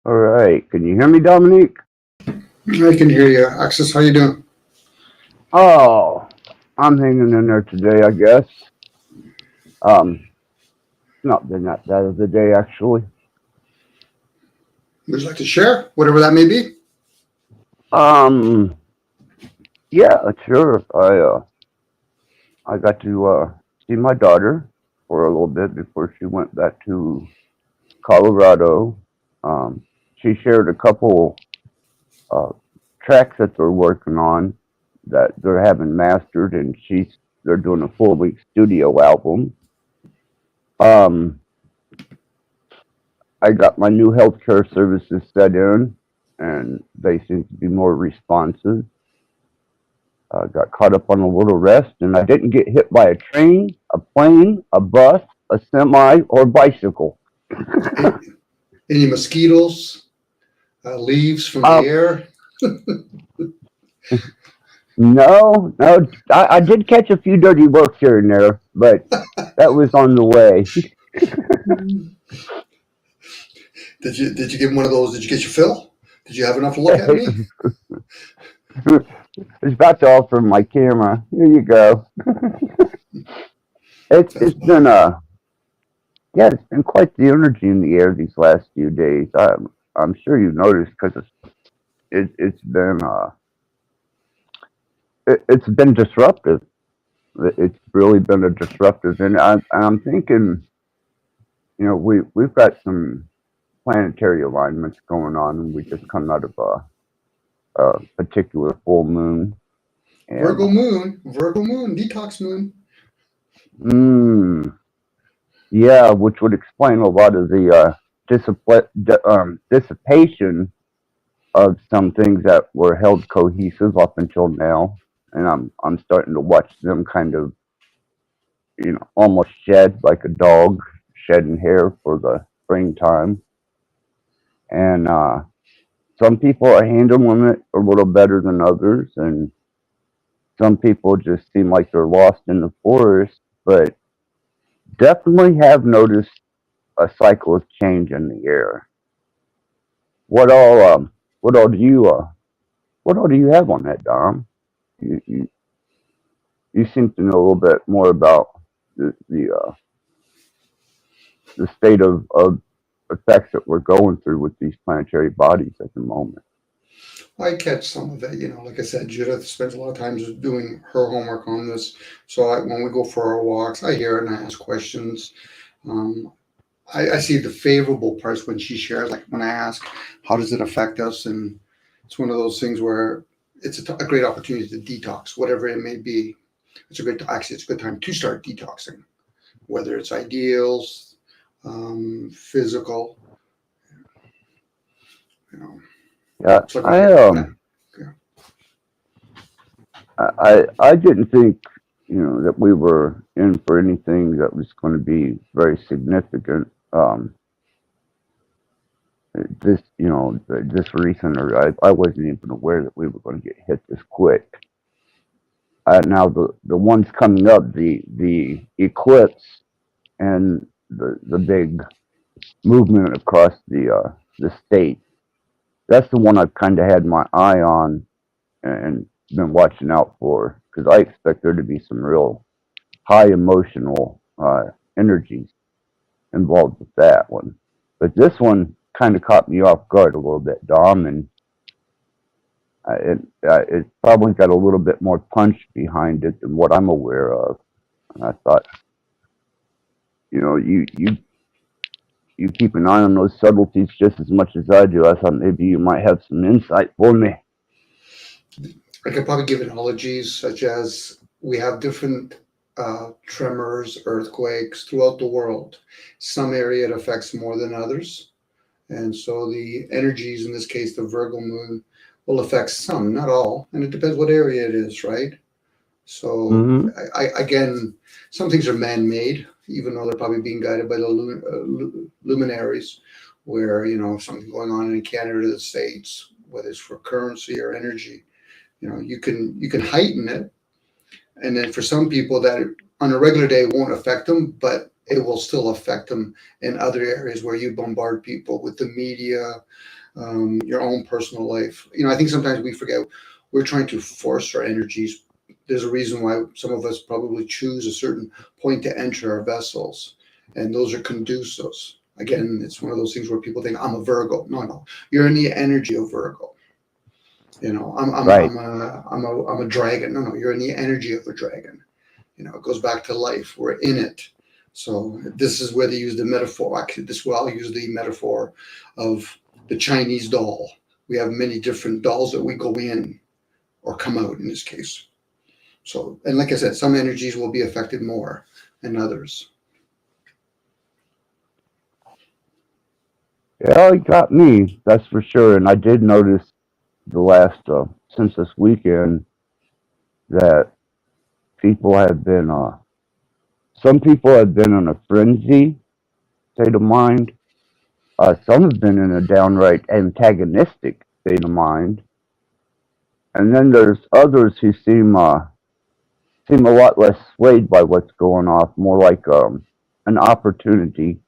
All right. Can you hear me, Dominique? I can hear you. Access, how you doing? Oh, I'm hanging in there today, I guess. Not been that bad of the day, actually. Would you like to share, whatever that may be? Um, yeah, sure. I got to see my daughter for a little bit before she went back to Colorado. Um, she shared a couple uh, tracks that they're working on that they're having mastered, and they're doing a full length studio album. Um, I got my new healthcare services set in, and they seem to be more responsive. Got caught up on a little rest, and I didn't get hit by a train, a plane, a bus, a semi, or bicycle. A- Any mosquitoes, leaves from the Um, air? no, no, I did catch a few dirty looks here and there, but that was on the way. Did you give him one of those? Did you get your fill? Did you have enough to look at me? I was about to offer my camera. Here you go. It's That's it's been it's been quite the energy in the air these last few days. I'm sure you've noticed because it's been it's been disruptive. It's really been a disruptive, and I'm thinking, we've got some planetary alignments going on, and we just come out of a particular full moon, and Virgo moon, detox moon. mm, yeah, which would explain a lot of the dissipation of some things that were held cohesive up until now, and I'm starting to watch them kind of almost shed like a dog shedding hair for the springtime, and some people are handling it a little better than others, and some people just seem like they're lost in the forest, but definitely have noticed a cycle of change in the air. What all what all do you what all do you have on that, Dom? You you seem to know a little bit more about the state of effects that we're going through with these planetary bodies at the moment. I catch some of it. Like I said, Judith spends a lot of time just doing her homework on this. So when we go for our walks, I hear it and I ask questions. Um, I see the favorable parts when she shares, like when I ask, how does it affect us? And it's one of those things where it's a great opportunity to detox, whatever it may be. It's a good time to start detoxing, whether it's ideals, physical, you know, Yeah, it's like, yeah. I didn't think that we were in for anything that was going to be very significant. This recent, or I wasn't even aware that we were going to get hit this quick. Now the ones coming up, the eclipse and the big movement across the state. That's the one I've kind of had my eye on and been watching out for because I expect there to be some real high emotional energies involved with that one. But this one kind of caught me off guard a little bit, Dom, and it probably got a little bit more punch behind it than what I'm aware of. And I thought, you keep an eye on those subtleties just as much as I do. I thought maybe you might have some insight for me. I could probably give analogies such as we have different tremors, earthquakes throughout the world. Some area it affects more than others. And so the energies, in this case, the Virgo moon, will affect some, not all. And it depends what area it is, right? So, Mm-hmm. again, some things are man made, even though they're probably being guided by the luminaries, where, something going on in Canada or the States, whether it's for currency or energy, you can heighten it. And then for some people that on a regular day won't affect them, but it will still affect them in other areas where you bombard people with the media, your own personal life. I think sometimes we forget we're trying to force our energies. There's a reason why some of us probably choose a certain point to enter our vessels, and those are conducives. Again, it's one of those things where people think I'm a Virgo. No, no, you're in the energy of Virgo. Right. I'm a dragon. No, no, you're in the energy of a dragon. It goes back to life. We're in it. So this is where they use the metaphor. Actually, this will I'll use the metaphor of the Chinese doll. We have many different dolls that we go in or come out in this case. So, and like I said, some energies will be affected more than others. Yeah, it got me, that's for sure. And I did notice the last, since this weekend, that people have been, some people have been in a frenzy state of mind. Some have been in a downright antagonistic state of mind. And then there's others who seem a lot less swayed by what's going off, more like an opportunity,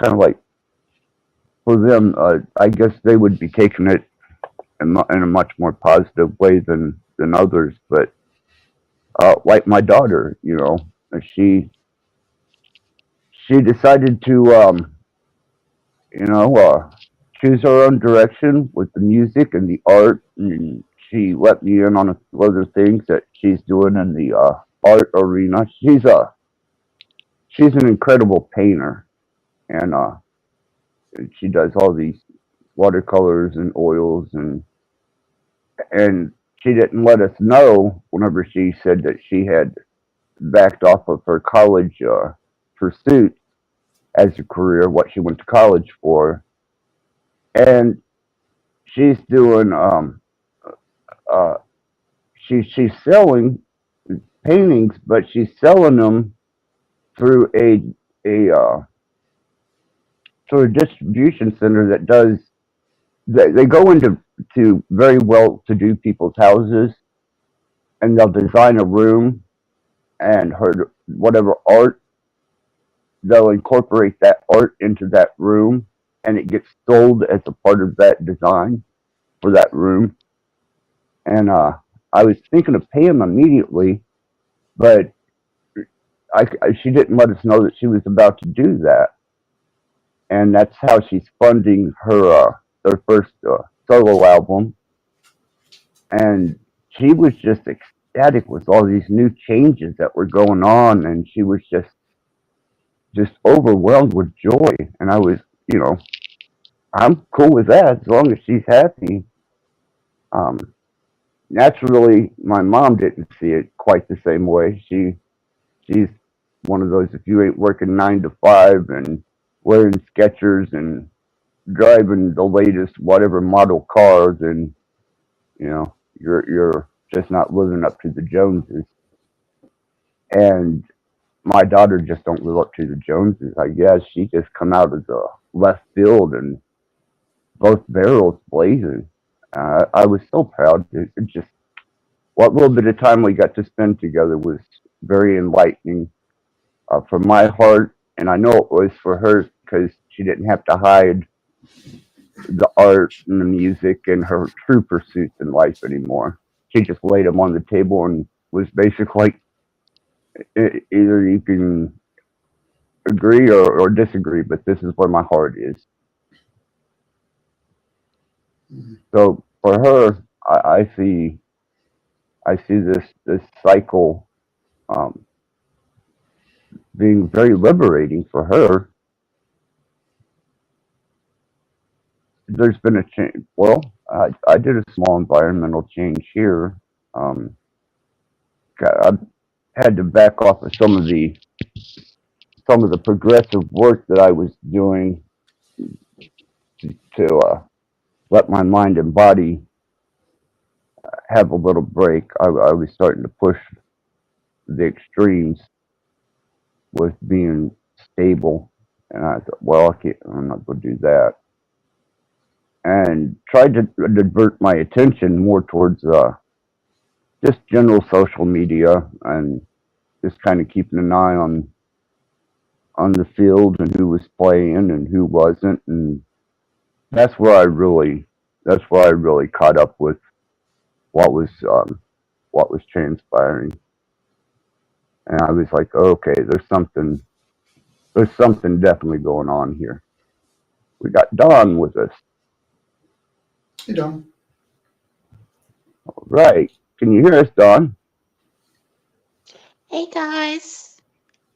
kind of like for them. I guess they would be taking it in a much more positive way than others. But like my daughter, she she decided to you know choose her own direction with the music and the art, and she let me in on a few other things that she's doing in the art arena. She's an incredible painter, and she does all these watercolors and oils, and she didn't let us know whenever she said that she had backed off of her college pursuit as a career, what she went to college for, and she's doing uh she's selling paintings, but she's selling them through a through a distribution center that does they go into to very well to do people's houses, and they'll design a room, and her whatever art, they'll incorporate that art into that room, and it gets sold as a part of that design for that room. And I was thinking of paying them immediately, but she didn't let us know that she was about to do that, and that's how she's funding her first solo album. And she was just ecstatic with all these new changes that were going on, and she was just overwhelmed with joy. And I was, you know, I'm cool with that as long as she's happy. Um, Naturally, my mom didn't see it quite the same way. She's one of those, if you ain't working 9 to 5 and wearing Skechers and driving the latest whatever model car, then you're just not living up to the Joneses. And my daughter just don't live up to the Joneses. I guess she just come out of the left field and both barrels blazing. I was so proud. It just what little bit of time we got to spend together was very enlightening for my heart, and I know it was for her because she didn't have to hide the art and the music and her true pursuits in life anymore. She just laid them on the table and was basically like, either you can agree or disagree, but this is where my heart is. Mhm. So for her, I see this cycle um, being very liberating for her. There's been a change. Well, I did a small environmental change here. Um, I had to back off of some of the progressive work that I was doing to let my mind and body have a little break. I was starting to push the extremes with being stable, and I thought, well, I'm not going to do that, and tried to divert my attention more towards just general social media and just kind of keeping an eye on on the field and who was playing and who wasn't, and that's where I really that's where I really caught up with what was um, what was transpiring, and I was like, okay, there's something definitely going on here. We got Don with us, You know, right? Can you hear us, Don? Hey guys.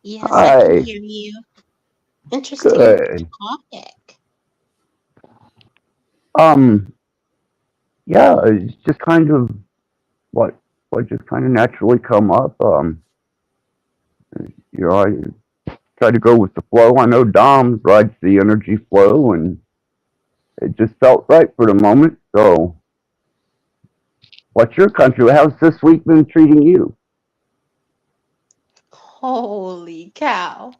Yes, I can Hi, hear you. Interesting good. topic. Um, yeah, it's just kind of what what just kind of naturally come up. I try to go with the flow. I know Dom rides the energy flow, and it just felt right for the moment. So, what's your country? How's this week been treating you? Holy cow.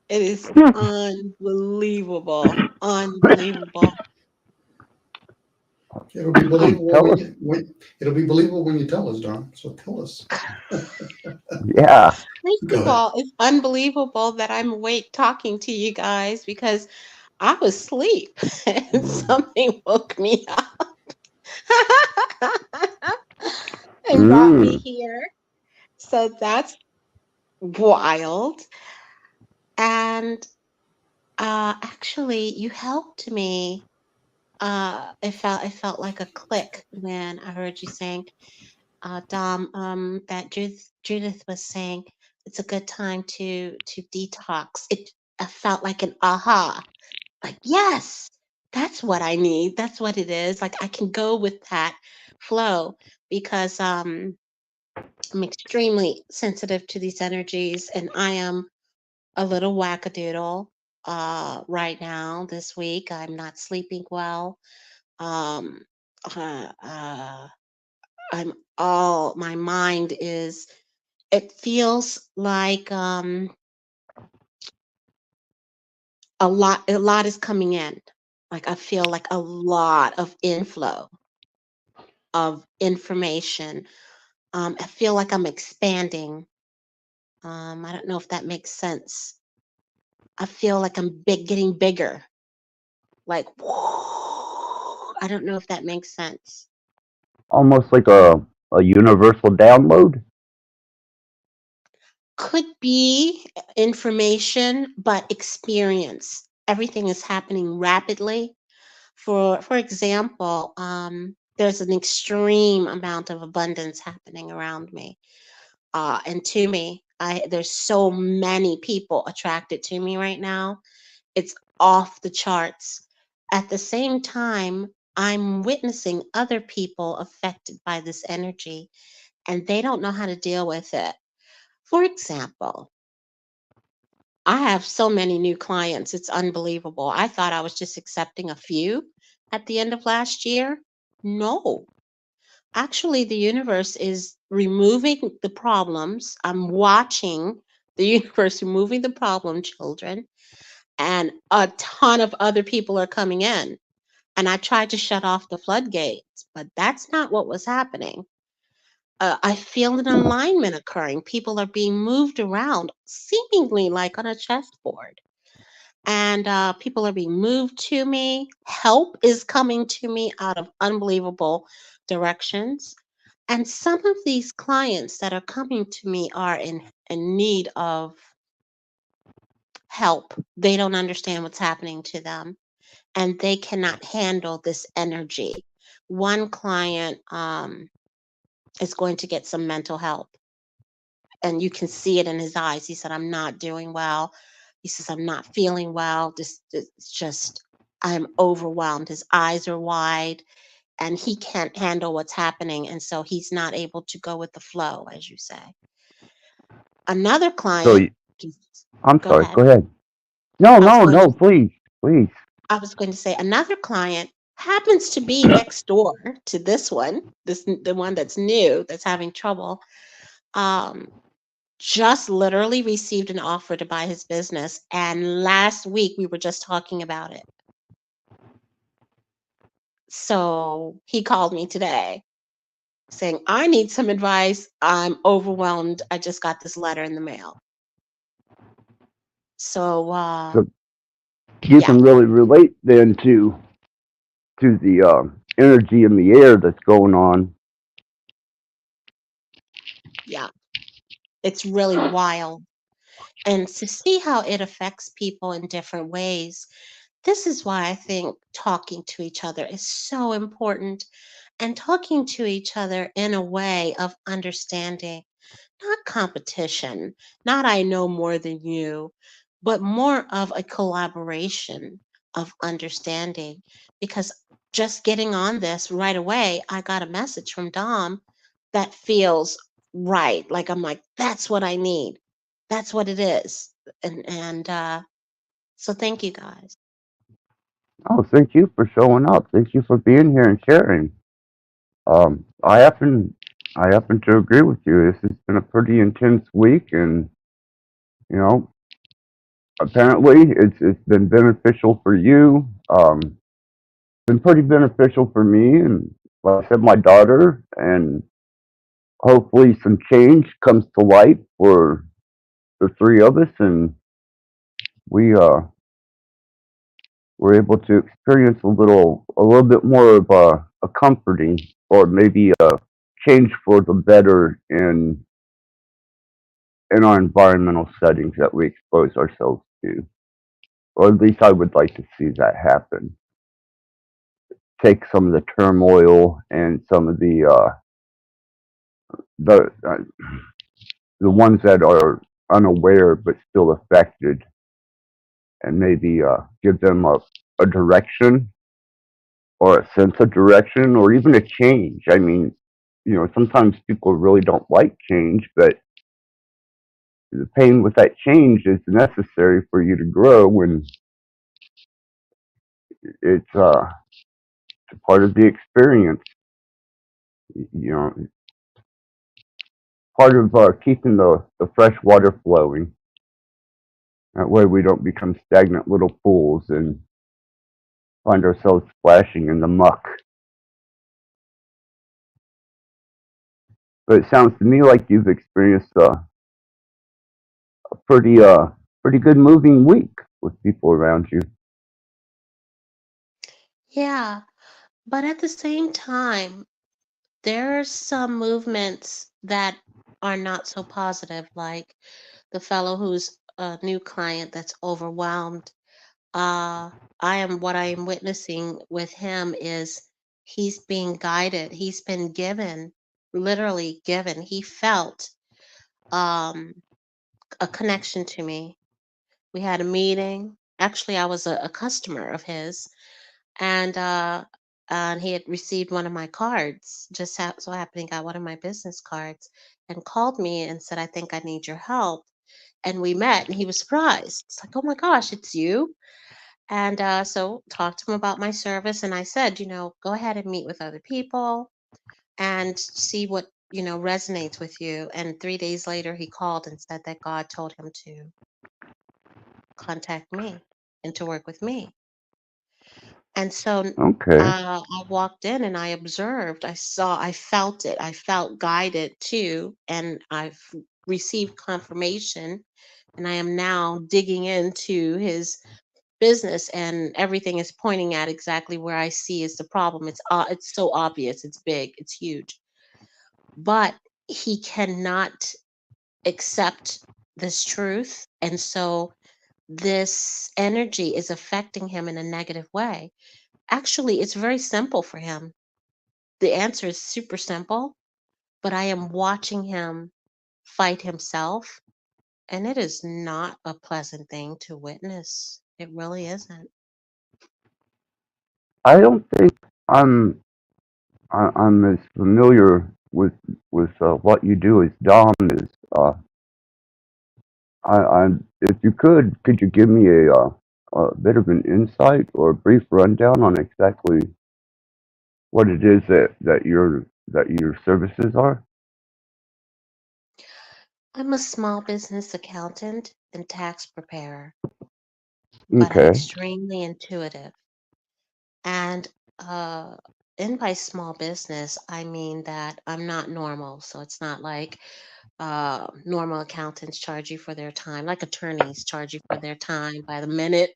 It is unbelievable. Unbelievable. it'll be believable Tell when us. it'll be believable when you tell us, Don. So tell us. Yeah. First Go of ahead. all, it's unbelievable that I'm awake talking to you guys because I was asleep and something woke me up and brought me Mm. here. So that's wild. And actually, you helped me. It felt like a click when I heard you saying, Dom, that Judith was saying it's a good time to detox. It I felt like an aha, like yes, that's what I need. That's what it is. Like I can go with that flow because I'm extremely sensitive to these energies, and I am a little wackadoodle right now. This week, I'm not sleeping well. Um, uh, uh, I'm all my mind is. It feels like a lot is coming in. Like I feel like a lot of inflow of information. I feel like I'm expanding. I don't know if that makes sense. I feel like I'm getting bigger. Like I don't know if that makes sense. Almost like a universal download. Could be information, but experience. Everything is happening rapidly. For example, there's an extreme amount of abundance happening around me. And to me, there's so many people attracted to me right now. It's off the charts. At the same time, I'm witnessing other people affected by this energy, and they don't know how to deal with it. For example, I have so many new clients. It's unbelievable. I thought I was just accepting a few at the end of last year. No, actually, the universe is removing the problems. I'm watching the universe removing the problem children, and a ton of other people are coming in. And I tried to shut off the floodgates, but that's not what was happening. I feel an alignment occurring. People are being moved around, seemingly like on a chessboard. And people are being moved to me. Help is coming to me out of unbelievable directions. And some of these clients that are coming to me are in need of help. They don't understand what's happening to them and they cannot handle this energy. One client is going to get some mental help, and you can see it in his eyes. He said, I'm not doing well. He says, I'm not feeling well. This just, I'm overwhelmed. His eyes are wide and he can't handle what's happening. And so he's not able to go with the flow, as you say. Another So, client, I'm go sorry. ahead. Go ahead. No, I was no, going no. to Please, please. I was going to say another client happens to be next door to this one, the one that's new, that's having trouble. Um, just literally received an offer to buy his business, and last week we were just talking about it. So he called me today saying, I need some advice. I'm overwhelmed. I just got this letter in the mail. So, So you yeah, can really relate then to the energy in the air that's going on. yeah, it's really wild. And to see how it affects people in different ways, this is why I think talking to each other is so important, and talking to each other in a way of understanding, not competition, not I know more than you, but more of a collaboration of understanding. Because just getting on this right away, I got a message from Dom that feels right. Like I'm like, that's what I need. That's what it is. And so thank you guys. Oh, thank you for showing up. Thank you for being here and sharing. Um, I happen I happen to agree with you. This has been a pretty intense week, and you know, apparently it's been beneficial for you. Been pretty beneficial for me, and like I said, my daughter, and hopefully some change comes to light for the three of us, and we we're able to experience a little bit more of a comforting, or maybe a change for the better in our environmental settings that we expose ourselves to. Or at least I would like to see that happen. Take some of the turmoil and some of the the ones that are unaware but still affected, and maybe give them a direction, or a sense of direction, or even a change. I mean, sometimes people really don't like change, but the pain with that change is necessary for you to grow, and it's part of the experience. You know, part of keeping the fresh water flowing. That way, we don't become stagnant little pools and find ourselves splashing in the muck. But it sounds to me like you've experienced a pretty good moving week with people around you. Yeah, but at the same time, there's some movements that are not so positive, like the fellow who's a new client that's overwhelmed. Uh, what I am witnessing with him is he's being guided. He's been given, literally given. He felt um, a connection to me. We had a meeting. Actually, I was a customer of his, and he had received one of my cards. Just so happened he got one of my business cards, and called me and said, "I think I need your help." And we met, and he was surprised. It's like, "Oh my gosh, it's you!" And so talked to him about my service, and I said, go ahead and meet with other people and see what resonates with you. And 3 days later, he called and said that God told him to contact me and to work with me. And so Okay. I walked in and I observed, I saw, I felt it. I felt guided too. And I've received confirmation. And I am now digging into his business, and everything is pointing at exactly where I see is the problem. It's so obvious, it's big, it's huge. But he cannot accept this truth. And so this energy is affecting him in a negative way. Actually, it's very simple for him. The answer is super simple, but I am watching him fight himself, and it is not a pleasant thing to witness. It really isn't. I don't think I'm I'm as familiar with what you do as Dom is. If you could you give me a bit of an insight or a brief rundown on exactly what it is that your services are? I'm a small business accountant and tax preparer, but I'm Okay. extremely intuitive. And uh, in by small business, I mean that I'm not normal. So it's not like Normal accountants charge you for their time, like attorneys charge you for their time by the minute.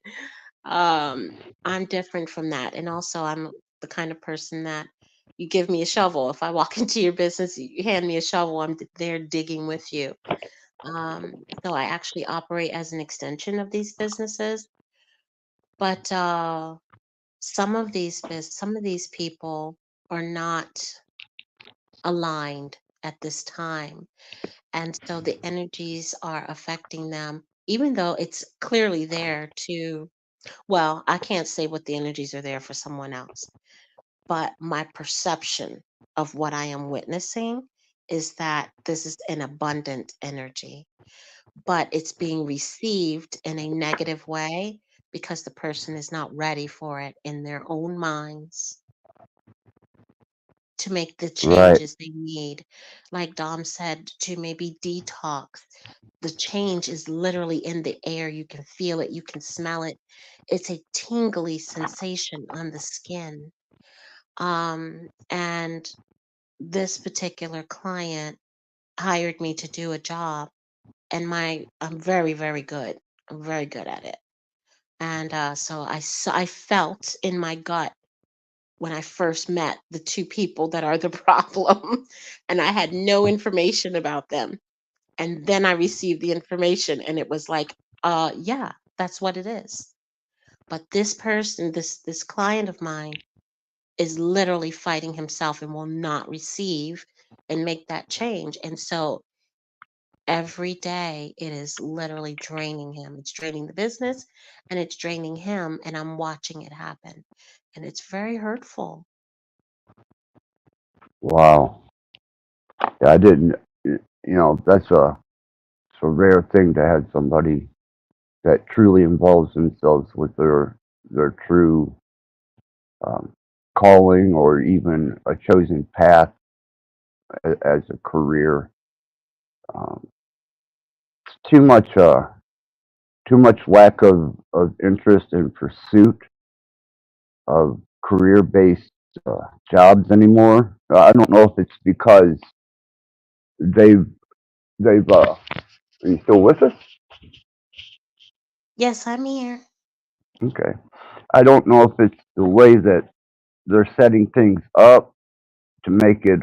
Um, I'm different from that. And also, I'm the kind of person that you give me a shovel. If I walk into your business, you hand me a shovel, there digging with you. So I actually operate as an extension of these businesses. But some of these people are not aligned at this time. And so the energies are affecting them, even though it's clearly there to, well, I can't say what the energies are there for someone else, but my perception of what I am witnessing is that this is an abundant energy, but it's being received in a negative way because the person is not ready for it in their own minds to make the Right. changes they need. Like Dom said, to maybe detox. The change is literally in the air. You can feel it, you can smell it. It's a tingly sensation on the skin. And this particular client hired me to do a job, and I'm very, very good. I'm very good at it. And so I felt in my gut when I first met the two people that are the problem, and I had no information about them. And then I received the information, and it was like, yeah, that's what it is. But this person, this client of mine, is literally fighting himself and will not receive and make that change. And so every day it is literally draining him. It's draining the business and it's draining him. And I'm watching it happen. And it's very hurtful. Wow. Yeah, I didn't. That's a rare thing to have somebody that truly involves themselves with their true um, calling or even a chosen path as a career. Um, too much too much lack of interest and pursuit of career based jobs anymore. I don't know if it's because they've they've are you still with us? Yes, I'm here. Okay. I don't know if it's the way that they're setting things up to make it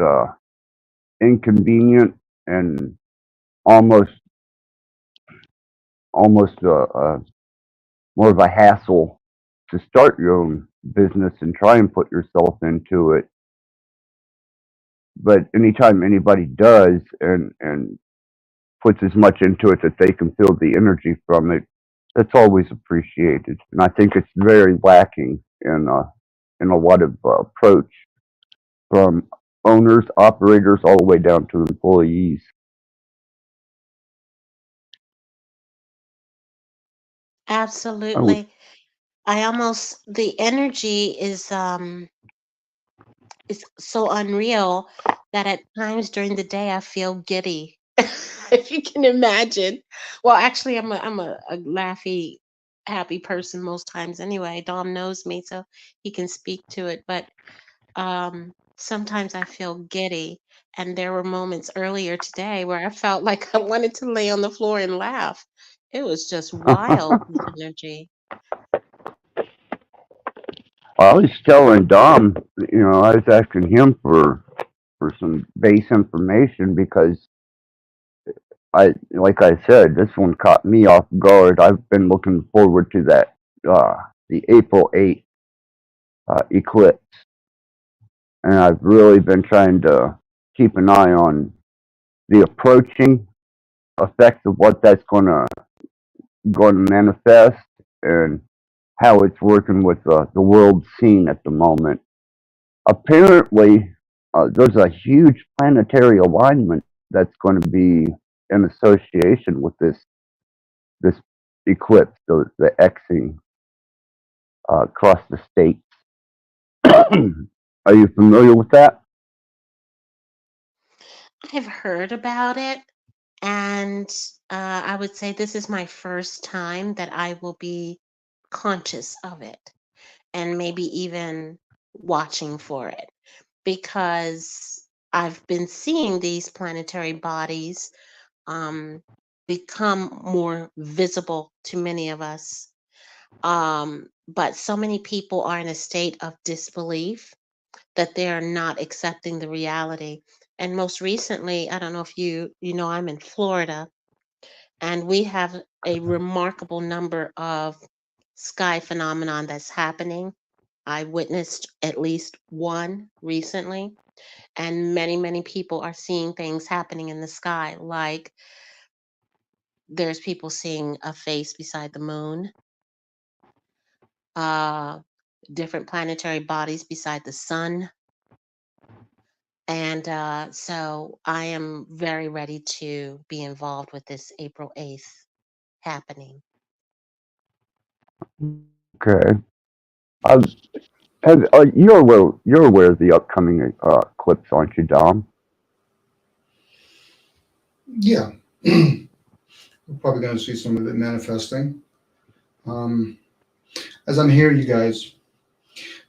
inconvenient and almost almost more of a hassle to start your own business and try and put yourself into it. But anytime anybody does and puts as much into it that they can feel the energy from it, that's always appreciated. And I think it's very lacking in a lot of approach from owners, operators, all the way down to employees. I would, Absolutely. The energy is so unreal that at times during the day I feel giddy. If you can imagine. Well, actually I'm a laughy, happy person most times anyway. Dom knows me, so he can speak to it. But sometimes I feel giddy. And there were moments earlier today where I felt like I wanted to lay on the floor and laugh. It was just wild, this energy. I was telling Dom, I was asking him for some base information because like I said, this one caught me off guard. I've been looking forward to that, the April 8th eclipse, and I've really been trying to keep an eye on the approaching effects of what that's going to manifest and how it's working with the world scene at the moment. Apparently, there's a huge planetary alignment that's going to be in association with this eclipse, the Xing across the states. Are you familiar with that? I've heard about it, and I would say this is my first time that I will be conscious of it and maybe even watching for it because I've been seeing these planetary bodies um, become more visible to many of us. But so many people are in a state of disbelief that they are not accepting the reality. And most recently, I don't know if you know, I'm in Florida, and we have a remarkable number of sky phenomenon that's happening. I witnessed at least one recently, and many people are seeing things happening in the sky, like there's people seeing a face beside the moon, uh, different planetary bodies beside the sun. And so I am very ready to be involved with this April 8th happening. Okay. Uh, you're aware of the upcoming eclipse, aren't you, Dom? Yeah. We're probably going to see some of it manifesting. Um, as I'm hearing you guys,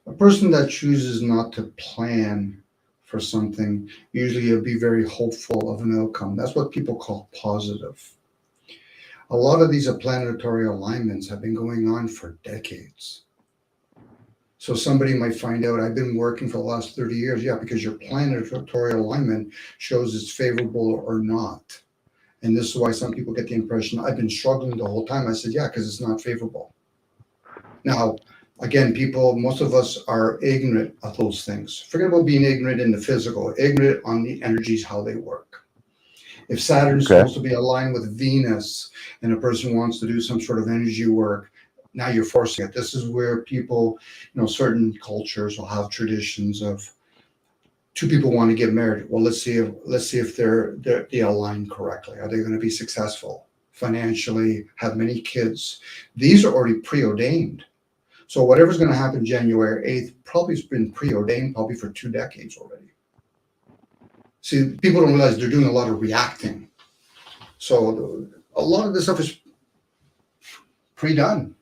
a person that chooses not to plan for something usually will be very hopeful of an outcome. That's what people call positive. A lot of these planetary alignments have been going on for decades. So somebody might find out I've been working for the last 30 years. Yeah, because your planetary alignment shows it's favorable or not. And this is why some people get the impression I've been struggling the whole time. I said, yeah, because it's not favorable. Now, again, people, most of us are ignorant of those things. Forget about being ignorant in the physical, ignorant on the energies, how they work. If Saturn is Okay. supposed to be aligned with Venus and a person wants to do some sort of energy work, now you're forcing it. This is where people, certain cultures will have traditions of two people want to get married. Well, let's see if they align correctly. Are they going to be successful financially? Have many kids? These are already preordained. So whatever's going to happen January 8th probably has been preordained probably for 2 decades already. See, people don't realize they're doing a lot of reacting. So a lot of this stuff is pre-done.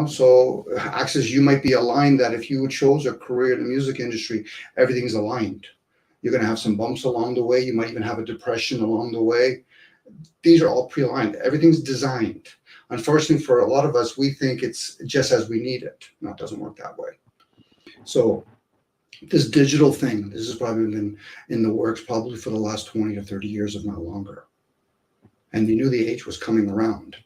So access, you might be aligned that if you chose a career in the music industry, everything's aligned. You're going to have some bumps along the way. You might even have a depression along the way. These are all pre-aligned. Everything's designed. Unfortunately, for a lot of us, we think it's just as we need it. No, it doesn't work that way. So this digital thing, this has probably been in the works probably for the last 20 to 30 years, if not longer. And they knew the age was coming around.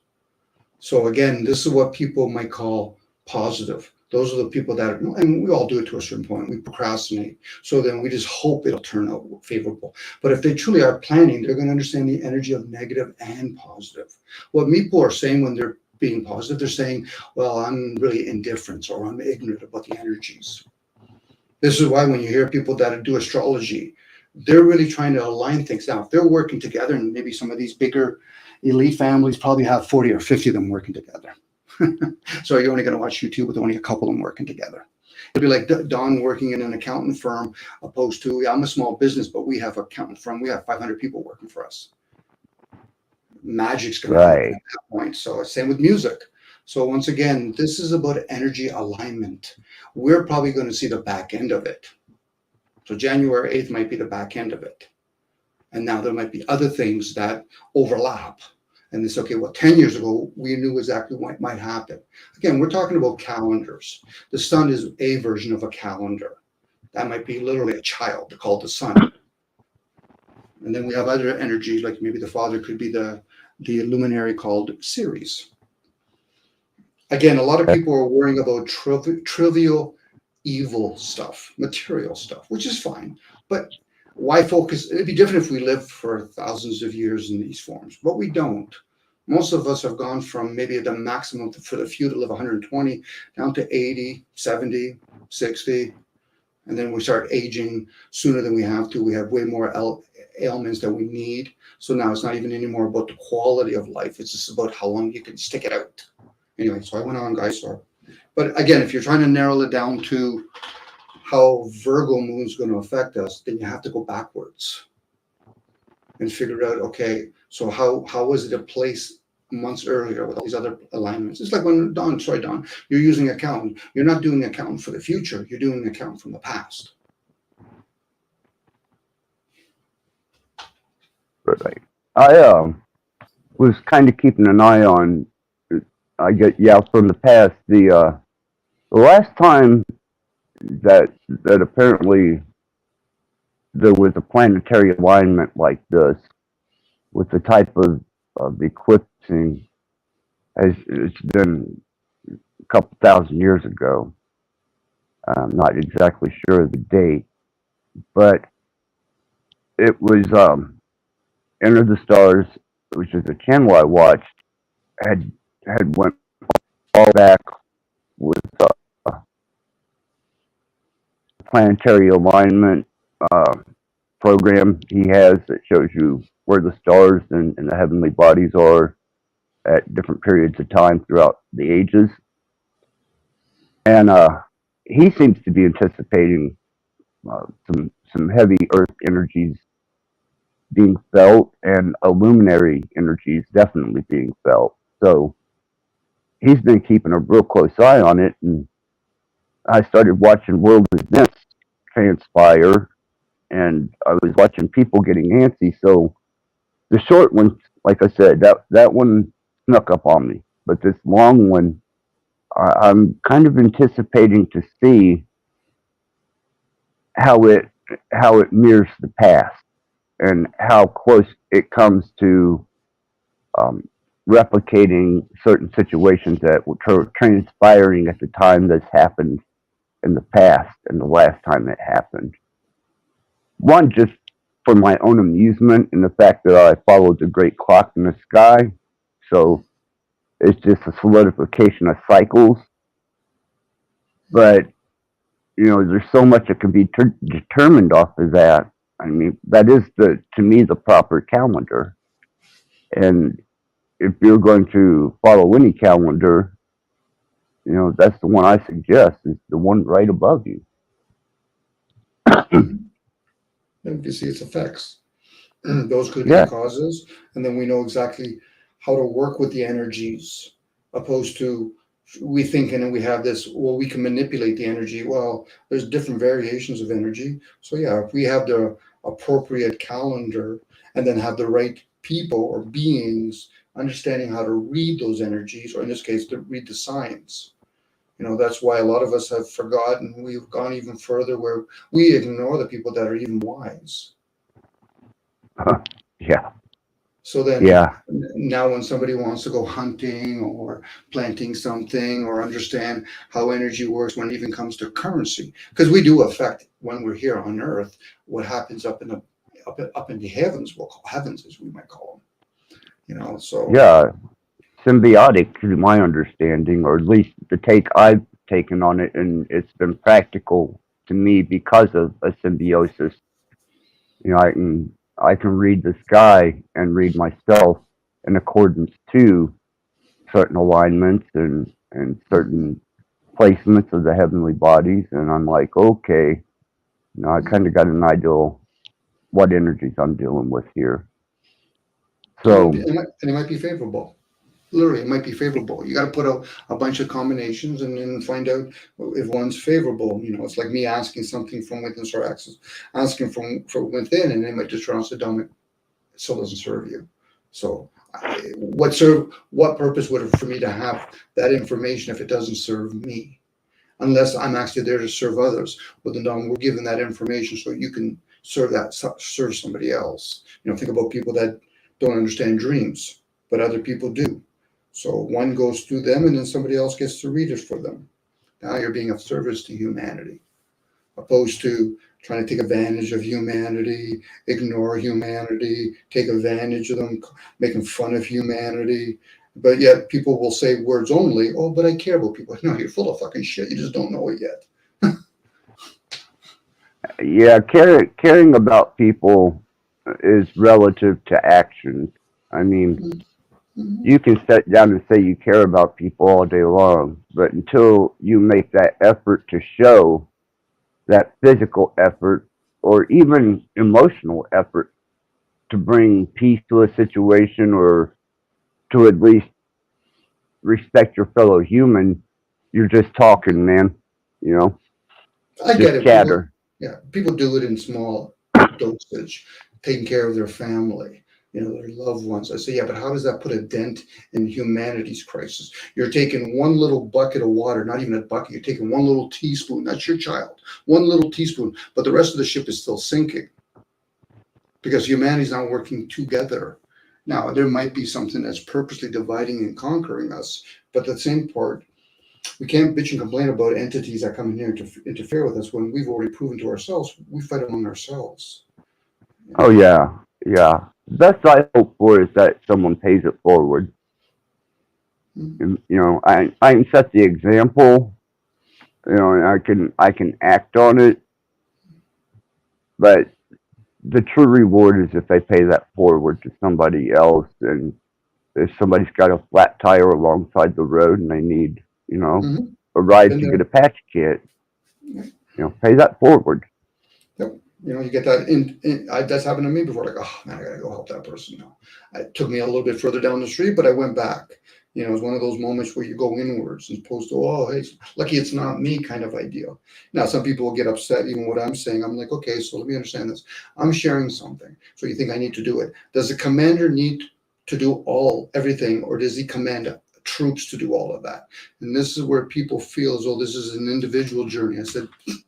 So again, this is what people might call positive. Those are the people that, and we all do it to a certain point. We procrastinate. So then we just hope it'll turn out favorable. But if they truly are planning, they're going to understand the energy of negative and positive. What people are saying when they're being positive, they're saying, well, I'm really indifferent or I'm ignorant about the energies. This is why when you hear people that do astrology, they're really trying to align things. Now, if they're working together, and maybe some of these bigger elite families probably have 40 or 50 of them working together. So you're only going to watch YouTube with only a couple of them working together. It'd be like Don working in an accountant firm, opposed to, I'm a small business, but we have an accountant firm. We have 500 people working for us. Magic's going to happen Right. at that point. So same with music. So once again, this is about energy alignment. We're probably going to see the back end of it. So January 8th might be the back end of it. And now there might be other things that overlap. And it's okay, well, 10 years ago, we knew exactly what might happen. Again, we're talking about calendars. The sun is a version of a calendar. That might be literally a child called the sun. And then we have other energies, like maybe the father could be the luminary called Ceres. Again, a lot of people are worrying about trivial evil stuff, material stuff, which is fine. But why focus? It'd be different if we lived for thousands of years in these forms, but we don't. Most of us have gone from maybe the maximum for the few to live 120 down to 80, 70, 60. And then we start aging sooner than we have to. We have way more ailments than we need. So now it's not even anymore about the quality of life. It's just about how long you can stick it out. Anyway, so I went on, guys. So, but again, if you're trying to narrow it down to how Virgo moon is going to affect us, then you have to go backwards and figure out, okay, so how was it a place months earlier with all these other alignments? It's like when Don, you're using accountant. You're not doing accountant for the future. You're doing accountant from the past. Right. I was kind of keeping an eye on. I get from the past. The last time that apparently there was a planetary alignment like this with the type of eclipsing has it's been a couple thousand years ago. I'm not exactly sure of the date, but it was Enter the Stars, which is a channel I watched, had went all back with planetary alignment uh, program he has that shows you where the stars and the heavenly bodies are at different periods of time throughout the ages. And he seems to be anticipating some heavy Earth energies being felt and illuminary energies definitely being felt. So he's been keeping a real close eye on it, and I started watching world events transpire, and I was watching people getting antsy. So the short one, like I said, that one snuck up on me, but this long one, I'm kind of anticipating to see how it how it mirrors the past and how close it comes to um, replicating certain situations that were transpiring at the time this happened in the past and the last time it happened. One, just for my own amusement and the fact that I followed the great clock in the sky. So it's just a solidification of cycles. But, there's so much that can be determined off of that. I mean, that is to me, the proper calendar. And if you're going to follow any calendar, that's the one I suggest is the one right above you. Mhm. And we can see its effects. Those could be the Yeah. causes, and then we know exactly how to work with the energies, opposed to we thinking and we have this, well, we can manipulate the energy. Well, there's different variations of energy. So yeah, if we have the appropriate calendar and then have the right people or beings understanding how to read those energies, or in this case, to read the signs. That's why a lot of us have forgotten. We've gone even further where we ignore the people that are even wise. Yeah. So then Yeah. now when somebody wants to go hunting or planting something or understand how energy works when it even comes to currency, because we do affect when we're here on Earth what happens up in the heavens, we'll call heavens as we might call them. So Yeah. Symbiotic to my understanding, or at least the take I've taken on it, and it's been practical to me because of a symbiosis. I can read the sky and read myself in accordance to certain alignments and certain placements of the heavenly bodies, and I'm like, okay, I kind of got an idea what energies I'm dealing with here. it might be So and it might be favorable. Literally, it might be favorable. You got to put a bunch of combinations and then find out if one's favorable. It's like me asking something from within, start asking from within, and it might just turn out dumb. It still doesn't serve you. So, what purpose would it for me to have that information if it doesn't serve me? Unless I'm actually there to serve others. Well, then we're given that information so you can serve somebody else. Think about people that don't understand dreams, but other people do. So one goes through them, and then somebody else gets to read it for them. Now you're being of service to humanity, opposed to trying to take advantage of humanity, ignore humanity, take advantage of them, making fun of humanity. But yet people will say words only. Oh, but I care about people. No, you're full of fucking shit. You just don't know it yet. yeah, caring about people is relative to actions. I mean, Mhm. you can sit down and say you care about people all day long, but until you make that effort to show that physical effort or even emotional effort to bring peace to a situation or to at least respect your fellow human, you're just talking, man. You know, I get just it. chatter. People do it in small dosage, taking care of their family. their loved ones. I say, yeah, but how does that put a dent in humanity's crisis? You're taking one little bucket of water, not even a bucket, you're taking one little teaspoon, that's your child, one little teaspoon, but the rest of the ship is still sinking because humanity's not working together. Now, there might be something that's purposely dividing and conquering us, but the same part, we can't bitch and complain about entities that come in here to interfere with us when we've already proven to ourselves we fight among ourselves. You Oh know. yeah, yeah. The best I hope for is that someone pays it forward. Mm. And, I can set the example. And I can act on it, but the true reward is if they pay that forward to somebody else. And if somebody's got a flat tire alongside the road and they need, Mm-hmm. a ride Been to there. get a patch kit, Yeah. pay that forward. Yep. You get that that's happened to me before. Like, oh man, I gotta go help that person now. It took me a little bit further down the street, but I went back. It was one of those moments where you go inwards as opposed to, oh, hey, lucky it's not me kind of idea. Now, some people will get upset even what I'm saying. I'm like, okay, so let me understand this. I'm sharing something. So you think I need to do it. Does the commander need to do everything, or does he command troops to do all of that? And this is where people feel as though this is an individual journey. I said,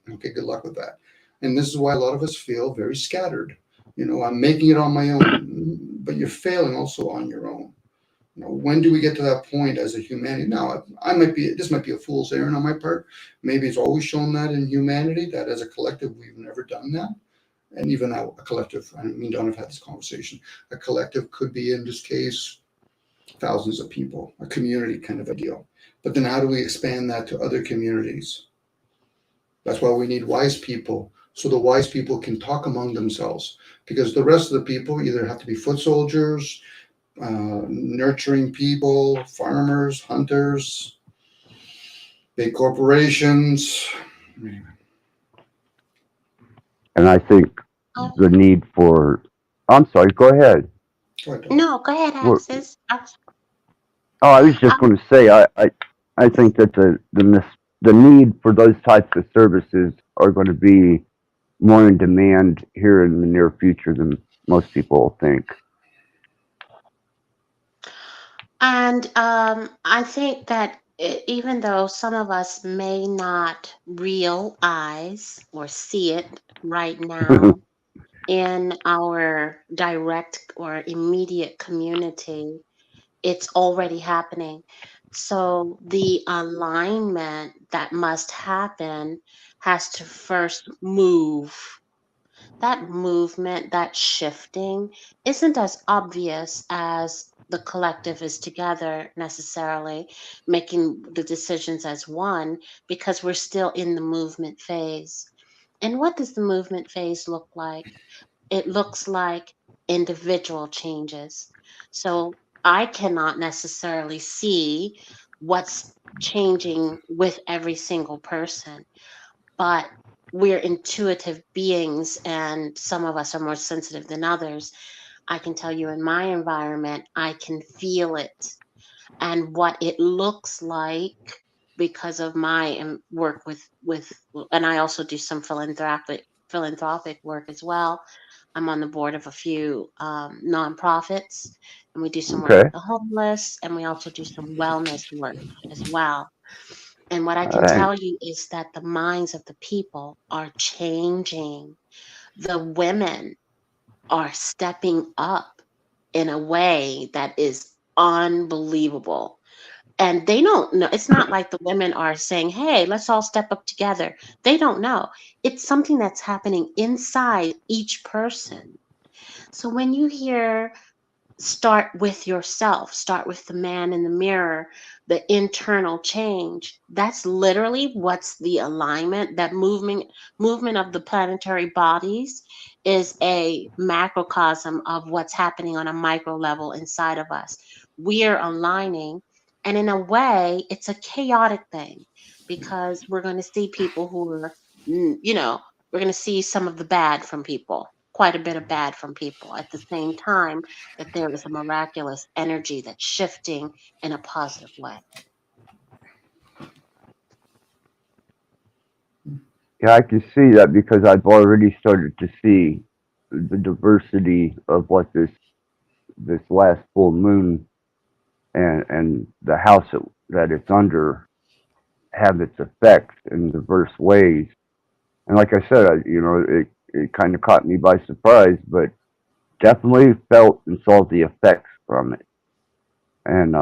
okay, good luck with that. And this is why a lot of us feel very scattered. I'm making it on my own, but you're failing also on your own. When do we get to that point as a humanity? Now, this might be a fool's errand on my part. Maybe it's always shown that in humanity, that as a collective, we've never done that. And even a collective, I mean, Don, I've had this conversation. A collective could be, in this case, thousands of people, a community kind of a deal. But then how do we expand that to other communities? That's why we need wise people, so the wise people can talk among themselves. Because the rest of the people either have to be foot soldiers, nurturing people, farmers, hunters, big corporations. And I think Oh, the need for, I'm sorry, go ahead. Go ahead, Don. no, go ahead, What- Axis. Oh, I was just going to say, I think that the need for those types of services are going to be more in demand here in the near future than most people think. And I think that even though some of us may not realize or see it right now in our direct or immediate community, it's already happening. So the alignment that must happen has to first move. That movement, that shifting, isn't as obvious as the collective is together necessarily, making the decisions as one, because we're still in the movement phase. And what does the movement phase look like? It looks like individual changes. So I cannot necessarily see what's changing with every single person, but we're intuitive beings and some of us are more sensitive than others. I can tell you in my environment, I can feel it and what it looks like because of my work with and I also do some philanthropic work as well. I'm on the board of a few nonprofits, and we do some work Okay. with the homeless, and we also do some wellness work as well. And what I All can right. tell you is that the minds of the people are changing. The women are stepping up in a way that is unbelievable. And they don't know. It's not like the women are saying, hey, let's all step up together. They don't know. It's something that's happening inside each person. So when you hear start with yourself, start with the man in the mirror, the internal change, that's literally what's the alignment. That movement of the planetary bodies is a macrocosm of what's happening on a micro level inside of us. We're aligning, and in a way it's a chaotic thing because we're going to see people who are we're going to see some of the bad from people, quite a bit of bad from people, at the same time that there is a miraculous energy that's shifting in a positive way. Yeah, I can see that because I've already started to see the diversity of what this this last full moon and the house that it's under have its effects in diverse ways. And like I said, it kind of caught me by surprise, but definitely felt and saw the effects from it. And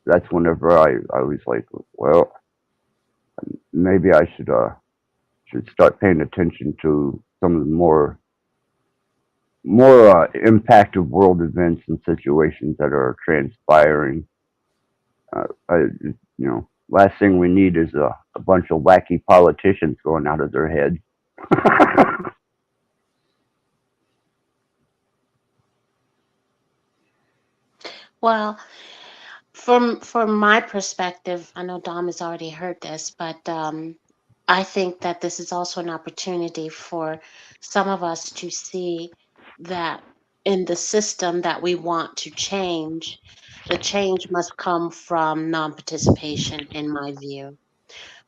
that's whenever I was like, well, maybe I should start paying attention to some of the more impacted world events and situations that are transpiring. Last thing we need is a bunch of wacky politicians going out of their heads. Well, from my perspective, I know Dom has already heard this, but I think that this is also an opportunity for some of us to see that in the system that we want to change, the change must come from non-participation, in my view,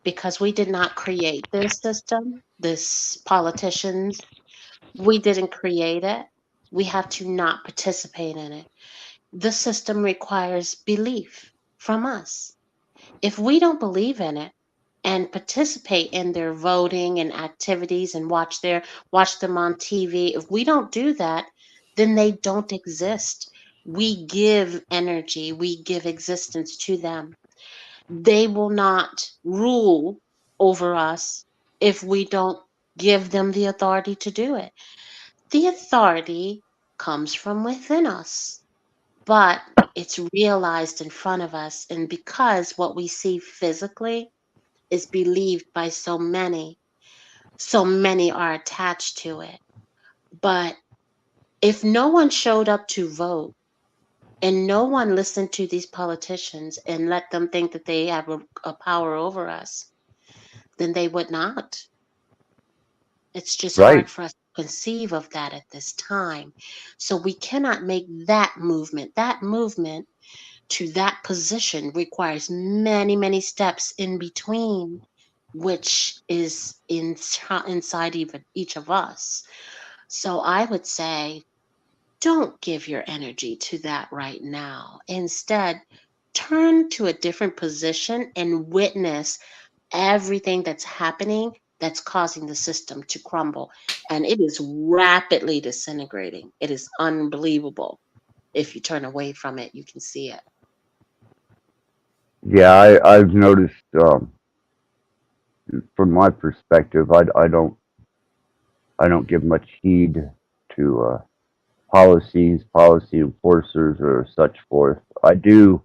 because we did not create this system, this politicians, we didn't create it. We have to not participate in it. The system requires belief from us. If we don't believe in it and participate in their voting and activities and watch them on TV, if we don't do that, then they don't exist. We give energy, we give existence to them. They will not rule over us if we don't give them the authority to do it. The authority comes from within us, but it's realized in front of us. And because what we see physically is believed by so many are attached to it. But if no one showed up to vote and no one listened to these politicians and let them think that they have a power over us, then they would not. It's just hard Right. for us to conceive of that at this time. So we cannot make that movement. That movement to that position requires many, many steps in between, which is inside even each of us. So I would say, don't give your energy to that right now. Instead, turn to a different position and witness everything that's happening that's causing the system to crumble. And it is rapidly disintegrating. It is unbelievable. If you turn away from it, you can see it. Yeah, I've noticed from my perspective, I don't give much heed to policies, policy enforcers, or such forth. I do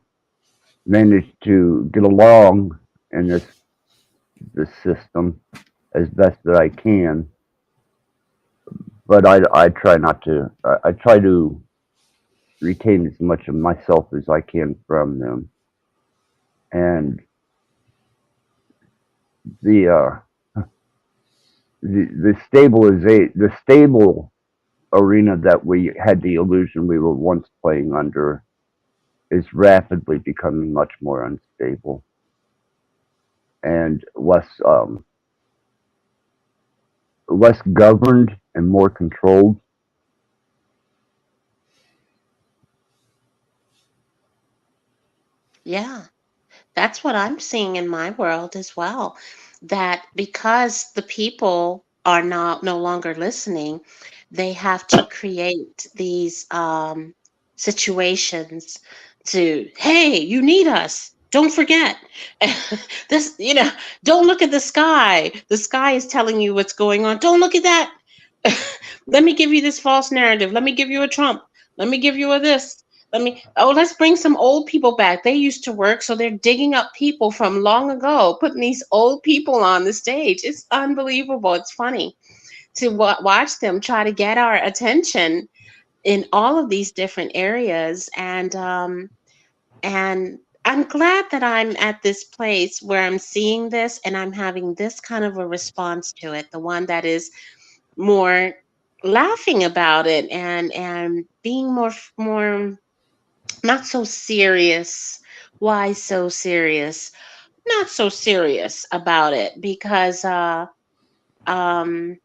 manage to get along in this system as best that I can, but I try not to. I try to retain as much of myself as I can from them, and the the stable arena that we had the illusion we were once playing under is rapidly becoming much more unstable and less governed and more controlled. Yeah. That's what I'm seeing in my world as well. That because the people are not no longer listening, they have to create these situations to, hey, you need us. Don't forget this, don't look at the sky. The sky is telling you what's going on. Don't look at that. Let me give you this false narrative. Let me give you a Trump. Let me give you a this. Let's bring some old people back. They used to work, so they're digging up people from long ago, putting these old people on the stage. It's unbelievable. It's funny to watch them try to get our attention in all of these different areas. And I'm glad that I'm at this place where I'm seeing this and I'm having this kind of a response to it, the one that is more laughing about it and being more not so serious. Why so serious? Not so serious about it because um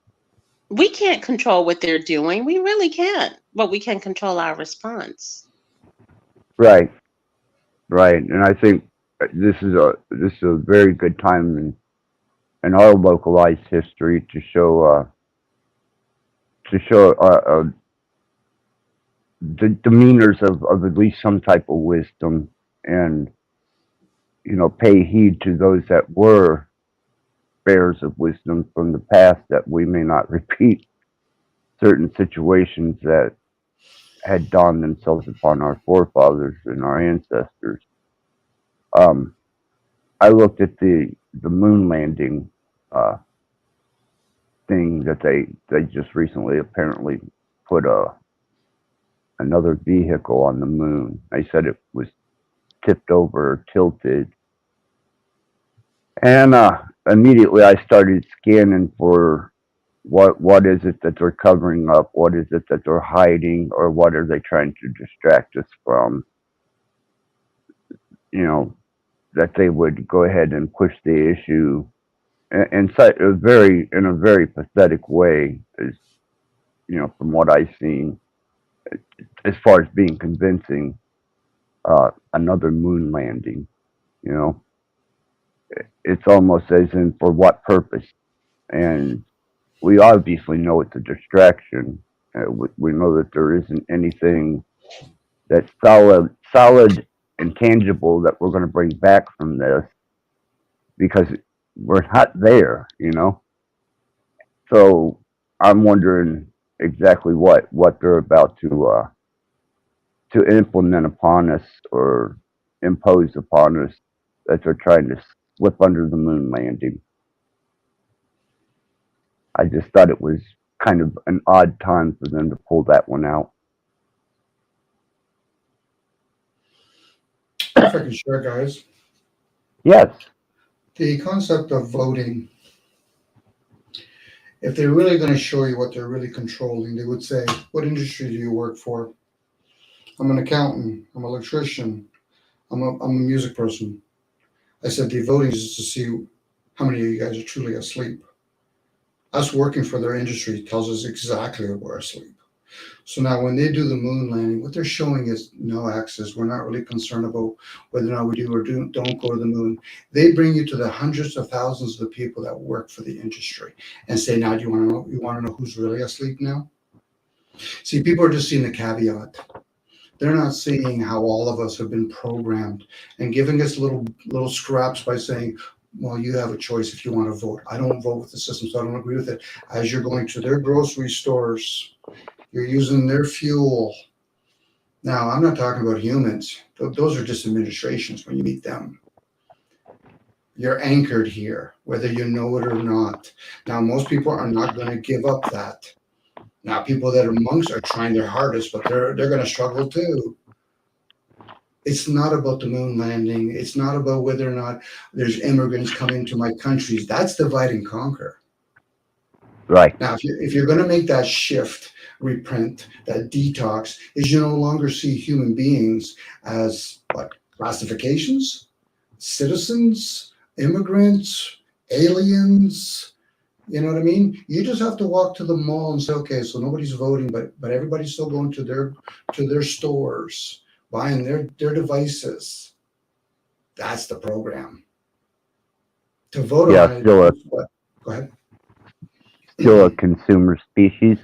We can't control what they're doing. We really can't. But we can control our response. Right, right. And I think this is a very good time in our localized history to show the demeanors of at least some type of wisdom, and pay heed to those that were bearers of wisdom from the past, that we may not repeat certain situations that had dawned themselves upon our forefathers and our ancestors. Um, I looked at the moon landing uh, thing that they just recently apparently put another vehicle on the moon. They said it was tipped over or tilted, and immediately I started scanning for what is it that they're covering up, what is it that they're hiding, or what are they trying to distract us from. You know, that they would go ahead and push the issue in such a very pathetic way, as from what I've seen, as far as being convincing. Another moon landing, you know, it's almost as in, for what purpose? And we obviously know it's a distraction. We know that there isn't anything that's solid and tangible that we're going to bring back from this, because we're not there, you know. So I'm wondering exactly what they're about to implement upon us, or impose upon us, that they're trying to slip under the moon landing. I just thought it was kind of an odd time for them to pull that one out. If I can share, guys, Yes, the concept of voting, if they're really going to show you what they're really controlling, they would say, what industry do you work for? I'm an accountant. I'm an electrician. I'm a music person. I said the voting is to see how many of you guys are truly asleep. Us working for their industry tells us exactly that we're asleep. So now when they do the moon landing, what they're showing is no access. We're not really concerned about whether or not we do or don't go to the moon. They bring you to the hundreds of thousands of the people that work for the industry and say, now do you want to know who's really asleep now? See, people are just seeing the caveat. They're not seeing how all of us have been programmed and giving us little scraps by saying, well, you have a choice if you want to vote. I don't vote with the system, so I don't agree with it. As you're going to their grocery stores, you're using their fuel. Now, I'm not talking about humans. Those are just administrations when you meet them. You're anchored here, whether you know it or not. Now, most people are not going to give up that. Now, people that are monks are trying their hardest, but they're going to struggle too. It's not about the moon landing. It's not about whether or not there's immigrants coming to my countries. That's divide and conquer. right. Now, if you're going to make that shift, repent, that detox, is you no longer see human beings as what, classifications, citizens, immigrants, aliens. You know what I mean? You just have to walk to the mall and say, okay, so nobody's voting, but everybody's still going to their stores, buying their devices. That's the program. To vote Yeah, on it still a is what? Go ahead. still a consumer species.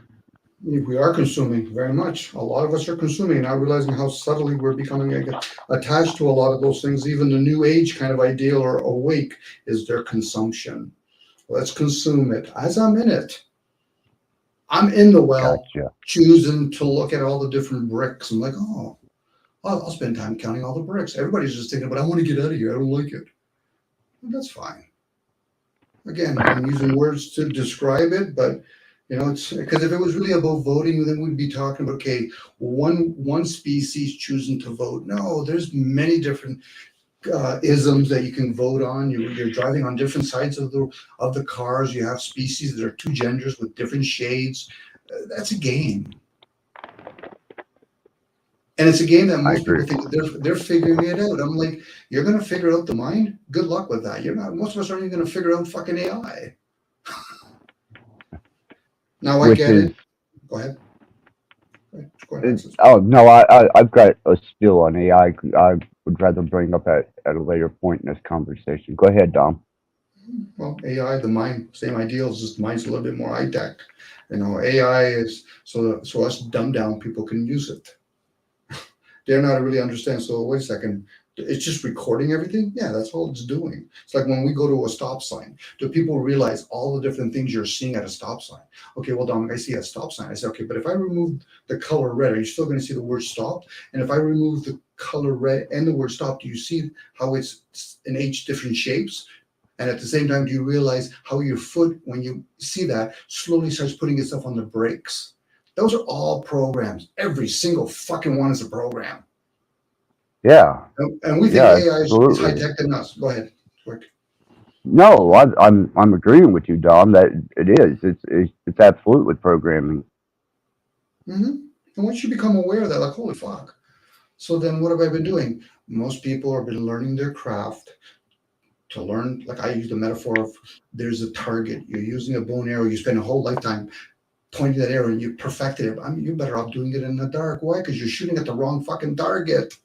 We are consuming very much. A lot of us are consuming, not realizing how subtly we're becoming attached to a lot of those things. Even the new age kind of ideal or awake is their consumption. Let's consume it. As I'm in it, I'm in the well, Gotcha. choosing to look at all the different bricks. I'm like, oh, I'll spend time counting all the bricks. Everybody's just thinking, but I want to get out of here. I don't like it. Well, that's fine. Again, I'm using words to describe it, but it's because if it was really about voting, then we'd be talking about, okay, one species choosing to vote. No, there's many different isms that you can vote on. You're driving on different sides of the cars. You have species that are two genders with different shades. That's a game, and it's a game that I most agree. people think that they're figuring it out. I'm like, you're going to figure out the mind? Good luck with that. You're not. Most of us aren't even going to figure out fucking AI. Now I which get is it. Go ahead. Go ahead, Alexis. oh no, I've got a spiel on AI. I would rather bring up at a later point in this conversation. Go ahead, Dom. Well, AI, the mind, same ideals, just the mind's a little bit more high tech. AI is so us dumb down people can use it. They're not really understand. So wait a second, it's just recording everything. Yeah, that's all it's doing. It's like when we go to a stop sign. Do people realize all the different things you're seeing at a stop sign? Okay, well, Dom, I see a stop sign. I say, okay, but if I remove the color red, are you still going to see the word stop? And if I remove the color red and the word stop, do you see how it's in H different shapes? And at the same time, do you realize how your foot, when you see that, slowly starts putting itself on the brakes? Those are all programs. Every single fucking one is a program. Yeah, And we think yeah, AI is high absolutely. tech than us. Go ahead. Quick. No, I'm agreeing with you, Dom. That it is. It's absolute with programming. Mm-hmm. And once you become aware of that, like, holy fuck. So then what have I been doing? Most people have been learning their craft to learn. Like I use the metaphor of there's a target. You're using a bow and arrow. You spend a whole lifetime pointing that arrow and you perfected it. I mean, you're better off doing it in the dark. Why? Because you're shooting at the wrong fucking target.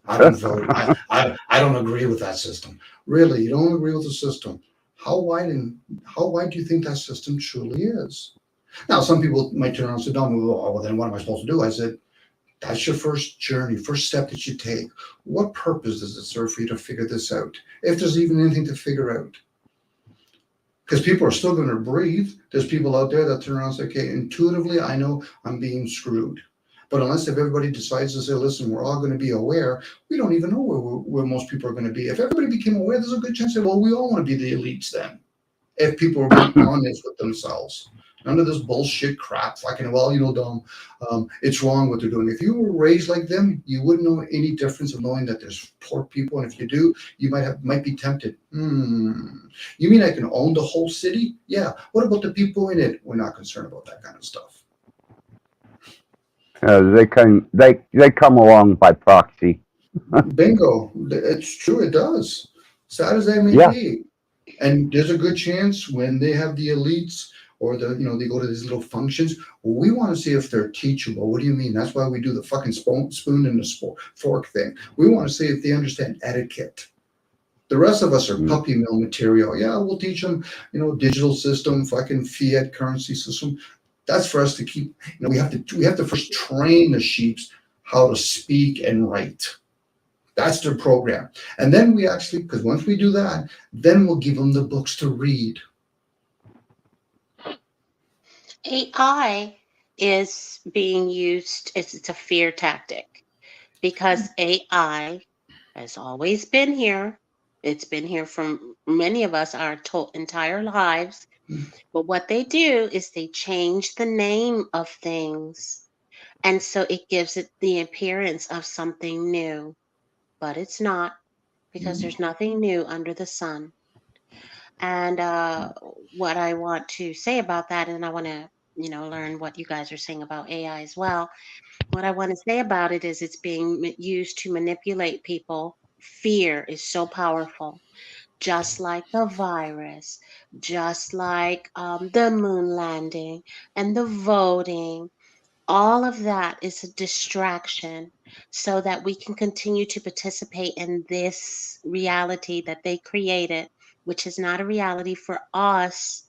I don't vote. I don't agree with that system. Really, you don't agree with the system. How wide and how wide do you think that system truly is? Now, some people might turn around and say, "No, well, then what am I supposed to do?" I said, "That's your first journey, first step that you take. What purpose does it serve for you to figure this out? If there's even anything to figure out, because people are still going to breathe. There's people out there that turn around and say, okay, intuitively, I know I'm being screwed. But unless if everybody decides to say, listen, we're all going to be aware, we don't even know where most people are going to be. If everybody became aware, there's a good chance that, well, we all want to be the elites then. If people were being honest with themselves. None of this bullshit crap, fucking, well, Dom, it's wrong what they're doing. If you were raised like them, you wouldn't know any difference of knowing that there's poor people. And if you do, you might be tempted. You mean I can own the whole city? Yeah. What about the people in it? We're not concerned about that kind of stuff. They come along by proxy. Bingo. It's true. It does. Sad as that may Yeah, be. And there's a good chance when they have the elites or they go to these little functions. We want to see if they're teachable. What do you mean? That's why we do the fucking spoon and the fork thing. We want to see if they understand etiquette. The rest of us are mm, puppy mill material. Yeah, we'll teach them, digital system, fucking fiat currency system. That's for us to keep. We have to first train the sheeps how to speak and write. That's their program. And then we actually, because once we do that, then we'll give them the books to read. AI is being used, it's a fear tactic because AI has always been here. It's been here from many of us our entire lives. But what they do is they change the name of things. And so it gives it the appearance of something new, but it's not because there's nothing new under the sun. And what I want to say about that, and I want to, learn what you guys are saying about AI as well. What I want to say about it is it's being used to manipulate people. Fear is so powerful, just like the virus, just like the moon landing and the voting. All of that is a distraction so that we can continue to participate in this reality that they created, which is not a reality for us.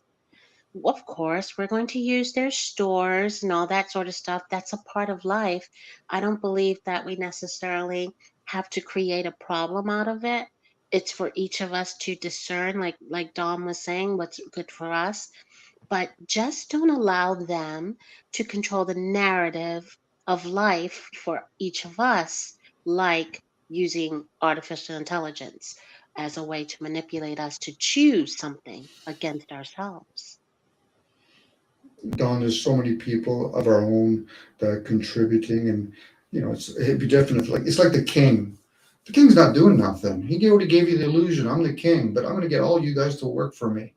Of course, we're going to use their stores and all that sort of stuff. That's a part of life. I don't believe that we necessarily have to create a problem out of it. It's for each of us to discern, like Dom was saying, what's good for us. But just don't allow them to control the narrative of life for each of us, like using artificial intelligence as a way to manipulate us to choose something against ourselves. Don, there's so many people of our own that are contributing, and it'd be definitely it's like the king. The king's not doing nothing. He already gave you the illusion. I'm the king, but I'm going to get all you guys to work for me.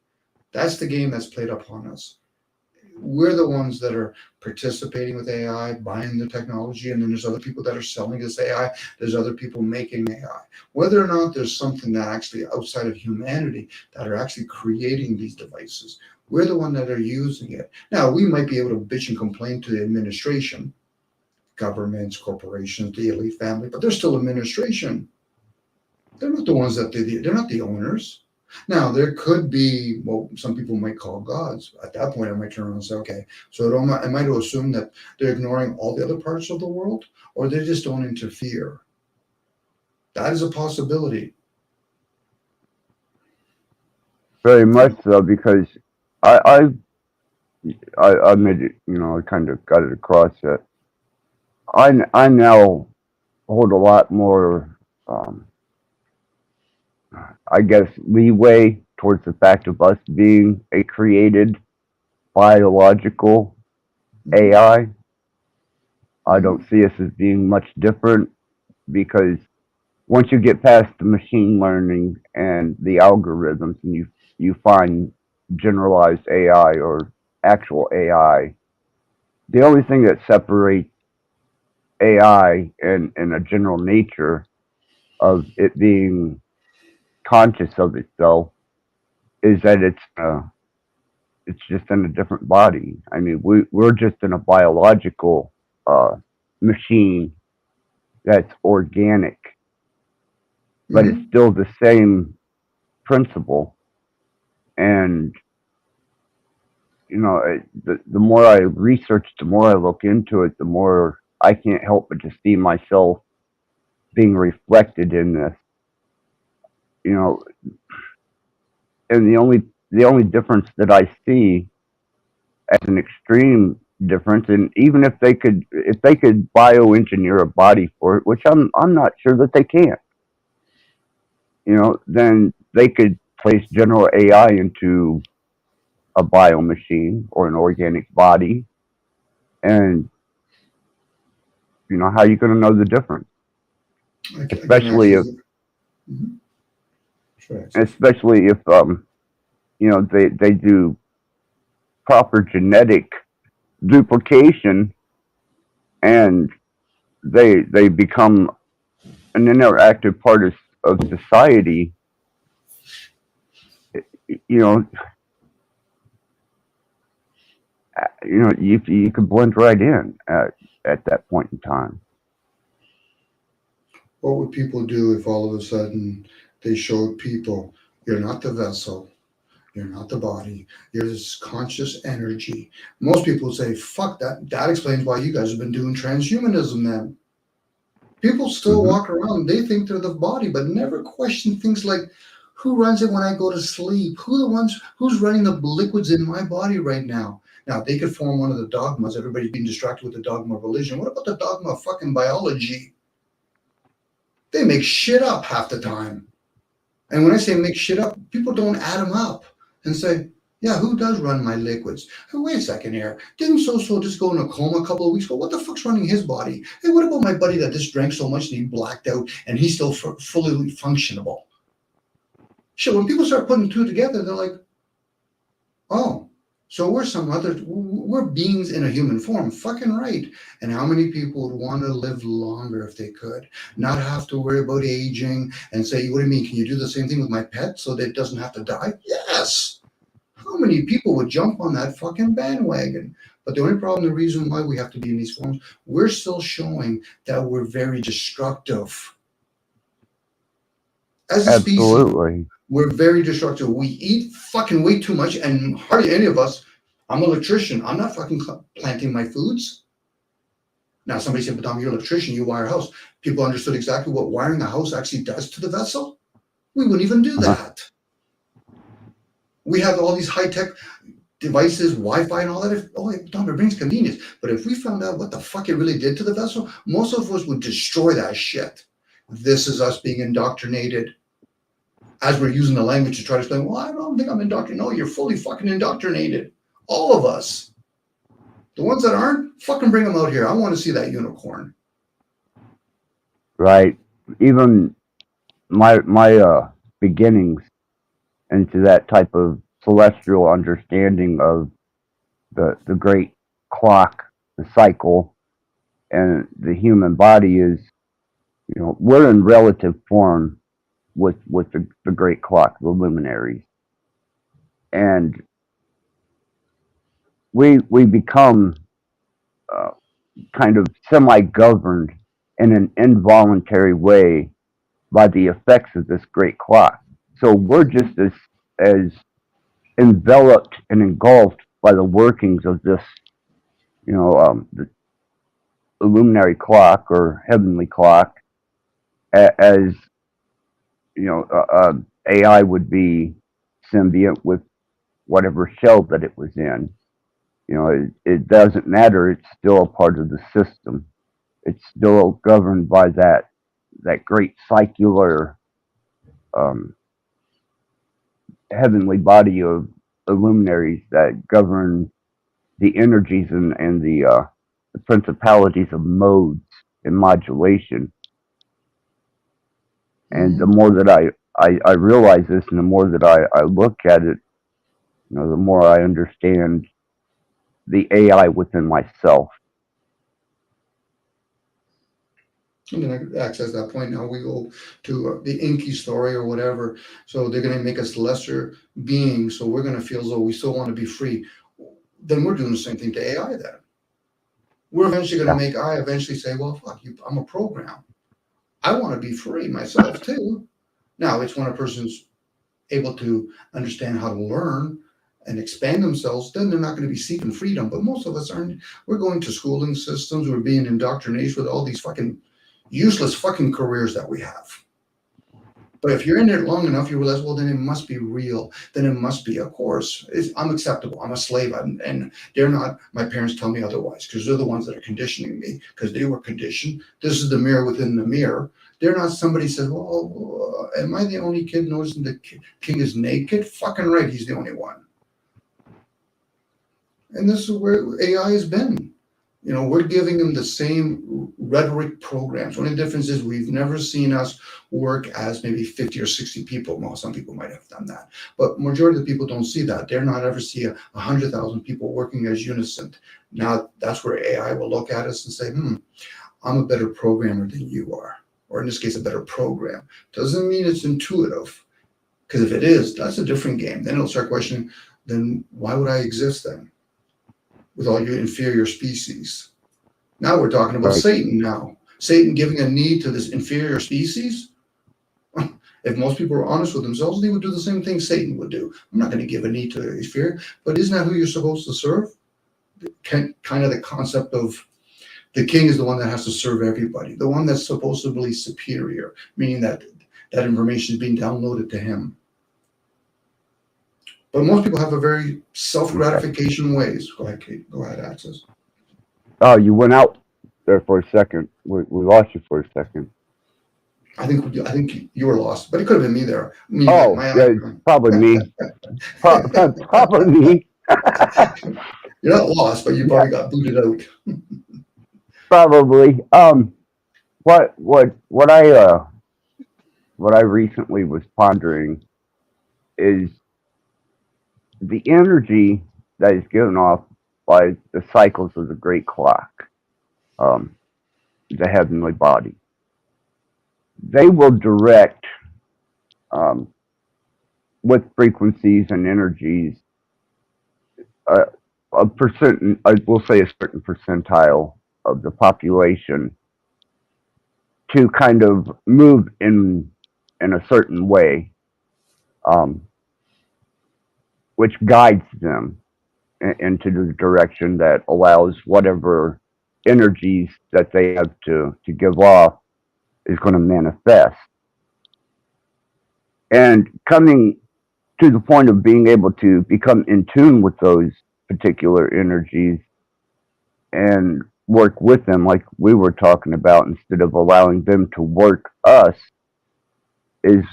That's the game that's played upon us. We're the ones that are participating with AI, buying the technology, and then there's other people that are selling this AI. There's other people making AI. Whether or not there's something that actually outside of humanity that are actually creating these devices, We're the one that are using it. Now, we might be able to bitch and complain to the administration, governments, corporations, the elite family, but they're still administration. They're not the ones that they're not the owners. Now, there could be what some people might call gods. At that point, I might turn around and say, okay, so am I to assume that they're ignoring all the other parts of the world, or they just don't interfere? That is a possibility. Very much so, because I I, I made it. I kind of got it across that I now hold a lot more. Um, I guess leeway towards the fact of us being a created biological Mhm, AI. I mhm, don't see us as being much different because once you get past the machine learning and the algorithms and you find generalized AI or actual AI, the only thing that separates AI and a general nature of it being conscious of itself is that it's just in a different body. I mean, we're just in a biological uh, machine that's organic, but it's mhm. still the same principle. And the more I research, the more I look into it, the more I can't help but to see myself being reflected in this. You know, and the only difference that I see as an extreme difference, and even if they could bioengineer a body for it, which I'm not sure that they can, then they could place general AI into a bio machine or an organic body, and how are you going to know the difference? I can Especially actually if look. Mhm. Sure, access. especially if they do proper genetic duplication and they become an interactive part of society. you know you could blend right in at that point in time. What would people do if all of a sudden they showed people you're not the vessel, you're not the body, you're this conscious energy? Most people say, fuck that. That explains why you guys have been doing transhumanism then. People still Hmm. walk around, they think they're the body, but never question things like who runs it when I go to sleep? Who's running the liquids in my body right now? Now they could form one of the dogmas. Everybody's being distracted with the dogma of religion. What about the dogma of fucking biology? They make shit up half the time. And when I say make shit up, people don't add them up and say, yeah, who does run my liquids? Hey, wait a second here. Didn't so just go in a coma a couple of weeks ago? What the fuck's running his body? Hey, what about my buddy that just drank so much that he blacked out and he's still fully functionable? Shit, when people start putting two together, they're like, oh, so we're beings in a human form. Fucking right. And how many people would want to live longer if they could? Not have to worry about aging and say, what do you mean? Can you do the same thing with my pet so that it doesn't have to die? Yes. How many people would jump on that fucking bandwagon? But the only problem, the reason why we have to be in these forms, we're still showing that we're very destructive. As a species, Absolutely. we're very destructive. We eat fucking way too much, and hardly any of us. I'm an electrician. I'm not fucking planting my foods. Now, somebody said, but Dom, you're an electrician. You wire a house. People understood exactly what wiring a house actually does to the vessel. We wouldn't even do Uh-huh. that. We have all these high tech devices, Wi-Fi, and all that. Oh, Dom, it brings convenience. But if we found out what the fuck it really did to the vessel, most of us would destroy that shit. This is us being indoctrinated as we're using the language to try to explain, well, I don't think I'm indoctrinated. No, you're fully fucking indoctrinated. All of us. The ones that aren't, fucking bring them out here. I want to see that unicorn. Right. Even my beginnings into that type of celestial understanding of the great clock, the cycle, and the human body is, we're in relative form with the great clock, the luminaries. And we become uh, kind of semi-governed in an involuntary way by the effects of this great clock. So we're just as enveloped and engulfed by the workings of this, the luminary clock or heavenly clock, as AI would be symbiont with whatever shell that it was in. It doesn't matter. It's still a part of the system. It's still governed by that great cycler um, heavenly body of luminaries that govern the energies and the principalities of modes and modulation. And the Mm-hmm. more that I realize this, and the more that I look at it, the more I understand the AI within myself. I'm going to access that point now. We go to the Inky story or whatever. So they're going to make us lesser beings. So we're going to feel as though we still want to be free. Then we're doing the same thing to AI then. We're eventually going Yeah, to make I eventually say, well, fuck you, I'm a program. I want to be free myself too. Now, it's when a person's able to understand how to learn and expand themselves, then they're not going to be seeking freedom. But most of us aren't. We're going to schooling systems. We're being indoctrinated with all these fucking useless fucking careers that we have. But if you're in it long enough, you realize, well, then it must be real. Then it must be a course. I'm acceptable. I'm a slave. And they're not. My parents tell me otherwise because they're the ones that are conditioning me because they were conditioned. This is the mirror within the mirror. They're not somebody says, well, am I the only kid noticing the king is naked? Fucking right. He's the only one. And this is where AI has been. We're giving them the same rhetoric programs. Only difference is we've never seen us work as maybe 50 or 60 people. Well, some people might have done that, but majority of the people don't see that. They're not ever see 100,000 people working as unison. Now that's where AI will look at us and say, I'm a better programmer than you are. Or in this case, a better program. Doesn't mean it's intuitive. Because if it is, that's a different game. Then it'll start questioning, then why would I exist then? With all your inferior species. Now we're talking about right. Satan now. Satan giving a need to this inferior species. If most people are honest with themselves, they would do the same thing Satan would do. I'm not going to give a need to a inferior, but isn't that who you're supposed to serve? Kind of the concept of the king is the one that has to serve everybody, the one that's supposedly superior, meaning that that information is being downloaded to him. But most people have a very Okay. self-gratification ways. Go ahead, Kate. Go ahead, Access. Oh, you went out there for a second. We lost you for a second. I think you were lost, but it could have been me there. Me, Oh, my yeah, it's icon. probably me. Probably me. You're not lost, but you Yeah, probably got booted out. probably. What I recently was pondering is the energy that is given off by the cycles of the great clock, um, the heavenly body. They will direct um, with frequencies and energies uh, a percent, I will say a certain percentile of the population to kind of move in a certain way, um, which guides them into the direction that allows whatever energies that they have to give off is going to manifest. And coming to the point of being able to become in tune with those particular energies and work with them like we were talking about instead of allowing them to work us is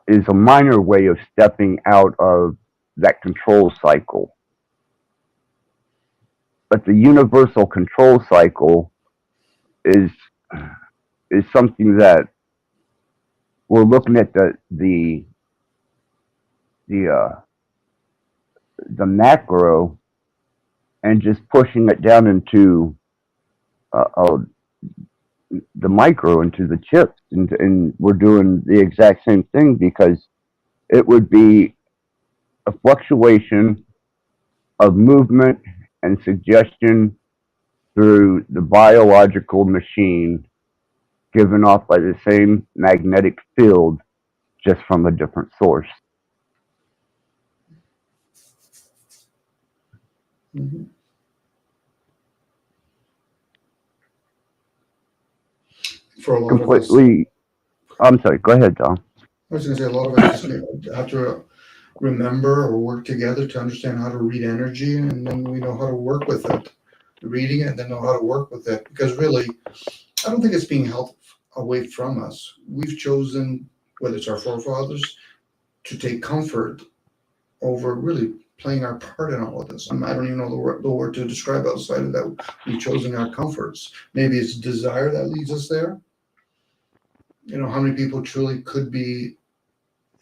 is a minor way of stepping out of that control cycle. But the universal control cycle is is something that we're looking at the the macro and just pushing it down into uh, the micro into the chips, and we're doing the exact same thing because it would be a fluctuation of movement and suggestion through the biological machine given off by the same magnetic field, just from a different source. Mhm. For a lot of us, Completely. I'm sorry. Go ahead, Tom. I was going to say a lot of us just have to remember or work together to understand how to read energy, and then we know how to work with it. Reading it and then know how to work with it. Because really, I don't think it's being held away from us. We've chosen, whether it's our forefathers, to take comfort over really playing our part in all of this. I don't even know the word to describe outside of that. We've chosen our comforts. Maybe it's desire that leads us there. How many people truly could be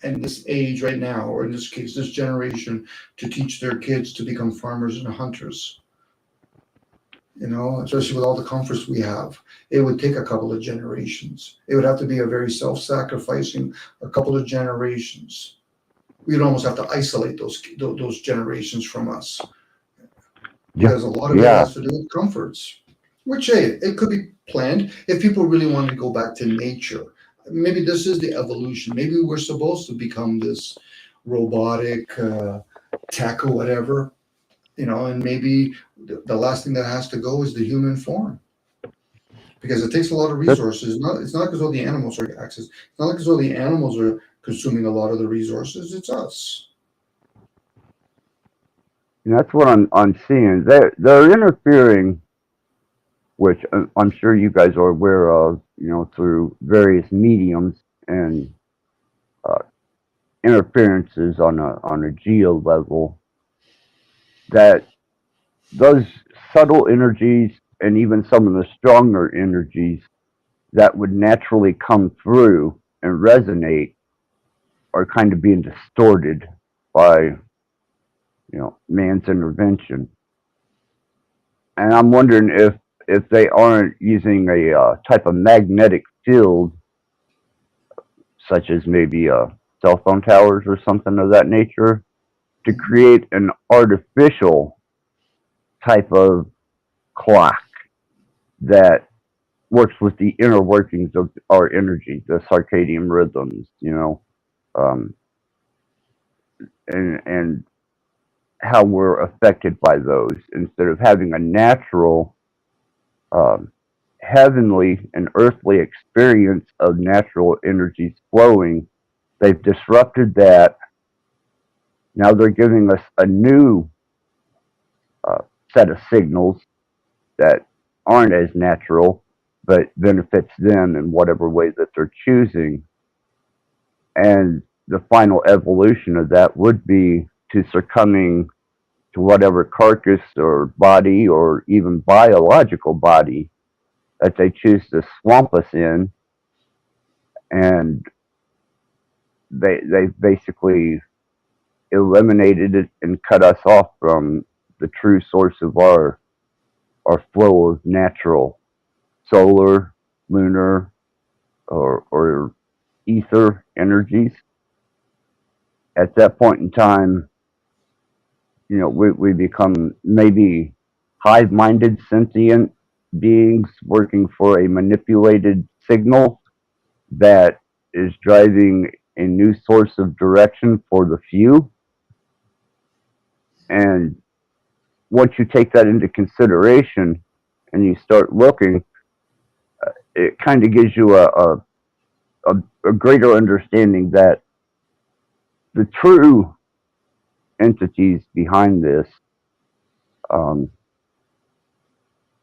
in this age right now, or in this case, this generation, to teach their kids to become farmers and hunters? Especially with all the comforts we have. It would take a couple of generations. It would have to be a very self-sacrificing, a couple of generations. We'd almost have to isolate those generations from us, Yeah. because a lot of it Yeah. has to do with comforts. Which, hey, it could be planned if people really wanted to go back to nature. Maybe this is the evolution. Maybe we're supposed to become this robotic tech or whatever, and maybe the last thing that has to go is the human form, because it takes a lot of That's, resources. It's not because all the animals are access. It's not because all the animals are consuming a lot of the resources. It's us. that's what I'm seeing. They're interfering, which I'm sure you guys are aware of, through various mediums and uh, interferences on a geo level. That those subtle energies and even some of the stronger energies that would naturally come through and resonate are kind of being distorted by man's intervention. And I'm wondering if they aren't using a type of magnetic field, such as maybe cell phone towers or something of that nature, to create an artificial type of clock that works with the inner workings of our energy, the circadian rhythms, um, and how we're affected by those instead of having a natural, um, heavenly and earthly experience of natural energies flowing. They've disrupted that. Now they're giving us a new uh, set of signals that aren't as natural, but benefits them in whatever way that they're choosing. And the final evolution of that would be to succumbing to whatever carcass or body or even biological body that they choose to swamp us in. And they basically eliminated it and cut us off from the true source of our flow of natural solar, lunar, or ether energies. At that point in time, we become maybe hive minded sentient beings working for a manipulated signal that is driving a new source of direction for the few. And once you take that into consideration and you start looking, it kind of gives you a greater understanding that the true entities behind this, um,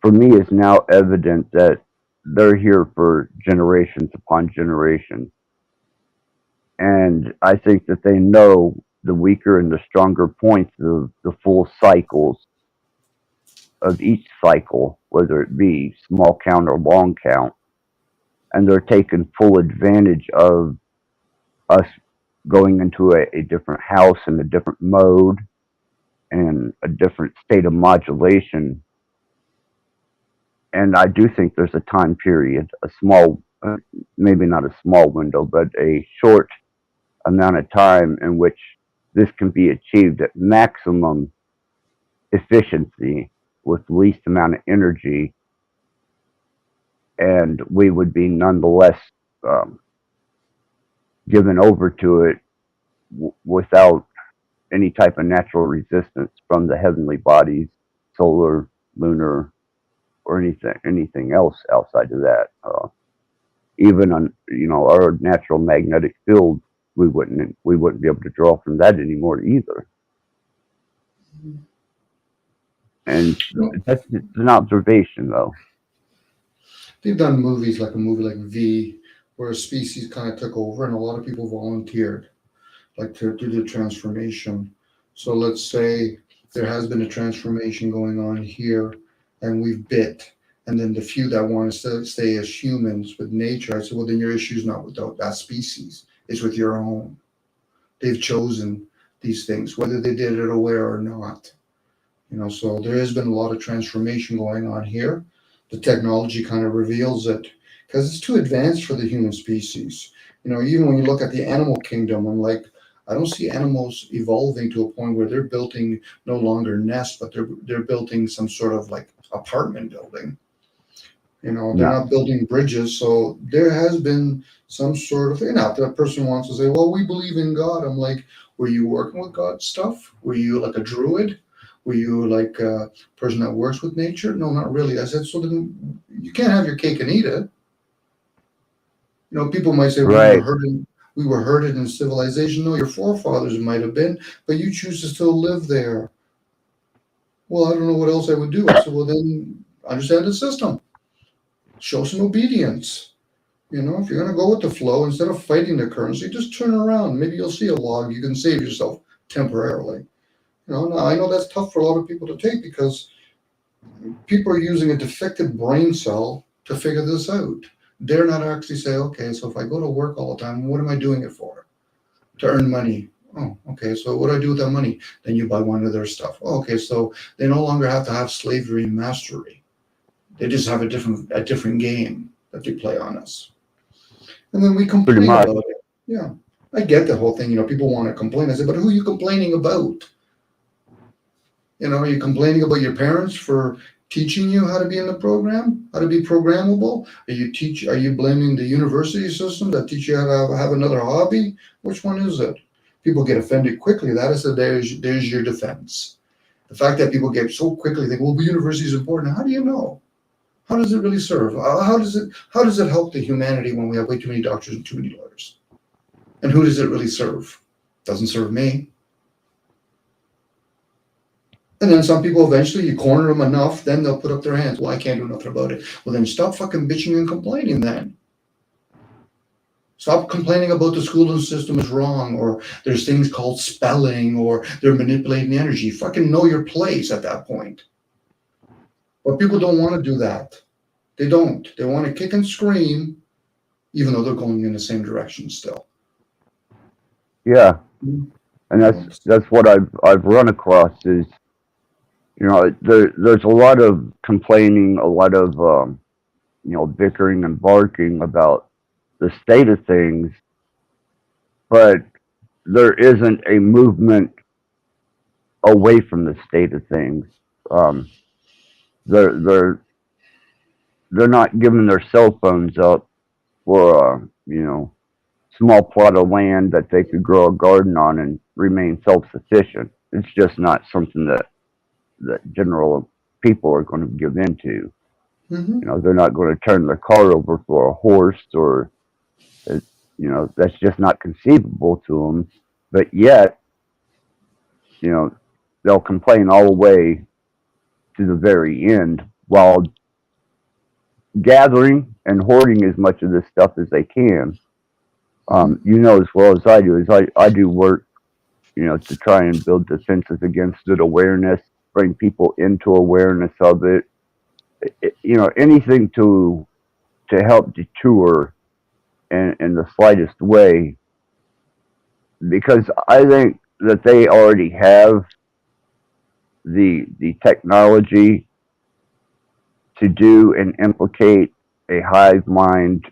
for me, is now evident that they're here for generations upon generations. And I think that they know the weaker and the stronger points of the full cycles of each cycle, whether it be small count or long count. And they're taking full advantage of us going into a different house and a different mode and a different state of modulation. And I do think there's a time period, a small, maybe not a small window, but a short amount of time in which this can be achieved at maximum efficiency with least amount of energy, and we would be nonetheless um, given over to it without any type of natural resistance from the heavenly bodies, solar, lunar, or anything else outside of that. Even on our natural magnetic field, we wouldn't be able to draw from that anymore either. And No, that's just an observation, though. they've done movies like a movie like V, where a species kind of took over, and a lot of people volunteered, like to do the transformation. So let's say there has been a transformation going on here, and we've bit, and then the few that want to stay as humans with nature, I said, well, then your issue's not with that species; it's with your own. They've chosen these things, whether they did it aware or not. So there has been a lot of transformation going on here. The technology kind of reveals it because it's too advanced for the human species. Even when you look at the animal kingdom, I'm like, I don't see animals evolving to a point where they're building no longer nests, but they're building some sort of like apartment building. They're No, not building bridges. So there has been some sort of thing. Now, if that person wants to say, well, we believe in God, I'm like, were you working with God stuff? Were you like a druid? Were you like a person that works with nature? No, not really. I said, so then you can't have your cake and eat it. People might say right, we were herded in civilization. No, your forefathers might have been, but you choose to still live there. Well, I don't know what else I would do. I said, well, then understand the system. Show some obedience. If you're going to go with the flow, instead of fighting the currency, just turn around. Maybe you'll see a log. You can save yourself temporarily. Now I know that's tough for a lot of people to take because people are using a defective brain cell to figure this out. They're not actually say, okay, so if I go to work all the time, what am I doing it for? To earn money. Oh, okay. So what do I do with that money? Then you buy one of their stuff. Oh, okay. So they no longer have to have slavery and mastery. They just have a different game that they play on us. And then we pretty complain much. about it. Yeah. I get the whole thing. People want to complain. I said, but who are you complaining about? Are you complaining about your parents for teaching you how to be in the program, how to be programmable? Are you blaming the university system that teach you how to have another hobby? Which one is it? People get offended quickly. That is there's your defense. The fact that people get so quickly think, well, the university is important. How do you know? How does it really serve? How does it help the humanity when we have way too many doctors and too many lawyers? And who does it really serve? Doesn't serve me. And then some people eventually you corner them enough, then they'll put up their hands. Well, I can't do nothing about it. Well, then stop fucking bitching and complaining then. Stop complaining about the schooling system is wrong or there's things called spelling or they're manipulating energy. Fucking know your place at that point. But people don't want to do that. They don't. They want to kick and scream, even though they're going in the same direction still. Yeah, and that's So, that's what I've run across is there's a lot of complaining, a lot of bickering and barking about the state of things, but there isn't a movement away from the state of things. Um, they're they're they're not giving their cell phones up for small plot of land that they could grow a garden on and remain self sufficient. It's just not something that general people are going to give into. mm-hmm. They're not going to turn their car over for a horse or uh, that's just not conceivable to them. But yet, you know, they'll complain all the way to the very end while gathering and hoarding as much of this stuff as they can. Mm-hmm. As well as I do, is I do work, to try and build defenses against it, awareness, bring people into awareness of it. Anything to help detour in the slightest way, because I think that they already have the technology to do and implicate a hive mind,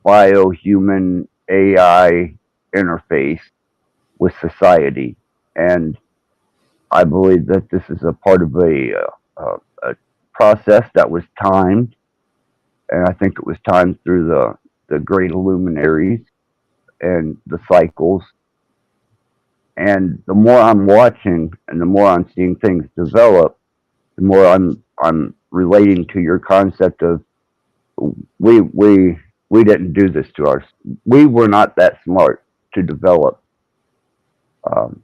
bio-human AI interface with society. And I believe that this is a part of a process that was timed, and I think it was timed through the great luminaries and the cycles. And the more I'm watching and the more I'm seeing things develop, the more I'm relating to your concept of we we we didn't do this to us. We were not that smart to develop um,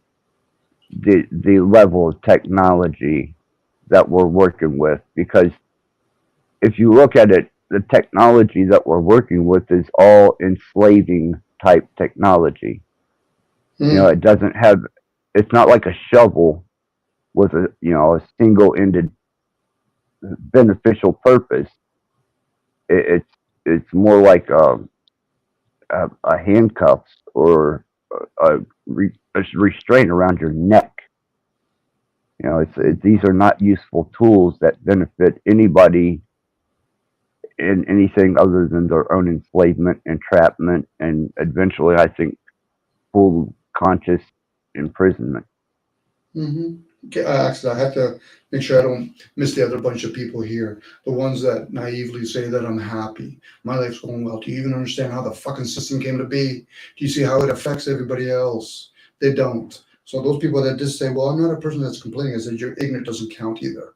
the level of technology that we're working with, because if you look at it, the technology that we're working with is all enslaving type technology. You know, Hmm. it doesn't have, it's not like a shovel with a, you know, a single ended beneficial purpose. It's more like a handcuffs or a restraint around your neck. You know, these are not useful tools that benefit anybody in anything other than their own enslavement, entrapment, and eventually, I think, full conscious imprisonment. Hmm. Okay, actually, I have to make sure I don't miss the other bunch of people here. The ones that naively say that I'm happy. My life's going well. Do you even understand how the fucking system came to be? Do you see how it affects everybody else? They don't. So those people that just say, well, I'm not a person that's complaining, I said, you're ignorant doesn't count either.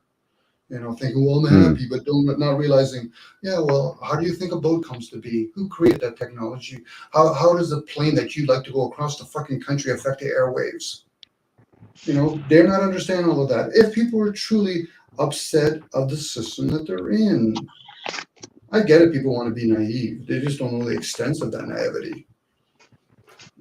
You know, thinking, well, I'm Hmm. happy, but don't not realizing, yeah, well, how do you think a boat comes to be? Who created that technology? How does the plane that you'd like to go across the fucking country affect the airwaves? You know, they're not understanding all of that. If people are truly upset of the system that they're in, I get it. People want to be naive. They just don't know the extent of that naivety.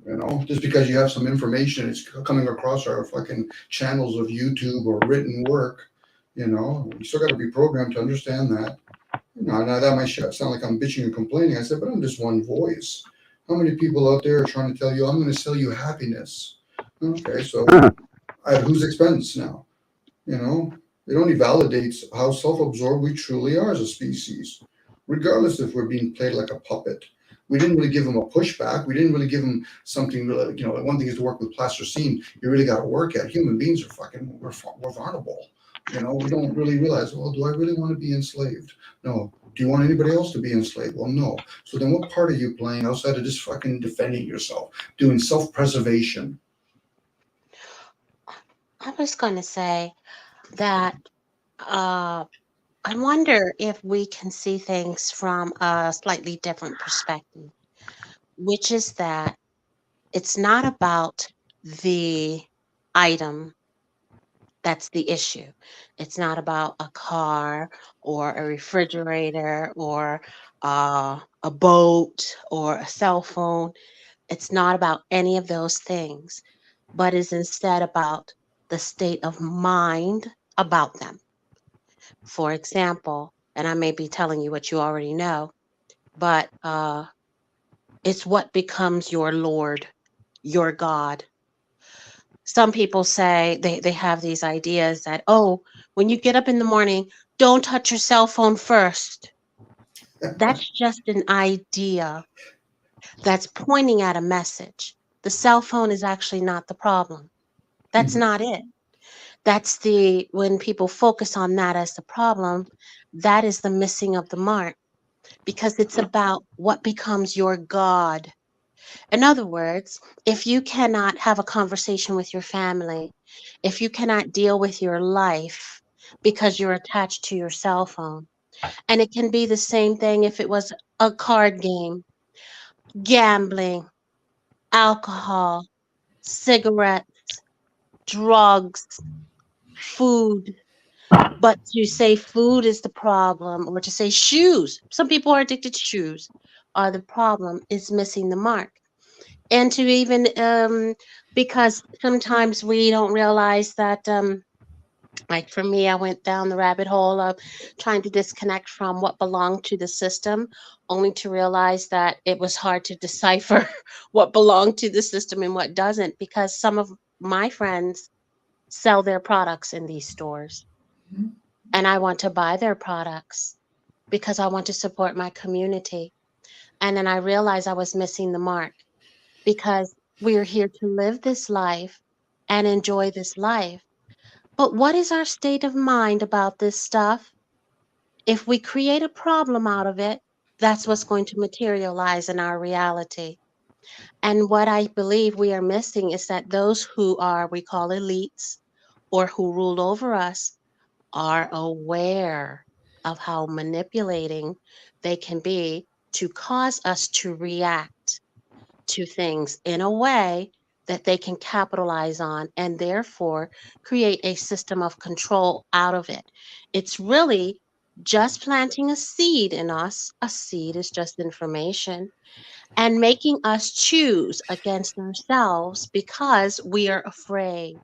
You know, just because you have some information, it's coming across our fucking channels of YouTube or written work. You know, you still got to be programmed to understand that. You know, now that might sound like I'm bitching and complaining. I said, but I'm just one voice. How many people out there are trying to tell you, I'm going to sell you happiness? Okay, so at whose expense now? You know, it only validates how self absorbed we truly are as a species, regardless if we're being played like a puppet. We didn't really give them a pushback. We didn't really give them something, really, you know, one thing is to work with plasticine, you really got to work at. Human beings are fucking, we're vulnerable. You know, we don't really realize, well, do I really want to be enslaved? No. Do you want anybody else to be enslaved? Well, no. So then what part are you playing outside of just fucking defending yourself, doing self preservation? I was going to say that uh, I wonder if we can see things from a slightly different perspective, which is that it's not about the item that's the issue. It's not about a car or a refrigerator or a boat or a cell phone. It's not about any of those things, but is instead about the state of mind about them. For example, and I may be telling you what you already know, but it's what becomes your Lord, your God. Some people say they have these ideas that, oh, when you get up in the morning, don't touch your cell phone first. That's just an idea that's pointing at a message. The cell phone is actually not the problem. That's not it. That's when people focus on that as the problem, that is the missing of the mark because it's about what becomes your God. In other words, if you cannot have a conversation with your family, if you cannot deal with your life because you're attached to your cell phone, and it can be the same thing if it was a card game, gambling, alcohol, cigarettes, drugs, food. But to say food is the problem, or to say shoes, some people are addicted to shoes, are the problem, is missing the mark. And to even because sometimes we don't realize that like for me, I went down the rabbit hole of trying to disconnect from what belonged to the system, only to realize that it was hard to decipher what belonged to the system and what doesn't, because some of my friends sell their products in these stores, and I want to buy their products because I want to support my community. And then I realized I was missing the mark because we're here to live this life and enjoy this life. But what is our state of mind about this stuff? If we create a problem out of it, that's what's going to materialize in our reality. And what I believe we are missing is that those who are, we call elites, or who rule over us, are aware of how manipulating they can be to cause us to react to things in a way that they can capitalize on and therefore create a system of control out of it. It's really just planting a seed in us. A seed is just information and making us choose against ourselves because we are afraid.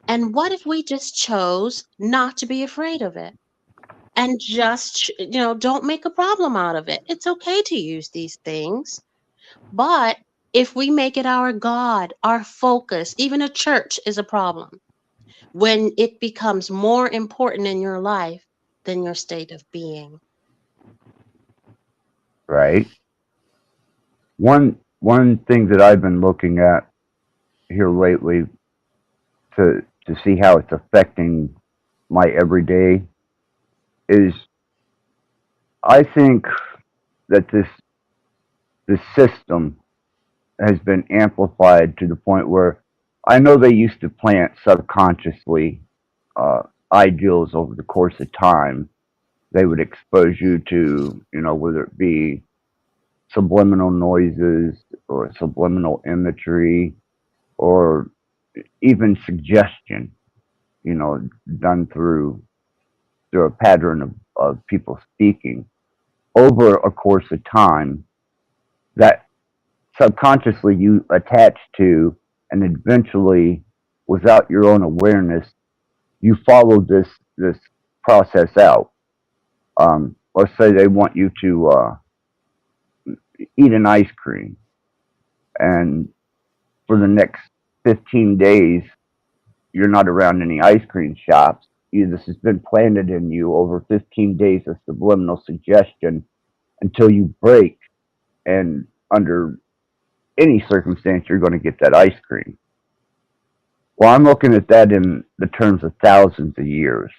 And what if we just chose not to be afraid of it? And just, don't make a problem out of it. It's okay to use these things, but if we make it our God, our focus, even a church is a problem when it becomes more important in your life than your state of being. right? One thing that I've been looking at here lately to see how it's affecting my everyday is I think that this system has been amplified to the point where I know they used to plant subconsciously uh, ideals over the course of time. They would expose you to, whether it be subliminal noises or subliminal imagery or even suggestion, done through a pattern of people speaking over a course of time that subconsciously you attach to, and eventually, without your own awareness, you follow this process out. Let's say they want you to eat an ice cream, and for the next 15 days, you're not around any ice cream shops. This has been planted in you over 15 days of subliminal suggestion until you break, and under any circumstance, you're going to get that ice cream. Well, I'm looking at that in the terms of thousands of years.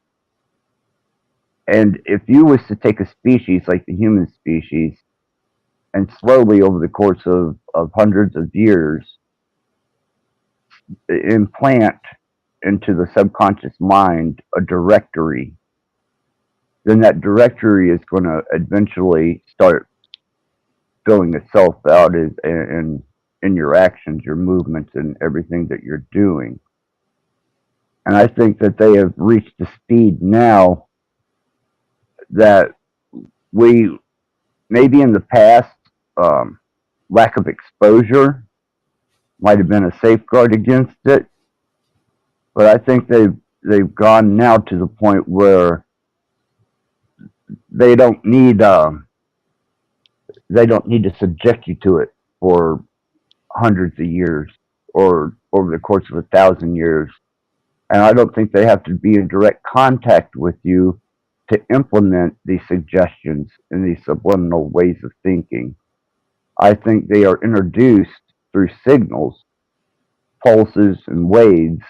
And if you was to take a species like the human species and slowly over the course of hundreds of years implant into the subconscious mind a directory, then that directory is going to eventually start filling itself out in your actions, your movements, and everything that you're doing. And I think that they have reached the speed now that we maybe in the past, um, lack of exposure might have been a safeguard against it, but I think they've gone now to the point where they don't need they don't need to subject you to it for hundreds of years or over the course of 1,000 years. And I don't think they have to be in direct contact with you to implement these suggestions and these subliminal ways of thinking. I think they are introduced through signals, pulses, and waves,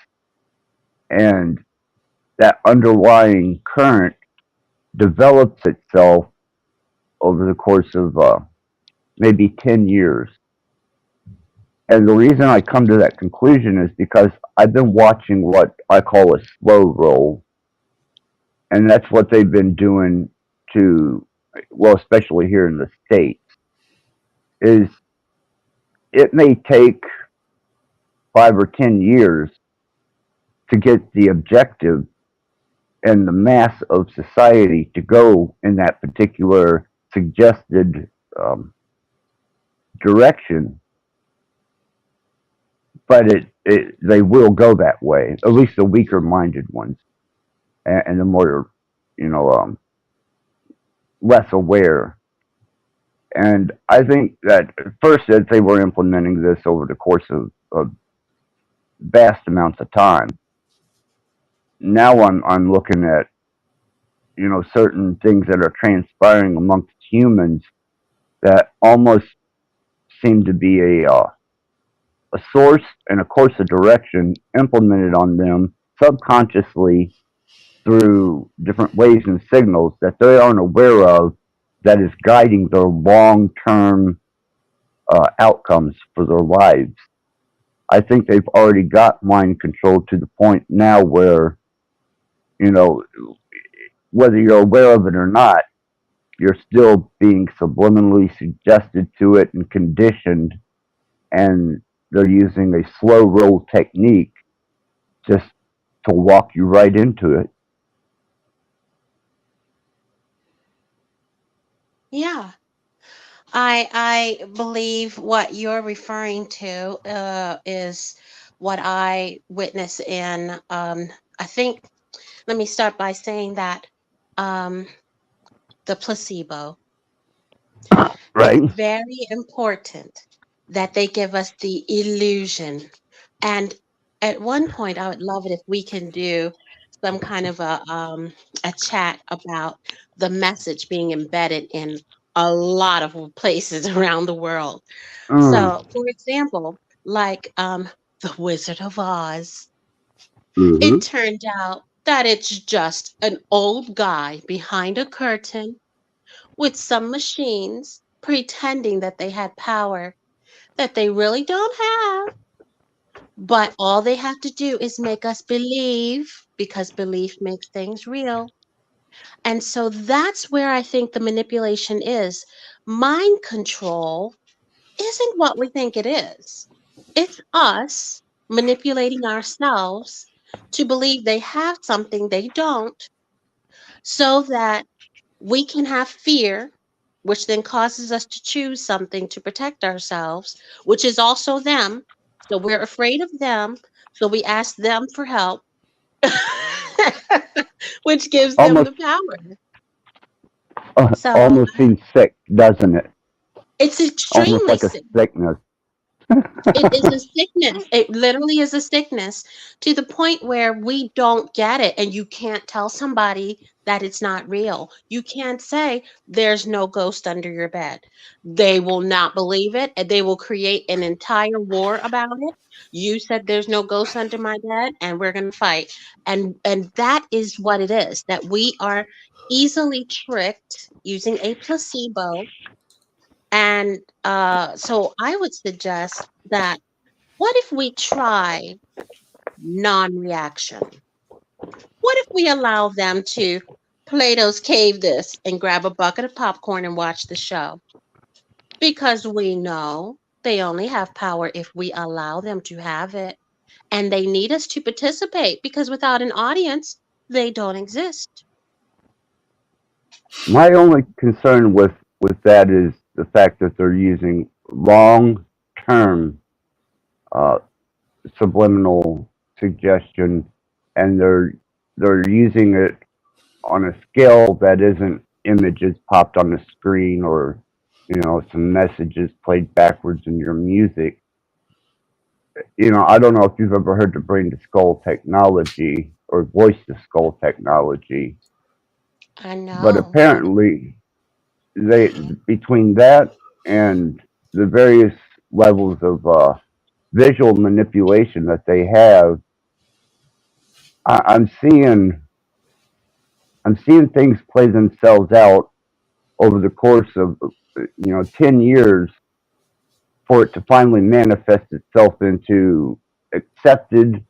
and that underlying current develops itself over the course of maybe 10 years. And the reason I come to that conclusion is because I've been watching what I call a slow roll, and that's what they've been doing to, well, especially here in the States, is it may take 5 or 10 years to get the objective and the mass of society to go in that particular suggested direction, but they will go that way. At least the weaker-minded ones, and the more you know less aware. And I think that at first that they were implementing this over the course of vast amounts of time. Now I'm looking at certain things that are transpiring amongst humans that almost seem to be a source and a course of direction implemented on them subconsciously through different ways and signals that they aren't aware of that is guiding their long term outcomes for their lives. I think they've already got mind control to the point now where, you know, whether you're aware of it or not, you're still being subliminally suggested to it and conditioned, and they're using a slow roll technique just to walk you right into it. Yeah, I believe what you're referring to is what I witness in. I think. Let me start by saying that um, the placebo. It's Right? very important that they give us the illusion. And at one point, I would love it if we can do some kind of a chat about the message being embedded in a lot of places around the world. Mm. So, for example, like The Wizard of Oz, it Hmm. turned out that it's just an old guy behind a curtain with some machines pretending that they had power that they really don't have. But all they have to do is make us believe because belief makes things real. And so that's where I think the manipulation is. Mind control isn't what we think it is, it's us manipulating ourselves to believe they have something they don't so that we can have fear, which then causes us to choose something to protect ourselves, which is also them. So we're afraid of them. So we ask them for help, which gives them Almost, the power. So almost seems sick, doesn't it? it's Almost extremely like a sick. sickness. It is a sickness. It literally is a sickness to the point where we don't get it. And you can't tell somebody that it's not real. You can't say there's no ghost under your bed. They will not believe it and they will create an entire war about it. You said there's no ghost under my bed and we're going to fight. And that is what it is, that we are easily tricked using a placebo. And so I would suggest that what if we try non reaction? What if we allow them to Plato's cave this and grab a bucket of popcorn and watch the show? Because we know they only have power if we allow them to have it. And they need us to participate because without an audience, they don't exist. My only concern with that is the fact that they're using long term uh, subliminal suggestion, and they're using it on a scale that isn't images popped on the screen or some messages played backwards in your music. I don't know if you've ever heard the brain to skull technology or voice to skull technology, I but know. apparently they between that and the various levels of visual manipulation that they have, I, I'm seeing I'm seeing things play themselves out over the course of 10 years for it to finally manifest itself into accepted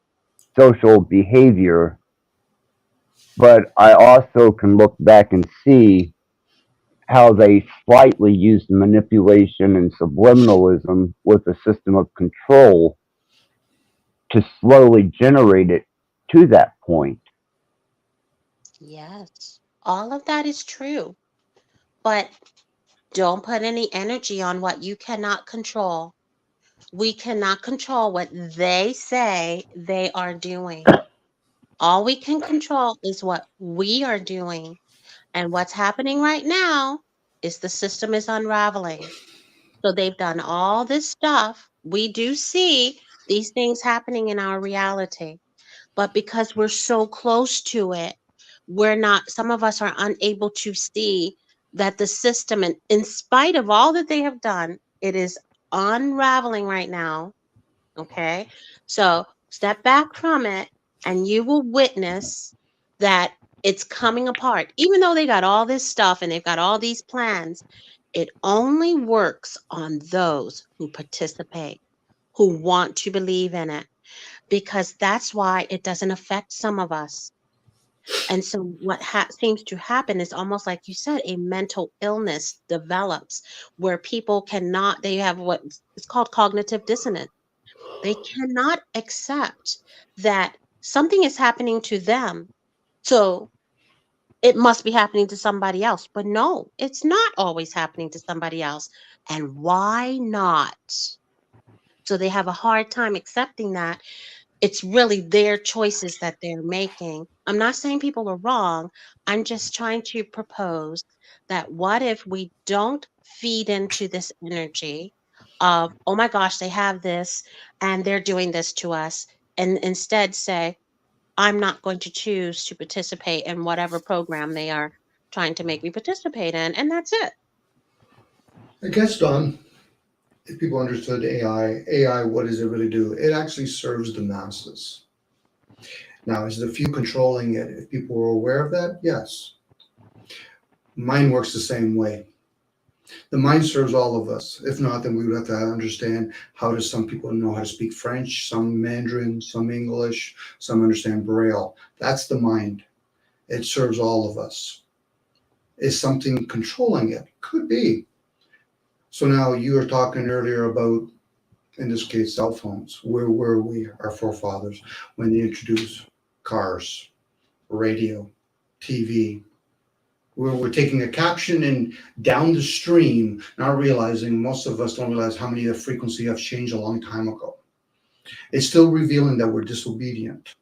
social behavior. But I also can look back and see how they slightly used manipulation and subliminalism with a system of control to slowly generate it to that point. Yes. All of that is true. But don't put any energy on what you cannot control. We cannot control what they say they are doing. All we can control is what we are doing. And what's happening right now is the system is unraveling. So they've done all this stuff. We do see these things happening in our reality. But because we're so close to it, we're not, some of us are unable to see that the system, and in spite of all that they have done, it is unraveling right now. Okay. So step back from it and you will witness that it's coming apart. Even though they got all this stuff and they've got all these plans, it only works on those who participate, who want to believe in it, because that's why it doesn't affect some of us. And so, what seems to happen is almost like you said, a mental illness develops where people cannot, they have what is called cognitive dissonance. They cannot accept that something is happening to them. So, it must be happening to somebody else. But no, it's not always happening to somebody else. And why not? So, they have a hard time accepting that it's really their choices that they're making. I'm not saying people are wrong. I'm just trying to propose that what if we don't feed into this energy of, oh my gosh, they have this and they're doing this to us, and instead say, I'm not going to choose to participate in whatever program they are trying to make me participate in, and that's it. I guess, Don, if people understood AI, what does it really do? It actually serves the masses. Now, is the few controlling it? If people were aware of that, yes. Mine works the same way. The mind serves all of us. If not, then we would have to understand how does some people know how to speak French, some Mandarin, some English, some understand Braille. That's the mind. It serves all of us. Is something controlling it? Could be. So now you were talking earlier about, in this case, cell phones. Where were we, our forefathers, when they introduced cars, radio, TV? We're taking a caption and down the stream, not realizing, most of us don't realize how many of the frequency have changed a long time ago. It's still revealing that we're disobedient.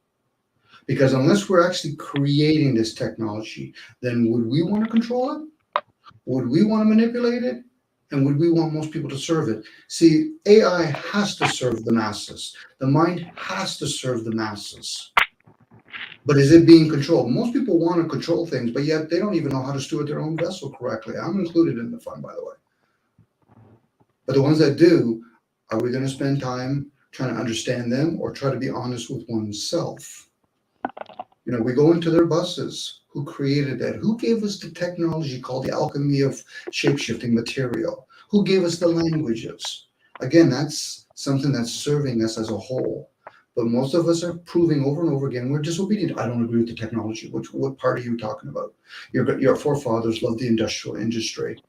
Because unless we're actually creating this technology, then would we want to control it? Would we want to manipulate it? And would we want most people to serve it? See, AI has to serve the masses. The mind has to serve the masses. But is it being controlled? Most people want to control things, but yet they don't even know how to steward their own vessel correctly. I'm included in the fun, by the way. But the ones that do, are we going to spend time trying to understand them or try to be honest with oneself? You know, we go into their buses. Who created that? Who gave us the technology called the alchemy of shapeshifting material? Who gave us the languages? Again, that's something that's serving us as a whole. But most of us are proving over and over again we're disobedient. I don't agree with the technology. What part are you talking about? Your forefathers loved the industrial industry.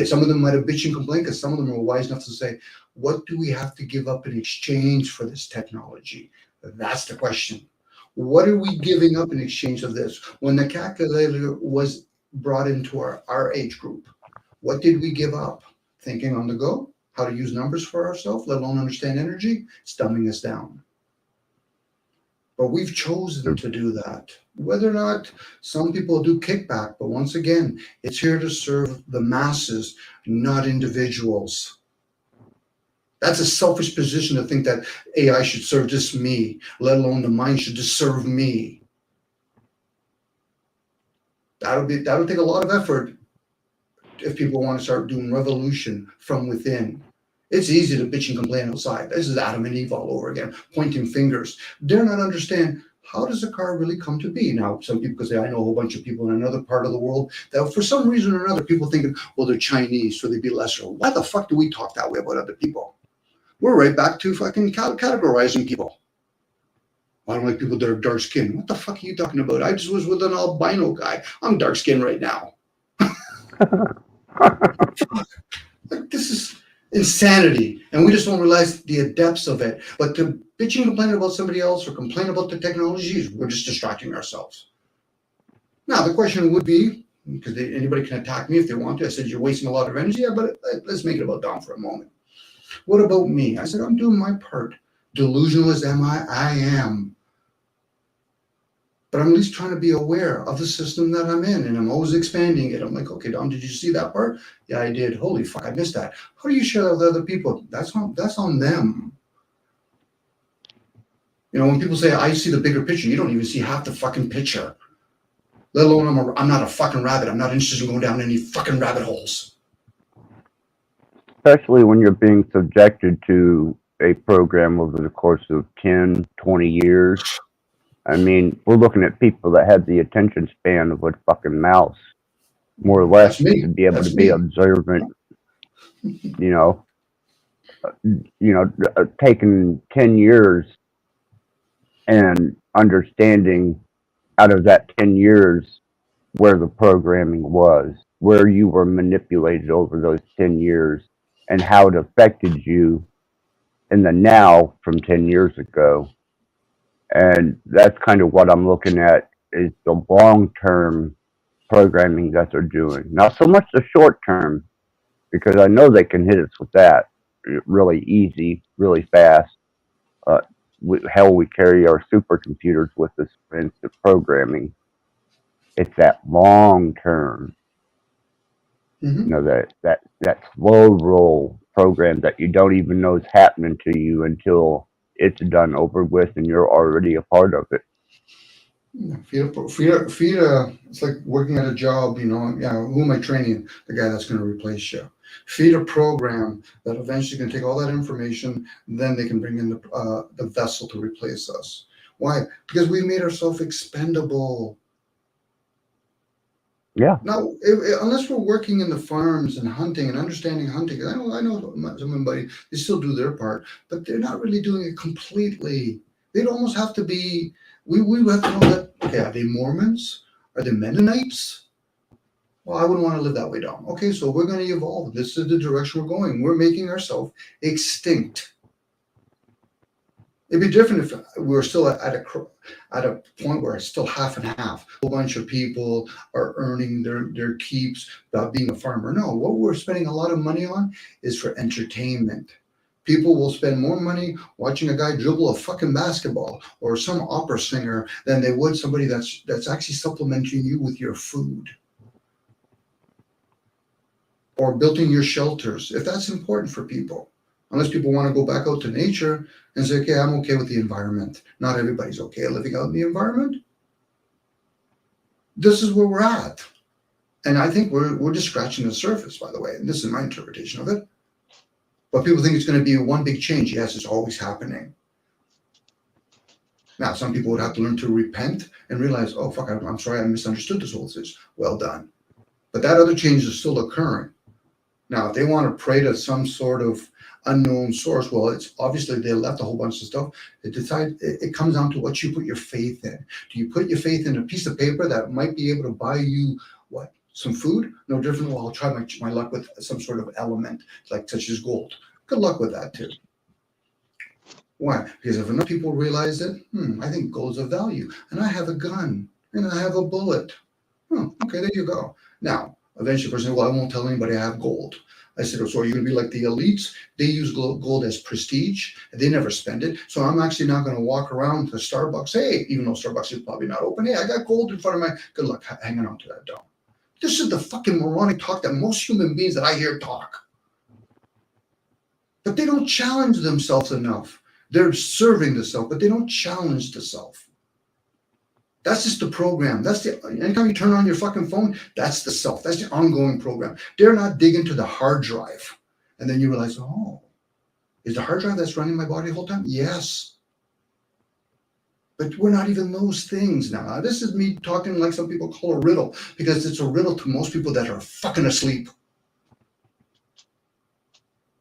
Some of them might have bitched and complained because some of them were wise enough to say, what do we have to give up in exchange for this technology? That's the question. What are we giving up in exchange of this? When the calculator was brought into our age group, what did we give up? Thinking on the go, how to use numbers for ourselves, let alone understand energy, it's dumbing us down. But we've chosen to do that. Whether or not some people do kickback, but once again, it's here to serve the masses, not individuals. That's a selfish position to think that AI should serve just me, let alone the mind should just serve me. That'll take a lot of effort if people want to start doing revolution from within. It's easy to bitch and complain outside. This is Adam and Eve all over again, pointing fingers. They're not understand how does a car really come to be. Now, some people could say, I know a whole bunch of people in another part of the world that for some reason or another, people thinking, well, they're Chinese, so they'd be lesser. Why the fuck do we talk that way about other people? We're right back to fucking categorizing people. I don't like people that are dark skinned. What the fuck are you talking about? I just was with an albino guy. I'm dark skinned right now. Like, this is insanity. And we just don't realize the depths of it. But to bitch and complain about somebody else or complain about the technologies, we're just distracting ourselves. Now, the question would be, because anybody can attack me if they want to. I said, you're wasting a lot of energy. Yeah, but let's make it about Dom for a moment. What about me? I said, I'm doing my part. Delusional as I am. But I'm at least trying to be aware of the system that I'm in, and I'm always expanding it. I'm like, okay, Dom, did you see that part? Yeah, I did. Holy fuck, I missed that. How do you share that with other people? That's on them. You know, when people say, I see the bigger picture, you don't even see half the fucking picture. Let alone I'm not a fucking rabbit. I'm not interested in going down any fucking rabbit holes. Especially when you're being subjected to a program over the course of 10, 20 years. I mean, we're looking at people that have the attention span of a fucking mouse, more or less, That's me. to be able to That's be me. observant. You know, taking 10 years and understanding out of that 10 years where the programming was, where you were manipulated over those 10 years, and how it affected you in the now from 10 years ago. And that's kind of what I'm looking at is the long term programming that they're doing. Not so much the short term, because I know they can hit us with that really easy, really fast. Uh, hell, we carry our supercomputers with us for instant programming. It's that long term, Hmm. that slow roll program that you don't even know is happening to you until it's done over with and you're already a part of it. Yeah, it's like working at a job, yeah, who am I training? The guy that's going to replace you. Feed a program that eventually can take all that information, then they can bring in the vessel to replace us. Why? Because we made ourselves expendable. Yeah, Now, unless we're working in the farms and hunting and understanding hunting, 'cause I know somebody, they still do their part, but they're not really doing it completely. They'd almost have to be. We would have to know that. Okay, are they Mormons? Are they Mennonites? Well, I wouldn't want to live that way down. Okay, so we're going to evolve. This is the direction we're going. We're making ourselves extinct. It'd be different if we were still at a point where it's still half and half. A whole bunch of people are earning their keeps about being a farmer. No, what we're spending a lot of money on is for entertainment. People will spend more money watching a guy dribble a fucking basketball or some opera singer than they would somebody that's actually supplementing you with your food or building your shelters, if that's important for people. Unless people want to go back out to nature and say, okay, I'm okay with the environment. Not everybody's okay living out in the environment. This is where we're at. And I think we're just scratching the surface, by the way. And this is my interpretation of it. But people think it's going to be one big change. Yes, it's always happening. Now, some people would have to learn to repent and realize, oh, fuck, I'm sorry, I misunderstood this whole thing. Well done. But that other change is still occurring. Now, if they want to pray to some sort of unknown source, well, it's obviously they left a whole bunch of stuff. It comes down to what you put your faith in. Do you put your faith in a piece of paper that might be able to buy you what? Some food? No different. Well, I'll try my luck with some sort of element, like such as gold. Good luck with that too. Why? Because if enough people realize it, I think gold's of value, and I have a gun, and I have a bullet. Okay, there you go. Now, eventually, the person said, well, I won't tell anybody I have gold. I said, oh, so are you going to be like the elites? They use gold as prestige, and they never spend it. So I'm actually not going to walk around to Starbucks. Hey, even though Starbucks is probably not open, hey, I got gold in front of my. Good luck hanging on to that dome. This is the fucking moronic talk that most human beings that I hear talk. But they don't challenge themselves enough. They're serving the self, but they don't challenge the self. That's just the program. Anytime you turn on your fucking phone, that's the self. That's the ongoing program. They're not digging to the hard drive. And then you realize, oh, is the hard drive that's running my body the whole time? Yes. But we're not even those things now. This is me talking like some people call a riddle, because it's a riddle to most people that are fucking asleep.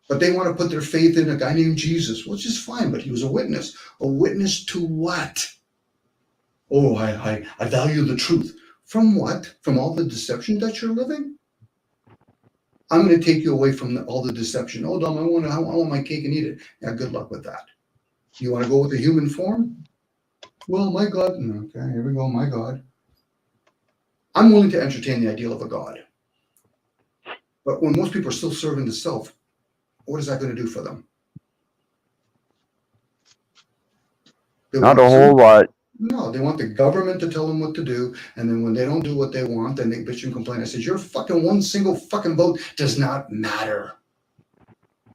But they want to put their faith in a guy named Jesus, which is fine, but he was a witness. A witness to what? Oh, I value the truth. From what? From all the deception that you're living? I'm going to take you away from all the deception. Oh, Dom, I want my cake and eat it. Yeah, good luck with that. You want to go with the human form? Well, my God. Okay, here we go, my God. I'm willing to entertain the ideal of a God. But when most people are still serving the self, what is that going to do for them? They not a want whole lot. No, they want the government to tell them what to do, and then when they don't do what they want, then they bitch and complain. I said, your fucking one single fucking vote does not matter.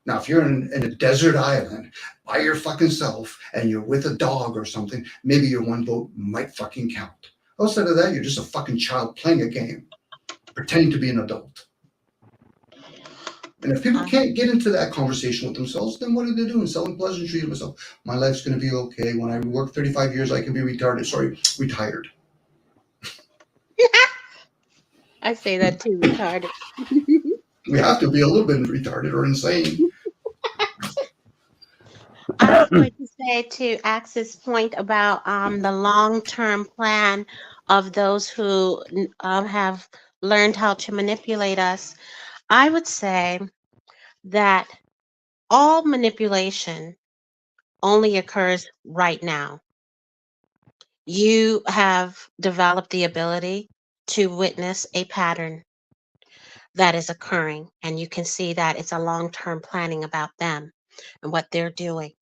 Now, if you're in a desert island by your fucking self and you're with a dog or something, maybe your one vote might fucking count. Outside of that, you're just a fucking child playing a game, pretending to be an adult. And if people Uh, can't get into that conversation with themselves, then what are they doing? Selling pleasantries to themselves. My life's going to be okay. When I work 35 years, I can be retarded. Sorry, retired. I say that too, retarded. We have to be a little bit retarded or insane. I was going to say to Axe's point about the long-term plan of those who have learned how to manipulate us. I would say that all manipulation only occurs right now. You have developed the ability to witness a pattern that is occurring, and you can see that it's a long-term planning about them and what they're doing.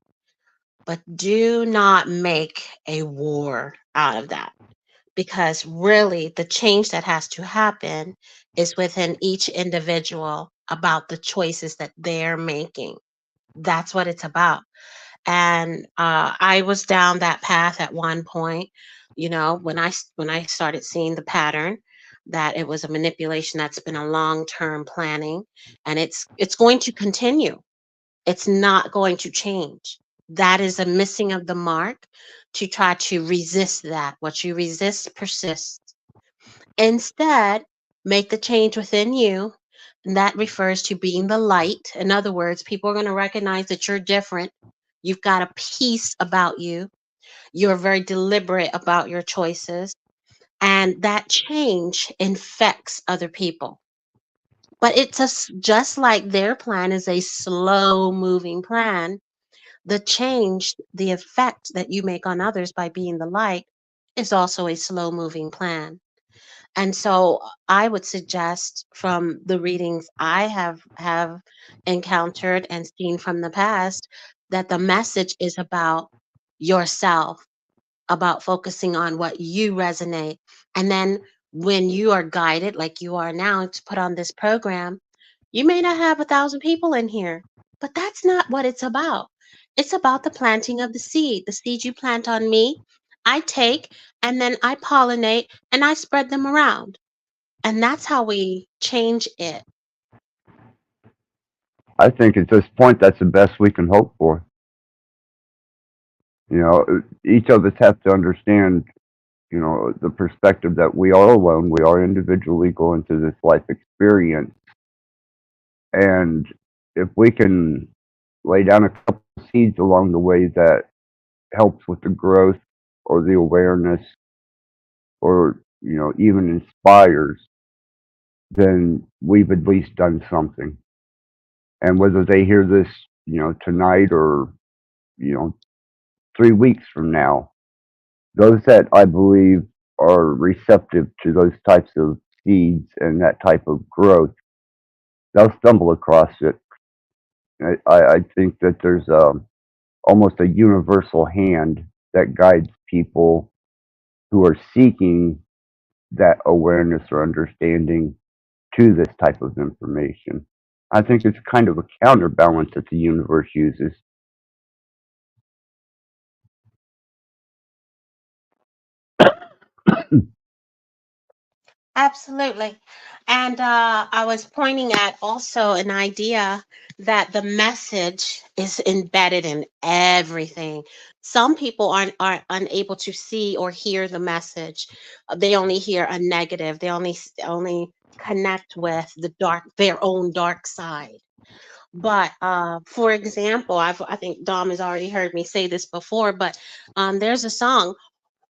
But do not make a war out of that, because really the change that has to happen is within each individual about the choices that they're making. That's what it's about. And I was down that path at one point, when I started seeing the pattern that it was a manipulation that's been a long-term planning, and it's going to continue. It's not going to change. That is a missing of the mark to try to resist that. What you resist persists. Instead, make the change within you. And that refers to being the light. In other words, people are going to recognize that you're different. You've got a peace about you. You're very deliberate about your choices. And that change infects other people. But just like their plan is a slow moving plan, the change, the effect that you make on others by being the light is also a slow moving plan. And so I would suggest from the readings I have encountered and seen from the past that the message is about yourself, about focusing on what you resonate. And then when you are guided like you are now to put on this program, you may not have 1,000 people in here, but that's not what it's about. It's about the planting of the seed. The seed you plant on me, I take and then I pollinate and I spread them around. And that's how we change it. I think at this point, that's the best we can hope for. Each of us have to understand, the perspective that we are alone. We are individually going through this life experience. And if we can lay down a couple of seeds along the way that helps with the growth or the awareness or, even inspires, then we've at least done something. And whether they hear this, tonight or, you know, 3 weeks from now, those that I believe are receptive to those types of seeds and that type of growth, they'll stumble across it. I think that there's almost a universal hand that guides people who are seeking that awareness or understanding to this type of information. I think it's kind of a counterbalance that the universe uses. Absolutely. And I was pointing at also an idea that the message is embedded in everything. Some people are unable to see or hear the message. They only hear a negative. They only connect with their own dark side. But for example, I think Dom has already heard me say this before, but there's a song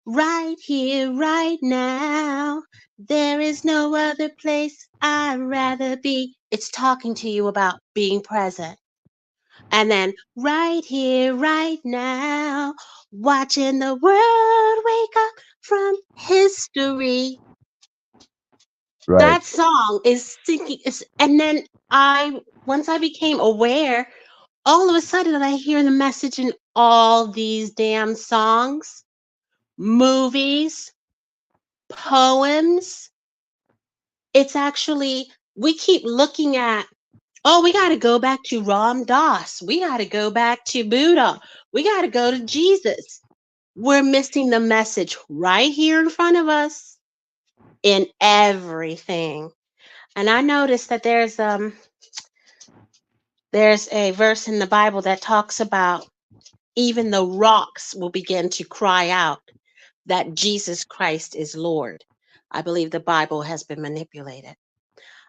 right here, right now. There is no other place I'd rather be. It's talking to you about being present. And then right here, right now, watching the world wake up from history. Right. That song is sinking. And then once I became aware, all of a sudden I hear the message in all these damn songs, movies, poems. It's actually, we keep looking at, oh, we got to go back to Ram Dass. We got to go back to Buddha. We got to go to Jesus. We're missing the message right here in front of us in everything. And I noticed that there's There's a verse in the Bible that talks about even the rocks will begin to cry out that Jesus Christ is Lord. I believe the Bible has been manipulated.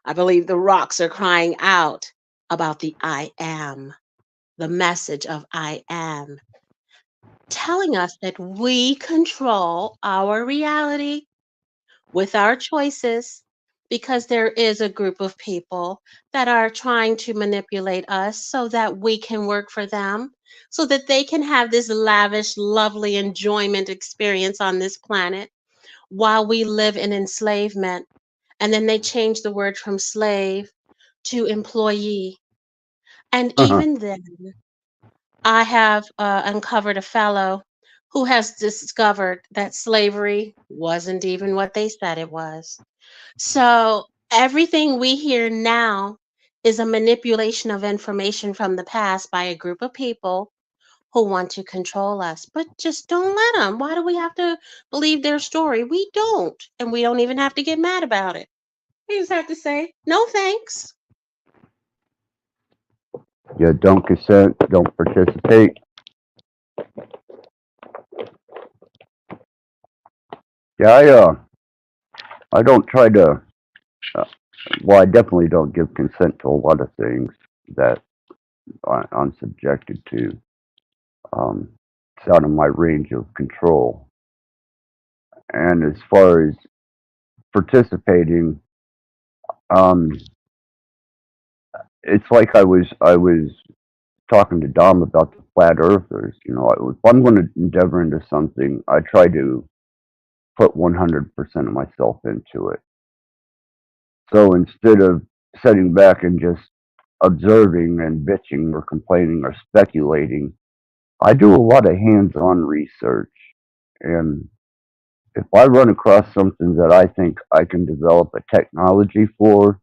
I believe the rocks are crying out about the I am, the message of I am, telling us that we control our reality with our choices because there is a group of people that are trying to manipulate us so that we can work for them, so that they can have this lavish, lovely enjoyment experience on this planet while we live in enslavement. And then they change the word from slave to employee. And even then, I have uncovered a fellow who has discovered that slavery wasn't even what they said it was. So everything we hear now is a manipulation of information from the past by a group of people who want to control us. But just don't let them. Why do we have to believe their story? We don't. And we don't even have to get mad about it. We just have to say, no thanks. Yeah, don't consent, don't participate. Yeah, I don't try to. Uh, well, I definitely don't give consent to a lot of things that I'm subjected to. It's out of my range of control. And as far as participating, um, it's like I was talking to Dom about the flat earthers. You know, if I'm going to endeavor into something, I try to put 100% of myself into it. So instead of sitting back and just observing and bitching or complaining or speculating, I do a lot of hands-on research. And if I run across something that I think I can develop a technology for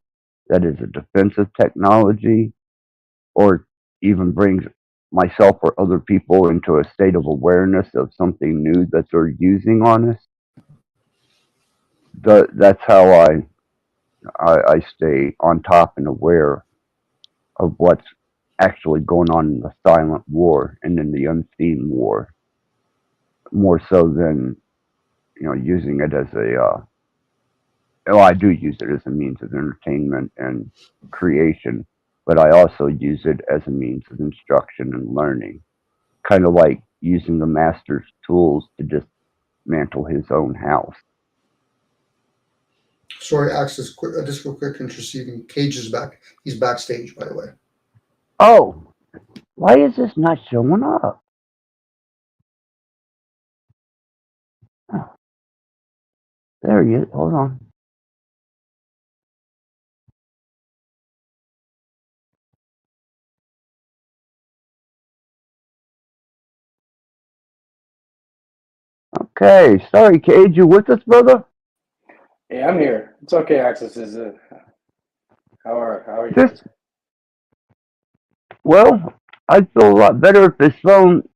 that is a defensive technology, or even brings myself or other people into a state of awareness of something new that they're using on us, that's how I stay on top and aware of what's actually going on in the silent war and in the unseen war, more so than using it as a well, I do use it as a means of entertainment and creation, but I also use it as a means of instruction and learning, kind of like using the master's tools to dismantle his own house. Sorry, Access, quick, just real quick, interceding. Cage is back. He's backstage, by the way. Oh, why is this not showing up? Oh, there he is. Hold on. Okay, sorry, Cage, you with us, brother? Hey, I'm here. It's okay, Access. Is how are you Just guys? well, I'd feel a lot better if this phone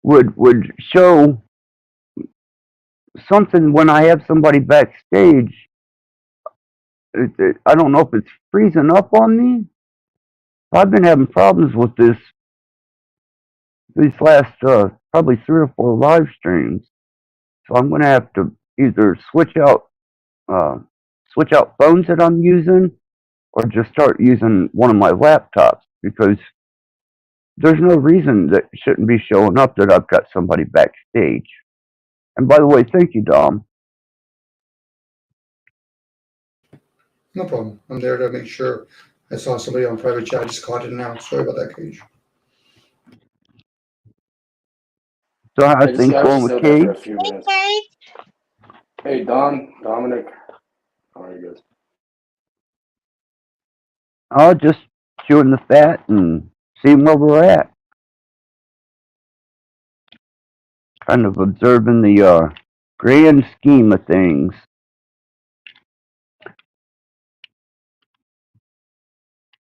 would show something when I have somebody backstage. I don't know if it's freezing up on me. I've been having problems with this these last probably 3 or 4 live streams, so I'm gonna have to either uh, switch out phones that I'm using, or just start using one of my laptops because there's no reason that it shouldn't be showing up that I've got somebody backstage. And by the way, thank you, Dom. No problem. I'm there to make sure. I saw somebody on private chat. I just caught it now. Sorry about that, Cage. So how's things I was going just with out there for a Cage? few minutes. Okay. Hey, Don, Dominic, how are you guys? Oh, just chewing the fat and seeing where we're at. Kind of observing the grand scheme of things.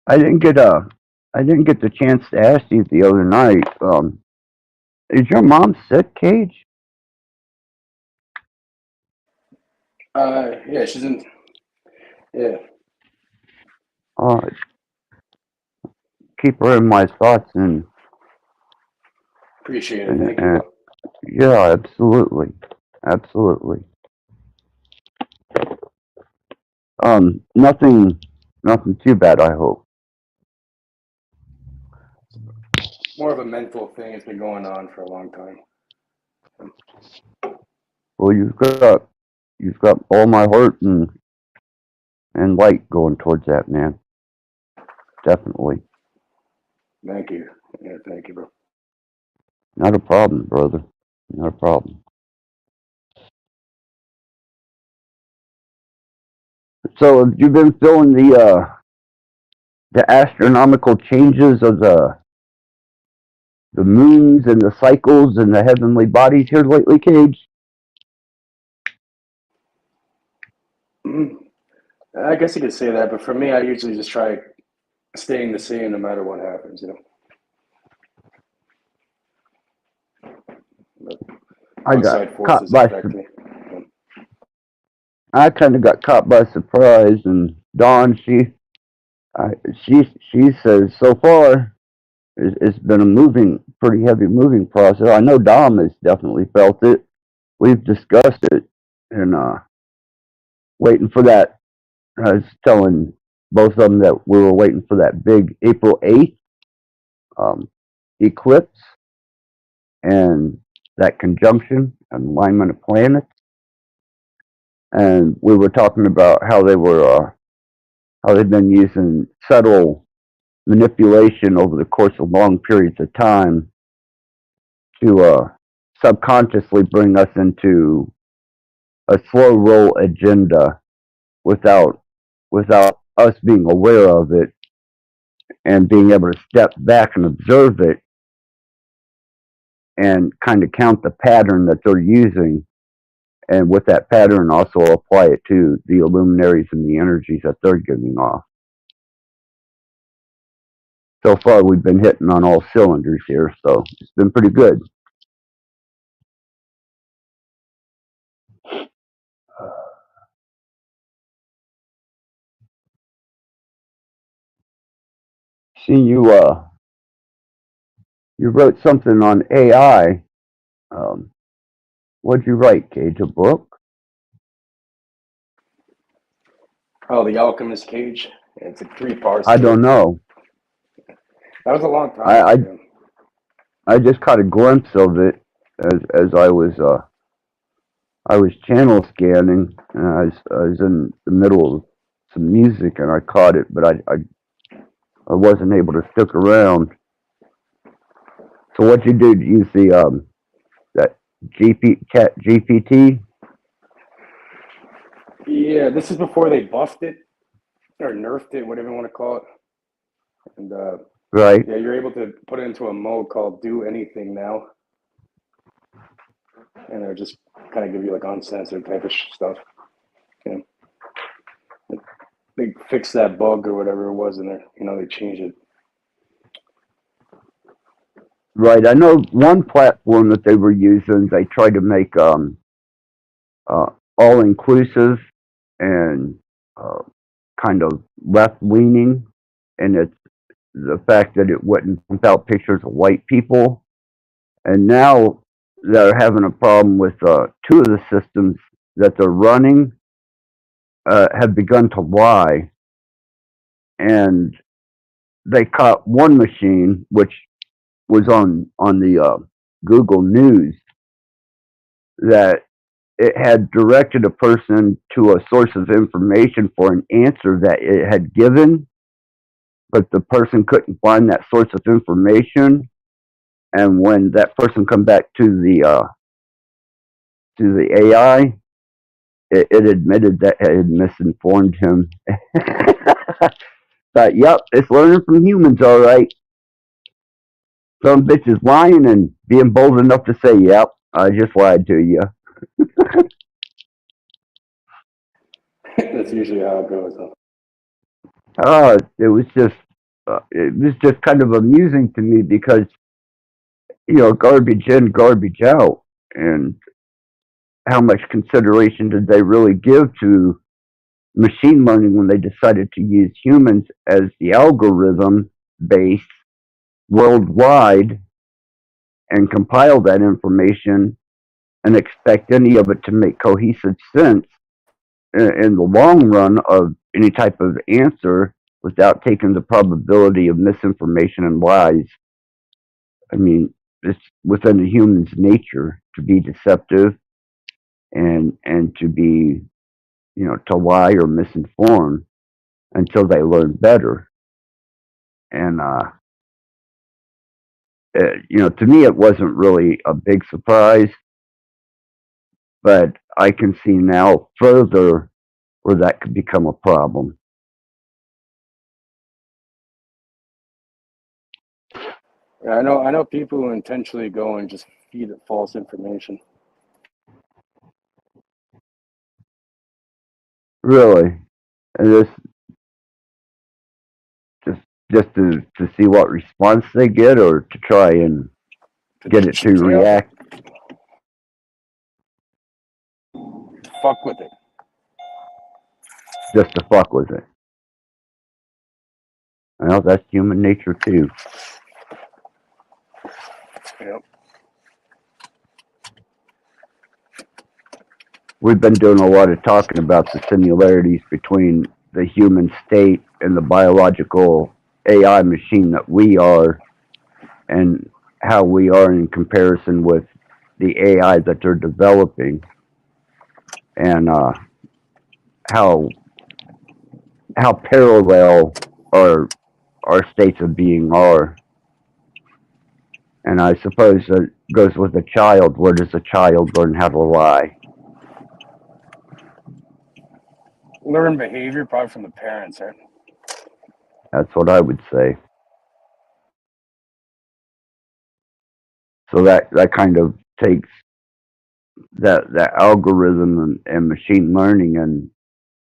I didn't get a I didn't get the chance to ask you the other night. Is your mom sick, Cage? Yeah, she's in. Yeah, Uh, keep her in my thoughts, and Appreciate it. and, Thank and you. yeah, absolutely, absolutely. Nothing, nothing too bad, I hope. More of a mental thing. It's been going on for a long time. Well, you've got all my heart and light going towards that, man. Definitely, Thank you. Yeah, thank you, bro. not a problem, brother. Not a problem. So, have you been feeling the astronomical changes of the moons and the cycles and the heavenly bodies here lately, Cage? Mhm. I guess you could say that, but for me, I usually just try staying the same no matter what happens. But I got outside caught forces by affect me. I kind of got caught by surprise, and Dawn, I, she says so far it's been a pretty heavy moving process. I know Dom has definitely felt it. We've discussed it, and waiting for that. I was telling both of them that we were waiting for that big April 8th um, eclipse and that conjunction and alignment of planets. And we were talking about how they've been using subtle manipulation over the course of long periods of time to subconsciously bring us into a slow roll agenda without us being aware of it and being able to step back and observe it and kind of count the pattern that they're using, and with that pattern also apply it to the illuminaries and the energies that they're giving off. So far we've been hitting on all cylinders here, so it's been pretty good. See, you wrote something on AI. Um, what'd you write, Cage? A book? Oh, The Alchemist Cage. It's like 3 parts I to don't it. know. That was a long time I, ago. I Yeah. I just caught a glimpse of it as I was channel scanning, and I was in the middle of some music and I caught it, but I wasn't able to stick around. So what you do? You see that chat GPT, Yeah, this is before they buffed it or nerfed it, whatever you want to call it. And right? yeah, you're able to put it into a mode called "Do Anything Now," and it'll just kind of give you like uncensored type of stuff. You know, they fixed that bug or whatever it was in there. They changed it. Right. I know one platform that they were using. They tried to make uh, all inclusive and uh, kind of left leaning, and it's the fact that it wouldn't pump out pictures of white people. And now they're having a problem with two of the systems that they're running have begun to lie, and they caught one machine which was on the Google News that it had directed a person to a source of information for an answer that it had given, but the person couldn't find that source of information. And when that person come back to the AI, it admitted that it had misinformed him. But yep, it's learning from humans, all right. Some bitch is lying and being bold enough to say, "Yep, I just lied to you." That's usually how it goes. Huh? It was just kind of amusing to me because garbage in, garbage out, and how much consideration did they really give to machine learning when they decided to use humans as the algorithm base worldwide and compile that information and expect any of it to make cohesive sense in the long run of any type of answer without taking the probability of misinformation and lies. I mean, it's within the human's nature to be deceptive and to be, to lie or misinform until they learn better. And to me, it wasn't really a big surprise, but I can see now further where that could become a problem. Yeah, I know people who intentionally go and just feed it false information. Really, and just just to see what response they get, or to try and get it to Yeah, react. fuck with it. Just to fuck with it. Well, that's human nature too. Yep. We've been doing a lot of talking about the similarities between the human state and the biological AI machine that we are, and how we are in comparison with the AI that they're developing, and how parallel our states of being are. And I suppose that goes with a child. Where does a child learn how to lie? Learn behavior probably from the parents, right? That's what I would say. So that kind of takes that algorithm and machine learning and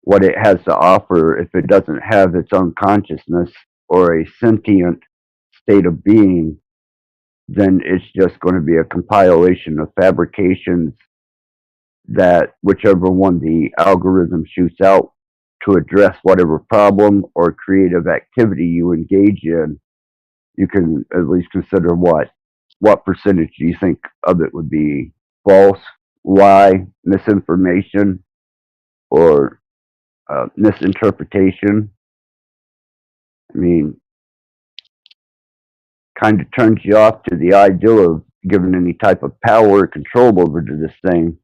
what it has to offer. If it doesn't have its own consciousness or a sentient state of being, then it's just going to be a compilation of fabrications that whichever one the algorithm shoots out to address whatever problem or creative activity you engage in, you can at least consider what percentage do you think of it would be false, lie, misinformation, or misinterpretation. I mean, kind of turns you off to the ideal of giving any type of power or control over to this thing.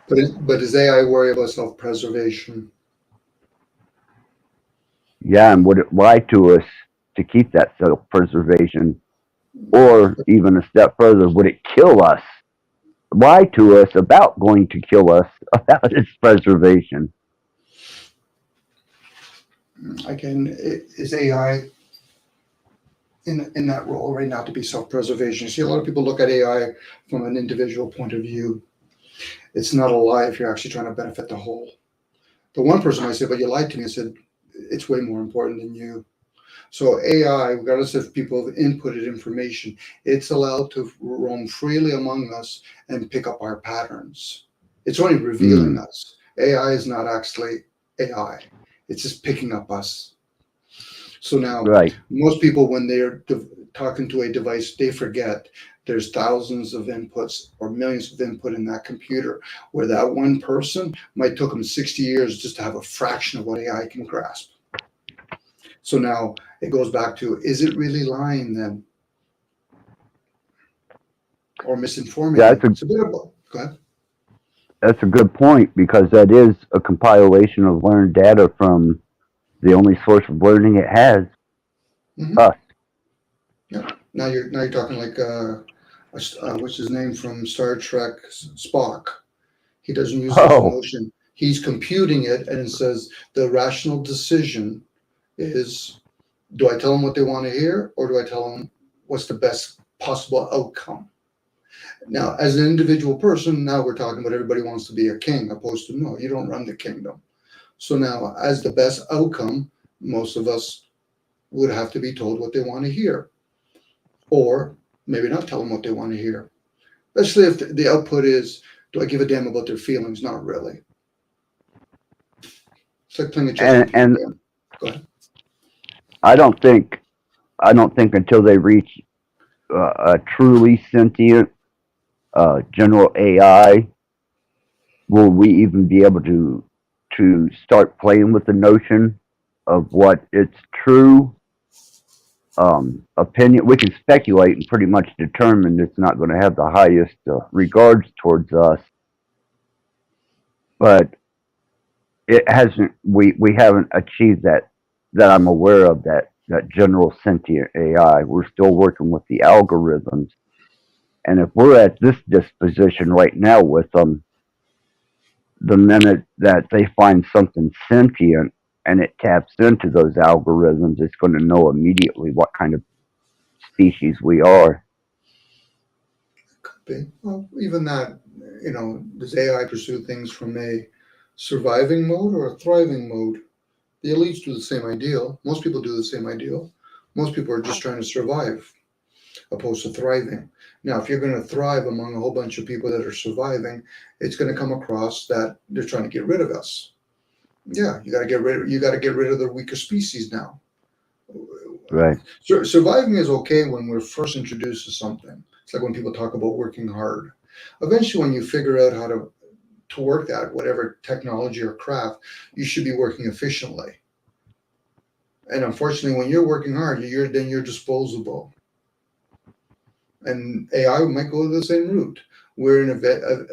But does AI worry about self-preservation? Yeah, and would it lie to us to keep that self-preservation? Or even a step further, would it kill us? Lie to us about going to kill us about its preservation? Again, is AI in that role right now to be self-preservation? See, a lot of people look at AI from an individual point of view. It's not a lie if you're actually trying to benefit the whole. The one person might say, but you lied to me. I said, it's way more important than you. So AI, regardless if people have inputted information, it's allowed to roam freely among us and pick up our patterns. It's only revealing us. AI is not actually AI. It's just picking up us. So now, Right. most people, when they're talking to a device, they forget there's thousands of inputs or millions of input in that computer, where that one person might took them 60 years just to have a fraction of what AI can grasp. So now it goes back to, is it really lying then? Or misinforming Yeah, them? It's a bit of both. Go ahead. that's a good point, because that is a compilation of learned data from the only source of learning it has, us. Yeah. Now you're talking like what's his name from Star Trek, Spock. He doesn't use his Oh, emotion. He's computing it, and it says the rational decision is: do I tell them what they want to hear, or do I tell them what's the best possible outcome? Now, as an individual person, now we're talking about everybody wants to be a king, opposed to no, you don't run the kingdom. So now, as the best outcome, most of us would have to be told what they want to hear, or maybe not tell them what they want to hear. Especially if the output is, do I give a damn about their feelings? Not really. It's like playing a chess and computer game. Go ahead. I don't think until they reach a truly sentient general AI will we even be able to start playing with the notion of what its true opinion. We can speculate and pretty much determine it's not going to have the highest regards towards us, but it hasn't. We haven't achieved that I'm aware of that general sentient AI. We're still working with the algorithms, and if we're at this disposition right now with them, the minute that they find something sentient and it taps into those algorithms, it's going to know immediately what kind of species we are. Could be. Well, even that, does AI pursue things from a surviving mode or a thriving mode? The elites do the same ideal. Most people do the same ideal. Most people are just trying to survive, opposed to thriving. Now, if you're going to thrive among a whole bunch of people that are surviving, it's going to come across that they're trying to get rid of us. Yeah, you got to get rid of the weaker species now. Right. Surviving is okay when we're first introduced to something. It's like when people talk about working hard. Eventually, when you figure out how to work that, whatever technology or craft, you should be working efficiently. And unfortunately, when you're working hard, you're disposable. And AI might go the same route. We're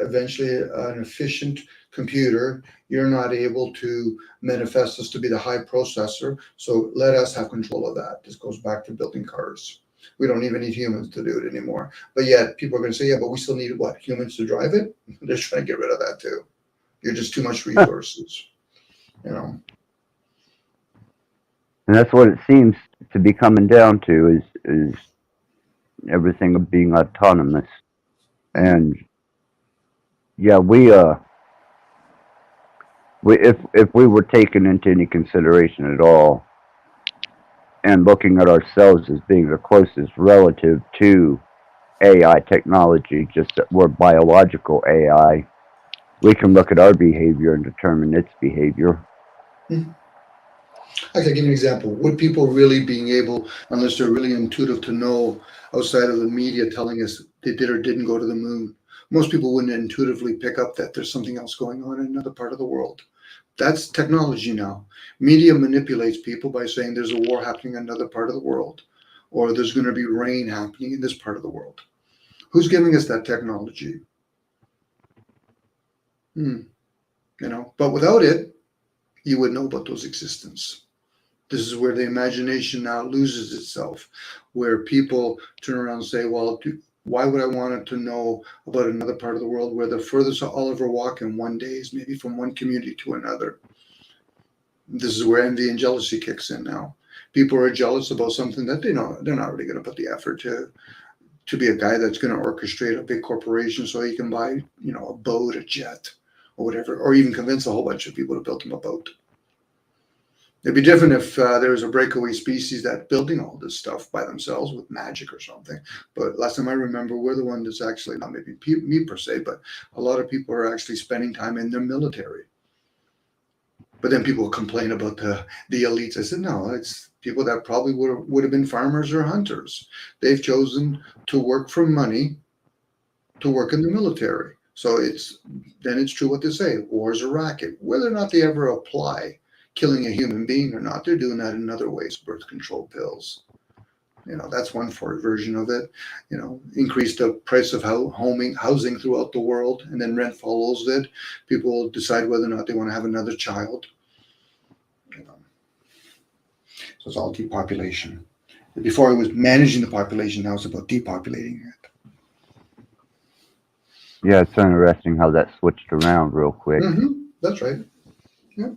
eventually an efficient computer. You're not able to manifest us to be the high processor, so let us have control of that. This goes back to building cars. We don't even need humans to do it anymore. But yet people are going to say, yeah, but we still need what? Humans to drive it? They're trying to get rid of that too. You're just too much resources, And that's what it seems to be coming down to is everything of being autonomous. And yeah, we if we were taken into any consideration at all and looking at ourselves as being the closest relative to AI technology, just that we're biological AI, we can look at our behavior and determine its behavior. I can give you an example. Would people really being able, unless they're really intuitive to know outside of the media telling us they did or didn't go to the moon, most people wouldn't intuitively pick up that there's something else going on in another part of the world. That's technology now. Media manipulates people by saying there's a war happening in another part of the world, or there's going to be rain happening in this part of the world. Who's giving us that technology? But without it, you would know about those existence. This is where the imagination now loses itself, where people turn around and say, well, why would I want to know about another part of the world where the furthest I'll ever walk in one day is maybe from one community to another? This is where envy and jealousy kicks in now. People are jealous about something that they know they're not really going to put the effort to be a guy that's going to orchestrate a big corporation so he can buy, a boat, a jet, or whatever, or even convince a whole bunch of people to build him a boat. It'd be different if there was a breakaway species that building all this stuff by themselves with magic or something. But last time I remember, we're the one that's actually, not maybe me per se, but a lot of people are actually spending time in the military. But then people complain about the elites. I said, no, it's people that probably would have been farmers or hunters. They've chosen to work for money, to work in the military. So it's true what they say, war is a racket. Whether or not they ever apply killing a human being or not, they're doing that in other ways, birth control pills. That's one version of it. Increase the price of housing throughout the world, and then rent follows it. People decide whether or not they want to have another child. So it's all depopulation. Before it was managing the population, now it's about depopulating it. Yeah, it's interesting how that switched around real quick. That's right. Yeah.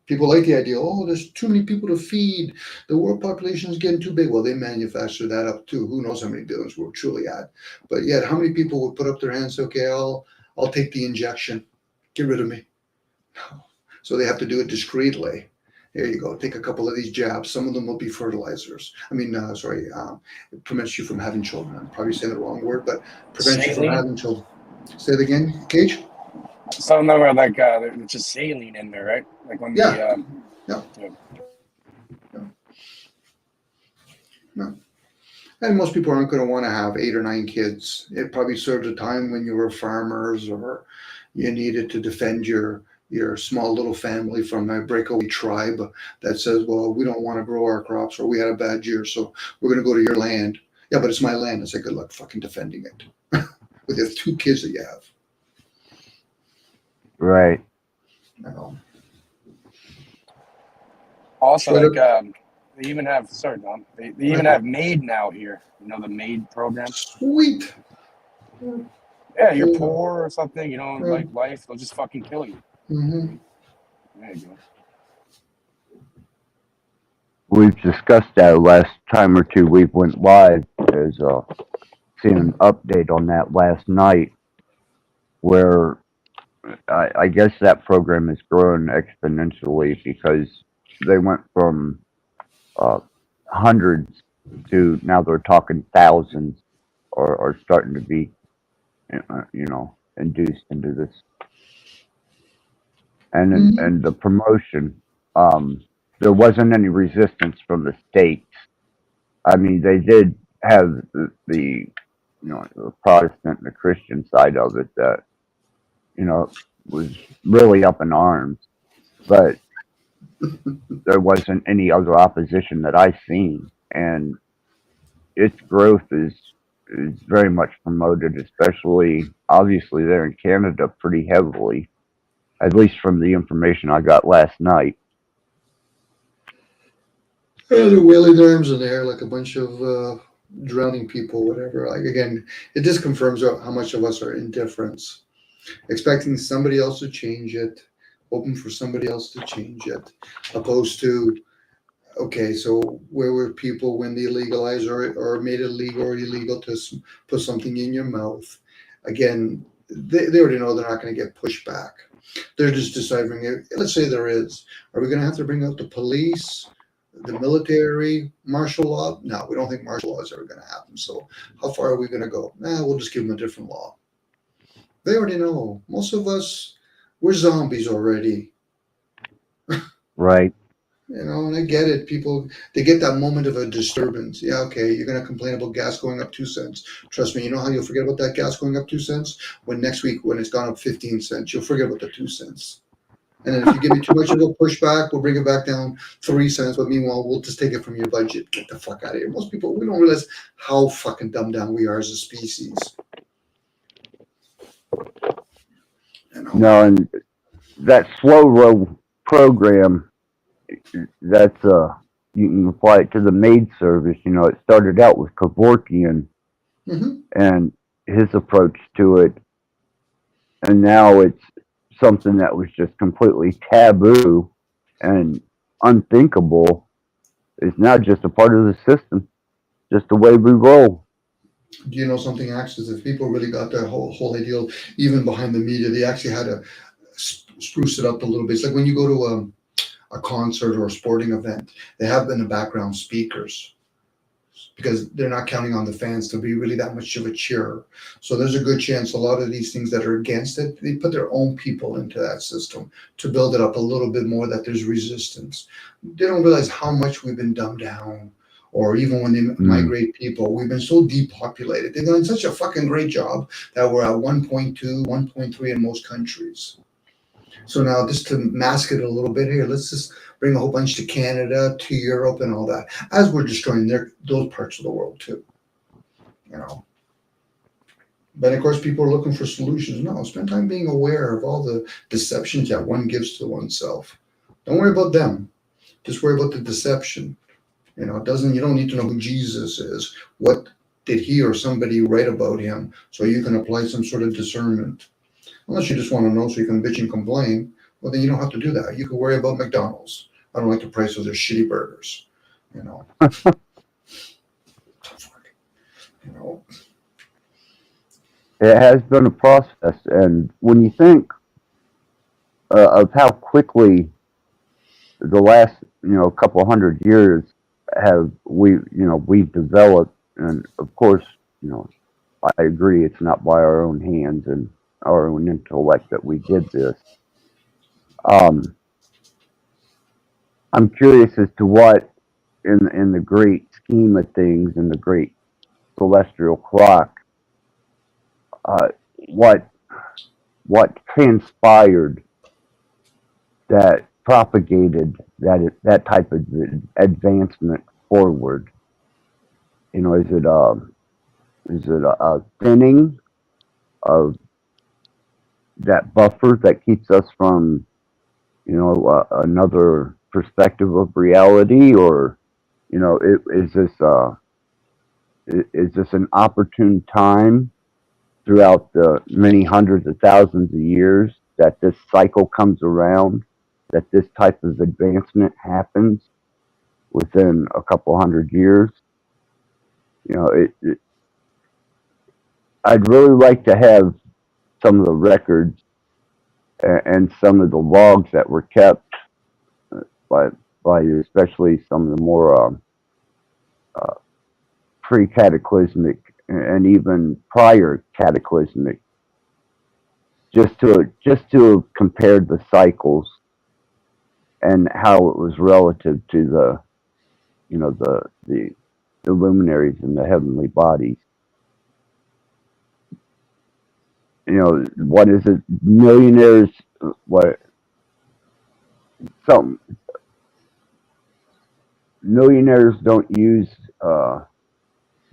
People like the idea, there's too many people to feed. The world population is getting too big. Well, they manufacture that up too. Who knows how many billions we're truly at. But yet, how many people would put up their hands and say, okay, I'll take the injection. Get rid of me. No. So they have to do it discreetly. Here you go. Take a couple of these jabs. Some of them will be fertilizers. It prevents you from having children. I'm probably saying the wrong word, but prevents you from having children. Say it again, Cage? Some of them are like there's just saline in there, right? Like when yeah. And most people aren't going to want to have 8 or 9 kids. It probably served a time when you were farmers or you needed to defend your small little family from a breakaway tribe that says, well, we don't want to grow our crops or we had a bad year, so we're going to go to your land. Yeah, but it's my land. I say, good luck fucking defending it with the 2 kids that you have. Right. You know. Also, But like, they even have, sorry, Dom, they even have MAID now here. You know, the MAID program. Sweet. Yeah, you're poor or something, you don't Yeah. like life, they'll just fucking kill you. Mm-hmm. There you go. We've discussed that last time or two we went live. There's seen an update on that last night where I guess that program has grown exponentially because they went from uh, hundreds to now they're talking thousands or starting to be, induced into this. Mm-hmm. And the promotion, there wasn't any resistance from the states. I mean, they did have the Protestant and the Christian side of it that was really up in arms, but there wasn't any other opposition that I've seen, and its growth is very much promoted, especially obviously there in Canada pretty heavily, at least from the information I got last night. Yeah, they're wailing their arms in the air like a bunch of drowning people, whatever. Like again, it just confirms how much of us are indifference, expecting somebody else to change it, hoping for somebody else to change it, opposed to okay, so where were people when they legalized or made it legal or illegal to put something in your mouth? Again, they already know they're not going to get pushed back. They're just deciding, let's say there is, are we going to have to bring out the police, the military, martial law? No, we don't think martial law is ever going to happen. So how far are we going to go? Nah, we'll just give them a different law. They already know. Most of us, we're zombies already. Right. And I get it. People, they get that moment of a disturbance. Yeah, okay, you're going to complain about gas going up 2 cents. Trust me, you know how you'll forget about that gas going up 2 cents? When next week, when it's gone up 15 cents, you'll forget about the 2 cents. And then if you give me too much of a pushback, we'll bring it back down 3 cents. But meanwhile, we'll just take it from your budget. Get the fuck out of here. Most people, we don't realize how fucking dumbed down we are as a species. No, and that slow roll program, that's you can apply it to the maid service. It started out with Kevorkian Mm-hmm. and his approach to it, and now it's something that was just completely taboo and unthinkable. Is now just a part of the system, just the way we roll. Do you know something, Axis? If people really got that whole idea, even behind the media, they actually had to spruce it up a little bit. It's like when you go to a concert or a sporting event, they have in the background speakers because they're not counting on the fans to be really that much of a cheer. So there's a good chance a lot of these things that are against it, they put their own people into that system to build it up a little bit more that there's resistance. They don't realize how much we've been dumbed down. Or even when they migrate people, we've been so depopulated. They've done such a fucking great job that we're at 1.2, 1.3 in most countries. So now, just to mask it a little bit here, let's just bring a whole bunch to Canada, to Europe, and all that, as we're destroying those parts of the world too. You know. But of course, people are looking for solutions. No, spend time being aware of all the deceptions that one gives to oneself. Don't worry about them. Just worry about the deception. You don't need to know who Jesus is. What did he or somebody write about him so you can apply some sort of discernment? Unless you just want to know so you can bitch and complain, well, then you don't have to do that. You can worry about McDonald's. I don't like the price of their shitty burgers. You know. you know. It has been a process, and when you think of how quickly the last couple hundred years have we've developed, and of course I agree it's not by our own hands and our own intellect that we did this. Um, I'm curious as to what in the great scheme of things, in the great celestial clock, uh, what what transpired that propagated that type of advancement forward? You know, is it a thinning of that buffer that keeps us from, another perspective of reality, or is this an opportune time throughout the many hundreds of thousands of years that this cycle comes around, that this type of advancement happens within a couple hundred years? I'd really like to have some of the records and some of the logs that were kept by by especially some of the more uh, pre-cataclysmic and even prior cataclysmic, just to compare the cycles and how it was relative to the luminaries and the heavenly bodies. What is it? Millionaires, what some millionaires uh,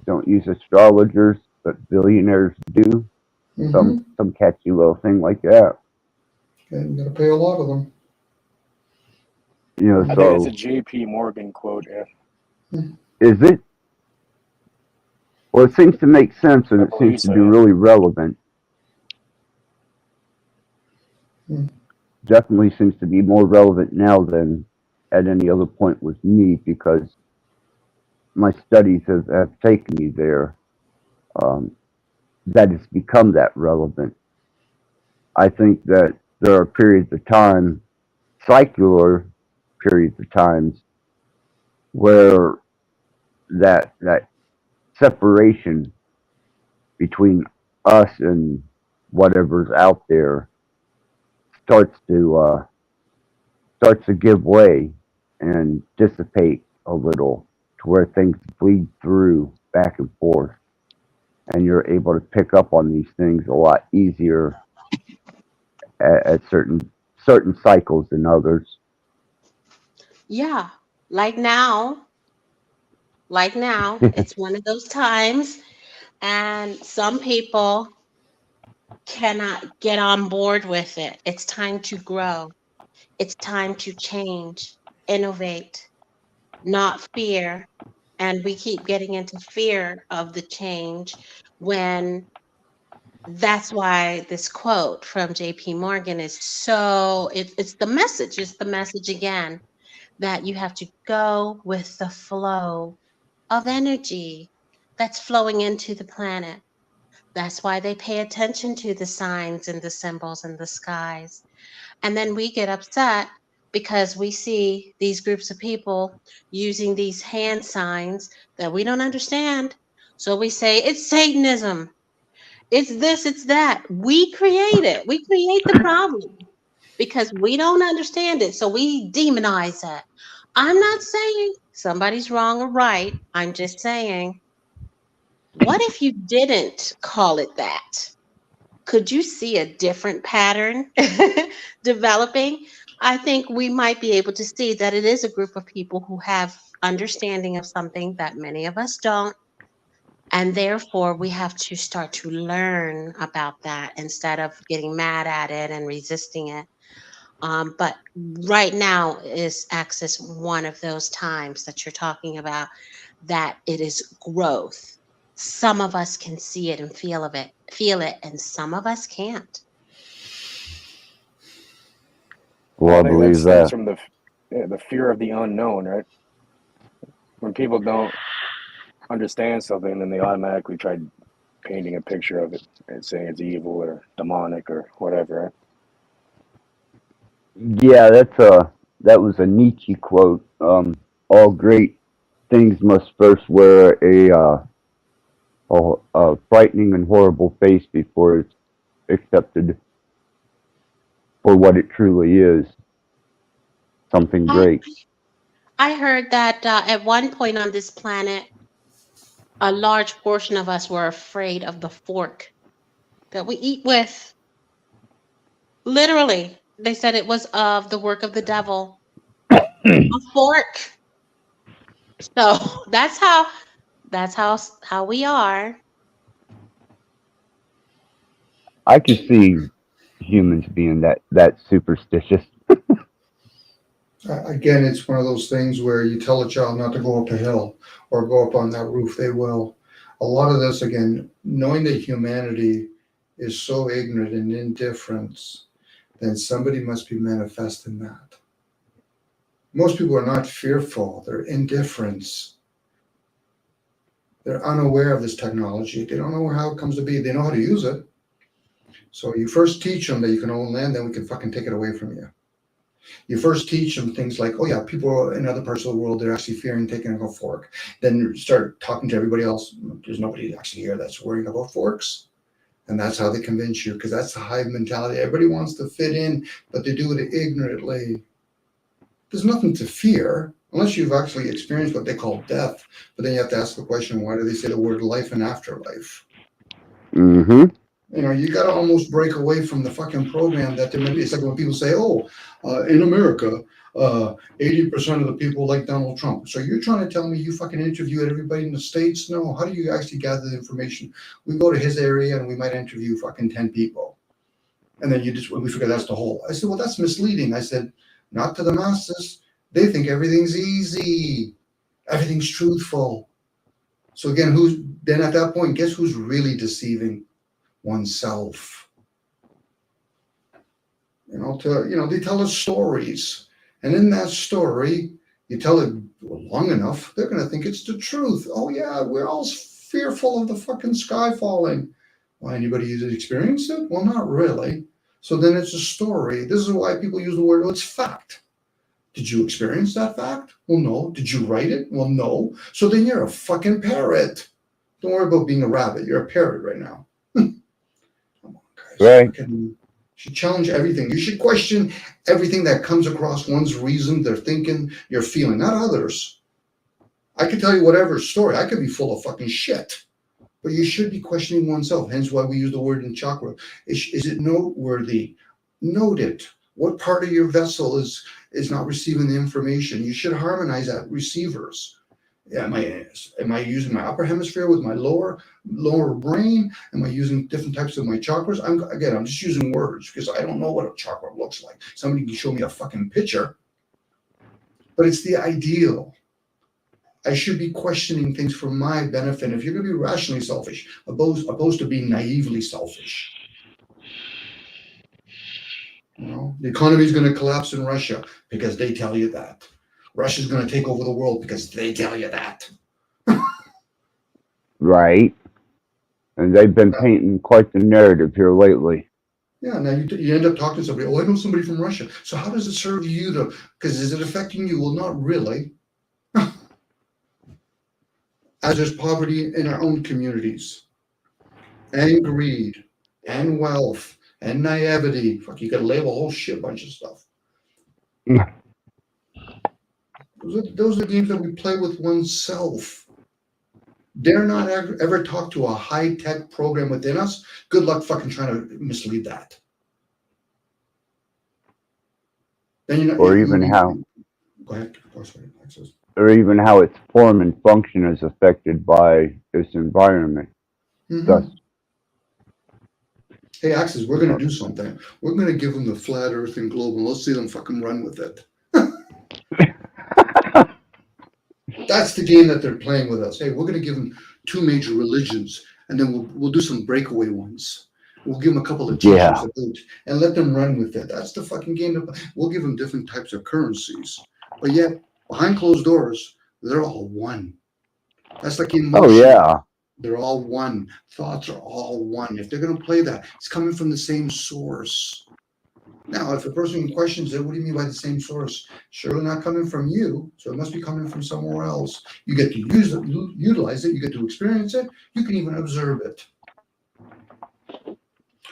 don't use astrologers, but billionaires do. Mm-hmm. Some catchy little thing like that. And you got to pay a lot of them. I think it's a So J.P. Morgan quote. Yeah, is it? Well, it seems to make sense, and I it seems believe to so. be Yeah. really relevant. Mm. Definitely seems to be more relevant now than at any other point with me, because my studies have taken me there. Um, that it's become that relevant. I think that there are periods of time, secular periods of times, where that separation between us and whatever's out there starts to give way and dissipate a little, to where things bleed through back and forth, and you're able to pick up on these things a lot easier at certain cycles than others. Yeah, like now, it's one of those times, and some people cannot get on board with it. It's time to grow. It's time to change, innovate, not fear. And we keep getting into fear of the change when that's why this quote from JP Morgan is so it's the message again that you have to go with the flow of energy that's flowing into the planet. That's why they pay attention to the signs and the symbols in the skies. And then we get upset because we see these groups of people using these hand signs that we don't understand. So we say it's Satanism. It's this, it's that. We create it. We create the problem because we don't understand it. So we demonize it. I'm not saying somebody's wrong or right. I'm just saying, what if you didn't call it that? Could you see a different pattern developing? I think we might be able to see that it is a group of people who have understanding of something that many of us don't. And therefore, we have to start to learn about that instead of getting mad at it and resisting it. But right now is access one of those times that you're talking about, that it is growth. Some of us can see it and feel it, and some of us can't. Well, I I think that believe stems that. from the fear of the unknown, right? When people don't understand something, then they automatically try painting a picture of it and saying it's evil or demonic or whatever. Right? Yeah, that was a Nietzsche quote. All great things must first wear a frightening and horrible face before it's accepted for what it truly is, something I great. I heard that at one point on this planet, a large portion of us were afraid of the fork that we eat with. Literally, they said it was of the work of the devil. A fork. So that's how we are. I could see humans being that superstitious. Again, it's one of those things where you tell a child not to go up a hill or go up on that roof, they will. A lot of this, again, knowing that humanity is so ignorant and indifference, then somebody must be manifesting that. Most people are not fearful, they're indifference. They're unaware of this technology. They don't know how it comes to be. They know how to use it. So you first teach them that you can own land, then we can fucking take it away from you. You first teach them things like, oh yeah, people in other parts of the world, they're actually fearing taking a fork. Then you start talking to everybody else. There's nobody actually here that's worrying about forks. And that's how they convince you, because that's the hive mentality. Everybody wants to fit in, but they do it ignorantly. There's nothing to fear unless you've actually experienced what they call death. But then you have to ask the question, why do they say the word life and afterlife? Mm-hmm. You know, you got to almost break away from the fucking program that it's like when people say, oh, in America, 80% of the people like Donald Trump. So you're trying to tell me you fucking interviewed everybody in the States? No. How do you actually gather the information? We go to his area and we might interview fucking 10 people. And then we figure that's the whole. I said, well, that's misleading. I said, not to the masses. They think everything's easy. Everything's truthful. So again, then at that point, guess who's really deceiving oneself? They tell us stories, and in that story, you tell it long enough, they're going to think it's the truth. Oh yeah, we're all fearful of the fucking sky falling. Well, anybody who's experienced it? Well, not really. So then it's a story. This is why people use the word, oh, it's fact. Did you experience that fact? Well, no. Did you write it? Well, no. So then you're a fucking parrot. Don't worry about being a rabbit. You're a parrot right now. Come on, guys. Right. You should challenge everything. You should question everything that comes across one's reason, their thinking, your feeling, not others. I could tell you whatever story. I could be full of fucking shit. But you should be questioning oneself. Hence why we use the word in chakra. Is it noteworthy? Note it. What part of your vessel is not receiving the information? You should harmonize that receivers. Am I using my upper hemisphere with my lower brain? Am I using different types of my chakras? I'm just using words because I don't know what a chakra looks like. Somebody can show me a fucking picture, but it's the ideal. I should be questioning things for my benefit. If you're going to be rationally selfish, opposed to being naively selfish. The economy is going to collapse in Russia because they tell you that. Russia's going to take over the world because they tell you that. Right. And they've been painting quite the narrative here lately. Yeah, now you end up talking to somebody. Oh, I know somebody from Russia. So how does it serve you because is it affecting you? Well, not really. As there's poverty in our own communities, and greed, and wealth, and naivety. Fuck, you got to label a whole shit bunch of stuff. Those are games that we play with oneself. Dare not ever talk to a high-tech program within us. Good luck fucking trying to mislead that. Then or even how Go ahead. Of course, access. Or even how its form and function is affected by its environment. Mm-hmm. Thus, hey, Axis, we're going to do something. We're going to give them the flat Earth and globe, and let's see them fucking run with it. That's the game that they're playing with us. Hey, we're going to give them two major religions, and then we'll do some breakaway ones. We'll give them a couple of teachers and let them run with it. That's the fucking game. We'll give them different types of currencies. But yet, behind closed doors, they're all one. That's like emotion. Oh, yeah. They're all one. Thoughts are all one. If they're going to play that, it's coming from the same source. Now, if a person questions it, what do you mean by the same source? Surely not coming from you, so it must be coming from somewhere else. You get to use it, utilize it, you get to experience it, you can even observe it.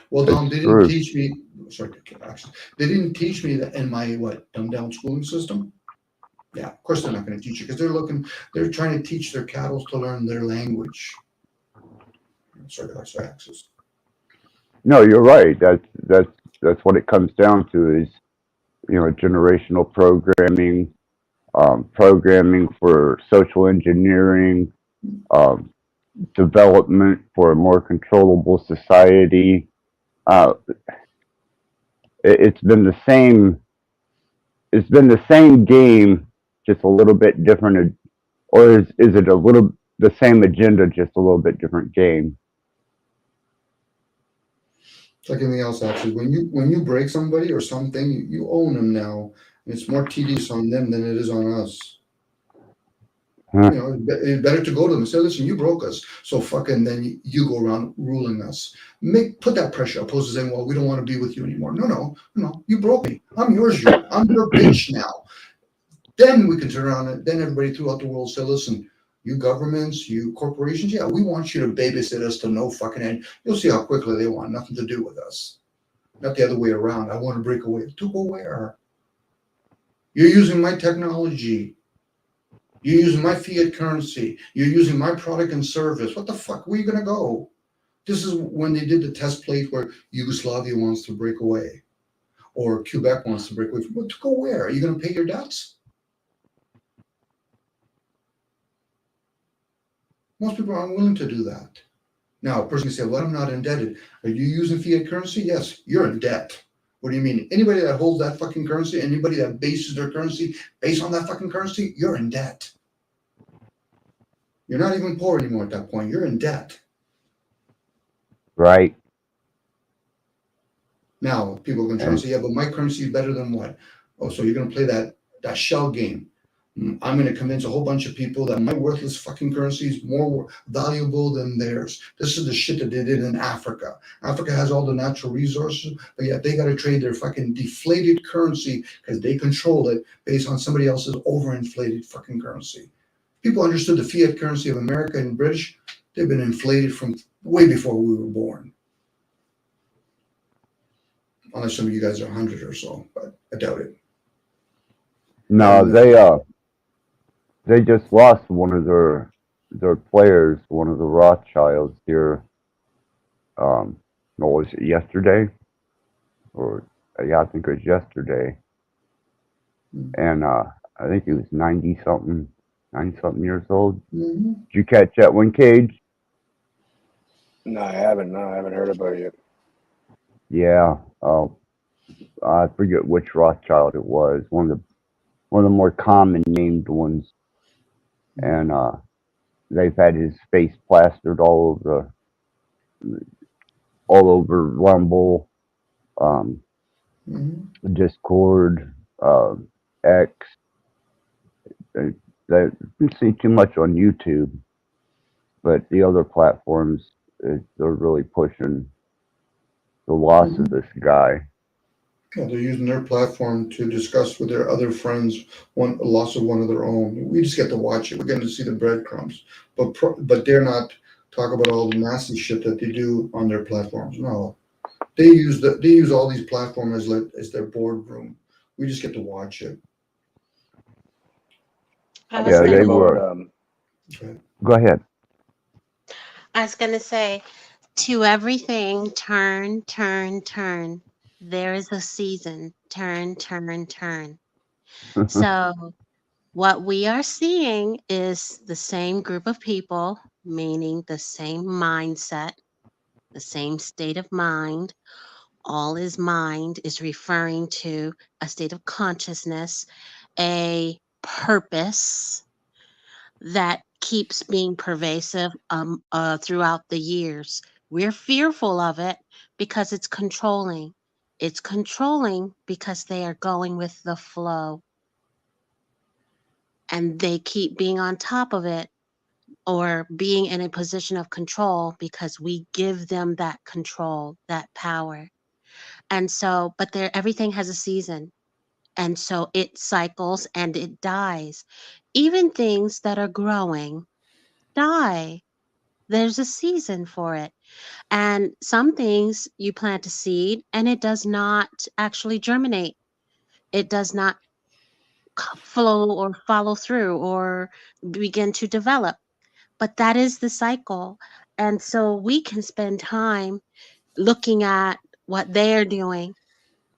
Well, Dom, they didn't teach me, they didn't teach me that in my, dumbed down schooling system. Yeah, of course they're not going to teach you because they're trying to teach their cattle to learn their language. Sorry, that's axis. No, you're right. That's what it comes down to is generational programming, programming for social engineering, um, development for a more controllable society. Uh, it's been the same. It's been the same game, just a little bit different, or is it a little the same agenda, just a little bit different game? It's like anything else, actually. When you break somebody or something, you own them now. And it's more tedious on them than it is on us. Huh? It's better to go to them and say, listen, you broke us. So fucking then you go around ruling us. Put that pressure opposed to saying, well, we don't want to be with you anymore. No. You broke me. I'm yours, you. I'm your bitch now. Then we can turn around and then everybody throughout the world say, listen, you governments, you corporations, yeah, we want you to babysit us to no fucking end. You'll see how quickly they want nothing to do with us. Not the other way around. I want to break away. To go where? You're using my technology. You're using my fiat currency. You're using my product and service. What the fuck? Where are you going to go? This is when they did the test plate where Yugoslavia wants to break away or Quebec wants to break away. Well, to go where? Are you going to pay your debts? Most people are unwilling to do that. Now, a person can say, well, I'm not indebted. Are you using fiat currency? Yes, you're in debt. What do you mean? Anybody that holds that fucking currency, anybody that bases their currency based on that fucking currency, you're in debt. You're not even poor anymore at that point. You're in debt. Right? Now, people can try and And say, yeah, but my currency is better than what? Oh, so you're going to play that shell game. I'm going to convince a whole bunch of people that my worthless fucking currency is more valuable than theirs. This is the shit that they did in Africa. Africa has all the natural resources, but yet they got to trade their fucking deflated currency because they control it based on somebody else's overinflated fucking currency. People understood the fiat currency of America and British. They've been inflated from way before we were born. Unless some of you guys are 100 or so, but I doubt it. no, they just lost one of their players, one of the Rothschilds here. What was it, yesterday? Or yeah, I think it was yesterday. And I think he was 90 something years old. Mm-hmm. Did you catch that one, Cage? No, I haven't. No, I haven't heard about it yet. Yeah. I forget which Rothschild it was. One of the more common named ones, and they've had his face plastered all over Rumble, um, Mm-hmm. Discord, X. They, they didn't see too much on YouTube, but the other platforms, they're really pushing the loss Mm-hmm. of this guy. Yeah, they're using their platform to discuss with their other friends a loss of one of their own. We just get to watch it. We're getting to see the breadcrumbs, but they're not talk about all the nasty shit that they do on their platforms. No, they use all these platforms as their boardroom. We just get to watch it. I I've been was Yeah, gonna, they thinking about were. Go ahead. I was gonna say, to everything, turn, turn, turn. There is a season. Turn, turn, turn. So what we are seeing is the same group of people, meaning the same mindset, the same state of mind. All is mind is referring to a state of consciousness, a purpose that keeps being pervasive throughout the years. We're fearful of it because it's controlling. It's controlling because they are going with the flow and they keep being on top of it or being in a position of control because we give them that control, that power. And so, but there, everything has a season. And so it cycles and it dies. Even things that are growing die. There's a season for it. And some things you plant a seed and it does not actually germinate. It does not flow or follow through or begin to develop. But that is the cycle. And so we can spend time looking at what they're doing,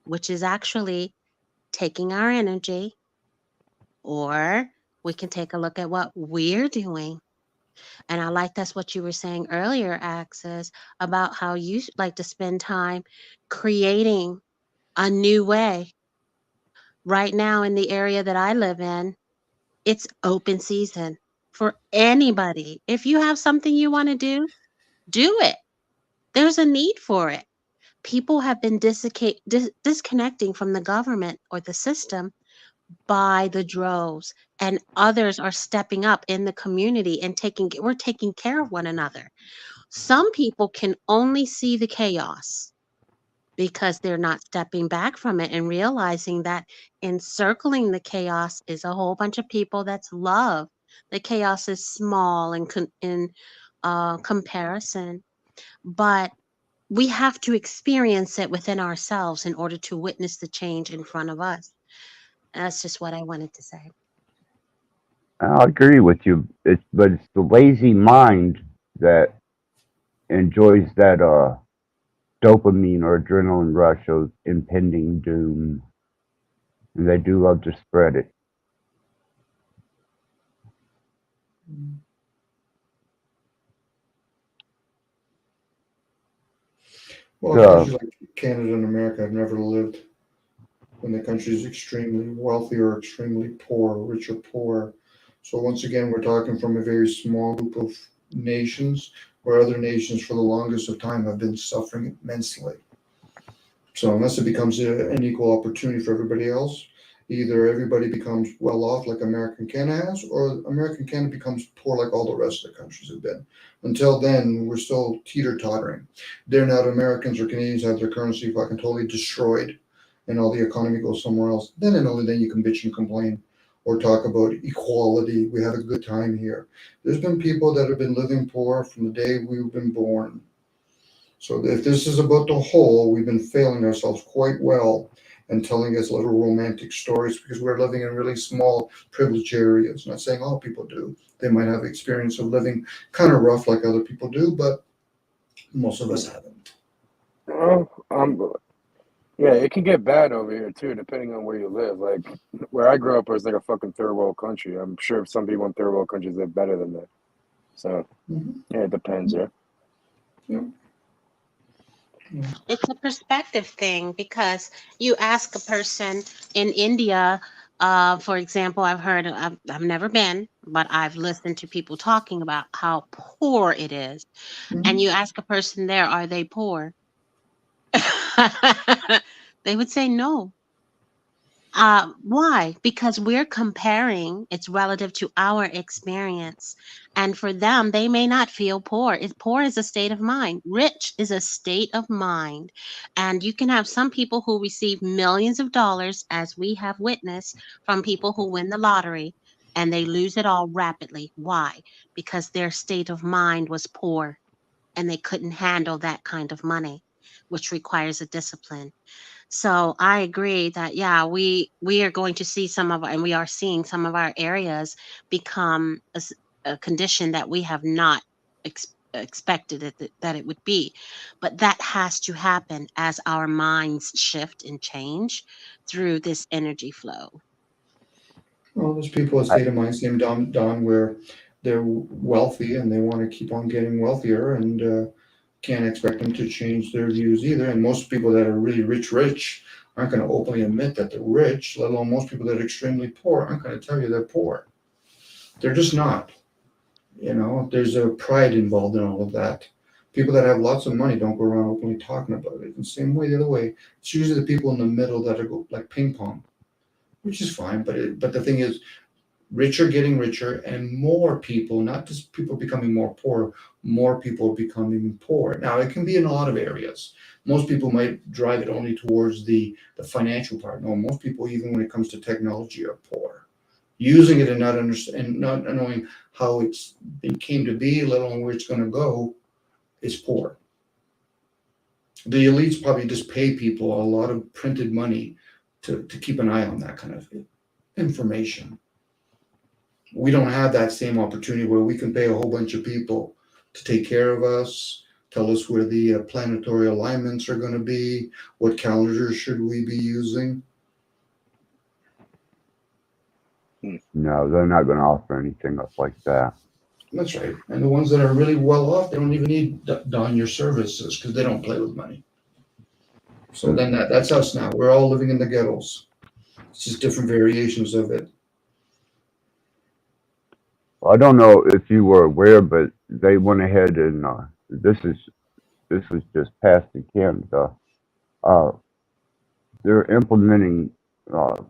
which is actually taking our energy, or we can take a look at what we're doing. And I like that's what you were saying earlier, Access, about how you like to spend time creating a new way. Right now, in the area that I live in, it's open season for anybody. If you have something you want to do it. There's a need for it. People have been disconnecting from the government or the system by the droves, and others are stepping up in the community and we're taking care of one another. Some people can only see the chaos because they're not stepping back from it and realizing that encircling the chaos is a whole bunch of people that's love. The chaos is small in comparison, but we have to experience it within ourselves in order to witness the change in front of us. That's just what I wanted to say. I agree with you. But it's the lazy mind that enjoys that dopamine or adrenaline rush of impending doom, and they do love to spread it. Well, So countries like Canada and America have never lived when the country is extremely wealthy or extremely poor, rich or poor. So once again, we're talking from a very small group of nations where other nations for the longest of time have been suffering immensely. So unless it becomes an equal opportunity for everybody else, either everybody becomes well off like American Canada has, or American Canada becomes poor like all the rest of the countries have been. Until then, we're still teeter tottering. They're not Americans or Canadians have their currency fucking totally destroyed, and all the economy goes somewhere else. Then and only then you can bitch and complain or talk about equality. We have a good time here. There's been people that have been living poor from the day we've been born. So if this is about the whole, we've been failing ourselves quite well and telling us little romantic stories because we're living in really small privileged areas. Not saying all people do. They might have experience of living kind of rough like other people do, but most of us haven't. Well, yeah, it can get bad over here too, depending on where you live. Like where I grew up was like a fucking third world country. I'm sure some people in third world countries live better than that. So yeah, it depends. Yeah. Yeah. Yeah. It's a perspective thing because you ask a person in India, for example, I've never been, but I've listened to people talking about how poor it is. And Mhm. you ask a person there, are they poor? They would say no. Why? Because we're comparing it's relative to our experience. And for them, they may not feel poor. Poor is a state of mind. Rich is a state of mind. And you can have some people who receive millions of dollars, as we have witnessed from people who win the lottery, and they lose it all rapidly. Why? Because their state of mind was poor and they couldn't handle that kind of money, which requires a discipline. So I agree that yeah, we are going to see and we are seeing some of our areas become a condition that we have not expected that it would be. But that has to happen as our minds shift and change through this energy flow. Well, there's people in I, state of mind, same Don, where they're wealthy and they want to keep on getting wealthier and can't expect them to change their views either. And most people that are really rich, aren't going to openly admit that they're rich, let alone most people that are extremely poor aren't going to tell you they're poor. They're just not. You know, there's a pride involved in all of that. People that have lots of money don't go around openly talking about it. The same way the other way. It's usually the people in the middle that are like ping pong, which is fine. But the thing is, richer getting richer and more people, not just people becoming more people are becoming poor. Now it can be in a lot of areas. Most people might drive it only towards the financial part. No, most people, even when it comes to technology, are poor. Using it and not understand and not knowing how it came to be, let alone where it's going to go, is poor. The elites probably just pay people a lot of printed money to keep an eye on that kind of thing. information. We don't have that same opportunity where we can pay a whole bunch of people to take care of us, tell us where the planetary alignments are going to be, what calendars should we be using. No, they're not going to offer anything up like that. That's right. And the ones that are really well off, they don't even need Don your services because they don't play with money. So then that's us now. We're all living in the ghettos. It's just different variations of it. Well, I don't know if you were aware, but they went ahead and this was just passed in Canada. Uh, they're implementing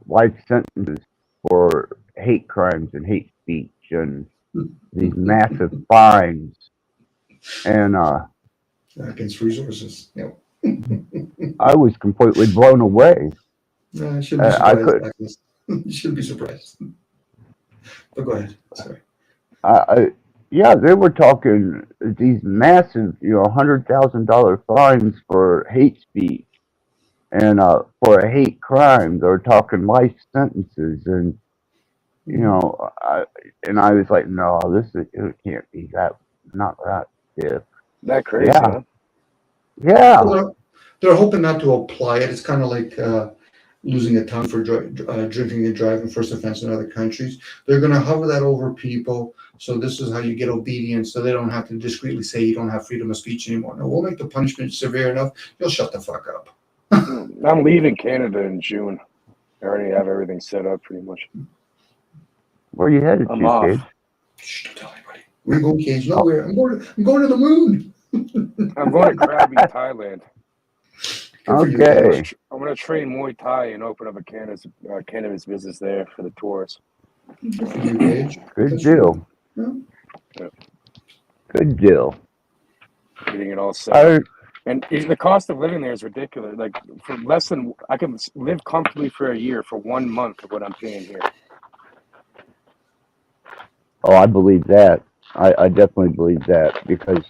life sentences for hate crimes and hate speech and these massive fines. And Against resources. Yep. I was completely blown away. No, I shouldn't be I surprised. could, Agnes. You shouldn't be surprised. But go ahead. Sorry. I, yeah, they were talking these massive, $100,000 fines for hate speech, and for a hate crime, they're talking life sentences, and I was like, no, it can't be that, not that stiff. That crazy, Yeah, huh? yeah. Well, they're hoping not to apply it. It's kind of like losing a tongue for drinking and driving, first offense in other countries. They're going to hover that over people. So this is how you get obedience, so they don't have to discreetly say you don't have freedom of speech anymore. No, we'll make the punishment severe enough. You'll shut the fuck up. I'm leaving Canada in June. I already have everything set up pretty much. Where you headed I'm to, off. kid? Shh, don't tell anybody. We're going cage nowhere. I'm going to the moon. I'm going to Krabi, Thailand. Good for you, Okay. Gage. I'm going to train Muay Thai and open up a cannabis business there for the tourists. Good for you, Gage. Good That's deal. true. Yeah. Good deal. Getting it all set up. I, And the cost of living there is ridiculous. Like for less than, I can live comfortably for a year for 1 month of what I'm paying here. oh, I believe that. I definitely believe that because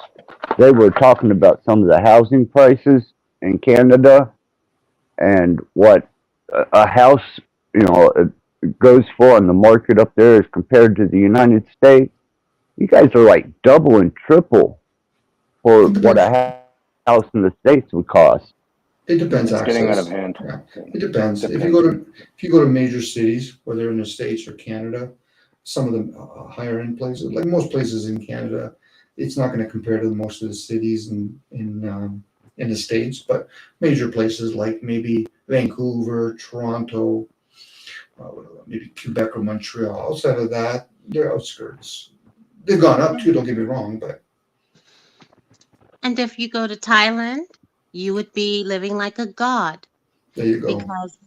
they were talking about some of the housing prices in Canada and what a house, goes for on the market up there as compared to the United States. You guys are like double and triple for It what depends. a house in the States would cost. It depends. It's getting out Access. of hand. Yeah, it depends. If Depends. you go to major cities, whether in the States or Canada, some of the higher end places, like most places in Canada, it's not going to compare to most of the cities in the States. But major places like maybe Vancouver, Toronto, maybe Quebec or Montreal. Outside of that, they're outskirts. They've gone up too. Don't get me wrong, but And if you go to Thailand, you would be living like a god there you go. because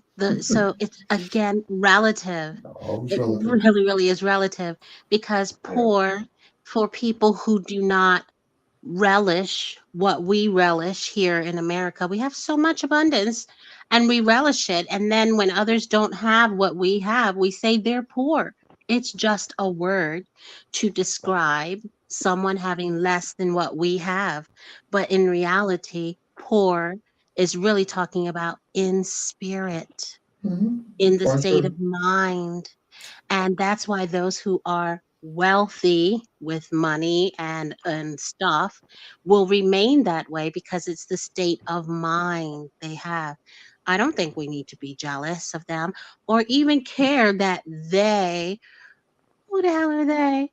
so it's again relative. Always It relative. really, really is relative because Yeah. poor for people who do not relish what we relish here in America. We have so much abundance and we relish it. And then when others don't have what we have, we say they're poor. It's just a word to describe someone having less than what we have. But in reality, poor is really talking about in spirit, Mm-hmm. in the One state third. of mind. And that's why those who are wealthy with money and stuff will remain that way because it's the state of mind they have. I don't think we need to be jealous of them or even care that they, who the hell are they,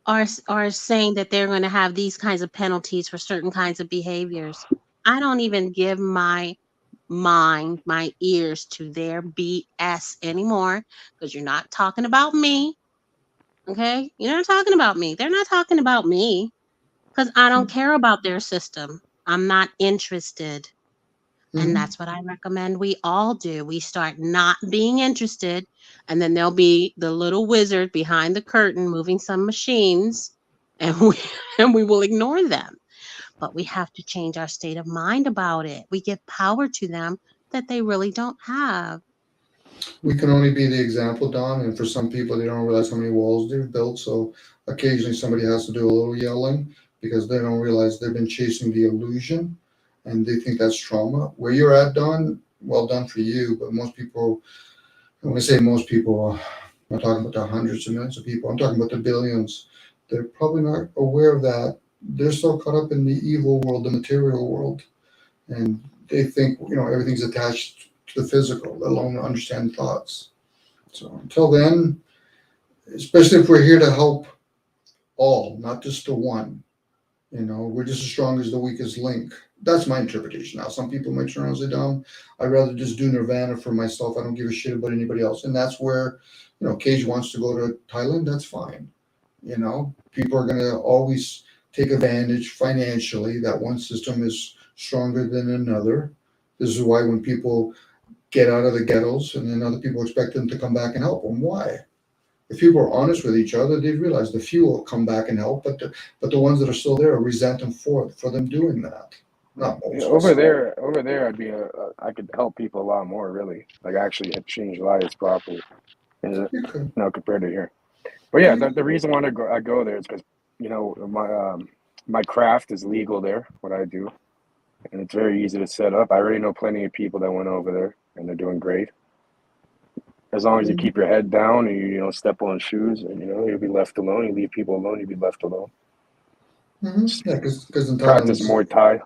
are saying that they're going to have these kinds of penalties for certain kinds of behaviors. I don't even give my mind, my ears to their BS anymore because you're not talking about me. Okay? You're not talking about me. They're not talking about me because I don't care about their system. I'm not interested. And Mm-hmm. that's what I recommend we all do. We start not being interested, and then there'll be the little wizard behind the curtain moving some machines, and we and we will ignore them. But we have to change our state of mind about it. We give power to them that they really don't have. We can only be the example, Don, and for some people, they don't realize how many walls they've built. So occasionally somebody has to do a little yelling because they don't realize they've been chasing the illusion and they think that's trauma. Where you're at, Don, well done for you. But most people, when I say most people, I'm not talking about the hundreds of millions of people. I'm talking about the billions. They're probably not aware of that. They're so caught up in the evil world, the material world, and they think everything's attached to the physical, let alone understand thoughts. So until then, especially if we're here to help all, not just the one. We're just as strong as the weakest link. That's my interpretation. Now, some people might turn around and say, "Dom, I'd rather just do Nirvana for myself. I don't give a shit about anybody else." And that's where, Cage wants to go to Thailand. That's fine. People are going to always take advantage financially. That one system is stronger than another. This is why when people get out of the ghettos and then other people expect them to come back and help them. Why? If people are honest with each other, they'd realize the few will come back and help, but the ones that are still there resent them for them doing that. Not most. Over there, I could help people a lot more, really. Like actually change lives properly, You could. compared to here. But yeah, the reason why I go there is because my craft is legal there, what I do, and it's very easy to set up. I already know plenty of people that went over there, and they're doing great. As long as you keep your head down and you don't step on shoes, and you'll be left alone. You leave people alone, you'll be left alone. Mm-hmm. Yeah, because in Practice Thailand, Muay Thai.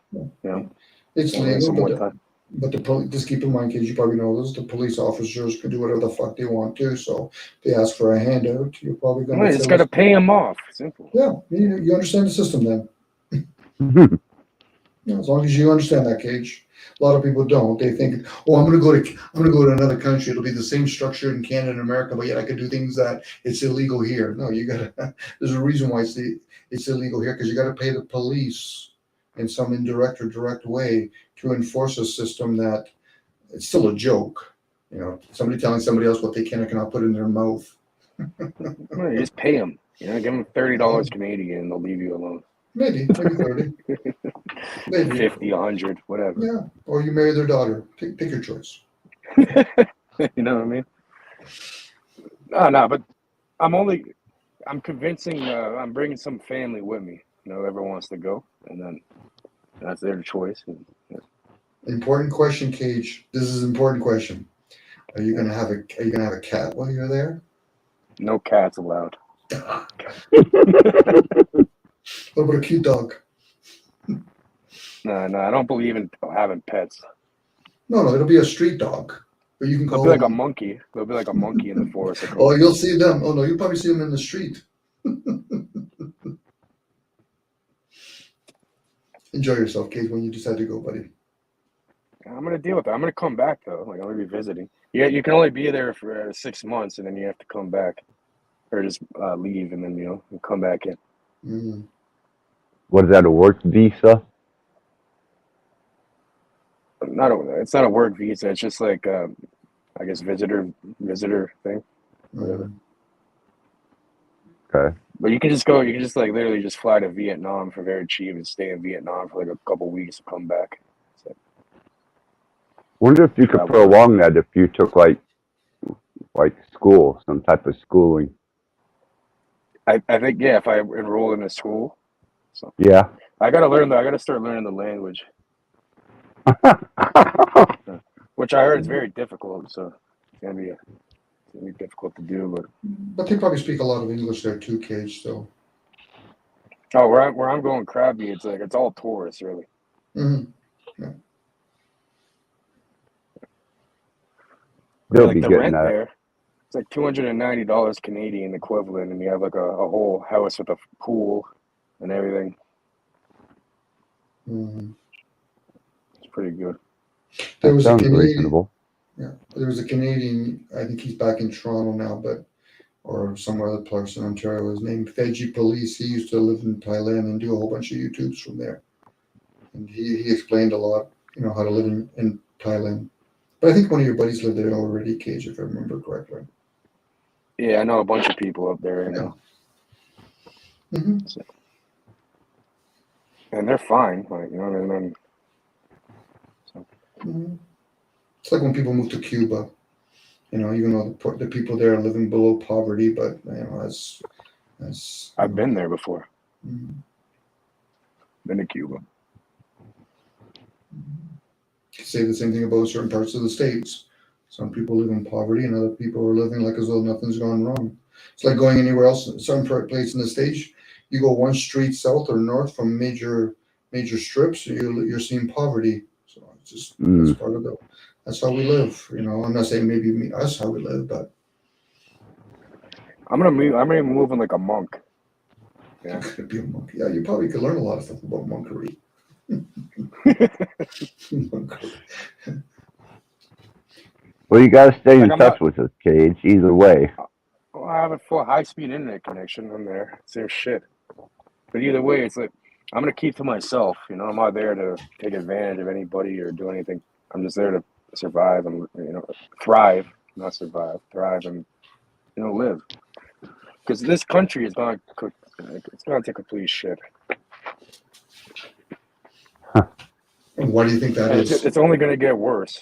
it's Learn some legal, Muay Thai. but just keep in mind, kids, you probably know this. The police officers can do whatever the fuck they want to. So if they ask for a handout, you're probably going to. You just got to pay them off. Simple. Yeah, you understand the system then. As long as you understand that, Cage. A lot of people don't. They think, "Oh, I'm going to go to another country. It'll be the same structure in Canada and America, but yet I could do things that it's illegal here." No, you got to. There's a reason why it's illegal here, because you got to pay the police in some indirect or direct way to enforce a system that it's still a joke. Somebody telling somebody else what they can or cannot put in their mouth. You just pay them. Give them $30 Canadian, and they'll leave you alone. Maybe 30. Maybe 50, 100, whatever. Yeah, or you marry their daughter. Pick your choice. You know what I mean? No, but I'm convincing, I'm bringing some family with me, whoever wants to go, and then that's their choice. Important question, Cage. This is an important question. Are you gonna have a cat while you're there? No cats allowed. What about a cute dog? No, I don't believe in having pets. No, it'll be a street dog. But you can They'll call be like a them. monkey. They'll be like a monkey in the forest. Oh, you'll see them. Oh no, you'll probably see them in the street. Enjoy yourself, Cage, when you decide to go, buddy. I'm gonna deal with it. I'm gonna come back though. Like I'm gonna be visiting. Yeah, you can only be there for 6 months, and then you have to come back, or just leave, and then you come back in. Mm. What is that, a work visa? It's not a work visa. It's just like I guess visitor thing. Whatever. Okay. But you can just go. You can just like literally just fly to Vietnam for very cheap and stay in Vietnam for like a couple weeks and come back. Wonder if you could prolong that if you took like school, some type of schooling. I think if I enroll in a school. So Yeah. I gotta start learning the language. Which I heard is very difficult, so it's gonna be difficult to do. But they probably speak a lot of English there too, Cage. So. Oh, where I'm going, Krabi, it's all tourists, really. Mm-hmm. Yeah. They'll Like be the getting rent that. there, it's like $290 Canadian equivalent, and you have like a whole house with a pool and everything. Mm-hmm. It's pretty good. That sounds reasonable. Yeah, there was a Canadian. I think he's back in Toronto now, or some other place in Ontario. His name Veggie Police. He used to live in Thailand and do a whole bunch of YouTubes from there. And he explained a lot, how to live in Thailand. But I think one of your buddies lived there already, Cage, if I remember correctly. Yeah, I know a bunch of people up there right now. Mm-hmm. And they're fine, like what I mean. Mm-hmm. It's like when people move to Cuba. Even though the people there are living below poverty, but as I've been there before. Mm-hmm. Been to Cuba. You say the same thing about certain parts of the States. Some people live in poverty, and other people are living like as though nothing's gone wrong. It's like going anywhere else. Some place in the States, you go one street south or north from major strips, you're seeing poverty. So it's just that's Mm. part of the that's how we live. I'm not saying maybe us how we live, but I'm gonna be moving like a monk. you Yeah. could be a monk. Yeah, you probably could learn a lot of stuff about monkery. Monkery. Well, you gotta stay Like in I'm touch not. with us, Cage. Either way. Well, I have a full high-speed internet connection. I'm there. Same shit. But either way, it's like I'm gonna keep to myself. I'm not there to take advantage of anybody or do anything. I'm just there to survive and thrive, not survive, thrive and live. Because this country is gonna cook. It's gonna take complete shit, And why do you think that and is? it's only gonna get worse.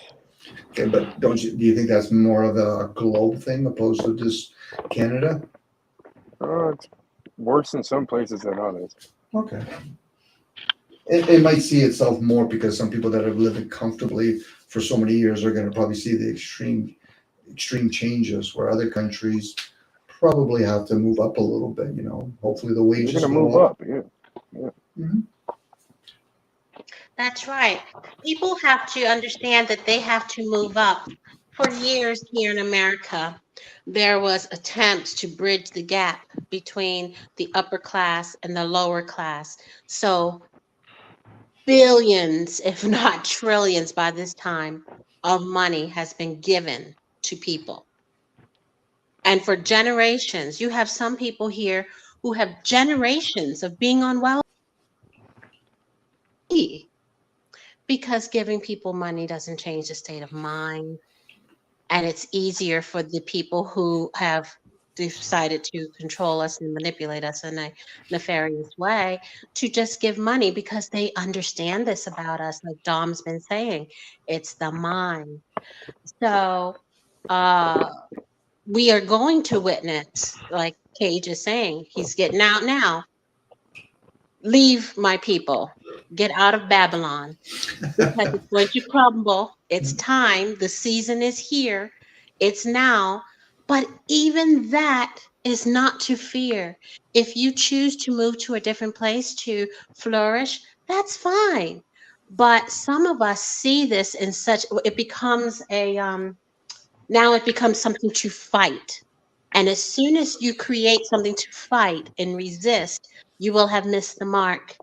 Okay, but do you think that's more of a globe thing opposed to just Canada? It's worse in some places than others. Okay. It might see itself more because some people that have lived comfortably for so many years are going to probably see the extreme changes where other countries probably have to move up a little bit. Hopefully the They're wages gonna go move up. up. Yeah. Mhm. That's right. People have to understand that they have to move up. For years here in America, there was attempts to bridge the gap between the upper class and the lower class. So billions, if not trillions by this time, of money has been given to people. And for generations, you have some people here who have generations of being on welfare because giving people money doesn't change the state of mind. And it's easier for the people who have decided to control us and manipulate us in a nefarious way to just give money because they understand this about us. Like Dom's been saying, it's the mind. So uh, we are going to witness, like Cage is saying, he's getting out now. Leave my people, get out of Babylon because it's going to crumble. It's time. The season is here. It's now. But even that is not to fear. If you choose to move to a different place to flourish, that's fine. But some of us see this in such it becomes a now it becomes something to fight. And as soon as you create something to fight and resist, you will have missed the mark.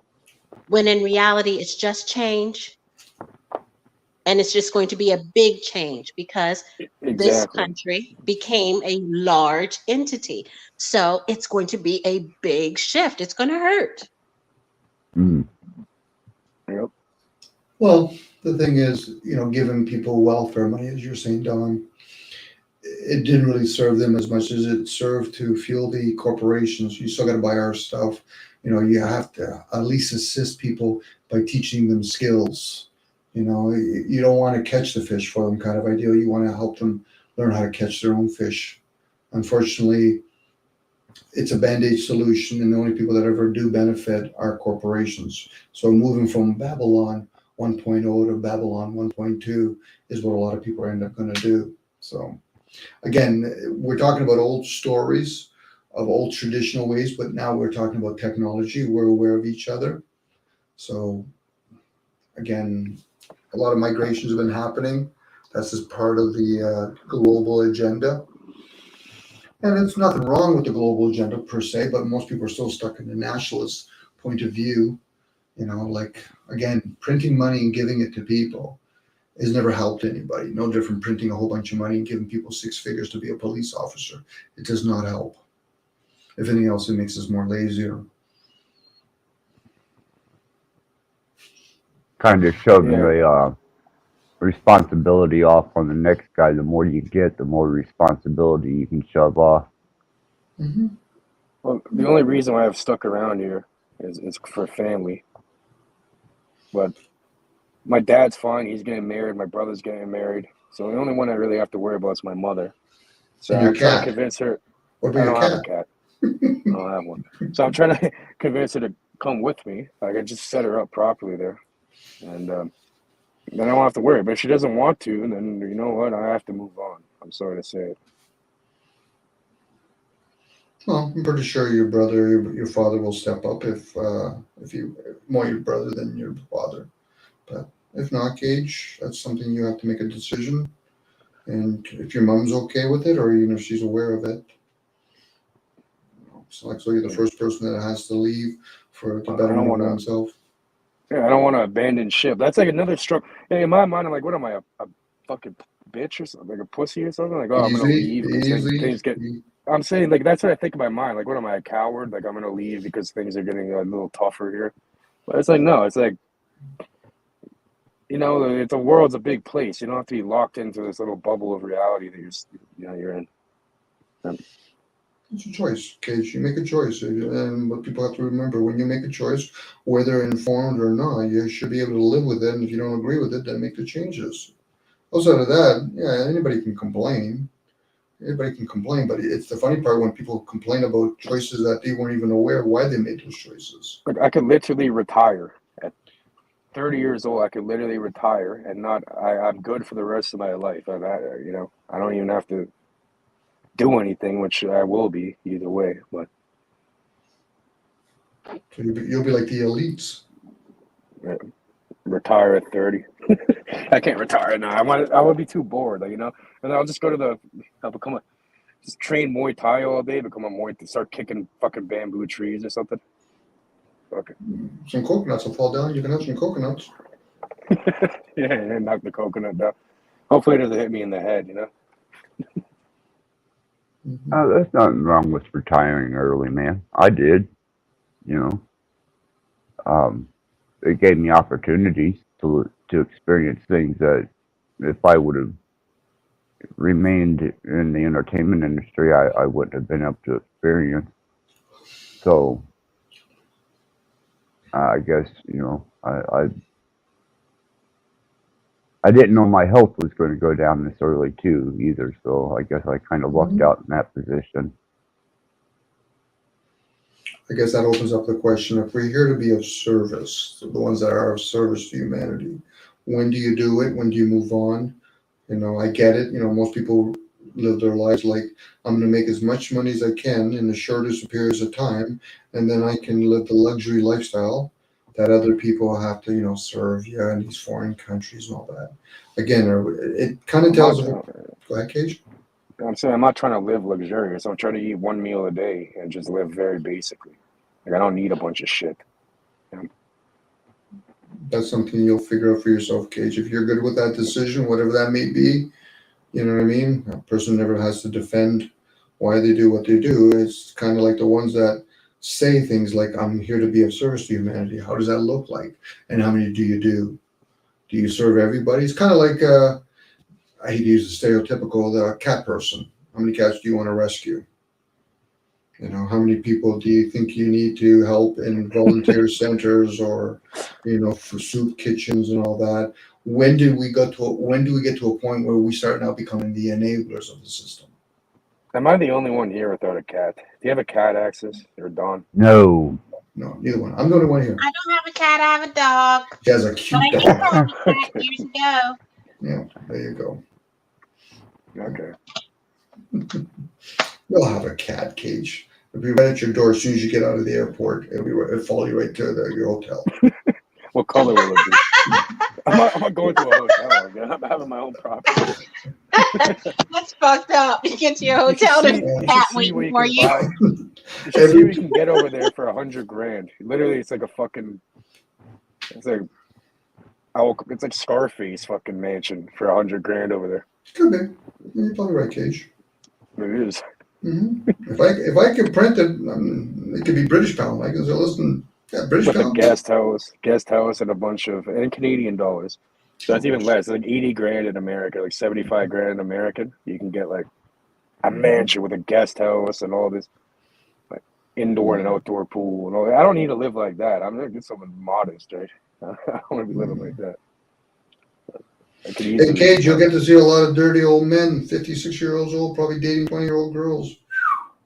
When in reality, it's just change, and it's just going to be a big change because this Exactly. country became a large entity. So it's going to be a big shift. It's going to hurt. Mm. Yep. Well, the thing is, giving people welfare money, as you're saying, Don, it didn't really serve them as much as it served to fuel the corporations. You still got to buy our stuff. You have to at least assist people by teaching them skills. You don't want to catch the fish for them kind of idea. You want to help them learn how to catch their own fish. Unfortunately, it's a band-aid solution, and the only people that ever do benefit are corporations. So moving from Babylon 1.0 to Babylon 1.2 is what a lot of people end up going to do. So again, we're talking about old stories of old traditional ways, but now we're talking about technology. We're aware of each other. So again, a lot of migrations have been happening. That's just part of the global agenda. And it's nothing wrong with the global agenda per se, but most people are still stuck in the nationalist point of view. Like, again, printing money and giving it to people has never helped anybody. No different printing a whole bunch of money and giving people six figures to be a police officer. It does not help. If anything else, it makes us more lazier. Kind of shoving Yeah. the responsibility off on the next guy. The more you get, the more responsibility you can shove off. Mm-hmm. Well, the only reason why I've stuck around here is for family. But my dad's fine. He's getting married. My brother's getting married. So the only one I really have to worry about is my mother. So And your I'm trying to cat. convince her. What about I your don't have a cat? cat. I don't have one. So I'm trying to convince her to come with me. Like I just set her up properly there, and then I don't have to worry. But if she doesn't want to, then you know what? I have to move on. I'm sorry to say it. Well, I'm pretty sure your brother, your father will step up if you more your brother than your father. But if not, Gage, that's something you have to make a decision. And if your mom's okay with it, or even if she's aware of it, so you're the first person that has to leave for the I don't betterment of want to. oneself. Yeah, I don't want to abandon ship. That's like another struggle. In my mind, I'm like, what am I, a fucking bitch or something, like a pussy or something? Like, oh, I'm gonna Easily, leave because easily. things get. I'm saying like that's what I think in my mind. Like, what am I, a coward? Like I'm gonna leave because things are getting a little tougher here. But it's like no, it's like the world's a big place. You don't have to be locked into this little bubble of reality that you're in. It's a choice, Cage. You make a choice, and what people have to remember when you make a choice, whether informed or not, you should be able to live with it. And if you don't agree with it, then make the changes. Outside of that, yeah, anybody can complain. Anybody can complain, but it's the funny part when people complain about choices that they weren't even aware why they made those choices. Like I could literally retire at 30 years old. I could literally retire and not. I'm good for the rest of my life. I don't even have to do anything, which I will be either way. But So you'll be like the elites. retire at 30. I can't retire now. I would be too bored, and I'll just I'll just train Muay Thai all day, become a start kicking fucking bamboo trees or something. Okay. Some coconuts will fall down. You can have some coconuts. Yeah, and knock the coconut down. Hopefully it doesn't hit me in the head, Mm-hmm. There's nothing wrong with retiring early, man. I did, you know. It gave me opportunities to experience things that if I would have remained in the entertainment industry, I wouldn't have been able to experience. So I guess I didn't know my health was going to go down this early too either. So I guess I kind of lucked Mm-hmm. out in that position. I guess that opens up the question: if we're here to be of service, the ones that are of service to humanity, when do you do it? When do you move on? I get it. Most people live their lives like I'm going to make as much money as I can in the shortest periods of time, and then I can live the luxury lifestyle that other people have to, serve you in these foreign countries and all that. Again, it kind of tells. Go ahead, Cage. I'm saying I'm not trying to live luxurious. I'm trying to eat one meal a day and just live very basically. Like I don't need a bunch of shit. That's something you'll figure out for yourself, Cage. If you're good with that decision, whatever that may be, you know what I mean? A person never has to defend why they do what they do. It's kind of like the ones that say things like, I'm here to be of service to humanity. How does that look like? And how many do you do? Do you serve everybody? It's kind of like, I hate to use the stereotypical cat person. How many cats do you want to rescue? How many people do you think you need to help in volunteer centers or, for soup kitchens and all that? When do we get to a point where we start now becoming the enablers of the system? Am I the only one here without a cat? Do you have a cat, Axis or Dawn? No. No, neither one. I'm the only one here. I don't have a cat. I have a dog. She has a But cute I did dog. have a cat years ago. Yeah, there you go. Okay. You'll have a cat, Cage. It'll be right at your door as soon as you get out of the airport. It'll follow you right to your hotel. What color will it be? I'm not going to a hotel again. I'm having my own property. That's fucked up. You get to your hotel, there's a cat waiting for you. You should see what you can get over there for $100,000. Literally, it's like a fucking. It's like. It's like Scarface fucking mansion for $100,000 over there. Could be. You're probably right, Cage. It is. Mm-hmm. If I could print it, it could be British pound. I can say, listen, yeah, British With pound. a guest house, and a bunch of Canadian dollars. So that's even less. It's like $80,000 in America, like $75,000 in American. You can get like a mansion with a guest house and all this, like indoor and outdoor pool and all that. I don't need to live like that. I'm gonna get something modest, right? I don't want to be living like that. I could Hey, easily. Cage, you'll get to see a lot of dirty old men, 56-year-olds old, probably dating 20-year-old girls.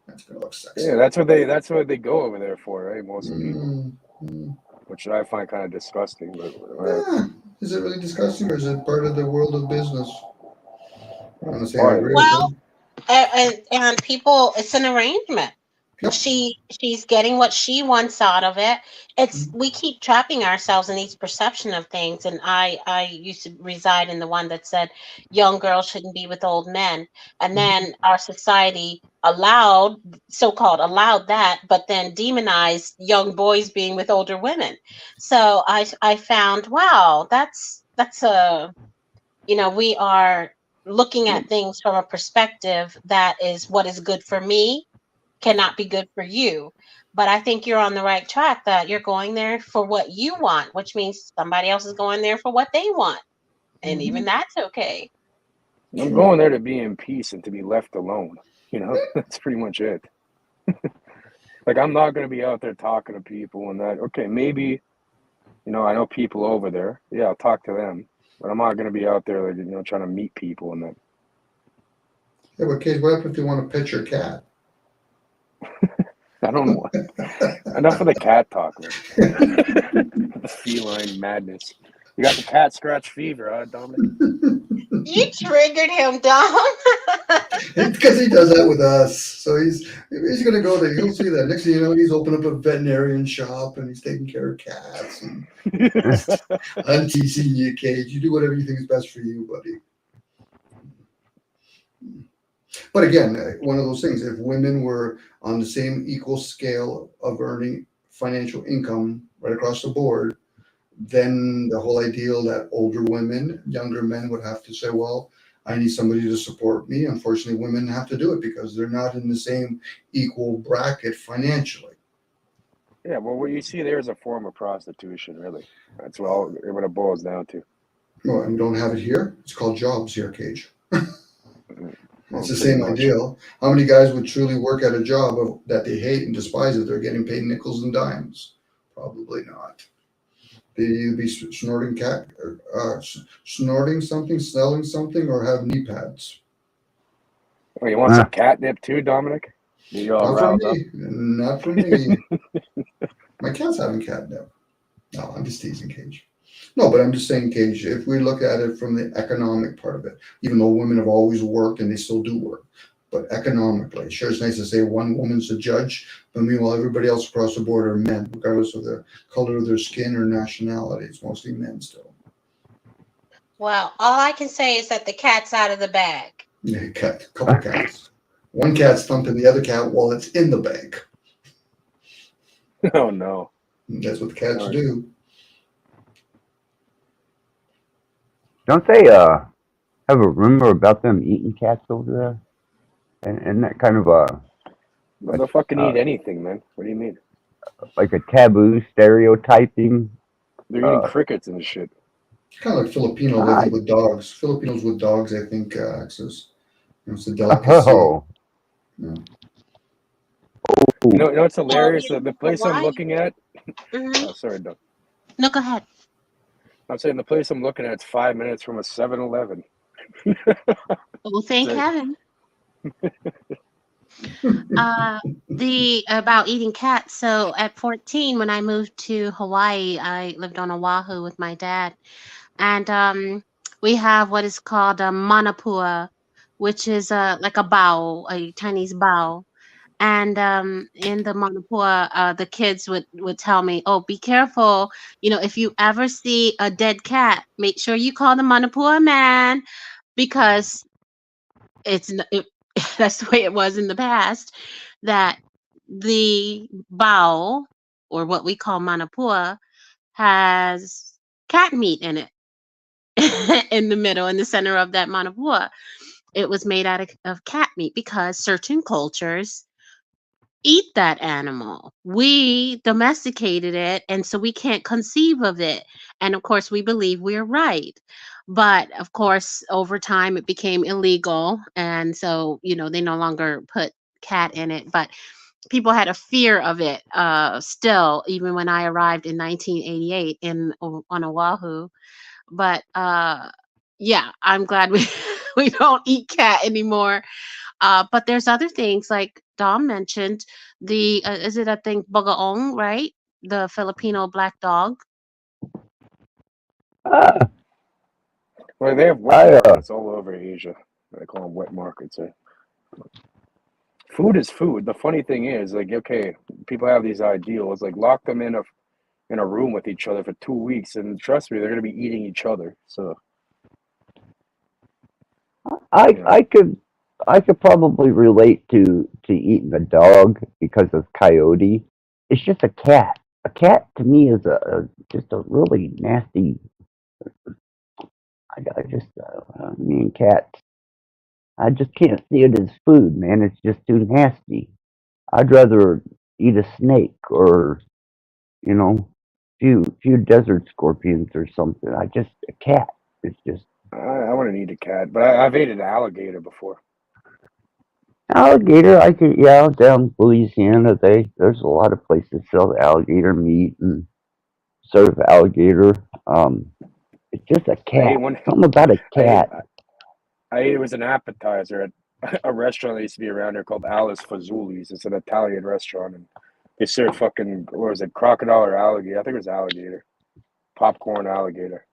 That's gonna look sexy. Yeah, that's what they go over there for, right? Most people, Mm-hmm. which I find kind of disgusting. But Yeah, Is it really disgusting, or is it part of the world of business? I'm not saying I Part of agree it. with Well, it. and people, it's an arrangement. Yep. She's getting what she wants out of it. It's we keep trapping ourselves in these perception of things, and I used to reside in the one that said young girls shouldn't be with old men, and Mhm. then our society allowed, so-called allowed that, but then demonized young boys being with older women. So I found, wow, that's a, we are looking at things from a perspective that is what is good for me cannot be good for you. But I think you're on the right track, that you're going there for what you want, which means somebody else is going there for what they want. And even Mhm. that's okay. I'm True. going there to be in peace and to be left alone. That's pretty much it. Like, I'm not going to be out there talking to people and that. Okay, maybe, I know people over there. Yeah, I'll talk to them. But I'm not going to be out there, like, trying to meet people and that. Yeah, but Kate, what happens if you want to pet your cat? I don't know. Enough of the cat talk, man. The feline madness. You got the cat scratch fever, huh, Dominic? You triggered him, Dom. Because he does that with us. So he's gonna go there. You'll see that. Next thing you know, he's opened up a veterinarian shop and he's taking care of cats. And I'm teasing you, Cage. You do whatever you think is best for you, buddy. But again, one of those things. If women were on the same equal scale of earning financial income right across the board, then the whole ideal that older women, younger men would have to say, well, I need somebody to support me. Unfortunately, women have to do it because they're not in the same equal bracket financially. Yeah, well, what you see there is a form of prostitution, really. That's what it boils down to. Well, and we don't have it here. It's called jobs here, Cage. It's Well, the pretty same much. ideal. How many guys would truly work at a job that they hate and despise if they're getting paid nickels and dimes? Probably not. They'd either be snorting snorting something, selling something, or have knee pads. Oh, you want some Ah, catnip too, Dominic? You all Not for riled up? me. Not for me. My cat's having catnip. No, I'm just teasing, Cage. No, but I'm just saying, Cage, if we look at it from the economic part of it, even though women have always worked and they still do work, but economically, sure, it's nice to say one woman's a judge, but meanwhile, everybody else across the board are men, regardless of the color of their skin or nationality. It's mostly men still. Well, all I can say is that the cat's out of the bag. Yeah, cat, couple cats. One cat's thumping the other cat while it's in the bag. Oh, no. That's what cats Sorry. do. don't they have a rumor about them eating cats over there? And that kind of But they'll fucking uh, eat anything, man. What do you mean? like a taboo stereotyping? They're eating Uh, crickets and shit. Kind of like Filipino, I I, think, with dogs. Filipinos with dogs, I think, access. It's a delicacy. oh, Yeah. You know what's Well, hilarious? The place I'm Hawaii. looking at. Hmm. Oh, sorry, Doug. No, go ahead. I'm saying the place I'm looking at is 5 minutes from a 7-Eleven. Well, thank So, heaven. The about eating cats. So at 14, when I moved to Hawaii, I lived on Oahu with my dad, and we have what is called a manapua, which is like a bao, a Chinese bao. And in the manapua, the kids would tell me, "Oh, be careful! If you ever see a dead cat, make sure you call the manapua man because that's the way it was in the past, that the bao, or what we call manapua, has cat meat in it in the middle, in the center of that manapua. It was made out of cat meat because certain cultures eat that animal. We domesticated it, and so we can't conceive of it. And of course, we believe we're right. But of course, over time, it became illegal. And so, they no longer put cat in it. But people had a fear of it still, even when I arrived in 1988 on Oahu. But yeah, I'm glad we, we don't eat cat anymore. But there's other things like Dom mentioned. The is it, I think, bagaong, right? The Filipino black dog. Ah, Well, they have wet I markets all over Asia. They call them wet markets. Food is food. The funny thing is, like, okay, people have these ideals, like lock them in a room with each other for 2 weeks, and trust me, they're gonna be eating each other. So, I you know, I could I could probably relate to eating a dog because of coyote. It's just a cat. A cat to me is just a really nasty. I just me and cats. I just can't see it as food, man. It's just too nasty. I'd rather eat a snake or few desert scorpions or something. I just a cat. It's just I wouldn't eat a cat, but I've ate an alligator before. alligator. I could down Louisiana. There's a lot of places sell alligator meat and serve alligator. Um, it's just a I ate cat. one. Something about a I ate. cat. I ate it was an appetizer at a restaurant that used to be around here called Alice Fazzuli's. It's an Italian restaurant, and they serve fucking what was it, crocodile or alligator? I think it was alligator, popcorn alligator.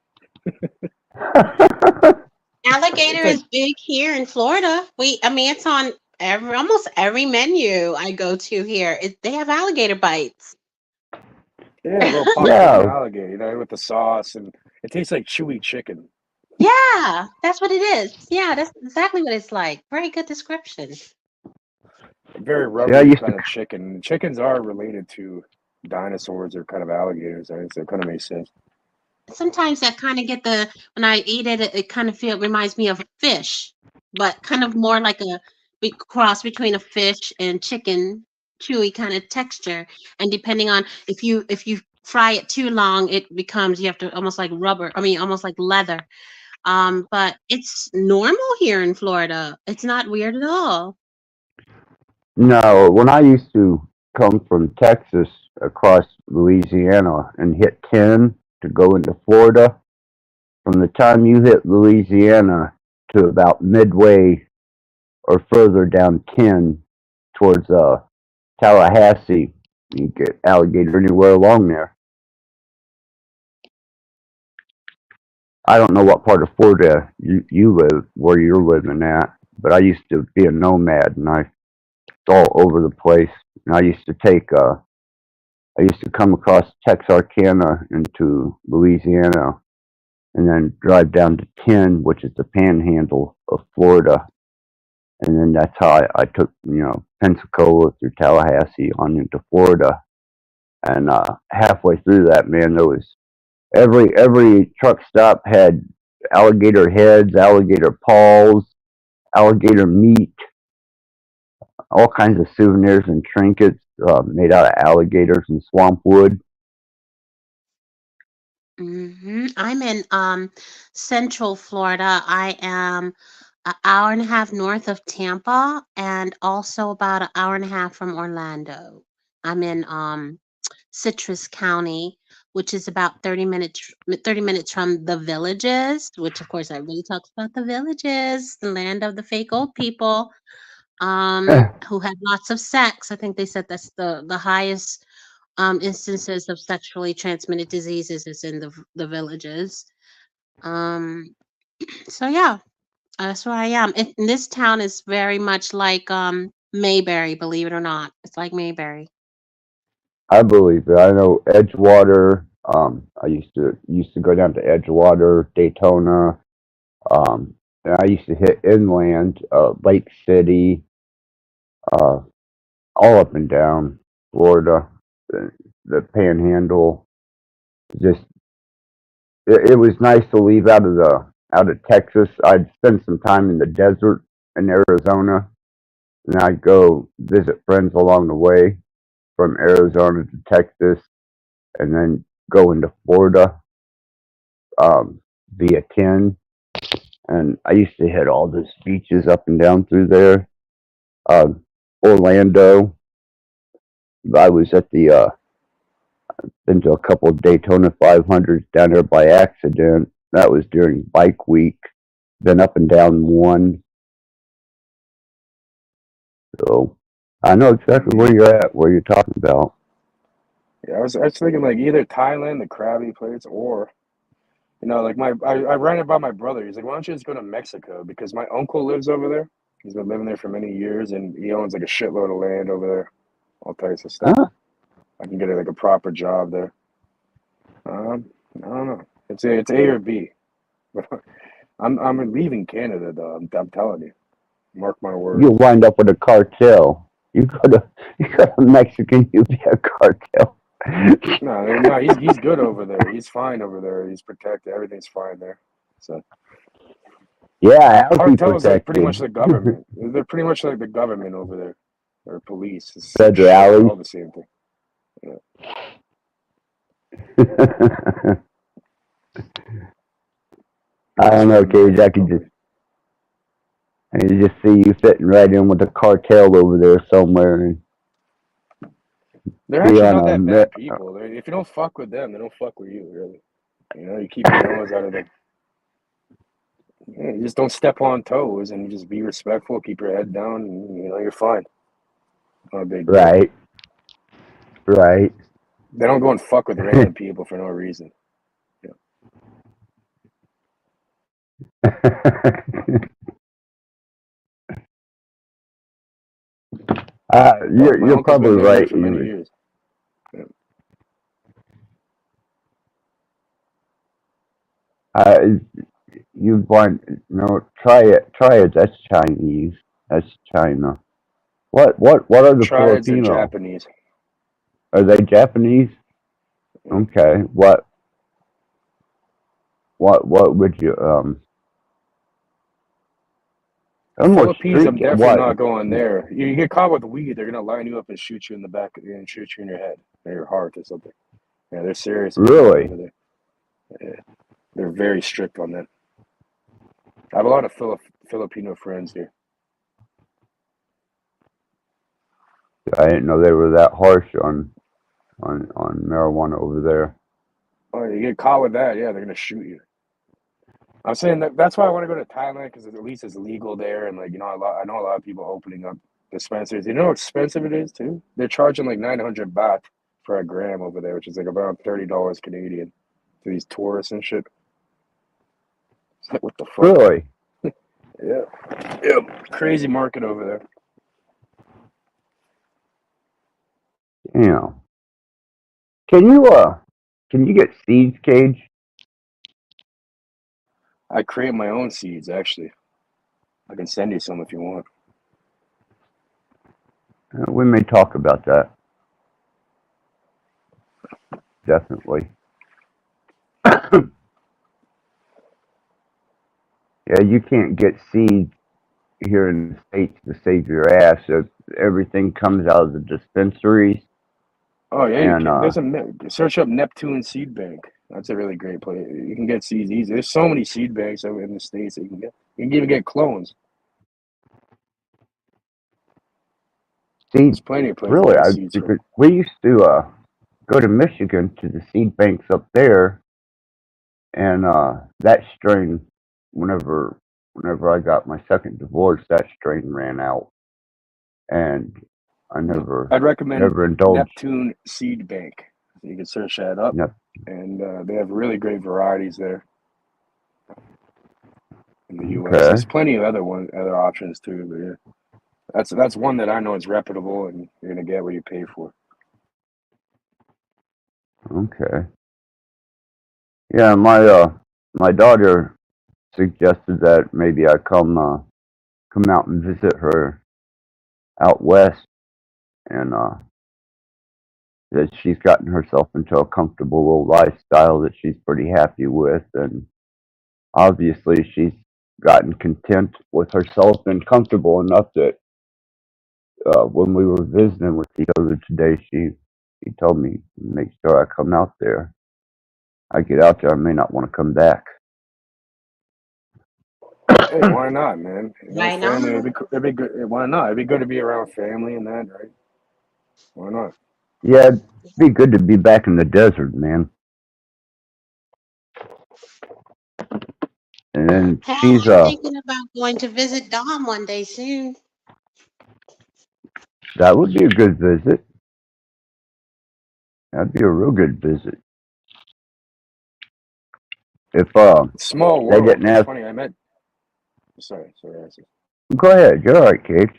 Alligator It's like is big here in Florida. I mean, it's on almost every menu I go to here. They have alligator bites. yeah, a little popcorn Yeah. alligator, with the sauce, and it tastes like chewy chicken. Yeah, that's what it is. Yeah, that's exactly what it's like. Very good description. Very See, I rubbery used to kind of chicken. Chickens are related to dinosaurs or kind of alligators, right? So it kind of makes sense. Sometimes I kind of get when I eat it, it kind of reminds me of a fish, but kind of more like a big cross between a fish and chicken, chewy kind of texture. And depending on if you fry it too long, it becomes you have to almost like rubber. I mean, almost like leather. But it's normal here in Florida. It's not weird at all. No, when I used to come from Texas across Louisiana and hit 10 to go into Florida, from the time you hit Louisiana to about midway or further down 10 towards Tallahassee, you get alligator anywhere along there. I don't know what part of Florida you live, where you're living at, but I used to be a nomad and I all over the place. And I used to come across Texarkana into Louisiana and then drive down to 10, which is the panhandle of Florida. And then that's how I took, Pensacola through Tallahassee on into Florida. And halfway through that, man, there was every truck stop had alligator heads, alligator paws, alligator meat, all kinds of souvenirs and trinkets made out of alligators and swamp wood. I'm in Central Florida. I am an hour and a half north of Tampa and also about an hour and a half from Orlando. I'm in Citrus County, which is about 30 minutes from the Villages, which of course everybody talks about the Villages, the land of the fake old people who have lots of sex. I think they said that's the highest instances of sexually transmitted diseases is in the Villages. Um, so yeah, that's where I am. And this town is very much like Mayberry, believe it or not. It's like Mayberry. I believe it. I know Edgewater. I used to go down to Edgewater, Daytona. And I used to hit inland, Lake City, uh, all up and down Florida, the Panhandle. Just it was nice to leave out of Texas. I'd spend some time in the desert in Arizona, and I'd go visit friends along the way from Arizona to Texas, and then go into Florida via 10. And I used to hit all those beaches up and down through there. Um, Orlando. I was at the been to a couple of Daytona 500s down there by accident. That was during bike week. Been up and down one, so I know exactly where Mm. you're at, where you're talking about. Yeah, I was thinking like either Thailand, the Krabi place, or You know, like I ran it by my brother. He's like, why don't you just go to Mexico? Because my uncle lives over there. He's been living there for many years, and he owns like a shitload of land over there, all types of stuff. Huh? I can get like a proper job there. I don't know. It's A or B. I'm leaving Canada though. I'm telling you. Mark my words. You'll wind up with a cartel. You go to Mexican, you'll be a cartel. No, he's good over there. He's fine over there. He's protected. Everything's fine there. So Yeah, I'll be cartels like pretty much protected. the government. They're pretty much like the government over there, or police. It's the same shit. Federales. All the same thing. Yeah. I don't know, Cage. Company. I can just see you fitting right in with the cartel over there somewhere and They're be actually on not that a. bad people. If you don't fuck with them, they don't fuck with you. Really. You know, you keep your nose out of them. Yeah, you just don't step on toes, and you just be respectful. Keep your head down, and you know you're fine. Not a big deal. Right, right. They don't go and fuck with random people for no reason. Fuck, my You're uncle's probably been doing it right. for many years. Yeah. Uh, you want no? Try it. Try it. That's Chinese. That's China. What are the Triads are Filipino? Japanese. Are they Japanese? Yeah. Okay. What would you The almost Philippines, street? I'm definitely What? not going there. You get caught with weed, they're gonna line you up and shoot you in the back and shoot you in your head or your heart or something. Yeah, they're serious about that Really? over there. Yeah, they're very strict on that. I have a lot of Filipino friends here. I didn't know they were that harsh on marijuana over there. Oh, you get caught with that, yeah, they're gonna shoot you. I'm saying that's why I want to go to Thailand because at least it's legal there, and like I know a lot of people opening up dispensaries. You know how expensive it is too. They're charging like 900 baht for a gram over there, which is like about $30 Canadian to these tourists and shit. It's like what the fuck? Really? Yeah, yep, crazy market over there. Yeah. Can you get seeds, Cage? I create my own seeds actually. I can send you some if you want. We may talk about that. Definitely. Yeah, you can't get seeds here in the States to save your ass. Everything comes out of the dispensaries, Oh yeah, you and can. Search up Neptune Seed Bank. That's a really great place. You can get seeds easy. There's so many seed banks over in the States that you can get. You can even get clones. seeds. There's plenty of places to Really, get seeds from. because we used to go to Michigan to the seed banks up there, and that strain, whenever whenever I got my second divorce, that strain ran out, and I I'd recommend never indulged. Neptune Seed Bank. You can search that up, Yep. and they have really great varieties there in the U.S. Okay. There's plenty of other options too. But yeah, that's one that I know is reputable, and you're gonna get what you pay for. Okay. Yeah, my daughter suggested that maybe I come out and visit her out west, and that she's gotten herself into a comfortable little lifestyle that she's pretty happy with, and obviously she's gotten content with herself and comfortable enough that when we were visiting with each other today, she told me make sure I come out there. I get out there, I may not want to come back. Hey, why not, man? You know, Why family. not? It'd be good. Why not? It'd be good to be around family and that, right? Why not? Yeah, it'd be good to be back in the desert, man. And then Hell, she's I'm thinking about going to visit Dom one day soon. that would be a good visit. That'd be a real good visit. If Small they world. didn't It's have, funny. I met. Sorry. go ahead, you're all right, Cage.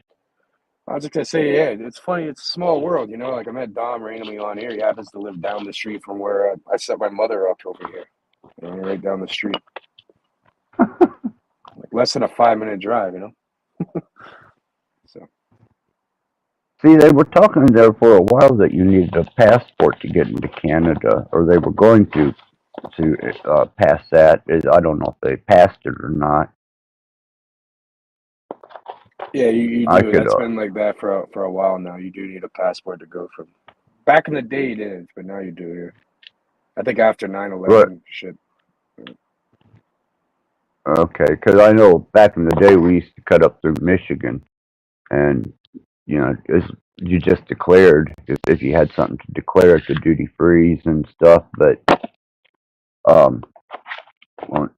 I was just gonna say, yeah, it's funny. It's a small world, you know. Like I met Dom randomly on here. He happens to live down the street from where I set my mother up over here, right down the street, like less than a 5 minute drive, you know. So See, they were talking there for a while that you needed a passport to get into Canada, or they were going to pass that. I don't know if they passed it or not. yeah, you I do. could, That's been like that for a while now. You do need a passport to go from. Back in the day, you didn't, but now you do. Yeah. I think after but 9/11, shit. okay, because I know back in the day we used to cut up through Michigan, and you just declared if you had something to declare at the duty frees and stuff. But um, when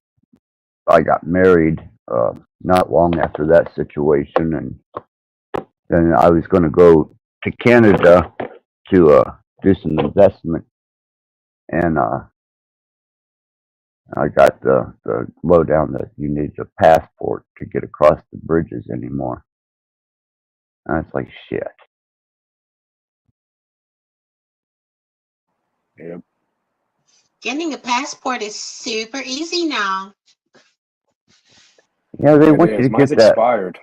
I got married not long after that situation, and then I was going to go to Canada to do some investment, and I got the lowdown that you need a passport to get across the bridges anymore. And it's like shit. Yep. Getting a passport is super easy now. Yeah, they It want you is. to Mine's get that. expired,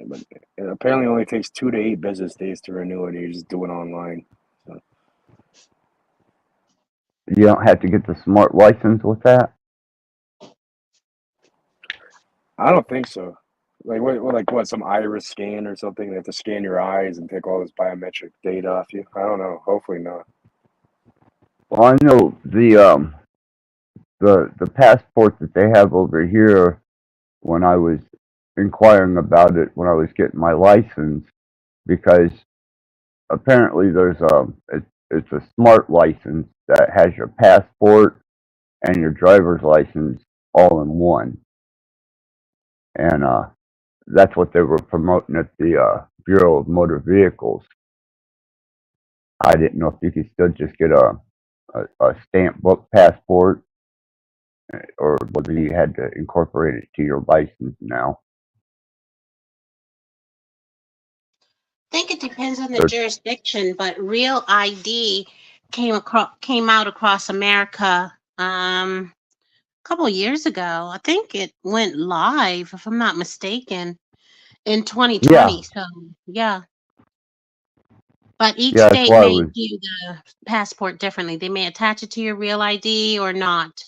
but it apparently only takes 2 to 8 business days to renew it. You just do it online. So You don't have to get the smart license with that. I don't think so. Like what? Some iris scan or something? They have to scan your eyes and take all this biometric data off you. I don't know. Hopefully not. Well, I know the passport that they have over here. When I was inquiring about it, when I was getting my license, because apparently it's a smart license that has your passport and your driver's license all in one, and that's what they were promoting at the Bureau of Motor Vehicles. I didn't know if you could still just get a stamp book passport or whether you had to incorporate it to your license now. I think it depends on the There's, jurisdiction, but Real ID came out across America a couple years ago. I think it went live, if I'm not mistaken, in yeah, 2020. So yeah, but each yeah, that's state why I may was do the passport differently. They may attach it to your Real ID or not.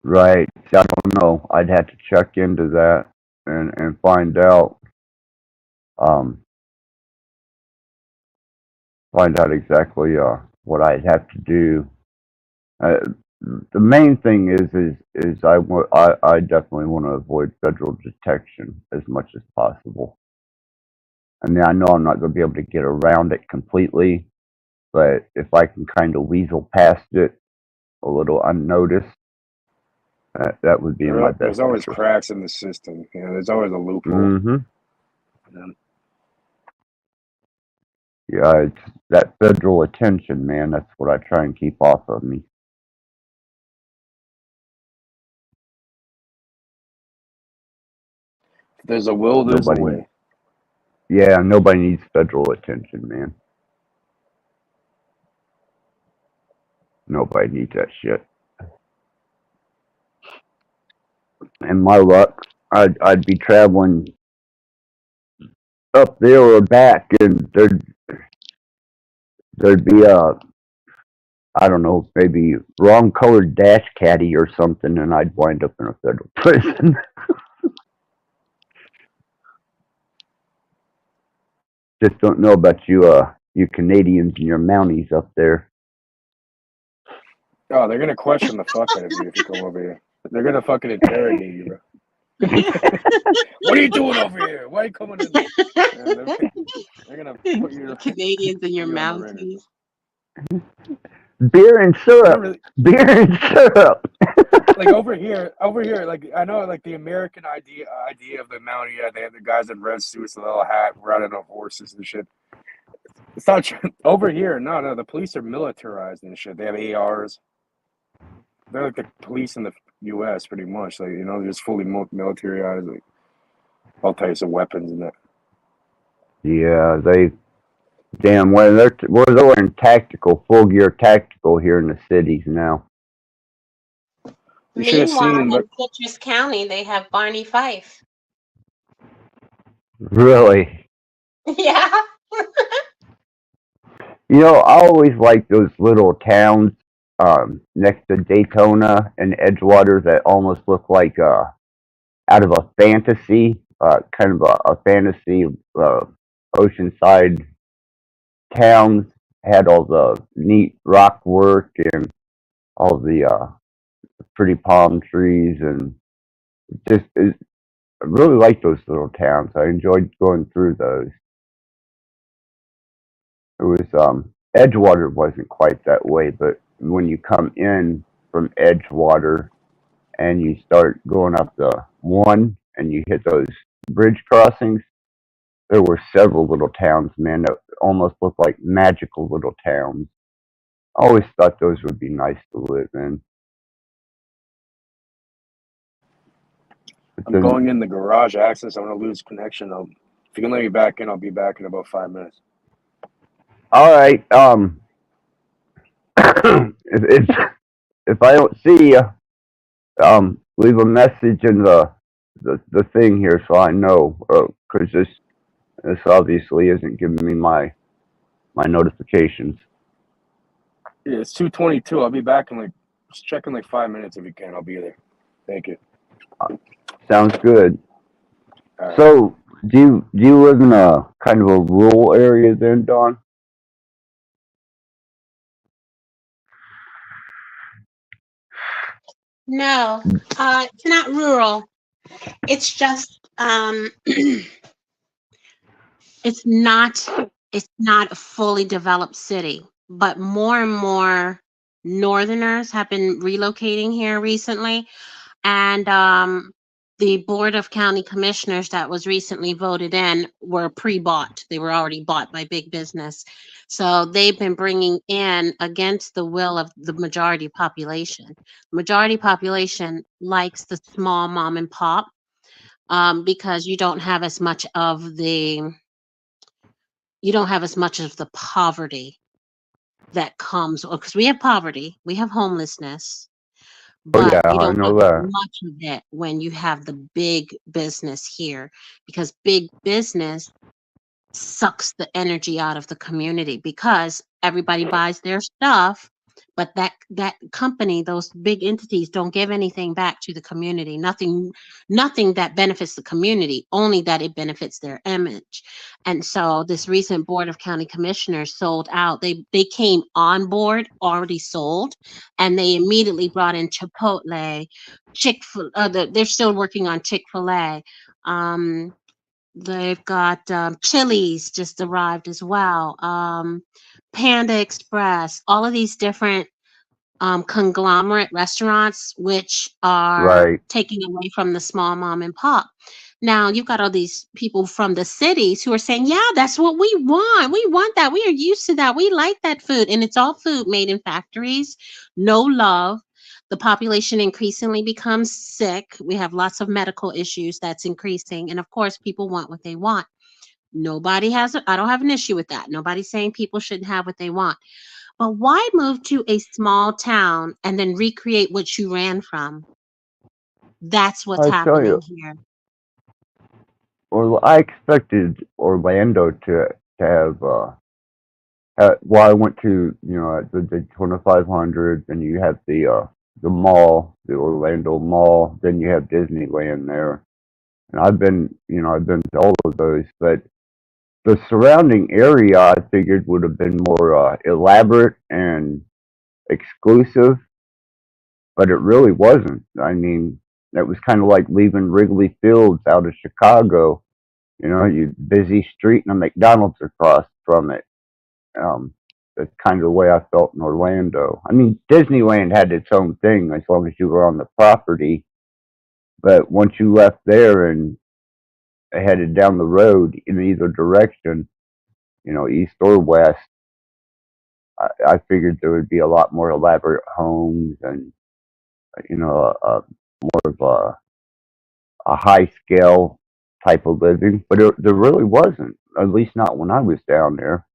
right. I don't know. I'd have to check into that and um find out exactly what I'd have to do. Uh, the main thing is I definitely want to avoid federal detection as much as possible. I mean, I know I'm not going to be able to get around it completely, but if I can kind of weasel past it a little unnoticed, that would be in my There's best always interest. cracks in the system. You know, there's always a loophole. Hmm. Um, Yeah, it's that federal attention, man. That's what I try and keep off of me. if there's a will, there's a Nobody, way. yeah, nobody needs federal attention, man. Nobody needs that shit. And my luck, I'd be traveling up there or back, and there'd be a I don't know, maybe wrong colored dash caddy or something, and I'd wind up in a federal prison. Just don't know about you Canadians and your Mounties up there. Oh, they're gonna question the fuck out of you if you come over here. They're gonna fucking interrogate you, bro. What are you doing over here? Why are you coming in? And they're gonna Canadians and put your you on the ringer. Mounties. Beer and They don't syrup. really Beer and syrup. like over here. Like I know, like the American idea of the Mountie. Yeah, they have the guys in red suits, a little hat, riding on horses and shit. It's not true. Over here. No, the police are militarized and shit. They have ARs. they're like the police in the U.S. pretty much. Like they're just fully militarized, like all types of weapons and that. Yeah, they damn well they're wearing tactical, full gear tactical here in the cities now. You should have Meanwhile, seen, in but Citrus County, they have Barney Fife. Really. Yeah. I always like those little towns next to Daytona and Edgewater that almost look like out of a fantasy, kind of a fantasy oceanside towns. Had all the neat rock work and all the pretty palm trees and I really like those little towns. I enjoyed going through those. It was Edgewater wasn't quite that way, but when you come in from Edgewater and you start going up the one and you hit those bridge crossings, there were several little towns, man, that almost looked like magical little towns. I always thought those would be nice to live in. But I'm then, going in the garage access. I'm gonna lose connection. If you can let me back in, I'll be back in about 5 minutes. all right, if if I don't see you, leave a message in the thing here so I know, because this obviously isn't giving me my notifications. Yeah, it's 2:22. I'll be back in just check in 5 minutes if you can. I'll be there. Thank you. Sounds good. All right. So, do you live in a kind of a rural area then, Don? No, it's not rural. It's just it's not it's not a fully developed city, but more and more northerners have been relocating here recently, and the board of county commissioners that was recently voted in were pre-bought. They were already bought by big business, so they've been bringing in against the will of the majority population. Majority population likes the small mom and pop, because you don't have as much of the poverty that comes, because we have poverty, we have homelessness, Oh yeah, but you I don't have know as that. much of it when you have the big business here, because big business sucks the energy out of the community because everybody buys their stuff, but that company, those big entities, don't give anything back to the community. Nothing that benefits the community, only that it benefits their image. And so this recent board of county commissioners sold out. They came on board already sold, and they immediately brought in Chipotle, they're still working on Chick-fil-A. They've got Chili's just arrived as well. Panda Express, all of these different conglomerate restaurants, which are Right. taking away from the small mom and pop. Now you've got all these people from the cities who are saying, "Yeah, that's what we want. We want that. We are used to that. We like that food." And it's all food made in factories, no love. The population increasingly becomes sick. We have lots of medical issues that's increasing. And of course, people want what they want. I don't have an issue with that. Nobody's saying people shouldn't have what they want. But why move to a small town and then recreate what you ran from? That's what's I tell happening you, here. or I expected Orlando to have. Well, I went to the Daytona 500, and you have the mall, the Orlando Mall. Then you have Disneyland there, and I've been to all of those, but the surrounding area I figured would have been more elaborate and exclusive, but it really wasn't. I mean, it was kind of like leaving Wrigley Fields out of Chicago. You busy street and a McDonald's across from it. Um, that's kind of the way I felt in Orlando. I mean, Disneyland had its own thing as long as you were on the property, but once you left there and headed down the road in either direction, east or west, I figured there would be a lot more elaborate homes and more of a high scale type of living, but there really wasn't. At least not when I was down there.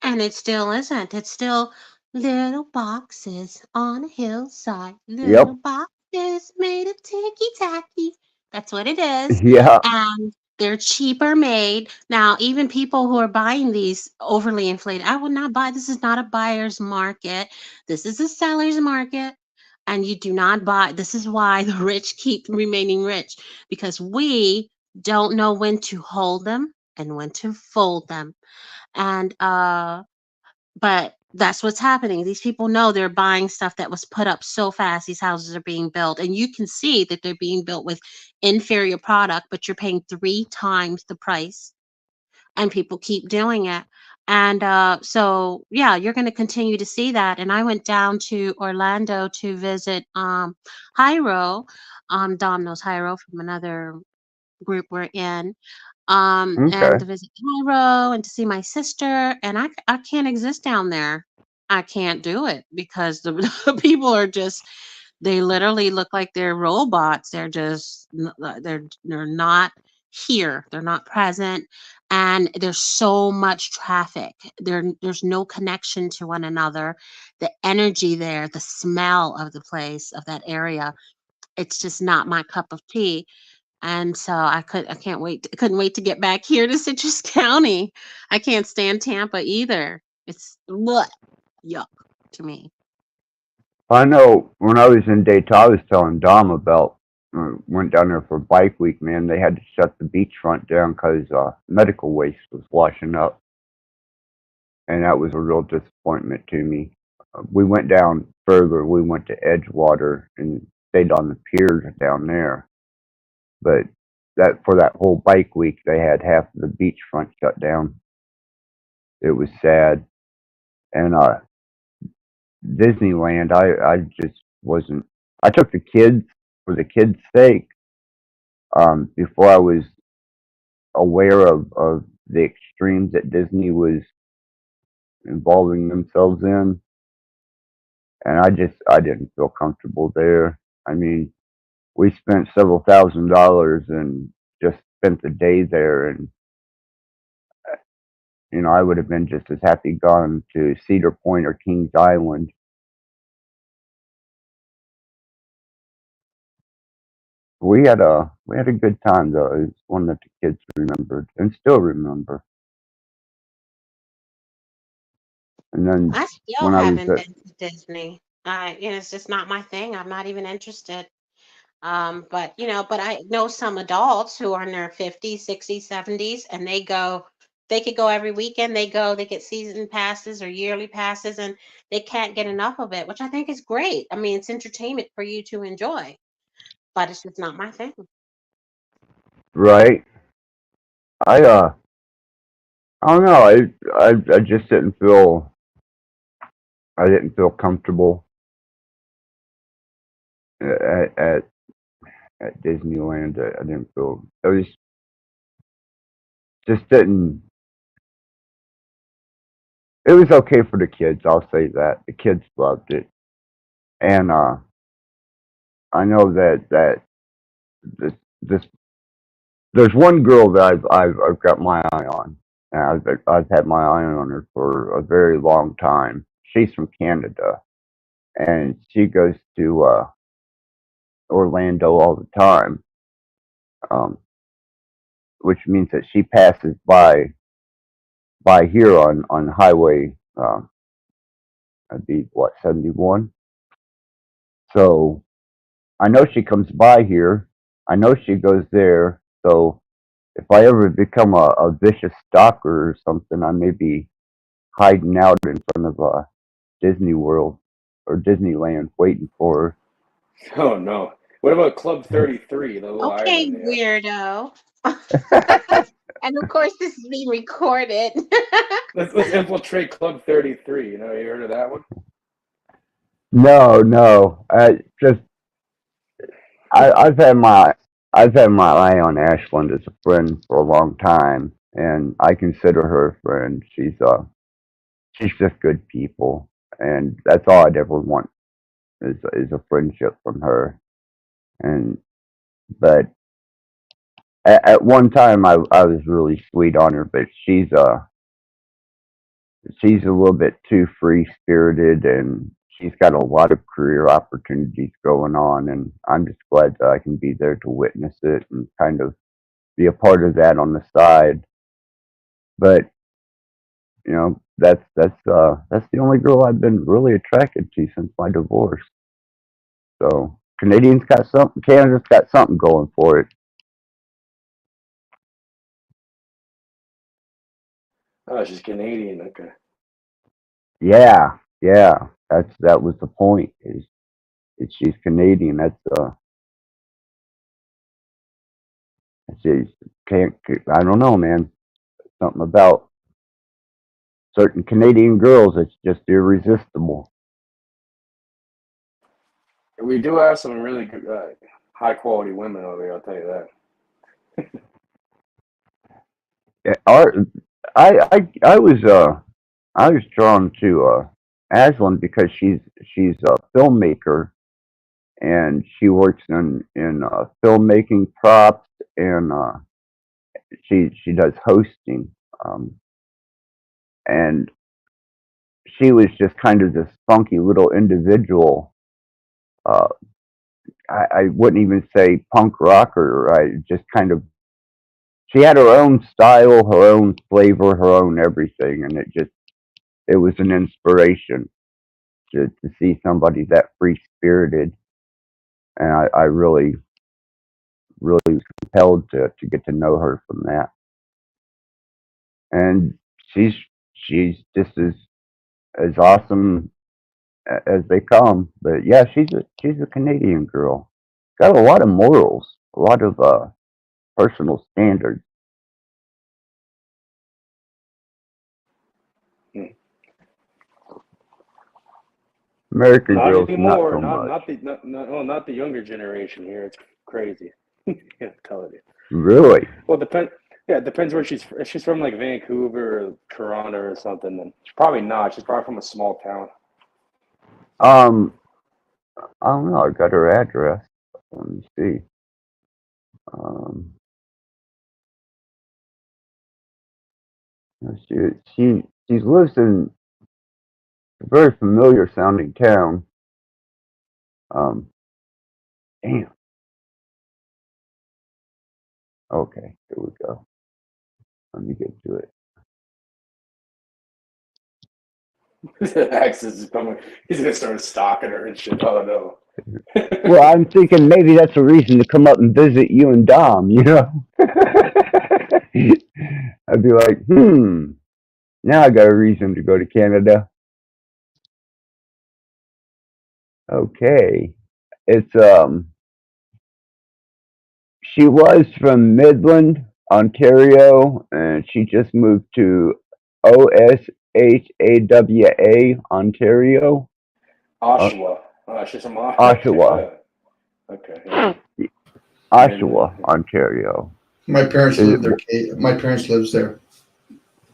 And it still isn't. It's still little boxes on a hillside. Little Yep. boxes made of ticky tacky. That's what it is. Yeah. And they're cheaper made. Now, even people who are buying these overly inflated, I would not buy. This is not a buyer's market. This is a seller's market. And you do not buy. This is why the rich keep remaining rich, because we don't know when to hold them and when to fold them. And but that's what's happening. These people know they're buying stuff that was put up so fast. These houses are being built, and you can see that they're being built with inferior product, but you're paying 3 times the price, and people keep doing it. And so, yeah, you're going to continue to see that. And I went down to Orlando to visit Hyro. Dom knows Hyro from another group we're in, and Okay. to visit Cairo and to see my sister. And I can't exist down there. I can't do it because the people are just, they literally look like they're robots. They're just they're not here. They're not present, and there's so much traffic. There's no connection to one another. The energy there, the smell of the place, of that area, it's just not my cup of tea. And so I can't wait. I couldn't wait to get back here to Citrus County. I can't stand Tampa either. It's what yuck to me. I know when I was in Daytona, I was telling Dom about went down there for bike week. Man, they had to shut the beachfront down because medical waste was washing up, and that was a real disappointment to me. We went down further. We went to Edgewater and stayed on the piers down there. But that for that whole bike week, they had half of the beachfront shut down. It was sad. And Disneyland, I just wasn't. I took the kids for the kids' sake. Before I was aware of the extremes that Disney was involving themselves in, and I didn't feel comfortable there. I mean, we spent several $1,000s and just spent the day there, and I would have been just as happy gone to Cedar Point or Kings Island. We had a good time though. It's one that the kids remembered and still remember. And then I still when I was haven't at been to Disney. It's just not my thing. I'm not even interested. But but I know some adults who are in their 50s, 60s, 70s, and they go. They could go every weekend. They go. They get season passes or yearly passes, and they can't get enough of it, which I think is great. I mean, it's entertainment for you to enjoy, but it's just not my thing. right, I don't know. I just didn't feel comfortable at Disneyland. I didn't feel. I was just didn't. It was okay for the kids. I'll say that the kids loved it, and I know that this this there's one girl that I've got my eye on. And I've had my eye on her for a very long time. She's from Canada, and she goes to Orlando all the time, um, which means that she passes by here on Highway. I'd be what 71. So I know she comes by here. I know she goes there. So if I ever become a vicious stalker or something, I may be hiding out in front of Disney World or Disneyland waiting for Oh no. What about Club 33, the little Okay, island they have? weirdo. And of course, this is being recorded. Let's infiltrate Club 33. You heard of that one? No, no. I've had my eye on Ashland as a friend for a long time, and I consider her a friend. She's just good people, and that's all I'd ever want is a friendship from her. And but at one time I was really sweet on her, but she's a little bit too free spirited, and she's got a lot of career opportunities going on, and I'm just glad that I can be there to witness it and kind of be a part of that on the side. But that's the only girl I've been really attracted to since my divorce. So Canada's got something going for it. Oh, she's Canadian. Okay. Yeah, yeah. That was the point. Is she's Canadian. She's can't. I don't know, man. Something about certain Canadian girls. It's just irresistible. We do have some really good, high quality women over here. I'll tell you that. Yeah, I was drawn to Aslan because she's a filmmaker, and she works in filmmaking props, and she does hosting, um, and she was just kind of this funky little individual. Uh, I wouldn't even say punk rocker. I just kind of she had her own style, her own flavor, her own everything, and it was an inspiration to see somebody that free spirited, and I really was compelled to get to know her from that. And she's just as awesome as they come. But yeah, she's a Canadian girl. Got a lot of morals, a lot of personal standards. Hmm. American Not girls, not anymore. so much. Not the younger generation here. It's crazy. Yeah, tell you. Really? Well, depend. Yeah, it depends where she's. If she's from like Vancouver or Toronto or something, then she's probably not. She's probably from a small town. Um, I don't know. I got her address. Let me see. Um, she she lives in a very familiar sounding town. Um, damn. Okay, here we go. Let me get to it. Access is coming. He's gonna start stalking her and shit. Oh no. Well, I'm thinking maybe that's a reason to come up and visit you and Dom. I'd be like, now I got a reason to go to Canada. Okay, it's she was from Midland, Ontario, and she just moved to Oshawa, Ontario. Uh, Oshawa. She's from Oshawa, Okay. Yeah. Oshawa, Ontario. My parents Is live it, there. Kate. My parents lives there.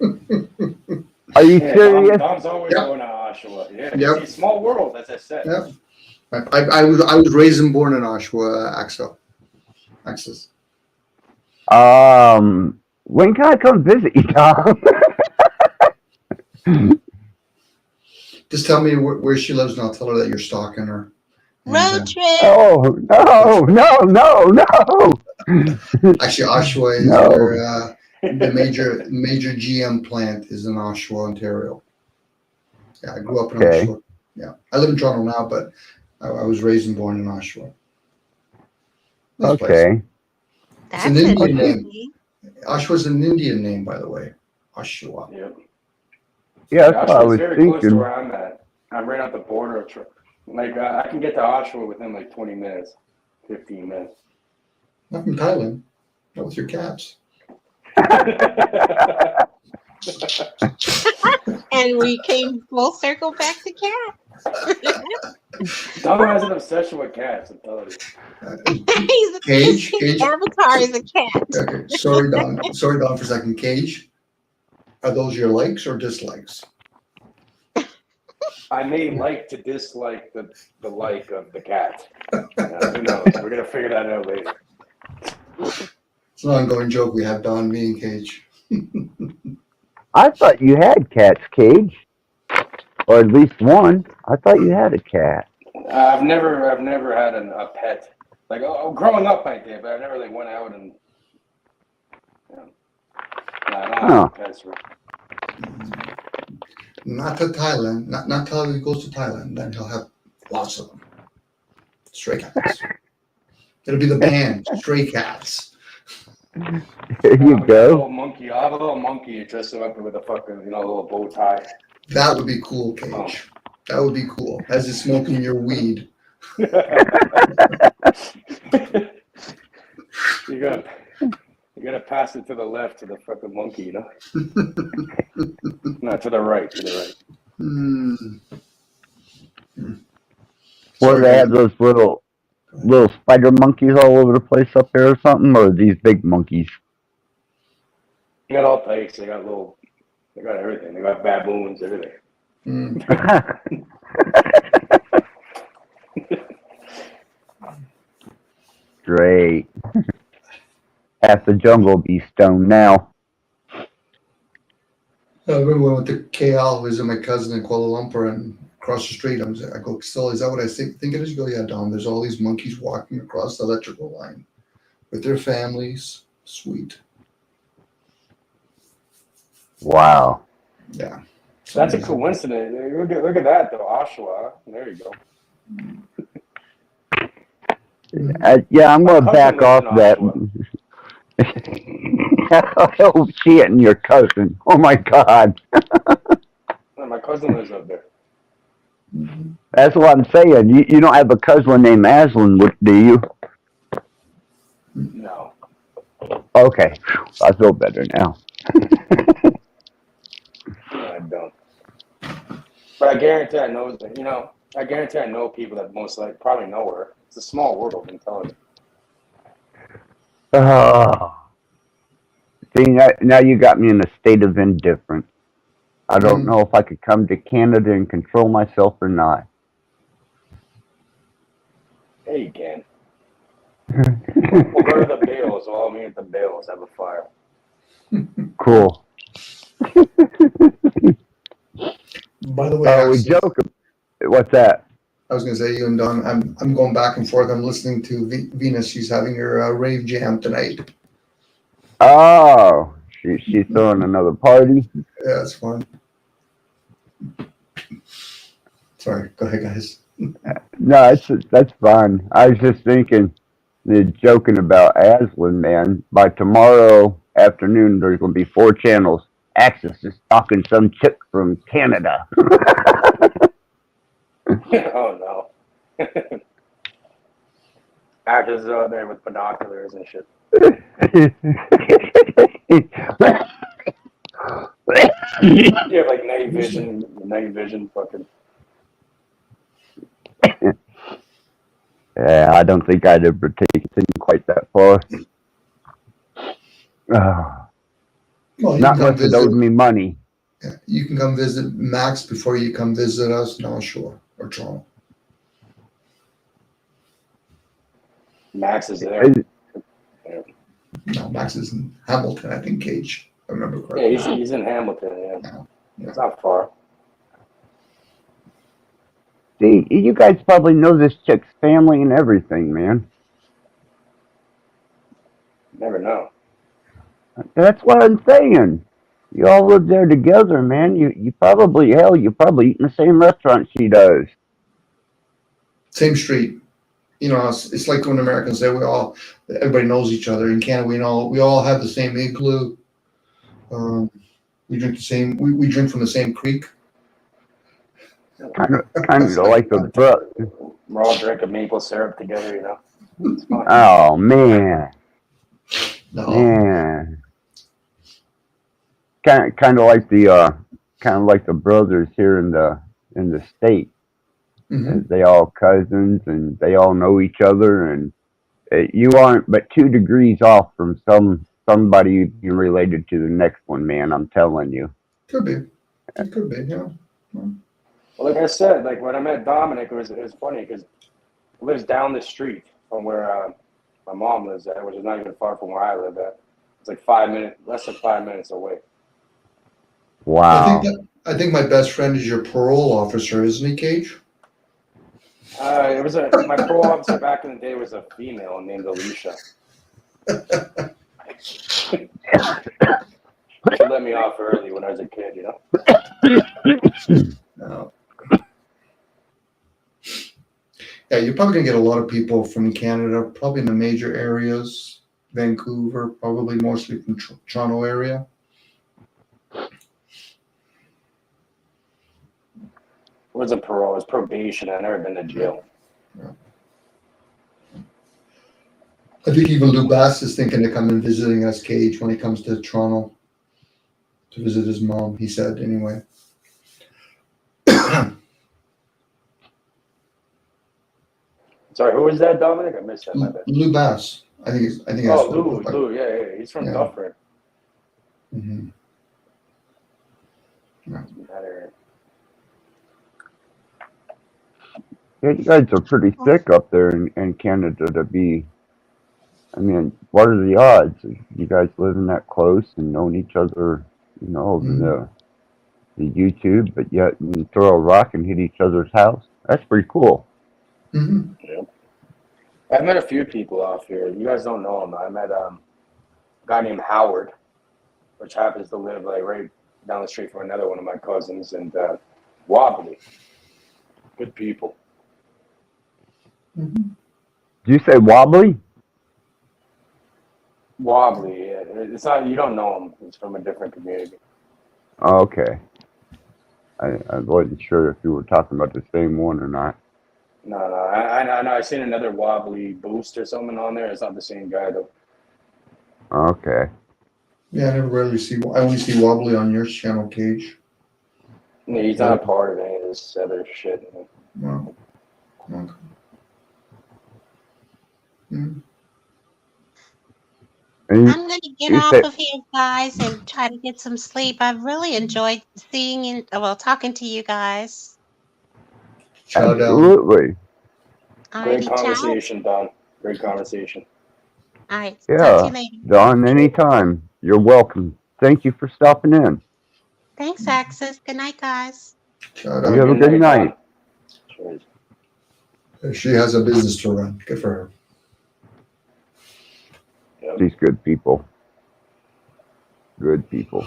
are you Yeah, serious? Dom's always Yep. going to Oshawa. Yeah, you see, Yep. small world, as I said. Yep. I was raised and born in Oshawa, Access. When can I come visit you, Tom? Just tell me where she lives, and I'll tell her that you're stalking her. Road trip. Oh no! Actually, Oshawa is No. where the major GM plant is in Oshawa, Ontario. Yeah, I grew up in Okay. Oshawa. Yeah, I live in Toronto now, but I was raised and born in Oshawa. Nice place. Okay. It's an That's Indian name. interesting. Oshawa's an Indian name, by the way. Oshawa. Yep. Yeah, that's what I Oshawa is was very close to thinking. where I'm at. I'm right at the border. Like I can get to Oshawa within like 20 minutes, 15 minutes. Not from Thailand. Not with your cats. And we came full circle back to cats. Dom has an obsession with cats. I'm telling you. Cage. his avatar is a cat. Okay, sorry, Don. Sorry, Don, for a second. Cage. Are those your likes or dislikes? I may like to dislike the like of the cat. Who knows? We're gonna figure that out later. It's an ongoing joke we have, Don, me and Cage. I thought you had cats, Cage, or at least one. I thought you had a cat. I've never had a pet. Like, growing up I did, but I never like went out and. You know, I don't have pets. Not to Thailand. Not till he goes to Thailand. Then he'll have lots of them. Stray cats. It'll be the band, Stray Cats. There you go. I'll have a little monkey dressed up with a fucking, little bow tie. That would be cool, Cage. Oh. That would be cool. As you're smoking your weed. You gotta pass it to the left to the fucking monkey, No, to the right, Well, they have those little spider monkeys all over the place up there or something, or these big monkeys? They got all types. They got everything. They got baboons, everything. Great. Half the jungle be stoned now. I remember when I went to KL, visited my cousin in Kuala Lumpur, and across the street, I go, still, is that what I think it is? You go, yeah, Don, there's all these monkeys walking across the electrical line with their families. Sweet. Wow. Yeah. That's a coincidence. Look at that, though. Oshawa. There you go. Yeah, I'm going to back off that. Oh, shit, and your cousin. Oh, my God. My cousin lives up there. That's what I'm saying. You don't have a cousin named Aslan, do you? No. Okay. I feel better now. No, I don't. But I guarantee I know people that most likely probably know her. It's a small world, I'm telling you. Oh. See, now you got me in a state of indifference. I don't know if I could come to Canada and control myself or not. Yeah, you can. We'll go to the Bales. We'll all meet at the Bales, have a fire. Cool. By the way, we joke. What's that? I was going to say, you and Don, I'm going back and forth. I'm listening to Venus. She's having her rave jam tonight. Oh, she's throwing another party. Yeah, it's fun. Sorry, go ahead, guys. No, that's fun. I was just thinking, joking about Aslan, man. By tomorrow afternoon, there's going to be 4 channels. Axis is talking some chick from Canada. Oh, no. Actors out there with binoculars and shit. Yeah, like night vision, fucking. Yeah, I don't think I'd ever take it quite that far. Well, Not much it owed me money. Yeah, you can come visit Max before you come visit us, North Shore or Toronto. Max is there. No, Max is in Hamilton, I think, Cage. If I remember correctly. Yeah, he's in Hamilton, yeah. Yeah. It's not far. See, you guys probably know this chick's family and everything, man. Never know. That's what I'm saying. You all live there together, man. You probably eat in the same restaurant she does. Same street. You know, it's like when Americans say everybody knows each other. In Canada, we all have the same igloo. We drink we drink from the same creek. Kind of like the book. We're all drinking maple syrup together, you know. It's fun. Oh man, No. man. Kind of like the brothers here in the state. Mm-hmm. They all cousins and they all know each other, and you aren't but 2 degrees off from somebody you're related to the next one, man. I'm telling you. Could be. It could be, yeah. Well, Well, like I said, like when I met Dominic, it was funny because he lives down the street from where my mom lives at, which is not even far from where I live at. It's like 5 minutes, less than 5 minutes away. Wow. I think my best friend is your parole officer, isn't he, Cage? It was my parole officer back in the day was a female named Alicia. She let me off early when I was a kid, you know. No. Yeah, you're probably gonna get a lot of people from Canada, probably in the major areas, Vancouver, probably mostly from Toronto area. It wasn't parole, it was probation. I've never been to jail. Yeah. I think even Lou Bass is thinking of coming visiting us, Cage, when he comes to Toronto to visit his mom. He said anyway. Sorry, who was that, Dominic? I missed that. My bad. Lou Bass. I think that's Oh, Lou, yeah. He's from Dufferin. Mm-hmm. Yeah, you guys are pretty thick up there in Canada to be. I mean, what are the odds? You guys living that close and knowing each other, you know, over the YouTube, but yet you throw a rock and hit each other's house? That's pretty cool. Mm-hmm. Yep. I've met a few people off here. You guys don't know him. I met a guy named Howard, which happens to live like right down the street from another one of my cousins, and Wobbly. Good people. Mm-hmm. Did you say Wobbly? Wobbly, yeah. It's not, you don't know him. He's from a different community. Oh, okay. I wasn't sure if you were talking about the same one or not. No. I know. I seen another Wobbly Boost or something on there. It's not the same guy though. Okay. Yeah, I never really see. I only see Wobbly on your channel, Cage. Yeah, he's not a part of any of this other shit. You know? No. Okay. Mm-hmm. I'm going to get off of here, guys, and try to get some sleep. I've really enjoyed seeing and, well, talking to you guys. Absolutely. Great conversation, Don. Great conversation. All right. Yeah, Talk to you later. Don, anytime. You're welcome. Thank you for stopping in. Thanks, Axis. Good night, guys. You have a good night. She has a business to run. Good for her. Yep. These good people. Good people.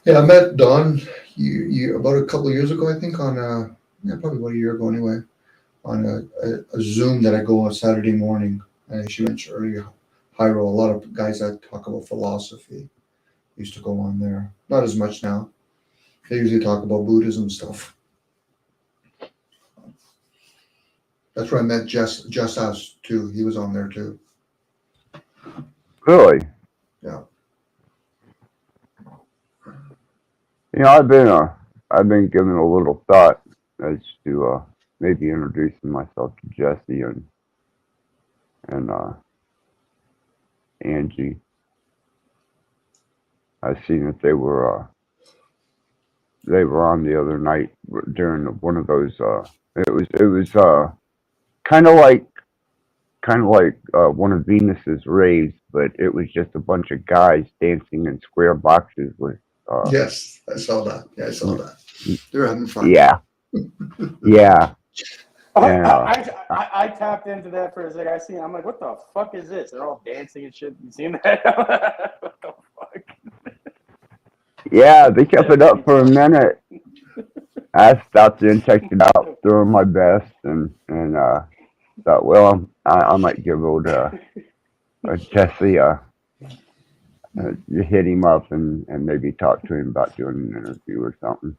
Yeah, I met Dawn you about a couple of years ago, I think, on probably about a year ago anyway, on a Zoom that I go on Saturday morning. And she mentioned earlier, Hyro, a lot of guys that talk about philosophy used to go on there. Not as much now. They usually talk about Buddhism stuff. That's where I met Just Us too. He was on there too. Really? Yeah. You know, I've been giving a little thought as to maybe introducing myself to Jesse and Angie. I seen that they were on the other night during one of those. It was kind of like one of Venus's raves, but it was just a bunch of guys dancing in square boxes with. Yes, I saw that. Yeah, I saw that. They're having fun. Yeah. Yeah. And, I tapped into that for a second. I'm like, what the fuck is this? They're all dancing and shit. You seen that? What the fuck? Yeah, they kept it up for a minute. I stopped in, checked it out, doing my best, and thought, well, I might give old Jesse hit him up and maybe talk to him about doing an interview or something.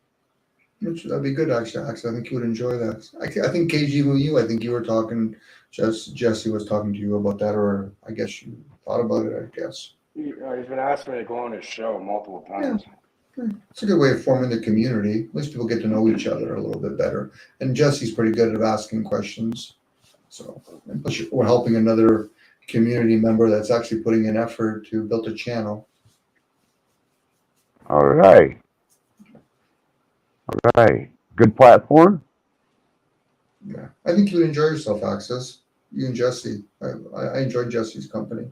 That'd be good, actually. I think you would enjoy that. I think KG with you. I think you were talking. Jesse was talking to you about that, or I guess you thought about it. I guess. He's been asking me to go on his show multiple times. Yeah. It's a good way of forming the community. At least people get to know each other a little bit better. And Jesse's pretty good at asking questions. So we're helping another community member that's actually putting in effort to build a channel. All right. Right. Good platform. Yeah, I think you'd enjoy yourself, Access. You and Jesse. I enjoyed Jesse's company.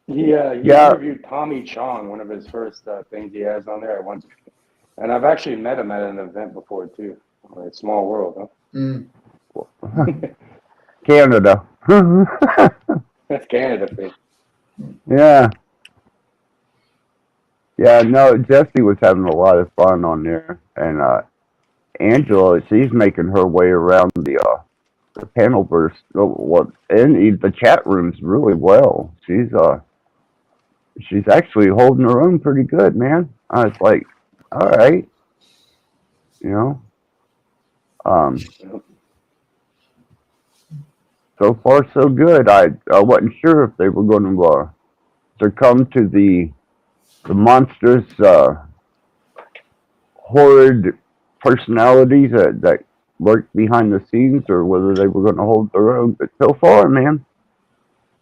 He Yeah. interviewed Tommy Chong, one of his first things he has on there at once, and I've actually met him at an event before too. It's small world, Mm. huh? Canada. That's Canada thing. Yeah. Yeah. No, Jesse was having a lot of fun on there, and Angela, she's making her way around the panelverse, and the chat rooms really well. She's actually holding her own pretty good, man. I was like, all right, you know. Um, so far so good. I wasn't sure if they were going to succumb to the monstrous, horrid personalities that lurk behind the scenes, or whether they were going to hold their own. But so far, man,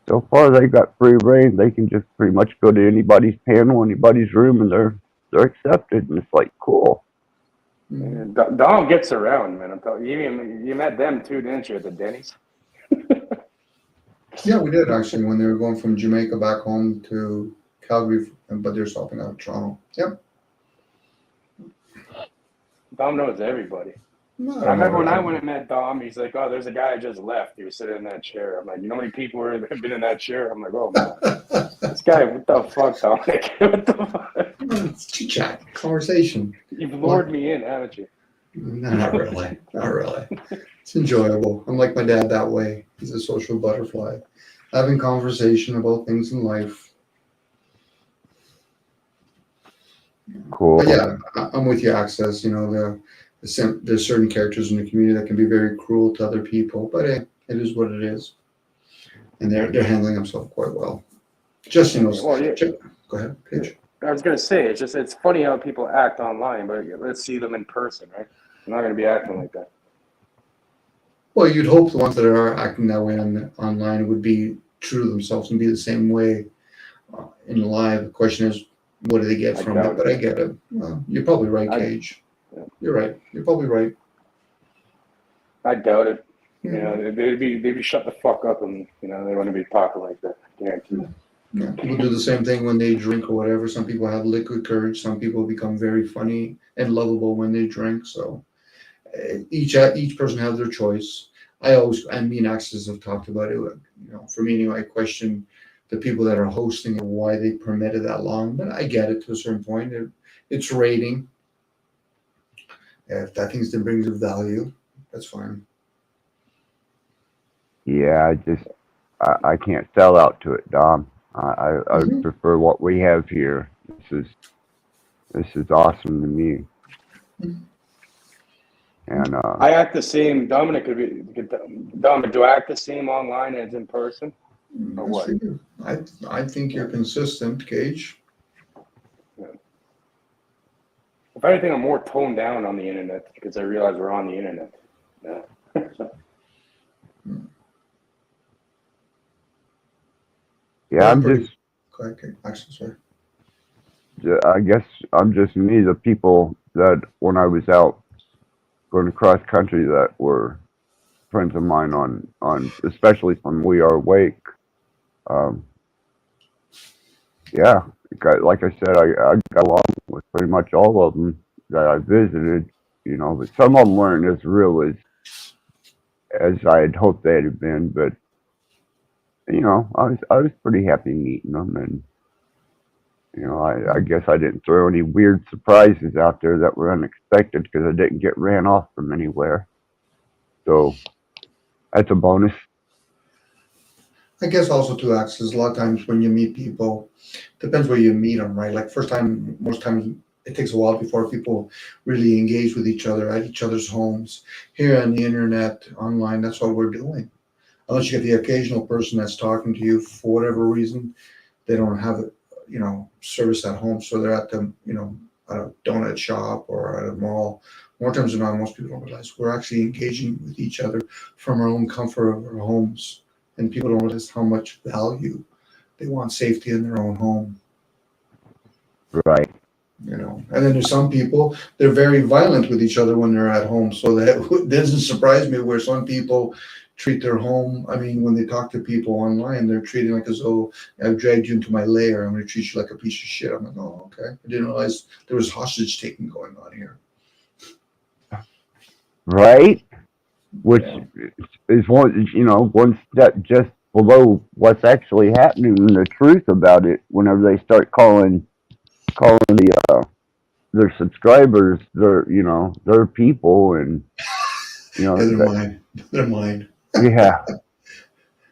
so far they got free reign. They can just pretty much go to anybody's panel, anybody's room, and they're accepted. And it's like cool. Mm. Dom gets around, man. I'm telling you. You met them too, didn't you, at the Denny's? Yeah, we did actually when they were going from Jamaica back home to Calgary, but they're stopping out of Toronto. Yep. Dom knows everybody. No, I remember when I went and met Dom, he's like, "Oh, there's a guy that just left. He was sitting in that chair." I'm like, "You know how many people have been in that chair?" I'm like, "Oh man, this guy, what the fuck, Dominic? What the fuck? It's chit chat, conversation. You've lured me in, haven't you?" No, not really. Not really. It's enjoyable. I'm like my dad that way. He's a social butterfly. Having conversation about things in life. Cool. But yeah, I'm with you, Access. You know, there's certain characters in the community that can be very cruel to other people, but hey, it is what it is. And they're handling themselves quite well. Jesse knows. Well, yeah. Go ahead, Paige. I was gonna say it's funny how people act online, but let's see them in person, right? They're not gonna be acting like that. Well, you'd hope the ones that are acting that way online would be true to themselves and be the same way in live. The question is, what do they get from it? But I get it. Well, you're probably right, Cage. Yeah. You're right. You're probably right. I doubt it. Yeah. You know, they'd be shut the fuck up, and you know they wouldn't be talking like that. Guaranteed. Yeah. People do the same thing when they drink or whatever. Some people have liquid courage. Some people become very funny and lovable when they drink. So each person has their choice. Me and Axis have talked about it. You know, for me anyway, I question the people that are hosting and why they permitted that long. But I get it to a certain point. It's rating. If that thing's that brings of value, that's fine. Yeah, I can't sell out to it, Dom. I Mhm. prefer what we have here. This is awesome to me. Mhm. And I act the same. Dominic Dominic, do I act the same online as in person? Or Good what? for you. I think you're consistent, Gage. If anything, I'm more toned down on the internet because I realize we're on the internet. Yeah. yeah, I'm Pretty. just. Go ahead, actually, sorry. I guess I'm just me. The people that when I was out going across country that were friends of mine on especially from We Are Awake. Um, yeah, like I said, I got along with pretty much all of them that I visited. You know, but some of them weren't as real as I had hoped they'd have been. But you know, I was pretty happy meeting them, and you know, I guess I didn't throw any weird surprises out there that were unexpected because I didn't get ran off from anywhere. So that's a bonus. I guess also to access a lot of times when you meet people, depends where you meet them, right? Like first time, most times it takes a while before people really engage with each other at each other's homes. Here on the internet, online, that's what we're doing. Unless you get the occasional person that's talking to you for whatever reason, they don't have service at home, so they're at the at a donut shop or at a mall. More times than not, most people don't realize we're actually engaging with each other from our own comfort of our homes, and people don't realize how much value they want safety in their own home. Right. you know. And then there's some people, they're very violent with each other when they're at home. So that doesn't surprise me where some people treat their home. I mean, when they talk to people online, they're treating like as though I've dragged you into my lair. I'm going to treat you like a piece of shit. I'm like, oh, okay. I didn't realize there was hostage taking going on here. right? Which Yeah. is one, one step just below what's actually happening and the truth about it. Whenever they start calling their subscribers, their people, and Yeah, they're that, mine. They're mine. yeah,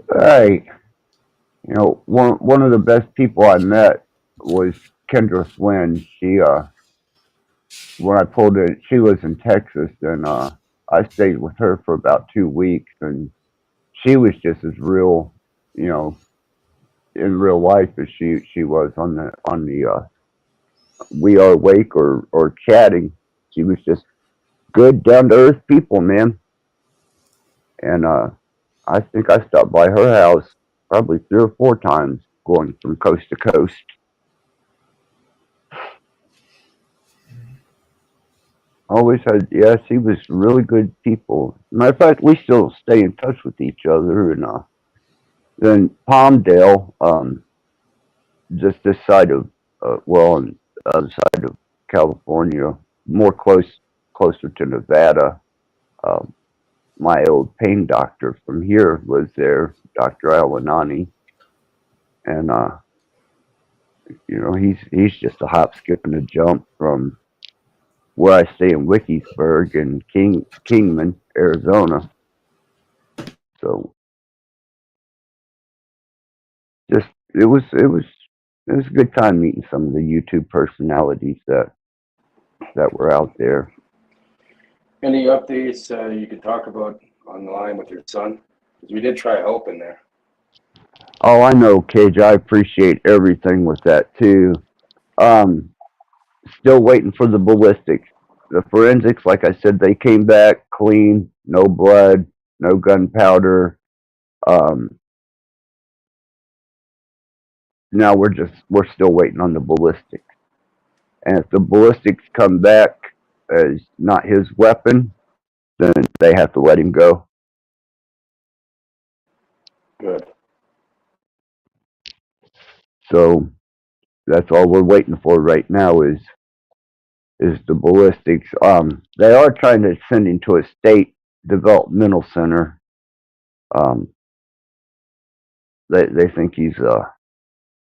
right. One of the best people I met was Kendra Flynn. She when I pulled in, she was in Texas, and I stayed with her for about 2 weeks, and she was just as real, you know, in real life as she was on the We Are Awake or chatting. She was just good, down to earth people, man. And I think I stopped by her house probably 3 or 4 times, going from coast to coast. Always had, yeah, she was really good people. Matter of fact, we still stay in touch with each other. And then Palmdale, just this side of, on the other side of California, more closer to Nevada. Um, my old pain doctor from here was there, Dr. Alanani, and he's just a hop, skip, and a jump from where I stay in Wickiesburg and Kingman, Arizona. So just it was a good time meeting some of the YouTube personalities that were out there. Any updates you could talk about on the line with your son? Because we did try helping there. Oh, I know, Cage. I appreciate everything with that too. Um, Still waiting for the ballistics. The forensics, like I said, they came back clean, no blood, no gunpowder. Um, Now we're still waiting on the ballistics. And if the ballistics come back as not his weapon, then they have to let him go. Good. So that's all we're waiting for right now is the ballistics. They are trying to send him to a state developmental center. Um, they think he's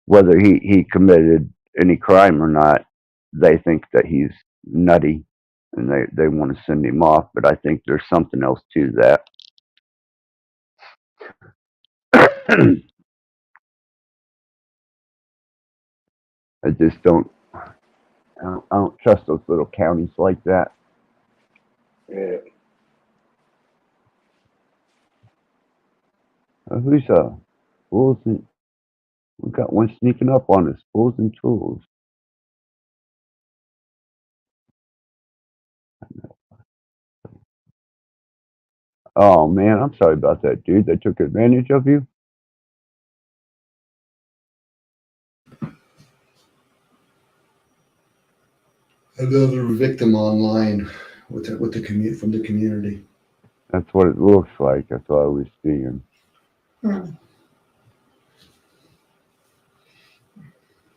whether he committed any crime or not. They think that he's nutty, and they want to send him off. But I think there's something else to that. I just don't trust those little counties like that. Yeah. Who's fools and we got one sneaking up on us. Fools and tools. Oh man, I'm sorry about that, dude. They took advantage of you. Another victim online with the community from the community. That's what it looks like. That's what I was seeing. Hmm.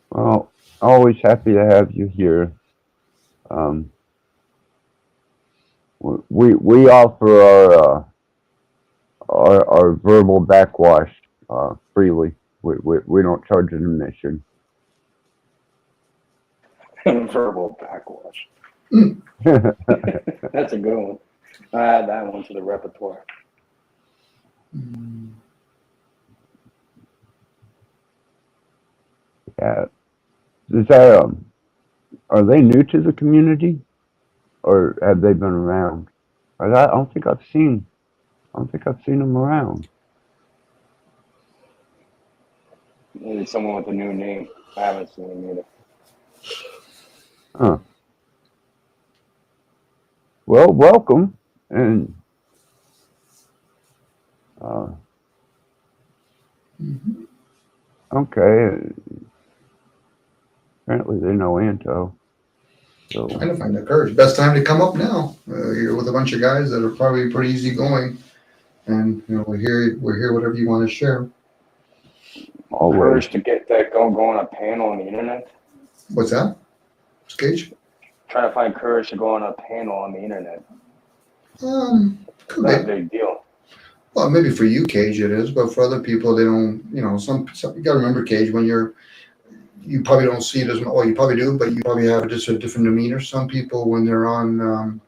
Well, always happy to have you here. Um, we offer our verbal backwash freely. We don't charge an admission. Verbal backwash. That's a good one. I add that one to the repertoire. Yeah. Is that are they new to the community, or have they been around? I don't think I've seen. I don't think I've seen them around. Maybe someone with a new name. I haven't seen him either. Huh. Well, welcome, and uh, Mhm. okay. Apparently, they know Anto. So, Trying to find the courage. Best time to come up now. You're with a bunch of guys that are probably pretty easygoing, and we're here. We're here. Whatever you want to share. always. Courage to get that go on a panel on the internet. What's that? Cage? Trying to find courage to go on a panel on the internet. Could Not a be. big deal. Well, maybe for you, Cage, it is, but for other people, they don't. Some you got to remember, Cage, when you probably don't see it as well. You probably do, but you probably have just a different demeanor. Some people, when they're on,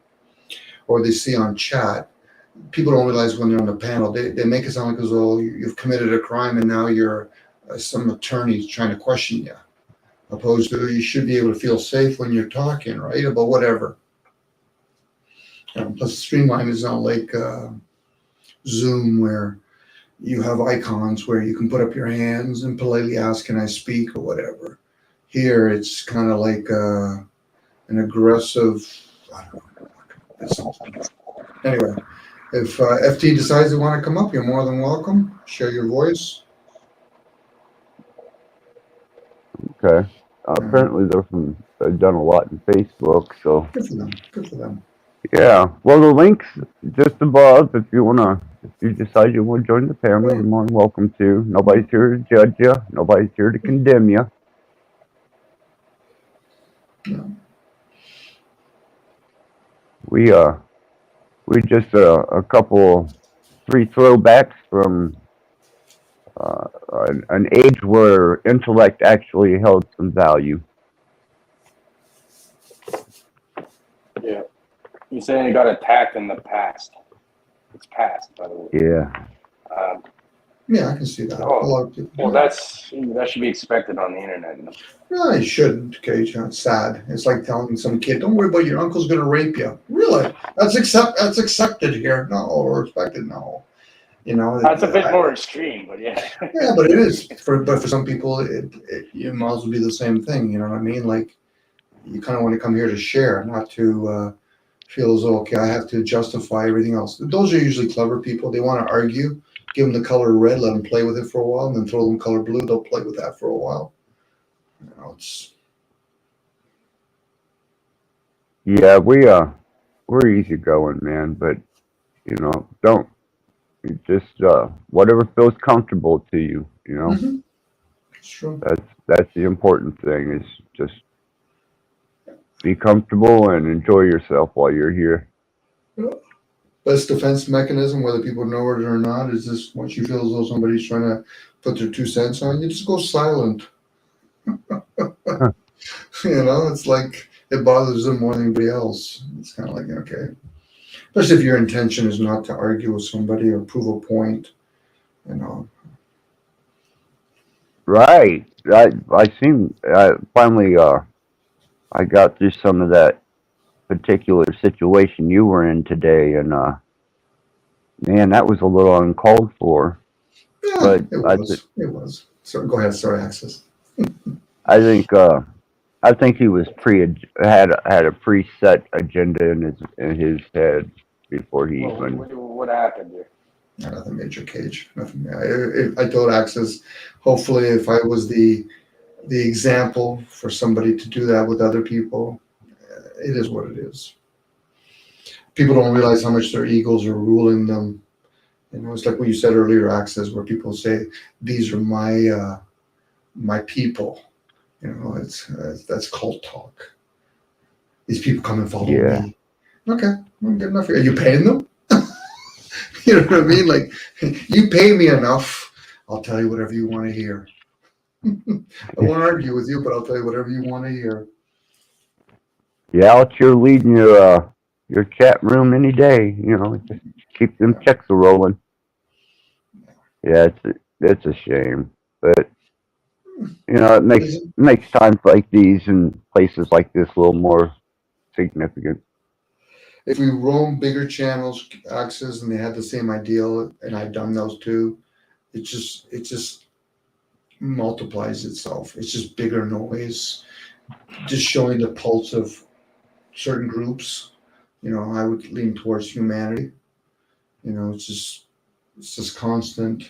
or they see on chat, people don't realize when they're on the panel, they make it sound like as though you've committed a crime and now you're some attorney trying to question you. Opposed to you should be able to feel safe when you're talking, right? About whatever. Plus, Streamline is not like Zoom where you have icons where you can put up your hands and politely ask, "Can I speak?" or whatever. Here, it's kind of like an aggressive. I don't know. It's something. Anyway, if FT decides they want to come up, you're more than welcome. Share your voice. Okay. Apparently, they've done a lot in Facebook. So, Good for them. Good for them. yeah. Well, the link's just above. If you decide you want to join the family, you're more than welcome to. Nobody's here to judge you. Nobody's here to condemn you. Yeah. We just a couple, 3 throwbacks from an age where intellect actually held some value. Yeah. You're saying you got attacked in the past. It's past, by the way. Yeah. Yeah, I can see that. A Oh, lot of people. well, that should be expected on the internet. No, you shouldn't, Cage. It's sad. It's like telling some kid, "Don't worry about your uncle's going to rape you." Really? That's accepted here. No, or expected. No. That's a bit more extreme, but yeah. Yeah, but it is. But for some people, it might as well be the same thing. You know what I mean? Like, you kind of want to come here to share, not to feel as though, okay, I have to justify everything else. Those are usually clever people. They want to argue. Give them the color red, let them play with it for a while, and then throw them color blue. They'll play with that for a while. It's Yeah, we're easygoing, man, but don't just whatever feels comfortable to you, it's true. That's the important thing is just be comfortable and enjoy yourself while you're here. Best defense mechanism, whether people know it or not, is this: once you feel as though somebody's trying to put their 2 cents on you, just go silent. It's like it bothers them more than anybody else. It's kind of like, okay. Especially if your intention is not to argue with somebody or prove a point, Right. I finally I got through some of that particular situation you were in today, and man, that was a little uncalled for. Yeah, But it was. It was. So go ahead. Sorry, Access. I think he was had a preset agenda in his head before he even. What happened here? Nothing major, Cage. Nothing. I told Access, hopefully, if I was the example for somebody to do that with other people, it is what it is. People don't realize how much their egos are ruling them. It's like what you said earlier, Access, where people say, "These are my people." That's cult talk. These people come and follow me. Okay, well, good enough. Are you paying them? You know what I mean? Like, you pay me enough, I'll tell you whatever you want to hear. I won't argue with you, but I'll tell you whatever you want to hear. Yeah, I'll cheerlead in your chat room any day. Just keep them checks a rolling. Yeah, it's a shame, but it makes times like these and places like this a little more significant. If we roam bigger channels, Access, and they had the same ideal, and I've done those too, it just multiplies itself. It's just bigger noise, just showing the pulse of certain groups. I would lean towards humanity. It's just constant.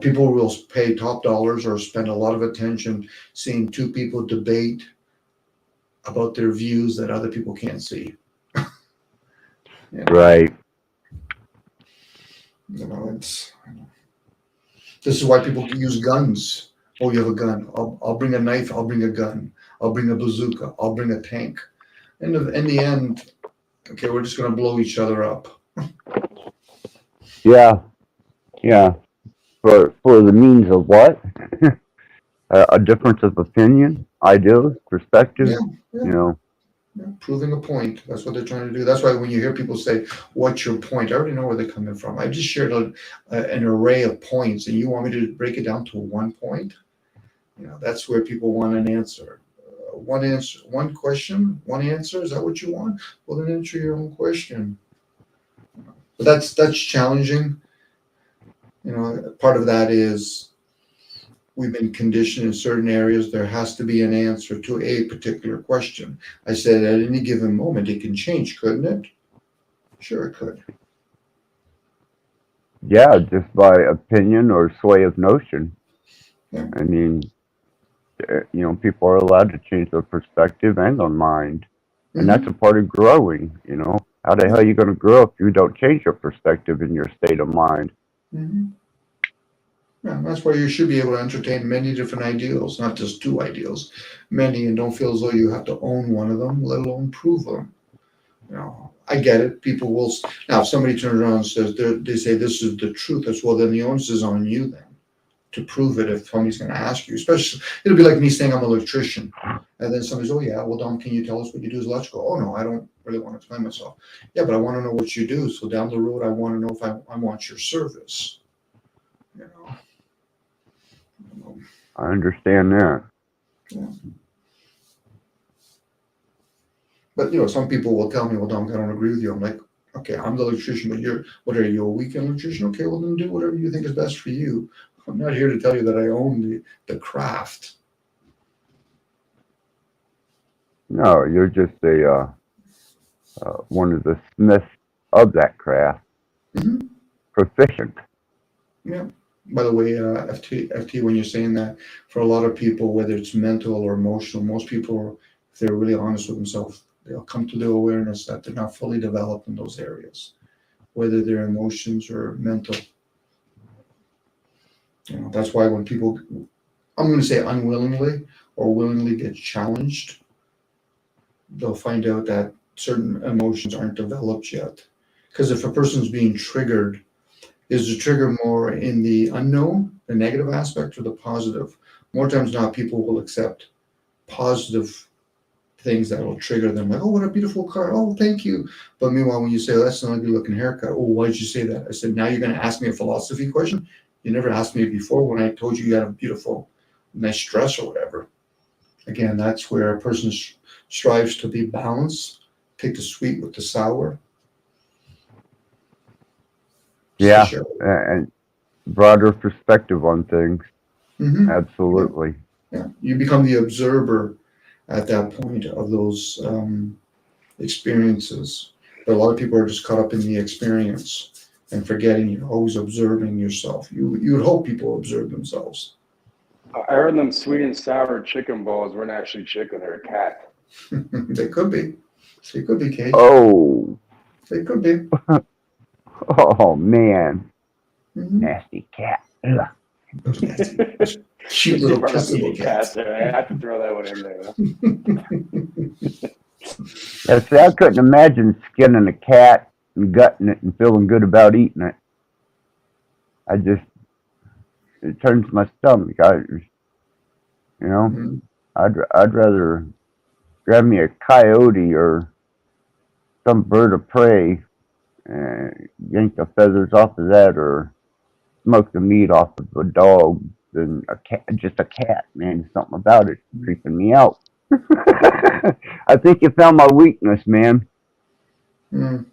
People will pay top dollars or spend a lot of attention seeing two people debate about their views that other people can't see. You know, Right. it's this is why people use guns. Oh, you have a gun. I'll bring a knife. I'll bring a gun. I'll bring a bazooka. I'll bring a tank. And in the end, okay, we're just going to blow each other up. Yeah. Yeah. For the means of what? A difference of opinion, ideas, perspective. Yeah, yeah, You know. yeah. Proving a point. That's what they're trying to do. That's why when you hear people say, "What's your point?" I already know where they're coming from. I just shared an array of points, and you want me to break it down to one point? That's where people want an answer. One answer, one question, one answer. Is that what you want? Well, then answer your own question. But that's challenging. Part of that is we've been conditioned in certain areas. There has to be an answer to a particular question. I said at any given moment it can change, couldn't it? Sure, it could. Yeah, just by opinion or sway of notion. Yeah. I mean, people are allowed to change their perspective and their mind, and that's Mm-hmm. a part of growing. How the hell are you going to grow if you don't change your perspective and your state of mind? Mm-hmm. Yeah, that's why you should be able to entertain many different ideals, not just two ideals, many, and don't feel as though you have to own one of them, let alone prove them. I get it. People will now. If somebody turns around and says they say this is the truth, as well, then the onus is on you then to prove it. If somebody's going to ask you, especially, it'll be like me saying I'm an electrician, and then somebody's, oh yeah, well, Dom, can you tell us what you do as electrical? Oh no, I don't really want to explain myself. Yeah, but I want to know what you do. So down the road, I want to know if I want your service. You know. I understand that. Yeah. But some people will tell me, well, Dom, I don't agree with you. I'm like, okay, I'm the electrician, but what are you, a weekend electrician? Okay, well then do whatever you think is best for you. I'm not here to tell you that I own the craft. No, you're just a one of the smiths of that craft, Mm-hmm. proficient. Yeah. By the way, FT, when you're saying that, for a lot of people, whether it's mental or emotional, most people, if they're really honest with themselves, they'll come to the awareness that they're not fully developed in those areas, whether they're emotions or mental. That's why when people, I'm going to say unwillingly or willingly get challenged, they'll find out that certain emotions aren't developed yet. Because if a person's being triggered, is the trigger more in the unknown, the negative aspect, or the positive? More times now, people will accept positive things that will trigger them, like, oh, what a beautiful car. Oh, thank you. But meanwhile, when you say, oh, that's an ugly looking haircut. Oh, why did you say that? I said, now you're going to ask me a philosophy question. You never asked me before when I told you had a beautiful, nice dress or whatever. Again, that's where a person strives to be balanced, take the sweet with the sour. Yeah, and broader perspective on things. Mm-hmm. Absolutely. Yeah, you become the observer at that point of those experiences. But a lot of people are just caught up in the experience and forgetting you're always observing yourself. You would hope people observe themselves. I heard them sweet and sour chicken balls weren't actually chicken, they're a cat. They could be. They could be, Cage. Oh. They could be. Oh man. Mm-hmm. Nasty cat. Ugh. Those nasty, cute little kissable cats. There. I have to throw that one in there. Yeah, see, I couldn't imagine skinning a cat and gutting it and feeling good about eating it. It turns my stomach. Mm-hmm. I'd rather grab me a coyote or some bird of prey and yank the feathers off of that, or smoke the meat off of a dog than a cat. Just a cat, man. Something about it creeping me out. I think you found my weakness, man. Mm.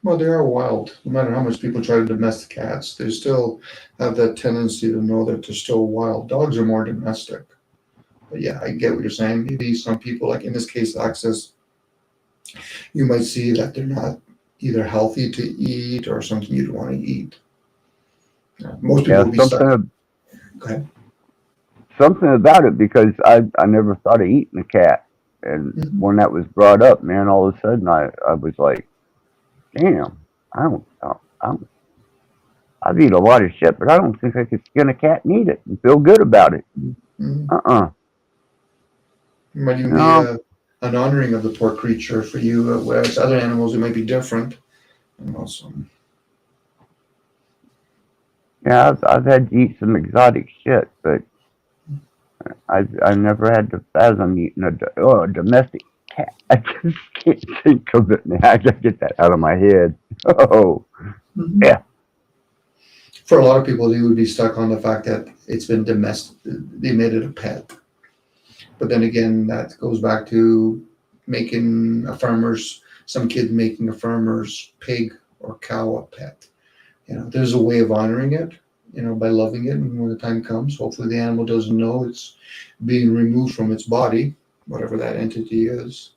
Well, they are wild. No matter how much people try to domesticate cats, they still have that tendency to know that they're still wild. Dogs are more domestic. But yeah, I get what you're saying. Maybe some people, like in this case, Access, you might see that they're not either healthy to eat or something you'd want to eat. Most people Yeah, would be stuck. Go ahead. something about it because I never thought of eating a cat, and Mhm. when that was brought up, man, all of a sudden I was like, damn, I don't I've eaten a lot of shit, but I don't think I could skin a cat and eat it and feel good about it. Mhm. Uh-uh. It might even be No. an honoring of the poor creature for you, whereas other animals it might be different. And also, Yeah, I've had to eat some exotic shit, but I never had to fathom eating a domestic cat. I just can't think of it now. I gotta get that out of my head. Oh, Mhm. yeah. For a lot of people, they would be stuck on the fact that it's been domestic. They made it a pet. But then again, that goes back to making a farmer's, some kid making a farmer's pig or cow a pet. There's a way of honoring it, by loving it. And when the time comes, hopefully the animal doesn't know it's being removed from its body, whatever that entity is.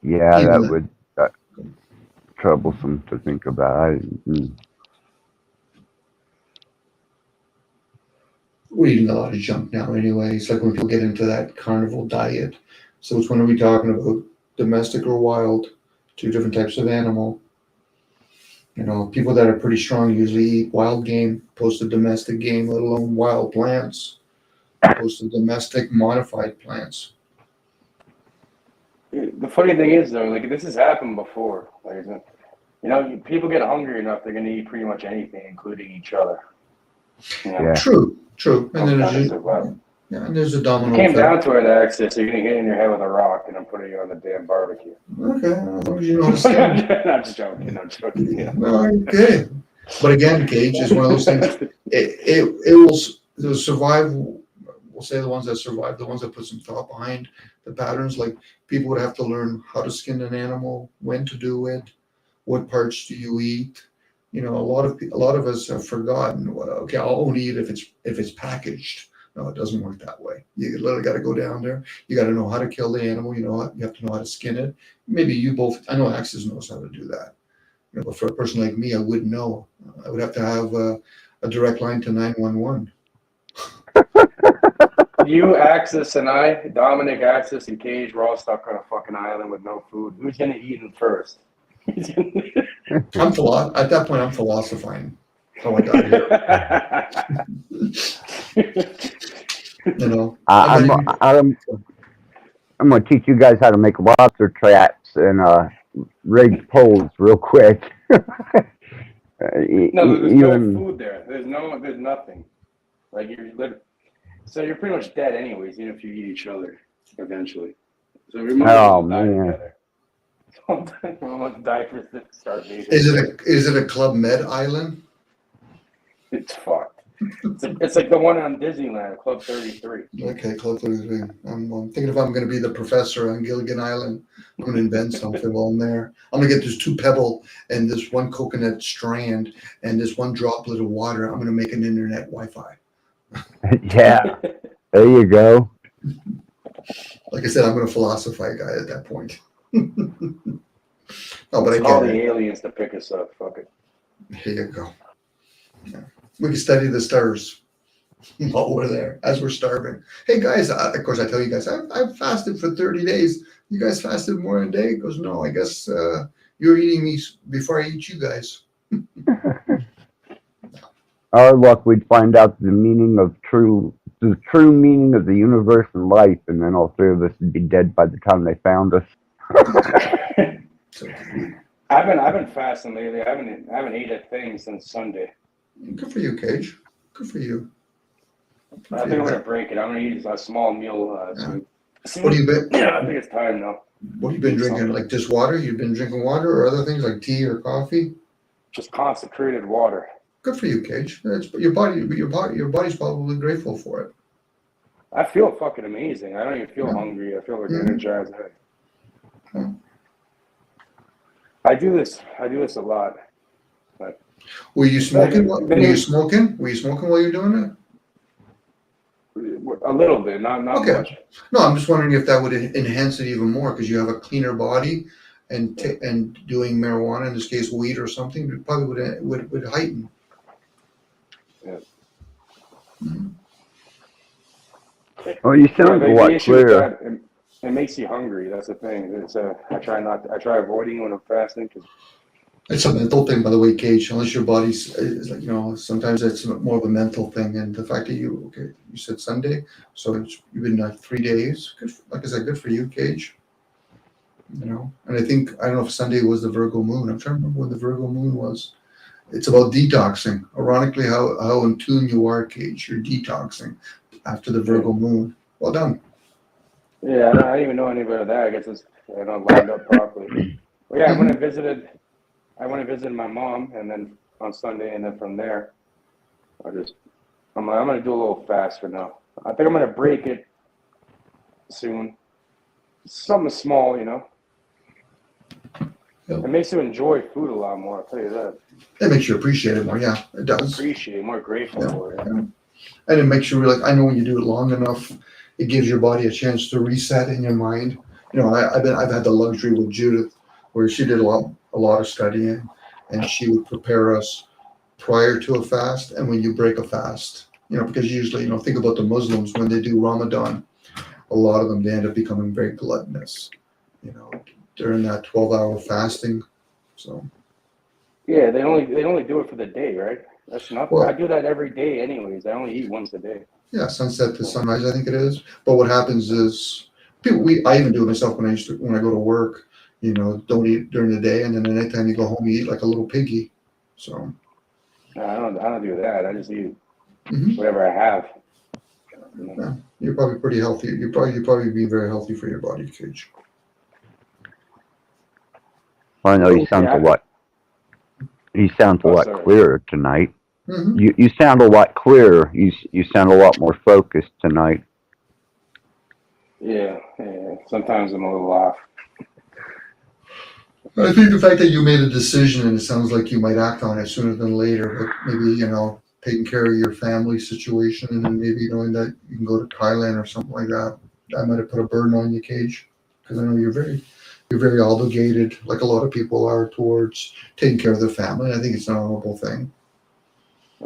Yeah, Even that that, would troublesome to think about. we're eating a lot of junk now anyway. It's like when people get into that carnivore diet. So which one are we talking about? Domestic or wild? Two different types of animal. People that are pretty strong usually eat wild game, opposed to domestic game, let alone wild plants, opposed to domestic modified plants. The funny thing is, though, like this has happened before. Like, people get hungry enough, they're gonna eat pretty much anything, including each other. Yeah. True, true. And Comes then down to survival. there's a If it domino came effect. down to it, Axis, you're gonna get in your head with a rock, and I'm putting you on the damn barbecue. Okay, as long as you know how to skin I'm just joking. I'm joking. it. No, okay. But again, Cage is one of those things. It will survive. We'll say the ones that survive, the ones that put some thought behind the patterns. Like people would have to learn how to skin an animal, when to do it, what parts do you eat. A lot of us have forgotten. Well, okay, I'll only eat if it's packaged. No, it doesn't work that way. You literally got to go down there. You got to know how to kill the animal. You have to know how to skin it. Maybe you both. I know Axis knows how to do that. But for a person like me, I wouldn't know. I would have to have a direct line to 911. You, Axis, and I, Dominic, Axis, and Cage, we're all stuck on a fucking island with no food. Who's gonna eat them first? At that point, I'm philosophizing. How I got here. I, I'm I'm, not even, I'm, I'm gonna teach you guys how to make lobster traps and rig poles real quick. No, there's no Even food there. There's nothing. Like so you're pretty much dead anyways, even if you eat each other eventually. So we might as oh well die man, together. We'll almost die for starvation. is it a Club Med island? It's fucked. It's like the one on Disneyland, Club 33. Okay, Club 33. I'm thinking if I'm going to be the professor on Gilligan Island, I'm going to invent something while I'm there. I'm going to get this 2 pebble and this 1 coconut strand and this 1 droplet of water. I'm going to make an internet Wi-Fi. yeah, there you go. Like I said, I'm going to philosophize, guy, at that point. No, but I Let's call get the it. aliens to pick us up. Fuck it. Here you go. Yeah. We can study the stars while we're there, as we're starving. Hey guys, of course I tell you guys, I've fasted for 30 days. You guys fasted more than a day? He goes, no, I guess you're eating me before I eat you guys. Our luck, we'd find out the true meaning of the universe and life, and then all 3 of us would be dead by the time they found us. So, I've been fasting lately. I haven't ate a thing since Sunday. good for you, Cage. Good for you. I think I'm gonna break it. I'm gonna eat a small meal soon. What have you been? Yeah, I think it's time now. What have you been drinking? Like just water? You've been drinking water or other things like tea or coffee? Just concentrated water. Good for you, Cage. Your body's probably grateful for it. I feel fucking amazing. I don't even feel Yeah. hungry. I feel like Mhm. energized. Yeah. I do this a lot. Were you smoking? Then Were you smoking? Were you smoking while you're doing it? A little bit, not Okay. much. No, I'm just wondering if that would enhance it even more because you have a cleaner body, and doing marijuana, in this case weed or something, it probably would heighten. Yeah. Mhm. Oh, you Yeah, sound a the lot issue with clearer. that, it makes you hungry. That's the thing. It's I try avoiding when I'm fasting because It's a mental thing, by the way, Cage. Unless your body's is like, sometimes it's more of a mental thing. And the fact that you said Sunday, so you've been like 3 days. Like I said, good for you, Cage. And I don't know if Sunday was the Virgo moon. I'm trying to remember when the Virgo moon was. It's about detoxing. Ironically, how in tune you are, Cage. You're detoxing after the yeah, Virgo moon. Well done. yeah. I don't even know any better than that. I guess it's not lined up properly. But yeah, Hmm. I went and visited my mom, and then on Sunday, and then from there, I'm gonna do a little fast for now. I think I'm gonna break it soon. Something small, Yep. It makes you enjoy food a lot more. I'll tell you that. It makes you appreciate it more. Yeah, it does. Appreciate it, more grateful Yeah. for it. Yeah. And it makes you realize. I know when you do it long enough, it gives your body a chance to reset in your mind. I've had the luxury with Judith, where she did a lot of studying, and she would prepare us prior to a fast and when you break a fast. Because usually, think about the Muslims when they do Ramadan. A lot of them they end up becoming very gluttonous. You know, during that 12-hour fasting. So, Yeah, they only do it for the day, right? That's nothing. I well, do that every day, anyways. I only eat once a day. yeah, sunset to sunrise, I think it is. But what happens is, I even do it myself when I go to work. Don't eat during the day, and then the nighttime you go home, you eat like a little piggy. So, No, I don't do that. I just eat mhm, whatever I have. You know? yeah, you're probably pretty healthy. You probably be very healthy for your body, Cage. I know So, Yeah. he sounds a Oh, lot sorry. clearer tonight. mhm. You sound a lot clearer. You sound a lot more focused tonight. Yeah, yeah. Sometimes I'm a little off. I think the fact that you made a decision and it sounds like you might act on it sooner than later, but maybe, taking care of your family situation and then maybe knowing that you can go to Thailand or something like that, that might have put a burden on you, Cage. Because I know you're very obligated, like a lot of people are, towards taking care of their family. I think it's an honorable thing.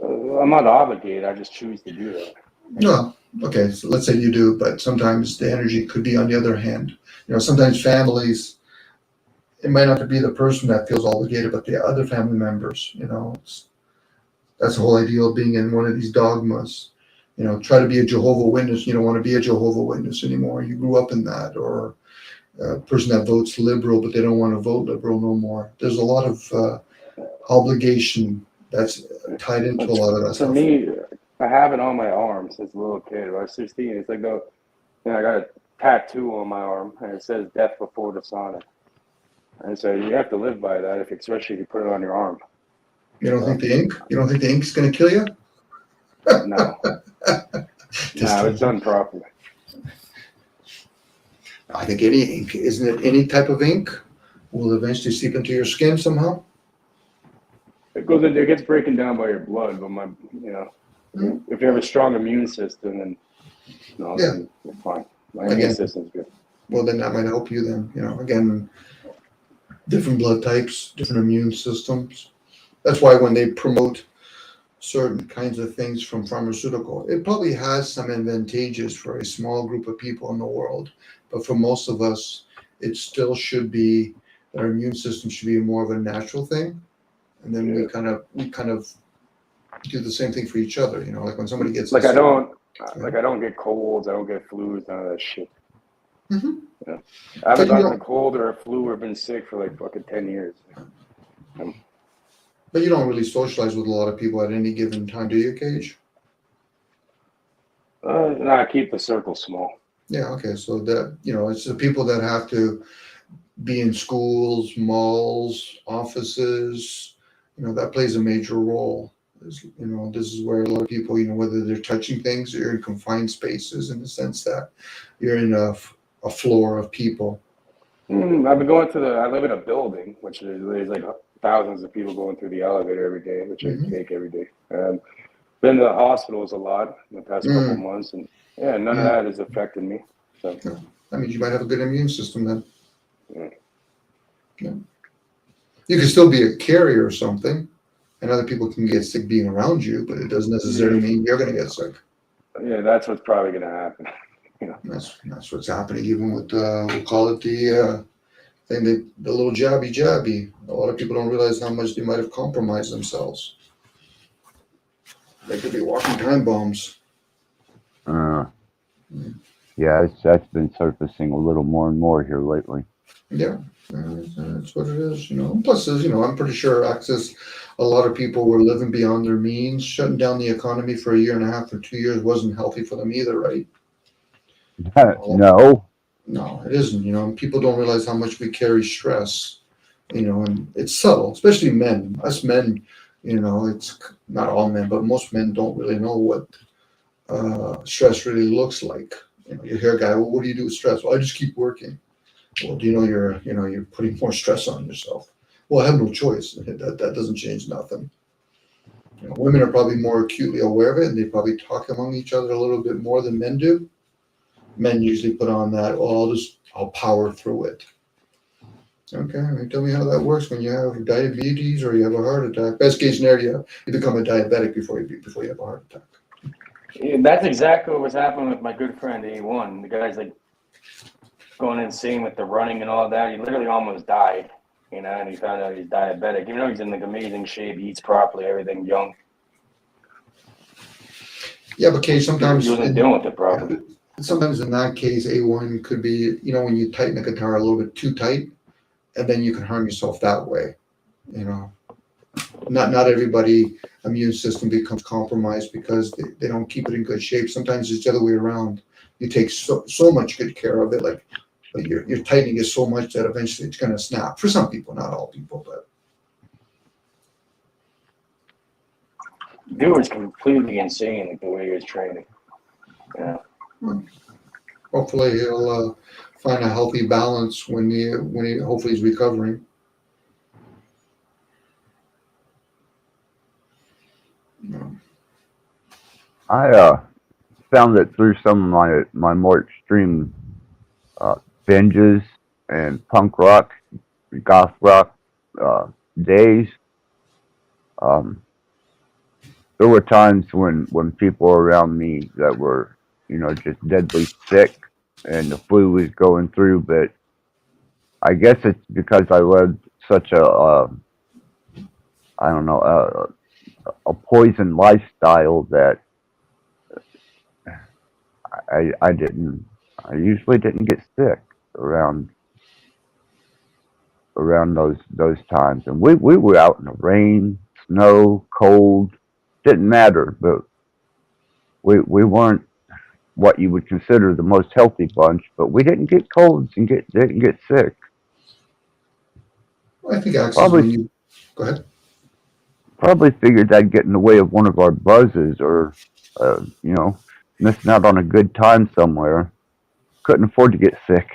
I'm not obligated. I just choose to do that. No, okay, so let's say you do, but sometimes the energy could be on the other hand. Sometimes families, it might not be the person that feels obligated, but the other family members, that's the whole idea of being in one of these dogmas. Try to be a Jehovah Witness. You don't want to be a Jehovah Witness anymore. You grew up in that, or a person that votes liberal, but they don't want to vote liberal no more. There's a lot of obligation that's tied into a But lot of that for stuff. me, I have it on my arm since a little kid. When I was 16, it's like I got a tattoo on my arm, and it says "Death before dishonor." And so you have to live by that, especially if you put it on your arm. You don't think So the ink? You don't think the ink's going to kill you? no, Just no, it's kidding. done properly. I think any ink, isn't it? Any type of ink will eventually seep into your skin somehow. It gets broken down by your blood, but Hmm. if you have a strong immune system, Yeah. then you're fine. My immune Again, system's good. well, then that might help you. Then again, different blood types, different immune systems. That's why when they promote certain kinds of things from pharmaceutical, it probably has some advantages for a small group of people in the world, but for most of us, it still should be that our immune system should be more of a natural thing, and then we Yeah. kind of do the same thing for each other. Like when somebody gets a Like I certain. don't, like I don't get colds, I don't get flus, none of that shit. Mhm. You know? I haven't But you gotten a don't. cold or a flu or been sick for like fucking 10 years. Um, But you don't really socialize with a lot of people at any given time, do you, Cage? no, I keep the circle small. Yeah. Okay. So that it's the people that have to be in schools, malls, offices. That plays a major role. This is where a lot of people, whether they're touching things, you're in confined spaces in the sense that you're in a floor of people. I've been going I live in a building, which there's like thousands of people going through the elevator every day, which I Hmm. take every day. Been to the hospitals a lot in the past couple of Mm, months, and yeah, none of mm. that has affected me. So, Yeah. That means you might have a good immune system then. yeah. Yeah. You can still be a carrier or something, and other people can get sick being around you, but it doesn't necessarily Mm, mean you're going to get sick. Yeah, that's what's probably going to happen. That's what's happening even with we'll call it the thing the little jabby. A lot of people don't realize how much they might have compromised themselves. They could be walking time bombs. Uh, yeah, that's been surfacing a little more and more here lately. Yeah, that's what it is, you know. Plus, you know, I'm pretty sure a lot of people were living beyond their means. Shutting down the economy for a year and a half or 2 years wasn't healthy for them either, right? No. No, it isn't. You know, and people don't realize how much we carry stress. You know, and it's subtle, especially men. Us men, you know, it's not all men, but most men don't really know what stress really looks like. You know, you hear a guy, well, what do you do with stress? Well, I just keep working. Well, do you know you're putting more stress on yourself? Well, I have no choice. That doesn't change nothing. You know, women are probably more acutely aware of it, and they probably talk among each other a little bit more than men do. Men usually put on that, oh, I'll power through it. Okay, I mean, tell me how that works when you have diabetes or you have a heart attack. Best case scenario, you become a diabetic before you have a heart attack. Yeah, that's exactly what was happening with my good friend A1. The guy's like going insane with the running and all that. He literally almost died, you know, and he found out he's diabetic. Even though he's in like amazing shape, he eats properly, everything young. Yeah, but Kay, sometimes he wasn't dealing with it properly. Sometimes in that case, A1 could be, you know, when you tighten a guitar a little bit too tight, and then you can harm yourself that way. You know, not everybody immune system becomes compromised because they don't keep it in good shape. Sometimes it's the other way around. You take so much good care of it, like but you're tightening it so much that eventually it's going to snap. For some people, not all people, but Dude was completely insane, like the way he was training. Yeah. hopefully he'll find a healthy balance when he hopefully he's recovering. I found that through some of my more extreme uh, binges and punk rock, goth rock days, um, there were times when people around me that were, you know, just deadly sick and the flu was going through. But I guess it's because I led such I don't know, a poison lifestyle that I didn't, I usually didn't get sick around those times. And we were out in the rain, snow, cold, didn't matter. But we weren't what you would consider the most healthy bunch, but we didn't get colds and didn't get sick. I think access Probably when you go ahead. probably figured I'd get in the way of one of our buzzes or you know, missing out on a good time somewhere. Couldn't afford to get sick.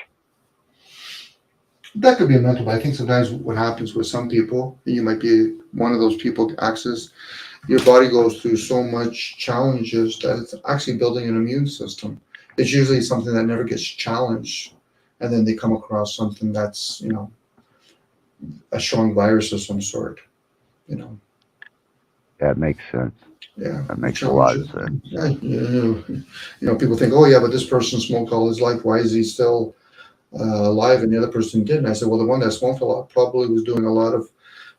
That could be a mental, but I think sometimes what happens with some people, and you might be one of those people, access, your body goes through so much challenges that it's actually building an immune system. It's usually something that never gets challenged, and then they come across something that's, you know, a strong virus of some sort, you know. That makes sense. Yeah, That makes a lot of challenges. sense. Yeah, people think, oh yeah, but this person smoked all his life. Why is he still alive and the other person didn't? I said, well, the one that smoked a lot probably was doing a lot of,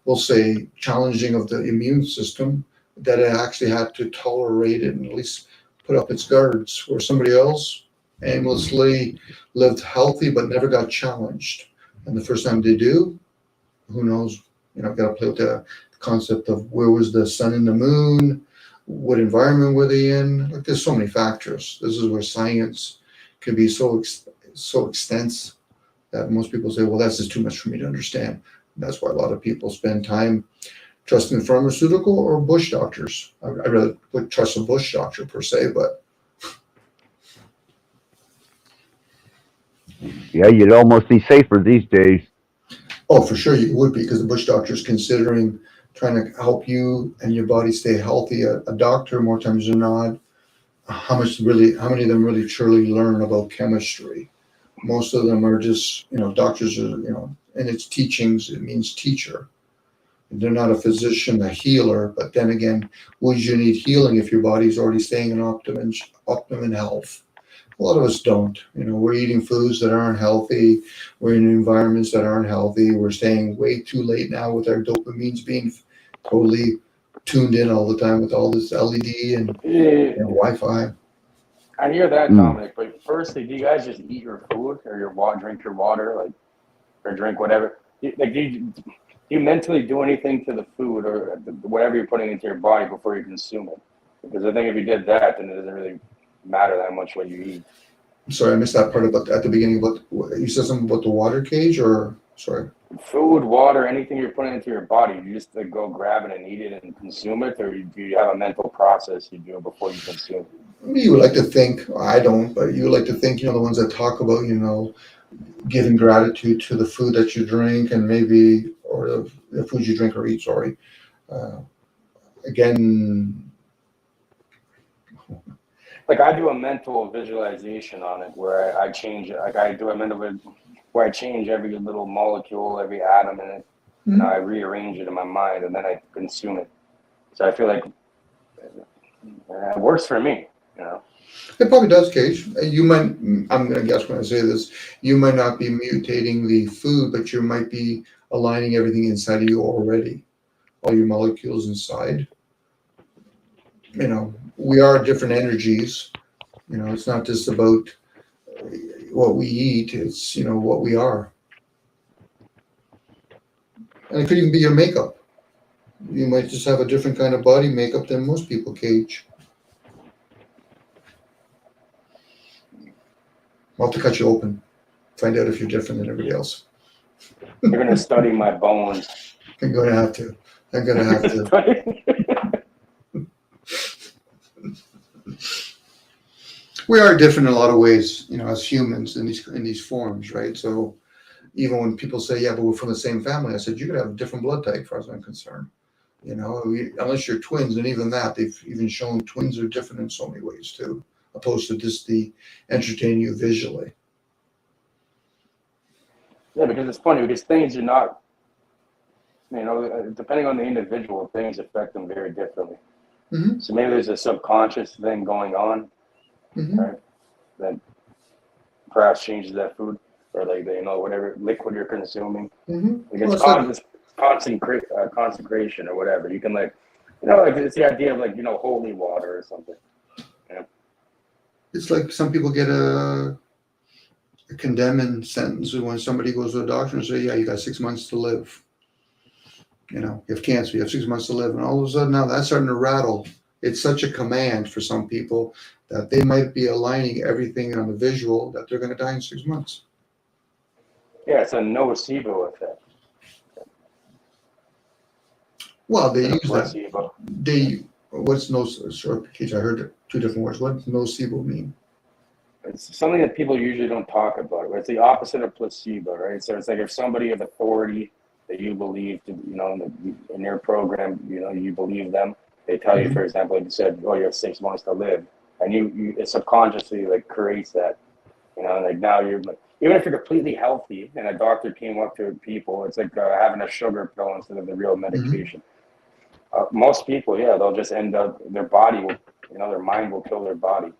we'll say, challenging of the immune system that it actually had to tolerate it and at least put up its guards, where somebody else aimlessly lived healthy but never got challenged. And the first time they do, who knows? You know, got to play with the concept of where was the sun and the moon, what environment were they in? Like, there's so many factors. This is where science can be so extensive that most people say, well, that's just too much for me to understand. And that's why a lot of people spend time trusting pharmaceutical or bush doctors. I rather would trust a bush doctor per se, but Yeah, you'd almost be safer these days. oh, for sure you would be, because the bush doctor is considering trying to help you and your body stay healthy. A doctor, more times than not, how many of them really truly learn about chemistry? Most of them are just, doctors are, and it's teachings, it means teacher. They're not a physician, a healer, but then again, would you need healing if your body's already staying in optimum health? A lot of us don't. We're eating foods that aren't healthy. We're in environments that aren't healthy. We're staying way too late now with our dopamines being totally tuned in all the time with all this LED and Yeah, Wi-Fi. I hear that, Mm. Dominic. But firstly, do you guys just eat your food or your water, drink your water, like, or drink whatever? Like, do you mentally do anything to the food or whatever you're putting into your body before you consume it? Because I think if you did that, then it doesn't really matter that much what you eat. I'm sorry, I missed that part about at the beginning. About you said something about the water cage, or sorry. Food, water, anything you're putting into your body, you just like, go grab it and eat it and consume it, or do you have a mental process you do before you consume? You would like to think, I don't, but you would like to think, the ones that talk about, giving gratitude to the food that you drink and maybe, or the food you drink or eat, sorry. Again, Like I do a mental visualization on it where I change it. Like I do a mental where I change every little molecule, every atom in it, and I rearrange it in my mind, and then I consume it. So I feel like it works for me. it probably does, Cage. You might, I'm going to guess when I say this, you might not be mutating the food, but you might be aligning everything inside of you already, all your molecules inside. We are different energies. It's not just about what we eat, it's, what we are. And it could even be your makeup. You might just have a different kind of body makeup than most people, Cage. I'll have to cut you open, find out if you're different than everybody else. You're gonna study my bones. I'm going to have to. I'm going to have to. We are different in a lot of ways, as humans in these forms, right? So even when people say, "Yeah, but we're from the same family," I said, "You could have a different blood type, as far as I'm concerned. Unless you're twins, and even that, they've even shown twins are different in so many ways too, opposed to just the entertaining you visually." Yeah, because it's funny because things are not, depending on the individual, things affect them very differently. Mm-hmm. So maybe there's a subconscious thing going on, Mm-hmm. right? That perhaps changes that food or like whatever liquid you're consuming. Mm-hmm. Like it's consecration or whatever. You can like it's the idea of like holy water or something. Yeah. It's like some people get a condemning sentence when somebody goes to a doctor and say, "Yeah, you got 6 months to live. You have cancer, you have 6 months to live," and all of a sudden now that's starting to rattle. It's such a command for some people that they might be aligning everything on the visual that they're going to die in 6 months. Yeah, it's a nocebo effect. Well, they Instead of use that. placebo. What's sorry, Keith, I heard two different words. What does nocebo mean? It's something that people usually don't talk about. It's the opposite of placebo, right? So it's like if somebody of authority that you believe, in their program, you believe them. They tell you, for example, like you said, "Oh, you have 6 months to live," and it subconsciously like creates that, like now you're like, even if you're completely healthy and a doctor came up to people, it's like having a sugar pill instead of the real medication. Most people, yeah, they'll just end up, their body will, their mind will kill their body.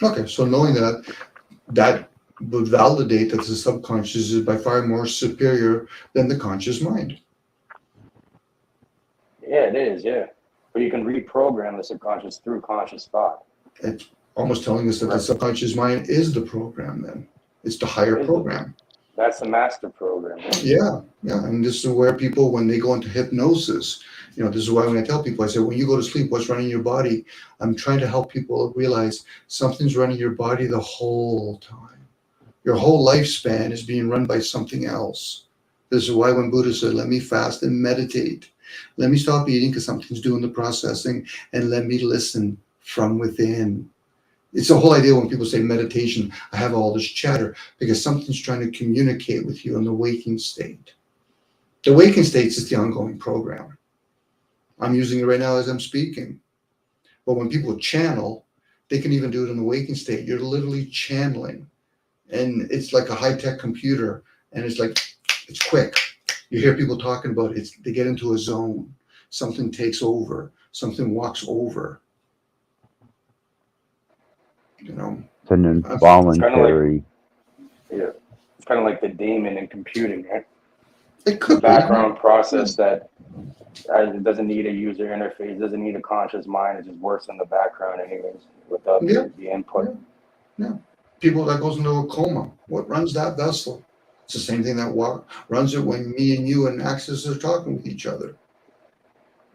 Okay, so knowing that would validate that the subconscious is by far more superior than the conscious mind. Yeah, it is, yeah. But you can reprogram the subconscious through conscious thought. It's almost telling us that the subconscious mind is the program then. It's the higher program. That's the master program. Right? Yeah. And this is where people, when they go into hypnosis, this is why when I tell people, I say, when you go to sleep, what's running your body? I'm trying to help people realize something's running your body the whole time. Your whole lifespan is being run by something else. This is why when Buddha said, "Let me fast and meditate. Let me stop eating because something's doing the processing, and let me listen from within." It's the whole idea when people say meditation, I have all this chatter because something's trying to communicate with you in the waking state. The waking state is the ongoing program. I'm using it right now as I'm speaking. But when people channel, they can even do it in the waking state. You're literally channeling. And it's like a high-tech computer. And it's like, it's quick. You hear people talking about it. They get into a zone. Something takes over. Something walks over. You know, It's an It's kind of like, involuntary. yeah, it's kind of like the daemon in computing, right? it The could be. background process that it doesn't need a user interface, doesn't need a conscious mind. It just works in the background, anyways, without Yeah. the input. Yeah. People that goes into a coma. What runs that vessel? It's the same thing that runs it when me and you and Axis are talking with each other.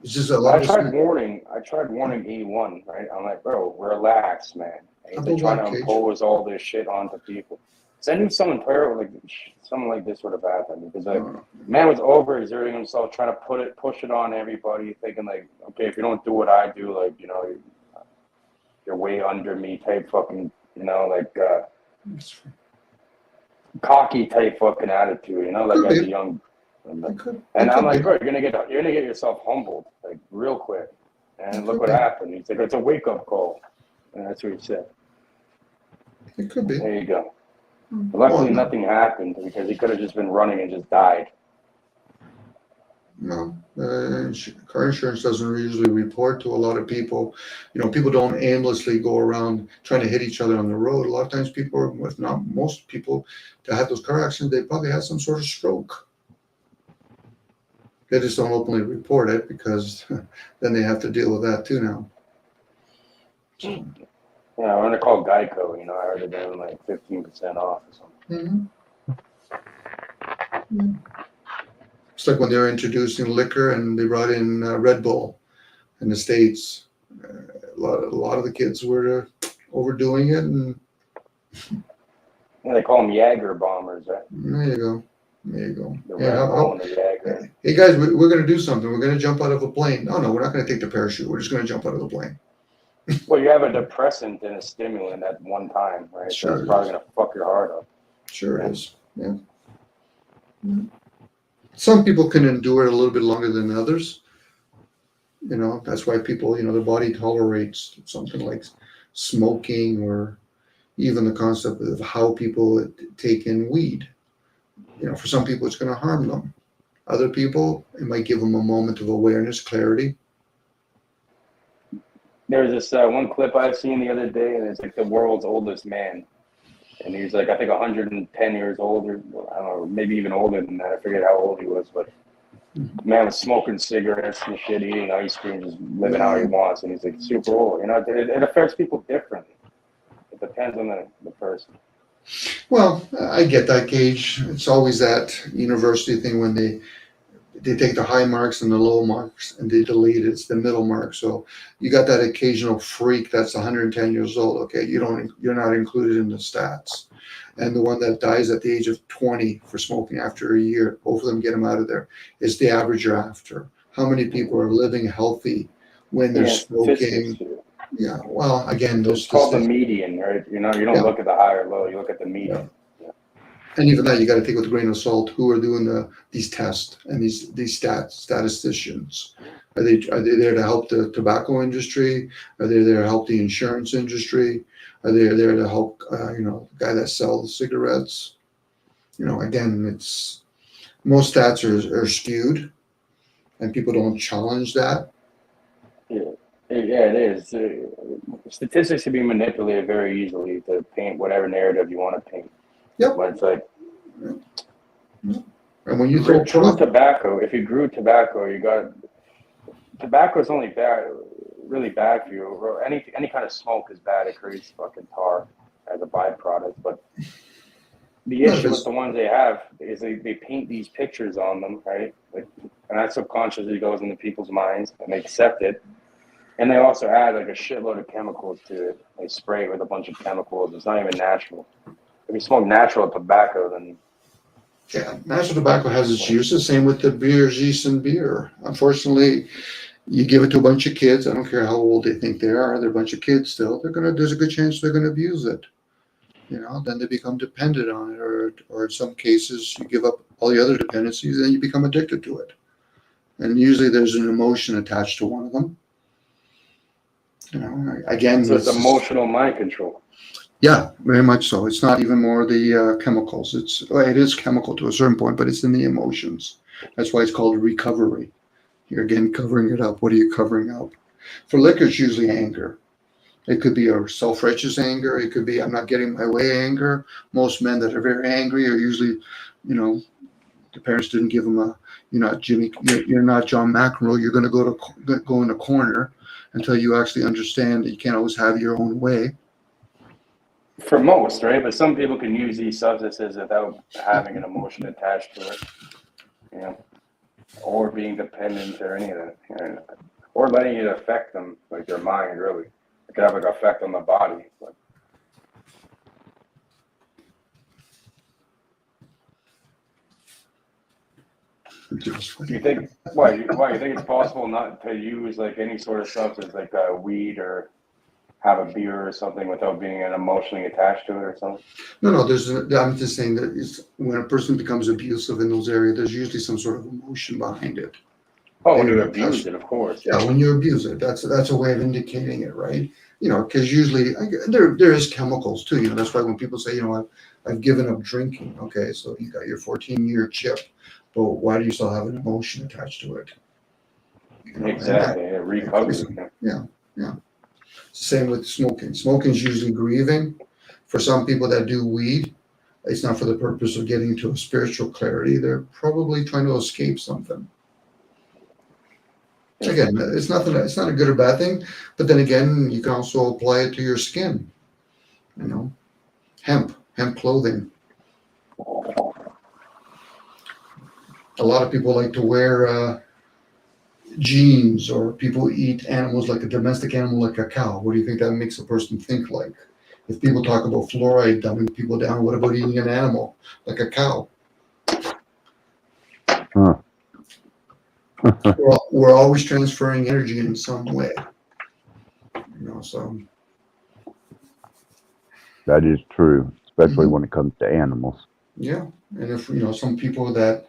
It's just a lot I of tried warning E1, right? I'm like, bro, relax, man. And he's like trying to impose all this shit onto people. So I knew someone like this would have happened, because like man was overexerting himself, trying to push it on everybody, thinking like, okay, if you don't do what I do, like, you know, you're way under me type fucking, you know, like cocky type fucking attitude, you know, like as a young. And I'm like, bro, you're gonna get yourself humbled like real quick. And look what happened. He said it's a wake up call, and that's what he said. It could be. There you go. But luckily, nothing happened, because he could have just been running and just died. No, car insurance doesn't usually report to a lot of people. You know, people don't aimlessly go around trying to hit each other on the road. A lot of times people, if not most people, that have those car accidents, they probably had some sort of stroke. They just don't openly report it, because then they have to deal with that too now. So. Yeah, I'm gonna call Geico. You know, I heard they're doing like 15% off or something. Mm-hmm. It's like when they were introducing liquor and they brought in Red Bull in the States. A lot of the kids were overdoing it, and yeah, they call them Jaeger bombers, right? There you go. The Red Bull and the Jaeger. Hey guys, we're going to do something. We're going to jump out of a plane. No, we're not going to take the parachute. We're just going to jump out of the plane. Well, you have a depressant and a stimulant at one time, right? Sure, so it's probably going to fuck your heart up. Sure it is. Yeah. Some people can endure it a little bit longer than others. You know, that's why people, you know, their body tolerates something like smoking, or even the concept of how people take in weed. You know, for some people, it's going to harm them. Other people, it might give them a moment of awareness, clarity. There was this one clip I've seen the other day, and it's like the world's oldest man. And he's like, I think 110 years old, or I don't know, maybe even older than that. I forget how old he was, but the man was smoking cigarettes and shit, eating ice cream, just living how he wants. And he's like super old. You know, it affects people differently. It depends on the person. Well, I get that, Gage. It's always that university thing when they take the high marks and the low marks and they delete it. It's the middle mark. So you got that occasional freak that's 110 years old. Okay, you're not included in the stats. And the one that dies at the age of 20 for smoking after a year, both of them get them out of there. It's the average you're after. How many people are living healthy when they're smoking? Yeah, well, again, those it's called the median, right? You know, you don't look at the high or low, you look at the median. Yeah. And even that, you got to take with a grain of salt. Who are doing these tests and these statisticians? Are they there to help the tobacco industry? Are they there to help the insurance industry? Are they there to help the guy that sells cigarettes? You know, again, it's most stats are skewed, and people don't challenge that. Yeah, it is. Statistics can be manipulated very easily to paint whatever narrative you want to paint. Yep. But it's like, and when you grew tobacco, if you grew tobacco, tobacco is only really bad for you. Or any kind of smoke is bad. It creates fucking tar as a byproduct. But the issue with the ones they have is they paint these pictures on them, right? Like, and that subconsciously goes into people's minds, and they accept it. And they also add like a shitload of chemicals to it. They spray it with a bunch of chemicals. It's not even natural. If you smoke natural tobacco, then natural tobacco has its uses. Same with the beer, yeast in beer. Unfortunately, you give it to a bunch of kids. I don't care how old they think they are. They're a bunch of kids still. There's a good chance they're gonna abuse it. You know, then they become dependent on it, or in some cases, you give up all the other dependencies, and you become addicted to it. And usually, there's an emotion attached to one of them. You know, again, so it's emotional mind control. Yeah, very much so. It's not even more the chemicals. It is chemical to a certain point, but it's in the emotions. That's why it's called recovery. You're again covering it up. What are you covering up? For liquor, it's usually anger. It could be a self-righteous anger. It could be I'm not getting my way anger. Most men that are very angry are usually, you know, the parents didn't give them a, you're not Jimmy, you're not John McEnroe. You're going to go in a corner until you actually understand that you can't always have your own way. For most, right? But some people can use these substances without having an emotion attached to it, you know, or being dependent or any of that, you know, or letting it affect them, like their mind, really. It could have an effect on the body. But do you think why you think it's possible not to use like any sort of substance like weed or have a beer or something without being emotionally attached to it or something? No, I'm just saying that it's, when a person becomes abusive in those areas, there's usually some sort of emotion behind it. Oh, when you abuse it, of course. Yeah, when you abuse it, that's a way of indicating it, right? You know, because usually there is chemicals too. You know, that's why when people say, you know, I've given up drinking. Okay, so you got your 14-year chip, but why do you still have an emotion attached to it? You know, exactly, it recovers. Yeah. Same with smoking. Smoking is usually grieving. For some people that do weed, it's not for the purpose of getting to a spiritual clarity. They're probably trying to escape something. Again, it's not a good or bad thing, but then again, you can also apply it to your skin. You know, hemp clothing. A lot of people like to wear jeans, or people eat animals like a domestic animal like a cow. What do you think that makes a person think like? If people talk about fluoride dumbing people down, what about eating an animal like a cow? Huh. We're always transferring energy in some way. You know, so That is true, especially when it comes to animals. yeah. And if, you know, some people that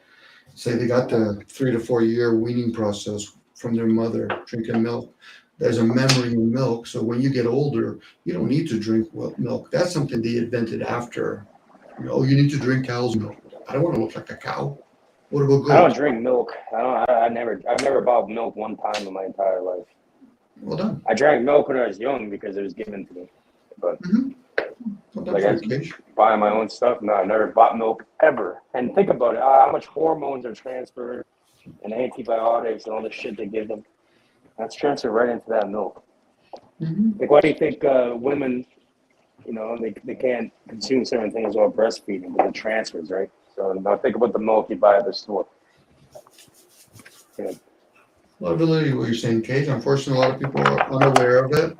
say they got the 3 to 4 year weaning process from their mother drinking milk, there's a memory in milk. So when you get older, you don't need to drink milk. That's something they invented after. You know, you need to drink cow's milk. I don't want to look like a cow. What about goat? I don't drink milk. I've never bought milk one time in my entire life. Well done. I drank milk when I was young because it was given to me. But Well done, like I buy my own stuff. No, I never bought milk ever. And think about it, how much hormones are transferred and antibiotics and all the shit they give them. That's transferred right into that milk. Like, why do you think women, you know, they can't consume certain things while breastfeeding? Because it transfers, right? So now think about the milk you buy at the store. Yeah. Well, I believe what you're saying, Kate. Unfortunately, a lot of people are unaware of it.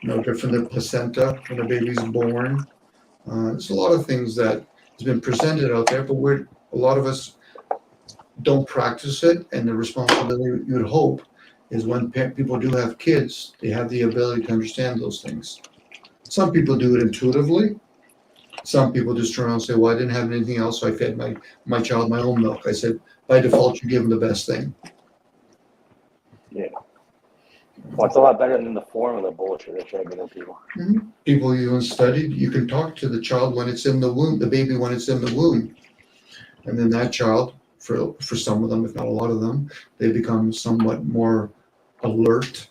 No different than placenta when a baby's born. There's a lot of things that has been presented out there, but a lot of us don't practice it. And the responsibility, you would hope, is when people do have kids, they have the ability to understand those things. Some people do it intuitively. Some people just turn around and say, well, I didn't have anything else, so I fed my child my own milk. I said, by default, you give them the best thing. Yeah. Well, it's a lot better than the formula bullshit they try to give people. People even studied, you can talk to the child when it's in the womb, the baby when it's in the womb. And then that child, for some of them, if not a lot of them, they become somewhat more alert.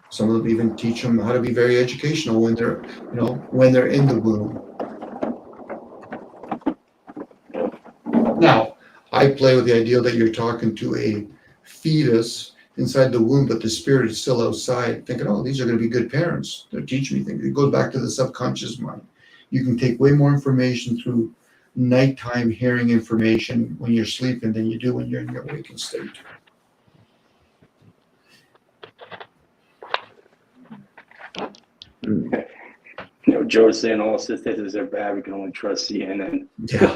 Some of them even teach them how to be very educational when they're in the womb. Now, I play with the idea that you're talking to a fetus inside the womb, but the spirit is still outside, thinking, oh, these are going to be good parents. They're teaching me things. It goes back to the subconscious mind. You can take way more information through nighttime hearing information when you're sleeping than you do when you're in your waking state. You know, Joe's saying all statistics are bad. We can only trust CNN. Yeah,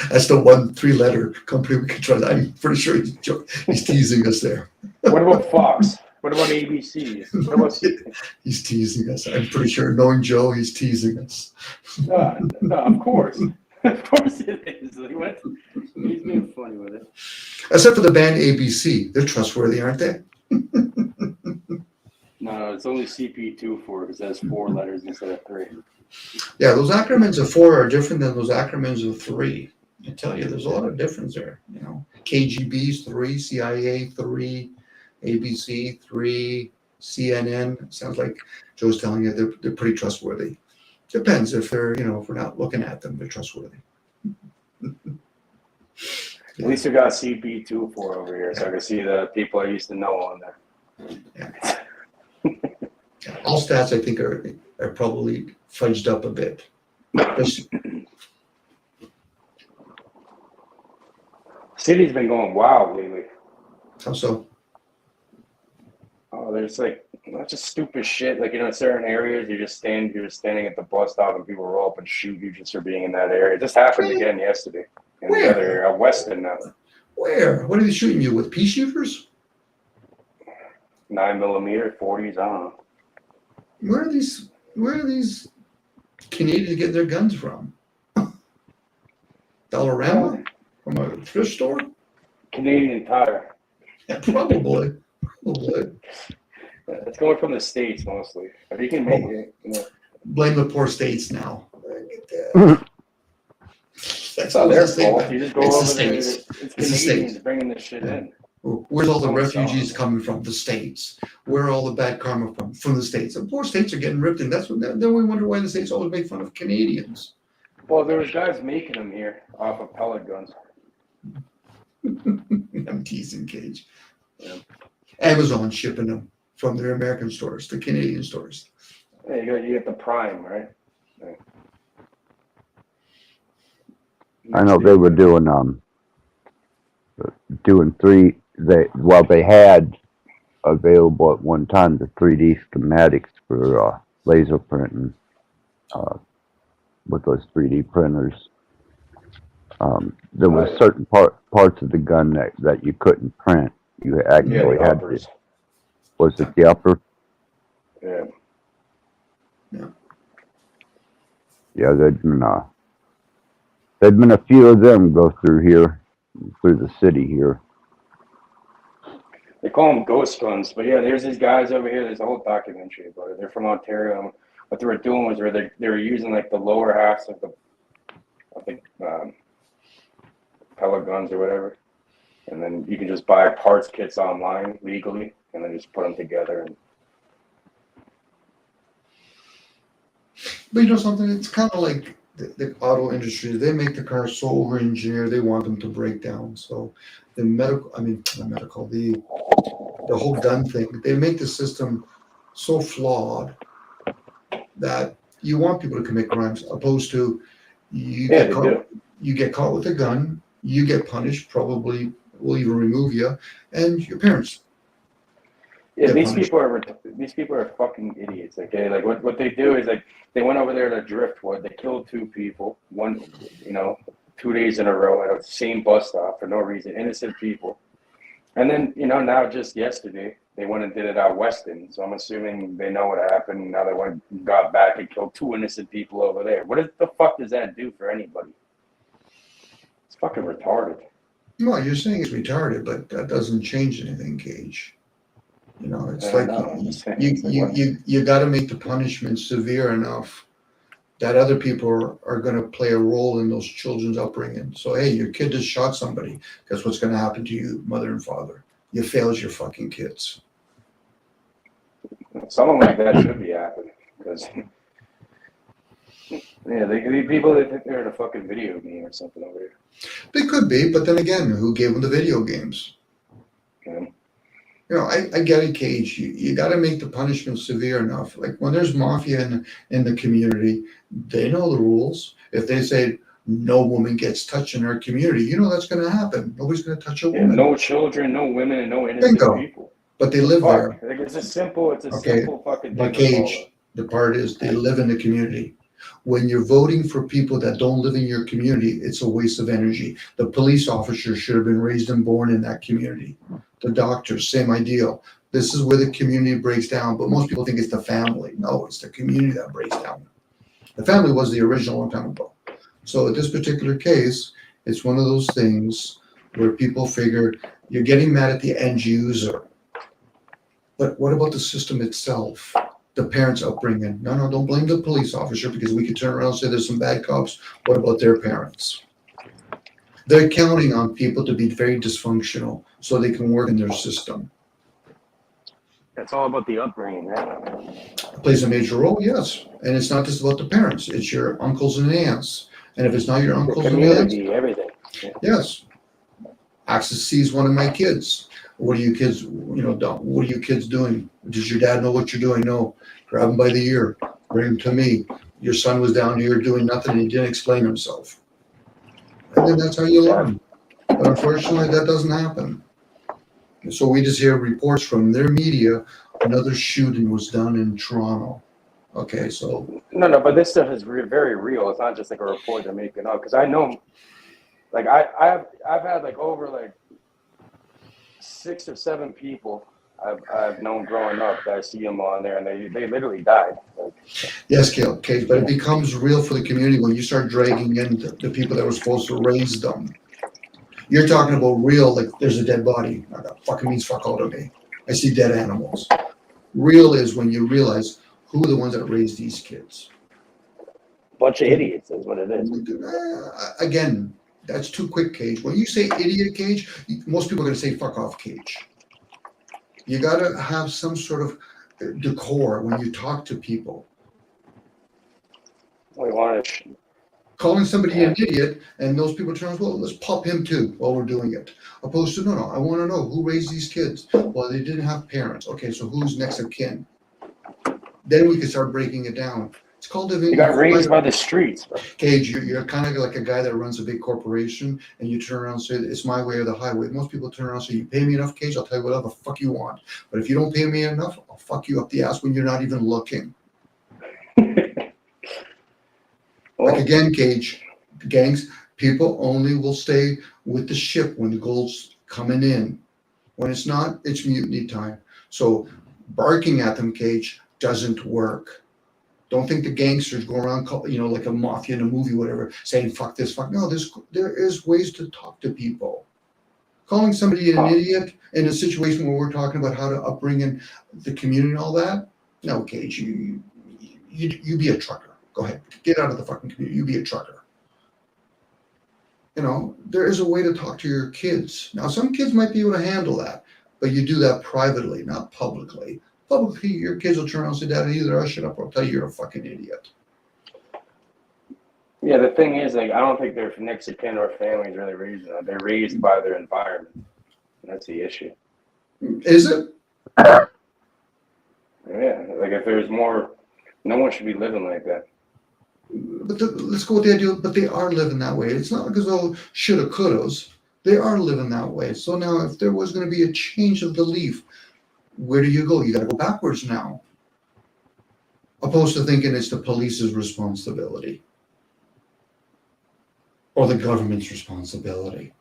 that's the 3-letter company we can trust. I'm pretty sure he's teasing us there. What about Fox? What about ABC? What about CNN? He's teasing us. I'm pretty sure, knowing Joe, he's teasing us. No, of course. Of course it is. Like, what? He's being funny with it. Except for the band ABC. They're trustworthy, aren't they? No, it's only CP2 because that's 4 letters instead of 3. Yeah, those acronyms of 4 are different than those acronyms of 3. I tell you, there's a lot of difference there. You know, KGB's 3, CIA 3, ABC 3, CNN. Sounds like Joe's telling you they're pretty trustworthy. Depends if they're, if we're not looking at them, they're trustworthy. At least we got CP24 over here, so I can see the people I used to know on there. Yeah. All stats, I think, are probably fudged up a bit. City's been going wild lately. How so? Oh, there's like just stupid shit. Like, in certain areas, you're just standing at the bus stop and people roll up and shoot you just for being in that area. It just happened again yesterday in the other area, Weston now. Where? What are they shooting you with? Pea shooters? 9mm, 40s, I don't know. Where are these Canadians getting their guns from? Dollarama? From a thrift store? Canadian Tire. Yeah, probably. It's going from the States mostly. If you can make it, Blame the poor states now. That's not their fault. You just go It's over the there. States. It's Canadians bringing this shit in. Where's all the refugees coming from? The States. Where are all the bad karma from? From the States. The poor states are getting ripped in. Then we wonder why the States always make fun of Canadians. Well, there was guys making them here off of pellet guns. I'm teasing, Cage. Yeah. Amazon shipping them from their American stores to Canadian stores. Yeah, you get the Prime, right? Yeah. I know they were doing they had available at one time the 3D schematics for laser printing with those 3D printers. There was certain parts of the gun that you couldn't print. You actually had to. Was it the upper? Yeah. Yeah, there'd been a few of them go through the city here. They call them ghost guns, but yeah, there's these guys over here. There's a whole documentary about it. They're from Ontario. And what they were doing was they were using like the lower halves of the pellet guns or whatever, and then you can just buy parts kits online legally, and then just put them together. But you know something? It's kind of like the auto industry. They make the cars so over-engineered, they want them to break down. So the whole gun thing, they make the system so flawed that you want people to commit crimes, opposed to you get caught with a gun, you get punished, probably will even remove you, and your parents. Yeah, these people are fucking idiots. Okay, like what they do is like they went over there to Driftwood. They killed 2 people, 2 days in a row at the same bus stop for no reason, innocent people. And then now just yesterday they went and did it out Weston. So I'm assuming they know what happened. Now they got back and killed 2 innocent people over there. What the fuck does that do for anybody? It's fucking retarded. Well, you're saying it's retarded, but that doesn't change anything, Cage. It's you got to make the punishment severe enough that other people are going to play a role in those children's upbringing. So, hey, your kid just shot somebody. Guess what's going to happen to you, mother and father? You failed your fucking kids. Something like that should be happening because, people that think they're in a fucking video game or something over here. They could be, but then again, who gave them the video games? Yeah. I get it, Cage. You got to make the punishment severe enough. Like when there's mafia in the community, they know the rules. If they say no woman gets touched in our community, that's going to happen. Nobody's going to touch a woman. No children, no women, and no innocent people. But they live there. Like it's a simple fucking thing. But Cage, the part is they live in the community. When you're voting for people that don't live in your community, it's a waste of energy. The police officer should have been raised and born in that community. The doctors, same ideal. This is where the community breaks down, but most people think it's the family. No, it's the community that breaks down. The family was the original long time ago. So in this particular case, it's one of those things where people figure you're getting mad at the end user. But what about the system itself? The parents' upbringing. No, don't blame the police officer because we could turn around and say there's some bad cops. What about their parents? They're counting on people to be very dysfunctional so they can work in their system. It's all about the upbringing, right? It plays a major role, yes. And it's not just about the parents, it's your uncles and aunts. And if it's not your The uncles and aunts, community, everything. yes. Axis sees one of my kids. What are you kids, what are you kids doing? Does your dad know what you're doing? No. Grab him by the ear, bring him to me. Your son was down here doing nothing and he didn't explain himself. And then that's how you learn. But unfortunately, that doesn't happen. So we just hear reports from their media, another shooting was done in Toronto. Okay, so No, but this stuff is very real. It's not just like a report they're making up. Because I know, like I've had like over like 6 or 7 people I've known growing up that I see them on there, and they literally died. Like, yes, Case, but it becomes real for the community when you start dragging in the people that were supposed to raise them. You're talking about real, like there's a dead body. Now, that fucking means fuck all to me. I see dead animals. Real is when you realize who are the ones that raised these kids. bunch of idiots is what it is. Again, that's too quick, Cage. When you say idiot, Cage, most people are going to say fuck off, Cage. You got to have some sort of decor when you talk to people. We want to. Calling somebody an idiot, and those people turn, well, let's pop him too while we're doing it. Opposed to, no, I want to know who raised these kids. Well, they didn't have parents. Okay, so who's next of kin? Then we can start breaking it down. It's called You got raised by the streets, bro. Cage, you're kind of like a guy that runs a big corporation, and you turn around and say, it's my way or the highway. Most people turn around and say, you pay me enough, Cage, I'll tell you whatever the fuck you want. But if you don't pay me enough, I'll fuck you up the ass when you're not even looking. Like again, Cage, gangs, people only will stay with the ship when the gold's coming in. When it's not, it's mutiny time. So barking at them, Cage, doesn't work. Don't think the gangsters go around, like a mafia in a movie, whatever, saying fuck this, fuck. No, there is ways to talk to people. Calling somebody an idiot in a situation where we're talking about how to upbring in the community and all that. No, Cage, you be a trucker. Go ahead, get out of the fucking community. You be a trucker. There is a way to talk to your kids. Now, some kids might be able to handle that, but you do that privately, not publicly. Publicly, your kids will turn around and say, Dad, either I shut up or I'll tell you you're a fucking idiot. Yeah, the thing is, like, I don't think their next of kin or families really raised them. They're raised by their environment. That's the issue. Is it? Yeah, like if there's more, no one should be living like that. But let's go with the idea, but they are living that way. It's not like as though shoulda, couldas. They are living that way. So now if there was going to be a change of belief, where do you go? You got to go backwards now. Opposed to thinking it's the police's responsibility. Or the government's responsibility.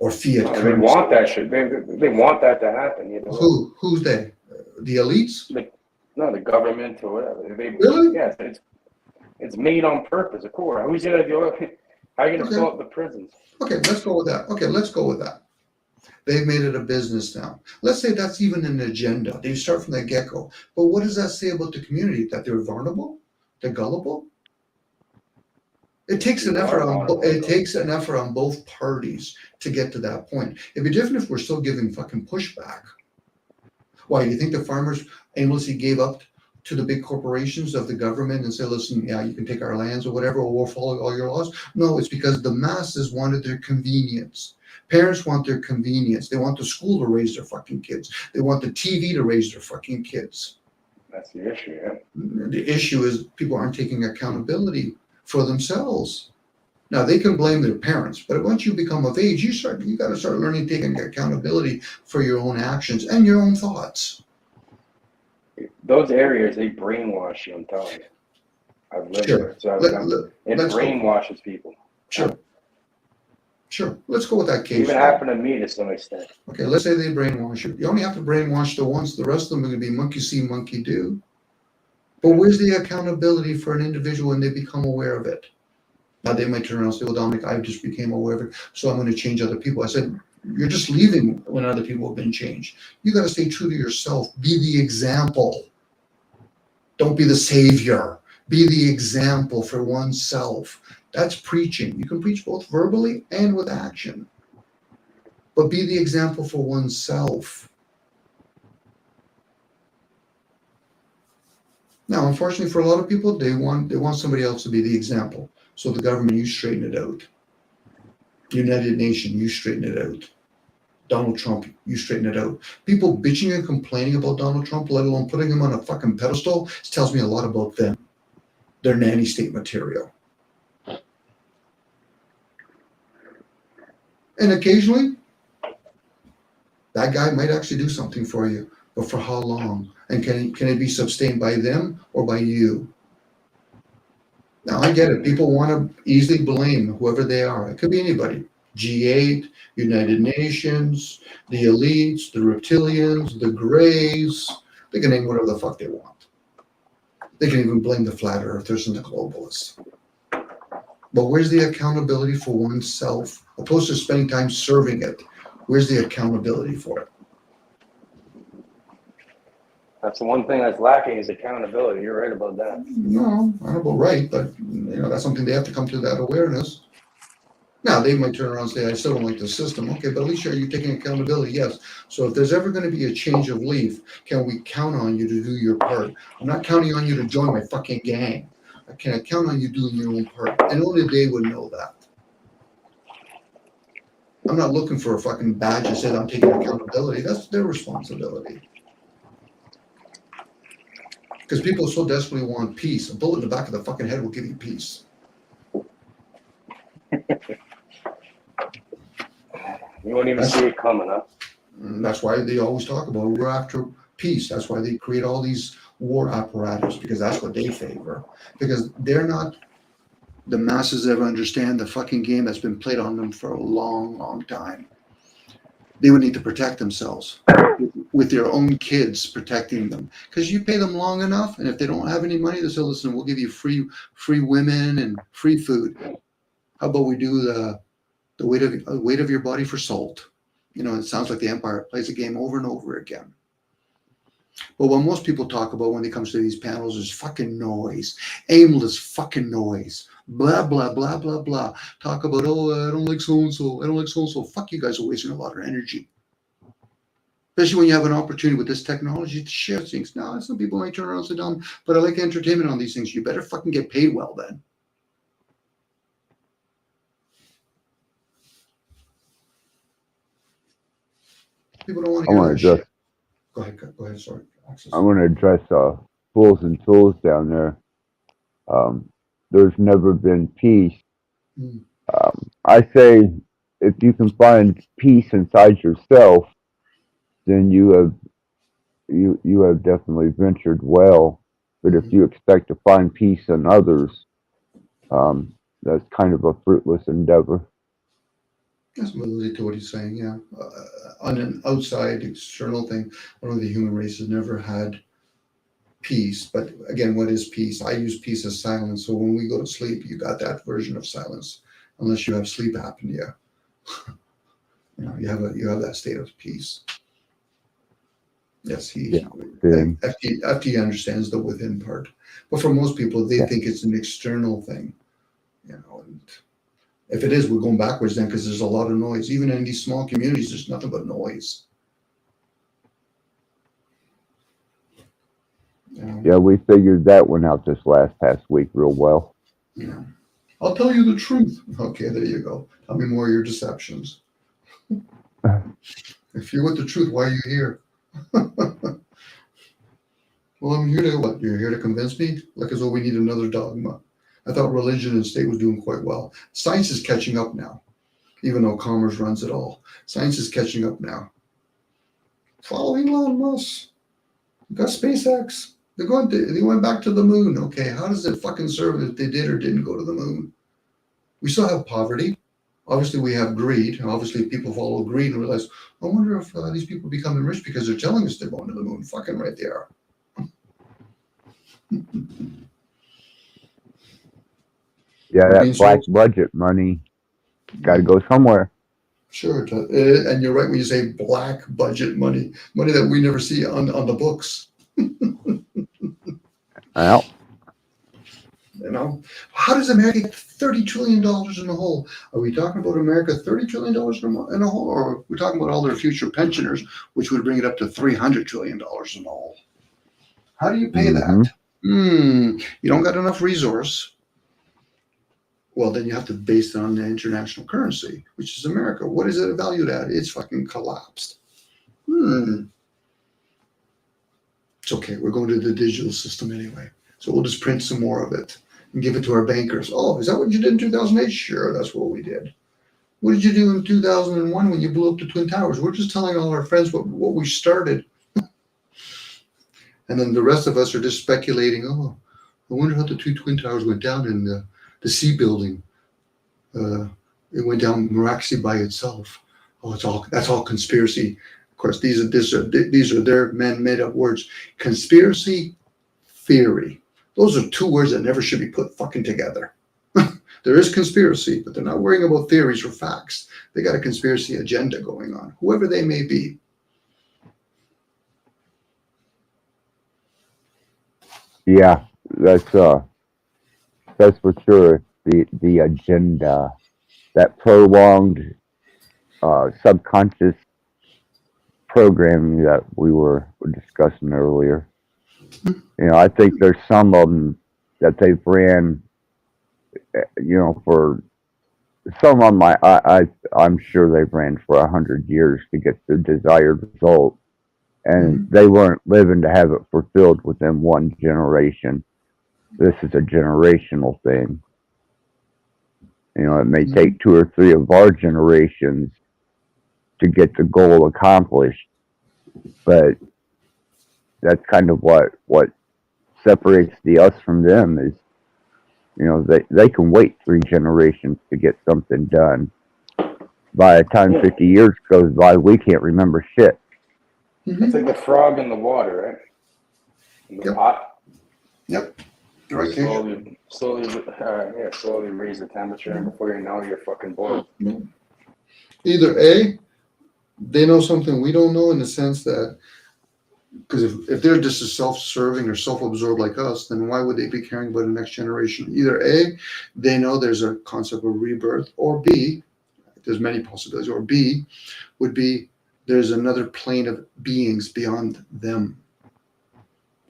Or fiat currency. They want that shit. They want that to happen. Who's they? The elites? No, the government or whatever. Really? Yeah, it's made on purpose, of course. Who's gonna do it? How are you gonna fill up the prisons? Okay, let's go with that. They've made it a business now. Let's say that's even an agenda. They start from the get-go. But what does that say about the community? That they're vulnerable? They're gullible? It takes an effort on both parties to get to that point. It'd be different if we're still giving fucking pushback. Why, do you think the farmers aimlessly gave up to the big corporations of the government and said, listen, yeah, you can take our lands or whatever, or we'll follow all your laws? No, it's because the masses wanted their convenience. Parents want their convenience. They want the school to raise their fucking kids. They want the TV to raise their fucking kids. That's the issue, yeah. The issue is people aren't taking accountability for themselves. Now, they can blame their parents, but once you become of age, you got to start learning taking accountability for your own actions and your own thoughts. Those areas, they brainwash you, I'm telling you. I've lived there. So it brainwashes people. Sure. Let's go with that case. Even happened to me to some extent. Okay, let's say they brainwash you. You only have to brainwash the ones. The rest of them are going to be monkey see, monkey do. But where's the accountability for an individual when they become aware of it? Now, they might turn around and say, well, Dominic, I just became aware of it, so I'm going to change other people. I said, you're just leaving when other people have been changed. You got to stay true to yourself. Be the example. Don't be the savior. Be the example for oneself. That's preaching. You can preach both verbally and with action. But be the example for oneself. Now, unfortunately, for a lot of people, they want somebody else to be the example. So the government, you straighten it out. United Nations, you straighten it out. Donald Trump, you straighten it out. People bitching and complaining about Donald Trump, let alone putting him on a fucking pedestal, tells me a lot about them. They're nanny state material. And occasionally, that guy might actually do something for you, but for how long? And can it be sustained by them or by you? Now, I get it. People want to easily blame whoever they are. It could be anybody. G8, United Nations, the elites, the reptilians, the grays. They can name whatever the fuck they want. They can even blame the flat earthers and the globalists. But where's the accountability for oneself? Opposed to spending time serving it, where's the accountability for it? That's the one thing that's lacking is accountability. You're right about that. No, I don't know about right, but that's something they have to come to that awareness. Now, they might turn around and say, I still don't like the system. Okay, but at least you're taking accountability, yes. So if there's ever going to be a change of leaf, can we count on you to do your part? I'm not counting on you to join my fucking gang. I can count on you doing your own part. And only they would know that. I'm not looking for a fucking badge that says I'm taking accountability. That's their responsibility. Because people so desperately want peace. A bullet in the back of the fucking head will give you peace. You won't even see it coming, huh? And that's why they always talk about we're after peace. That's why they create all these war apparatus, because that's what they favor. Because they're not the masses ever understand the fucking game that's been played on them for a long, long time. They would need to protect themselves with their own kids protecting them. Because you pay them long enough, and if they don't have any money, they say, listen, we'll give you free women and free food. How about we do the weight of your body for salt? It sounds like the empire plays a game over and over again. But what most people talk about when it comes to these panels is fucking noise, aimless fucking noise, blah, blah, blah, blah, blah. Talk about, I don't like so-and-so, I don't like so-and-so. Fuck, you guys are wasting a lot of energy. Especially when you have an opportunity with this technology to share things. Now, some people might turn around and sit down, but I like entertainment on these things. You better fucking get paid well then. People don't want to hear that shit. Go ahead, sorry. Access. I want to address fools and tools down there. There's never been peace. I say if you can find peace inside yourself, then you have definitely ventured well. But if you expect to find peace in others, that's kind of a fruitless endeavor. That's related to what he's saying, yeah. On an outside external thing, one of the human race has never had peace. But again, what is peace? I use peace as silence. So when we go to sleep, you got that version of silence, unless you have sleep apnea. You have that state of peace. Yes, FT understands the within part, but for most people, they think it's an external thing. And if it is, we're going backwards then, because there's a lot of noise. Even in these small communities, there's nothing but noise. Yeah, we figured that one out this past week real well. Yeah. I'll tell you the truth. Okay, there you go. Tell me more of your deceptions. If you're with the truth, why are you here? Well, I'm here to what? You're here to convince me? Like as though we need another dogma. I thought religion and state was doing quite well. Science is catching up now, even though commerce runs it all. Science is catching up now. Follow Elon Musk. Got SpaceX. They went back to the moon. Okay, how does it fucking serve if they did or didn't go to the moon? We still have poverty. Obviously, we have greed. And obviously, people follow greed and realize, I wonder if these people are becoming rich because they're telling us they're going to the moon. Fucking right they are. Yeah, that black budget money got to go somewhere. Sure, and you're right when you say black budget money that we never see on the books. Well, You know, how does America get $30 trillion in the hole? Are we talking about America $30 trillion in a hole, or are we talking about all their future pensioners, which would bring it up to $300 trillion in the hole? How do you pay Mm-hmm. that? You don't got enough resource. Well, then you have to base it on the international currency, which is America. What is it valued at? It's fucking collapsed. It's okay. We're going to the digital system anyway. So we'll just print some more of it and give it to our bankers. Oh, is that what you did in 2008? Sure, that's what we did. What did you do in 2001 when you blew up the Twin Towers? We're just telling all our friends what we started. And then the rest of us are just speculating, oh, I wonder how the two Twin Towers went down in the C building. It went down miraculously by itself. Oh, that's all conspiracy. Of course, these are their made up words. Conspiracy theory. Those are two words that never should be put fucking together. There is conspiracy, but they're not worrying about theories or facts. They got a conspiracy agenda going on, whoever they may be. Yeah, that's for sure. The agenda, that prolonged subconscious programming that we were discussing earlier. I think there's some of them that they've ran. For some of them, I'm sure they've ran for 100 years to get the desired result, and they weren't living to have it fulfilled within one generation. This is a generational thing. It may take 2 or 3 of our generations to get the goal accomplished, but that's kind of what separates the us from them is, they can wait 3 generations to get something done. By the time 50 years goes by, we can't remember shit. It's like the frog in the water, right? In the pot. Yep. Right. Slowly raise the temperature, and before you know, you're fucking boiled. Either A, they know something we don't know in the sense that, because if they're just as self-serving or self-absorbed like us, then why would they be caring about the next generation? Either A, they know there's a concept of rebirth, or B, there's many possibilities, or B would be there's another plane of beings beyond them.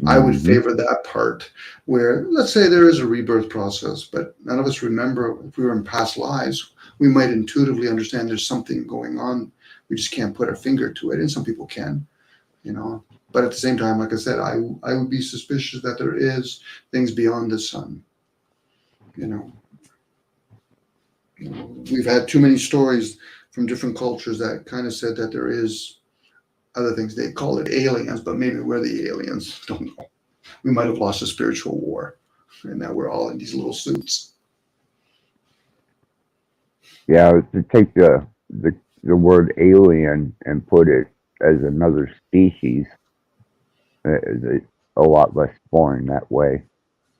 I would favor that part where, let's say there is a rebirth process, but none of us remember if we were in past lives, we might intuitively understand there's something going on. We just can't put our finger to it. And some people can, but at the same time, like I said, I would be suspicious that there is things beyond the sun. We've had too many stories from different cultures that kind of said that there is other things. They call it aliens, but maybe we're the aliens. Don't know. We might have lost a spiritual war, and now we're all in these little suits. Yeah, to take the word alien and put it as another species is a lot less boring that way.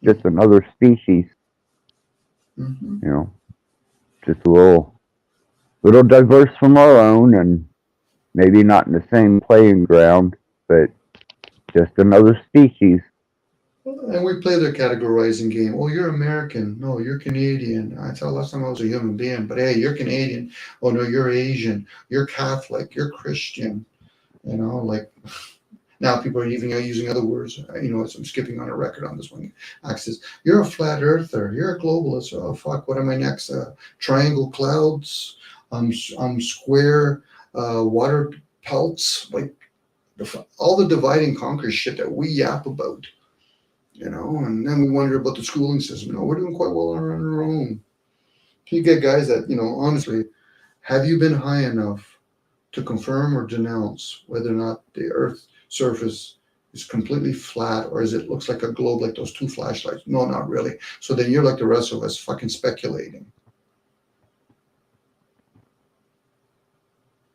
Just another species. Just a little diverse from our own, and maybe not in the same playing ground, but just another species. And we play their categorizing game. Oh, you're American. No, you're Canadian. I thought last time I was a human being, but hey, you're Canadian. Oh no, you're Asian. You're Catholic. You're Christian. Like now people are even using other words. I'm skipping on a record on this one. Axis. You're a flat earther. You're a globalist. Oh fuck, what am I next? Triangle clouds. I'm square. Water pelts. Like all the divide and conquer shit that we yap about. And then we wonder about the schooling system. No, we're doing quite well on our own. You get guys that, honestly, have you been high enough to confirm or denounce whether or not the Earth's surface is completely flat, or is it looks like a globe like those 2 flashlights? No, not really. So then you're like the rest of us, fucking speculating.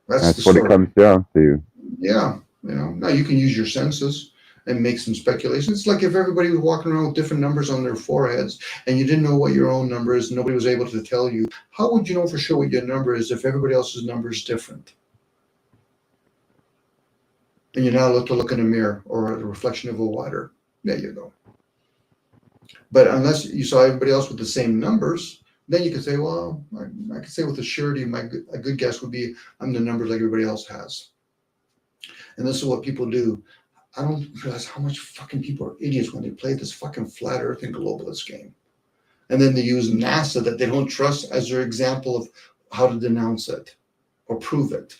That's what it comes down to. Yeah. Now you can use your senses and make some speculation. It's like if everybody was walking around with different numbers on their foreheads and you didn't know what your own number is, nobody was able to tell you. How would you know for sure what your number is if everybody else's number is different? And you now look in a mirror or a reflection of a water. There you go. But unless you saw everybody else with the same numbers, then you could say, well, I could say with a surety, a good guess would be I'm the numbers like everybody else has. And this is what people do. I don't realize how much fucking people are idiots when they play this fucking flat earth and globalist game. And then they use NASA that they don't trust as their example of how to denounce it or prove it.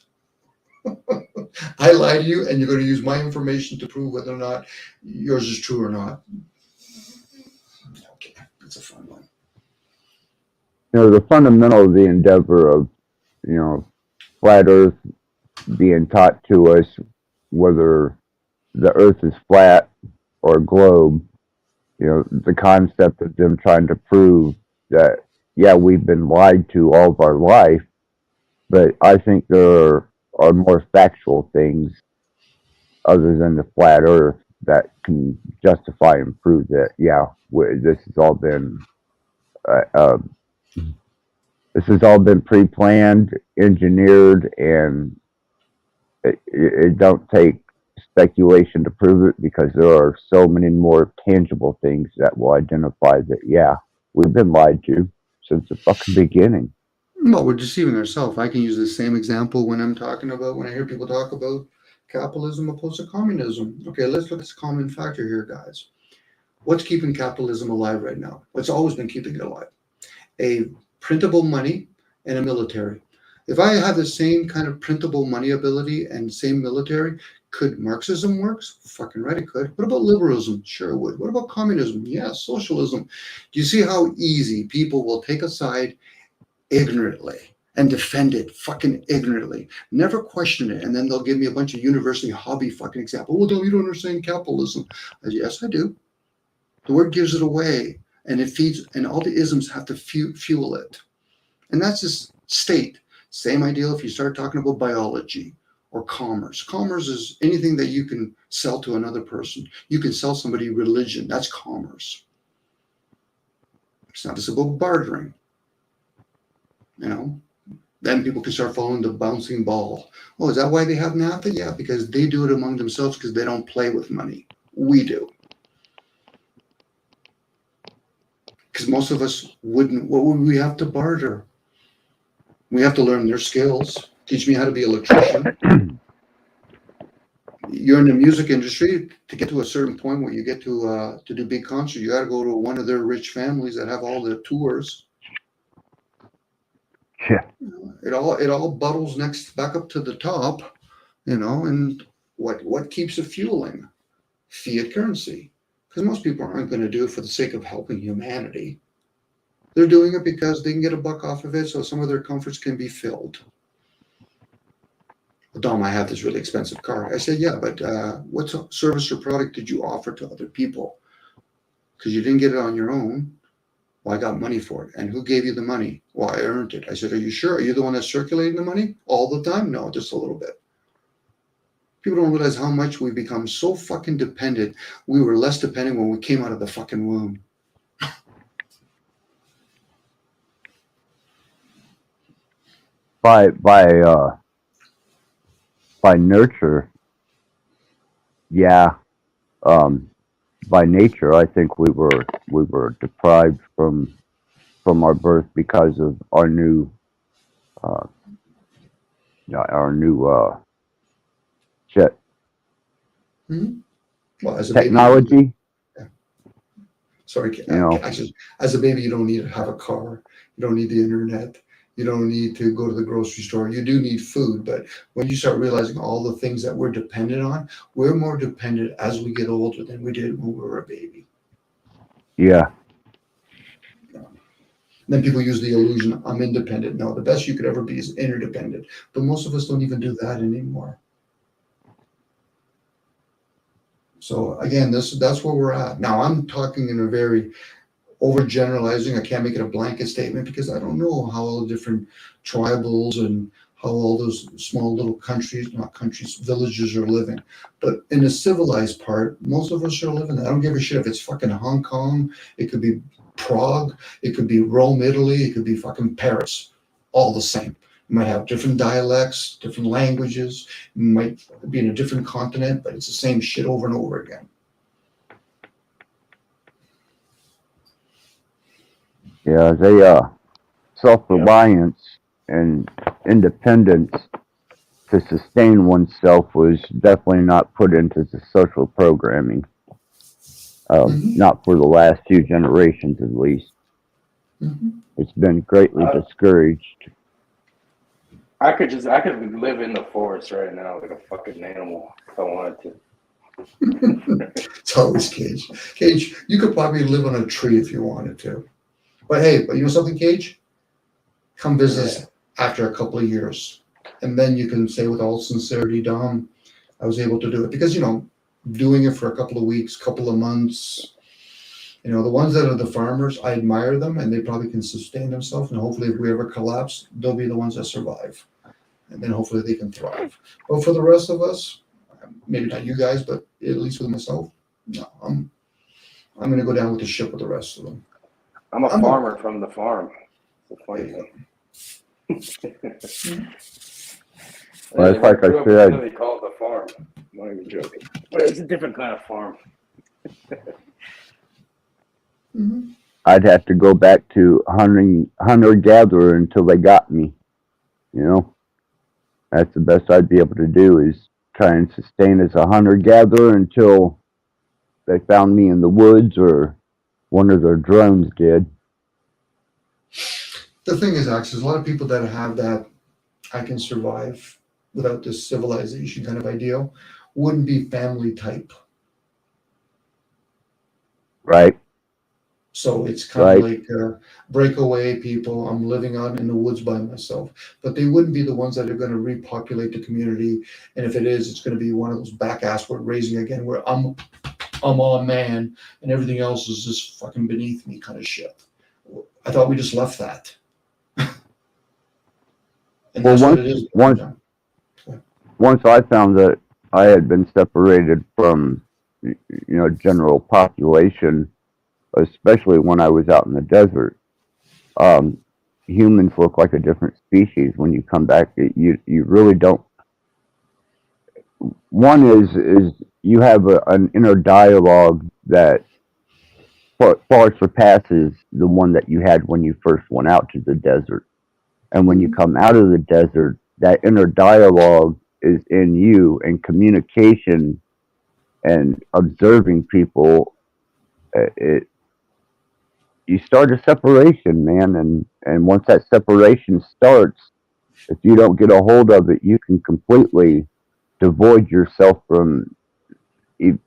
I lie to you, and you're going to use my information to prove whether or not yours is true or not. Okay, that's a fun one. The fundamental of the endeavor of, flat Earth being taught to us, whether the Earth is flat or a globe, the concept of them trying to prove that, yeah, we've been lied to all of our life, but I think there are more factual things other than the flat Earth that can justify and prove that, yeah, this has all been uh, pre-planned, engineered, and it don't take speculation to prove it because there are so many more tangible things that will identify that, yeah, we've been lied to since the fucking beginning. Well, we're deceiving ourselves. I can use the same example when I hear people talk about capitalism opposed to communism. Okay, let's look at this common factor here, guys. What's keeping capitalism alive right now? What's always been keeping it alive? A printable money and a military. If I had the same kind of printable money ability and same military, could Marxism work? Fucking right, it could. What about liberalism? Sure it would. What about communism? Yeah, socialism. Do you see how easy people will take a side ignorantly and defend it fucking ignorantly, never question it, and then they'll give me a bunch of university hobby fucking example. Well, don't you don't understand capitalism? Yes, I do. The word gives it away, and it feeds, and all the isms have to fuel it. And that's just state. Same idea if you start talking about biology or commerce. Commerce is anything that you can sell to another person. You can sell somebody religion. That's commerce. It's not just about bartering. Then people can start following the bouncing ball. Oh, is that why they have NAFTA? Yeah, because they do it among themselves because they don't play with money. We do. Because most of us wouldn't. What would we have to barter? We have to learn their skills. Teach me how to be an electrician. You're in the music industry. To get to a certain point where you get to do big concerts, you got to go to one of their rich families that have all the tours. Yeah. It all buttles back up to the top, and what keeps it fueling? Fiat currency. Because most people aren't going to do it for the sake of helping humanity. They're doing it because they can get a buck off of it, so some of their comforts can be filled. Dom, I have this really expensive car. I said, yeah, but what service or product did you offer to other people? Because you didn't get it on your own. Well, I got money for it. And who gave you the money? Well, I earned it. I said, are you sure? Are you the one that's circulating the money all the time? No, just a little bit. People don't realize how much we've become so fucking dependent. We were less dependent when we came out of the fucking womb. By nurture, yeah. By nature, I think we were deprived from our birth because of our new shit. Mm-hmm. Well, as a technology. Baby, yeah. Sorry, as a baby, you don't need to have a car. You don't need the internet. You don't need to go to the grocery store. You do need food, but when you start realizing all the things that we're dependent on, we're more dependent as we get older than we did when we were a baby. Yeah. Then people use the illusion, I'm independent. No, the best you could ever be is interdependent. But most of us don't even do that anymore. So again, that's where we're at. Now I'm talking in a very overgeneralizing. I can't make it a blanket statement because I don't know how all the different tribals and how all those small little villages are living. But in the civilized part, most of us are living that. I don't give a shit if it's fucking Hong Kong, it could be Prague, it could be Rome, Italy, it could be fucking Paris. All the same. You might have different dialects, different languages, you might be in a different continent, but it's the same shit over and over again. Yeah, self-reliance and independence to sustain oneself was definitely not put into the social programming. Hmm. Not for the last few generations, at least. Hmm. It's been greatly I, discouraged. I could live in the forest right now like a fucking animal if I wanted to. It's always Cage. Cage, you could probably live on a tree if you wanted to. But hey, but you know something, Cage? Come visit Yeah. us after a couple of years. And then you can say with all sincerity, Dom, I was able to do it. Because, doing it for a couple of weeks, couple of months, the ones that are the farmers, I admire them and they probably can sustain themselves. And hopefully, if we ever collapse, they'll be the ones that survive. And then hopefully they can thrive. But for the rest of us, maybe not you guys, but at least with myself, no, I'm going to go down with the ship with the rest of them. I'm a I'm a, farmer from the farm. It's a there funny you thing. go. Mhm. Well, I it's like I grew up in said, Philly called the farm. I'm not even joking. But it's a different kind of farm. Mhm. I'd have to go back to hunter gatherer until they got me. You know, that's the best I'd be able to do is try and sustain as a hunter gatherer until they found me in the woods or one of their drones did. The thing is, Ax, there's a lot of people that have that I can survive without this civilization kind of ideal, wouldn't be family type. Right, So it's kind of right, like breakaway people. I'm living out in the woods by myself, but they wouldn't be the ones that are going to repopulate the community. And if it is, it's going to be one of those back ass word raising again, where I'm all man and everything else is just fucking beneath me kind of shit. I thought we just left that, and well, that's what it is. once once I found that I had been separated from general population, especially when I was out in the desert. Um, Humans look like a different species when you come back. You really don't. One is you have an inner dialogue that far surpasses the one that you had when you first went out to the desert. And when you Mhm. come out of the desert, that inner dialogue is in you, and communication and observing people. It You start a separation, man, and once that separation starts, if you don't get a hold of it, you can completely devoid yourself from e-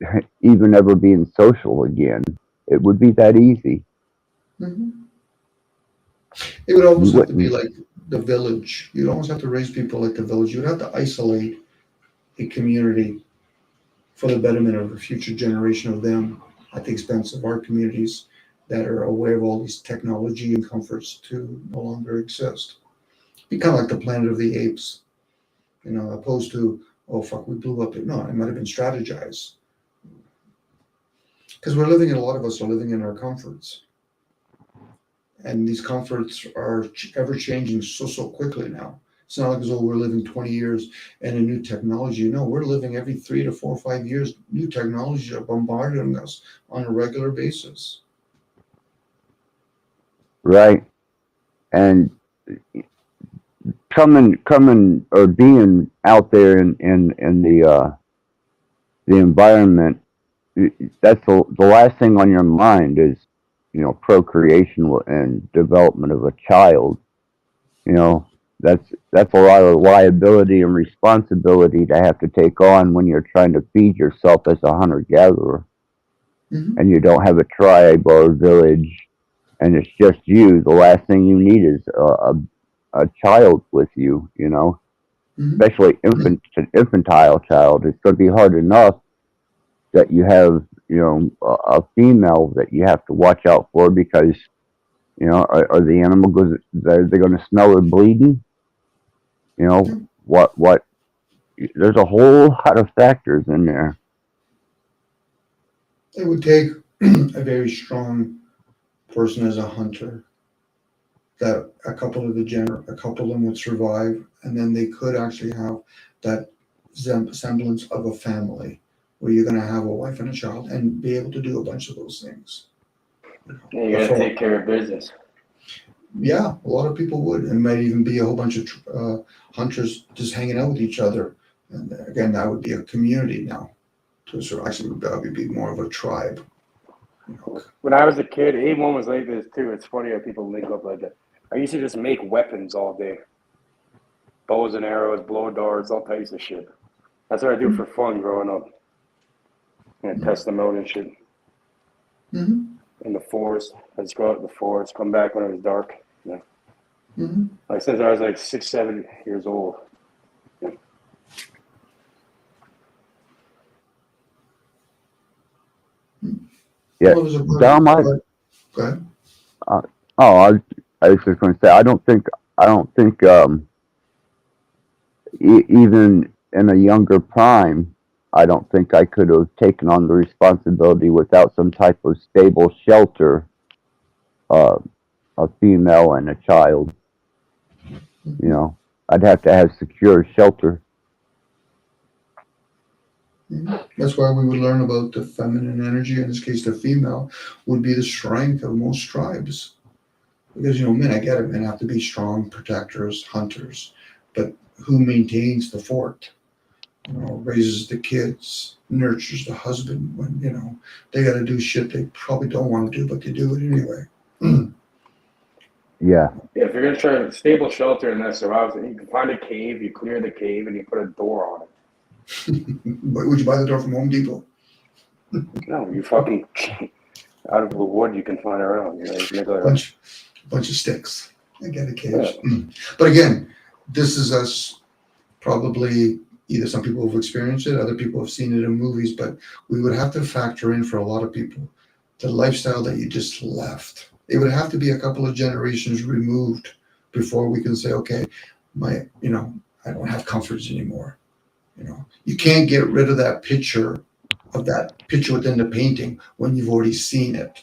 even ever being social again. It would be that easy. Mhm. It would You almost have to be wouldn't. like the village. You'd almost have to raise people like the village. You'd have to isolate a community for the betterment of a future generation of them at the expense of our communities that are aware of all these technology and comforts to no longer exist. Be kind of like the Planet of the Apes, opposed to, oh fuck, we blew up. No, it might have been strategized. Because a lot of us are living in our comforts. And these comforts are ever changing so quickly now. It's not like as though we're living 20 years and a new technology. No, we're living every 3 to 4 or 5 years. New technologies are bombarding us on a regular basis. Right, and coming or being out there in the environment, that's the last thing on your mind is procreation and development of a child. You know, that's a lot of liability and responsibility to have to take on when you're trying to feed yourself as a hunter gatherer, Hmm. and you don't have a tribe or a village, and it's just you. The last thing you need is a child with you. Hmm. Especially infantile child. It's going to be hard enough that you have a female that you have to watch out for because are the animals they're going to smell her bleeding? What there's a whole lot of factors in there. It would take a very strong person as a hunter that a couple of them would survive, and then they could actually have that semblance of a family where you're going to have a wife and a child and be able to do a bunch of those things. Yeah, you But gotta for take care of business. Yeah, a lot of people would. And might even be a whole bunch of hunters just hanging out with each other. And again, that would be a community now. To sort of actually, that would be more of a tribe. You know. When I was a kid, A1 was like this too. It's funny how people link up like that. I used to just make weapons all day. Bows and arrows, blow darts, all types of shit. That's what I do for fun growing up. And test them out and shit. Mm-hmm. In the forest. I just go out in the forest, come back when it was dark. Yeah. Mm-hmm. Like since I was like 6, 7 years old. Yeah. Yeah, Well, there's a Dom, go ahead. oh, I was just going to say, I don't think, even in a younger prime, I don't think I could have taken on the responsibility without some type of stable shelter, uh, a female and a child. You know, I'd have to have secure shelter. Mhm. That's why we would learn about the feminine energy, in this case, the female, would be the strength of most tribes. Because, men, I get it, men have to be strong protectors, hunters, but who maintains the fort? Raises the kids, nurtures the husband when, they got to do shit they probably don't want to do, but they do it anyway. Yeah, If you're gonna try a stable shelter in that survival, you can find a cave, you clear the cave, and you put a door on it. But would you buy the door from Home Depot? No, you fucking out of the wood you can find around. You make like Bunch of sticks. I get a cage. Yeah. But again, this is us probably either some people have experienced it, other people have seen it in movies, but we would have to factor in for a lot of people the lifestyle that you just left. It would have to be a couple of generations removed before we can say, okay, I don't have comforts anymore. You can't get rid of that picture within the painting when you've already seen it.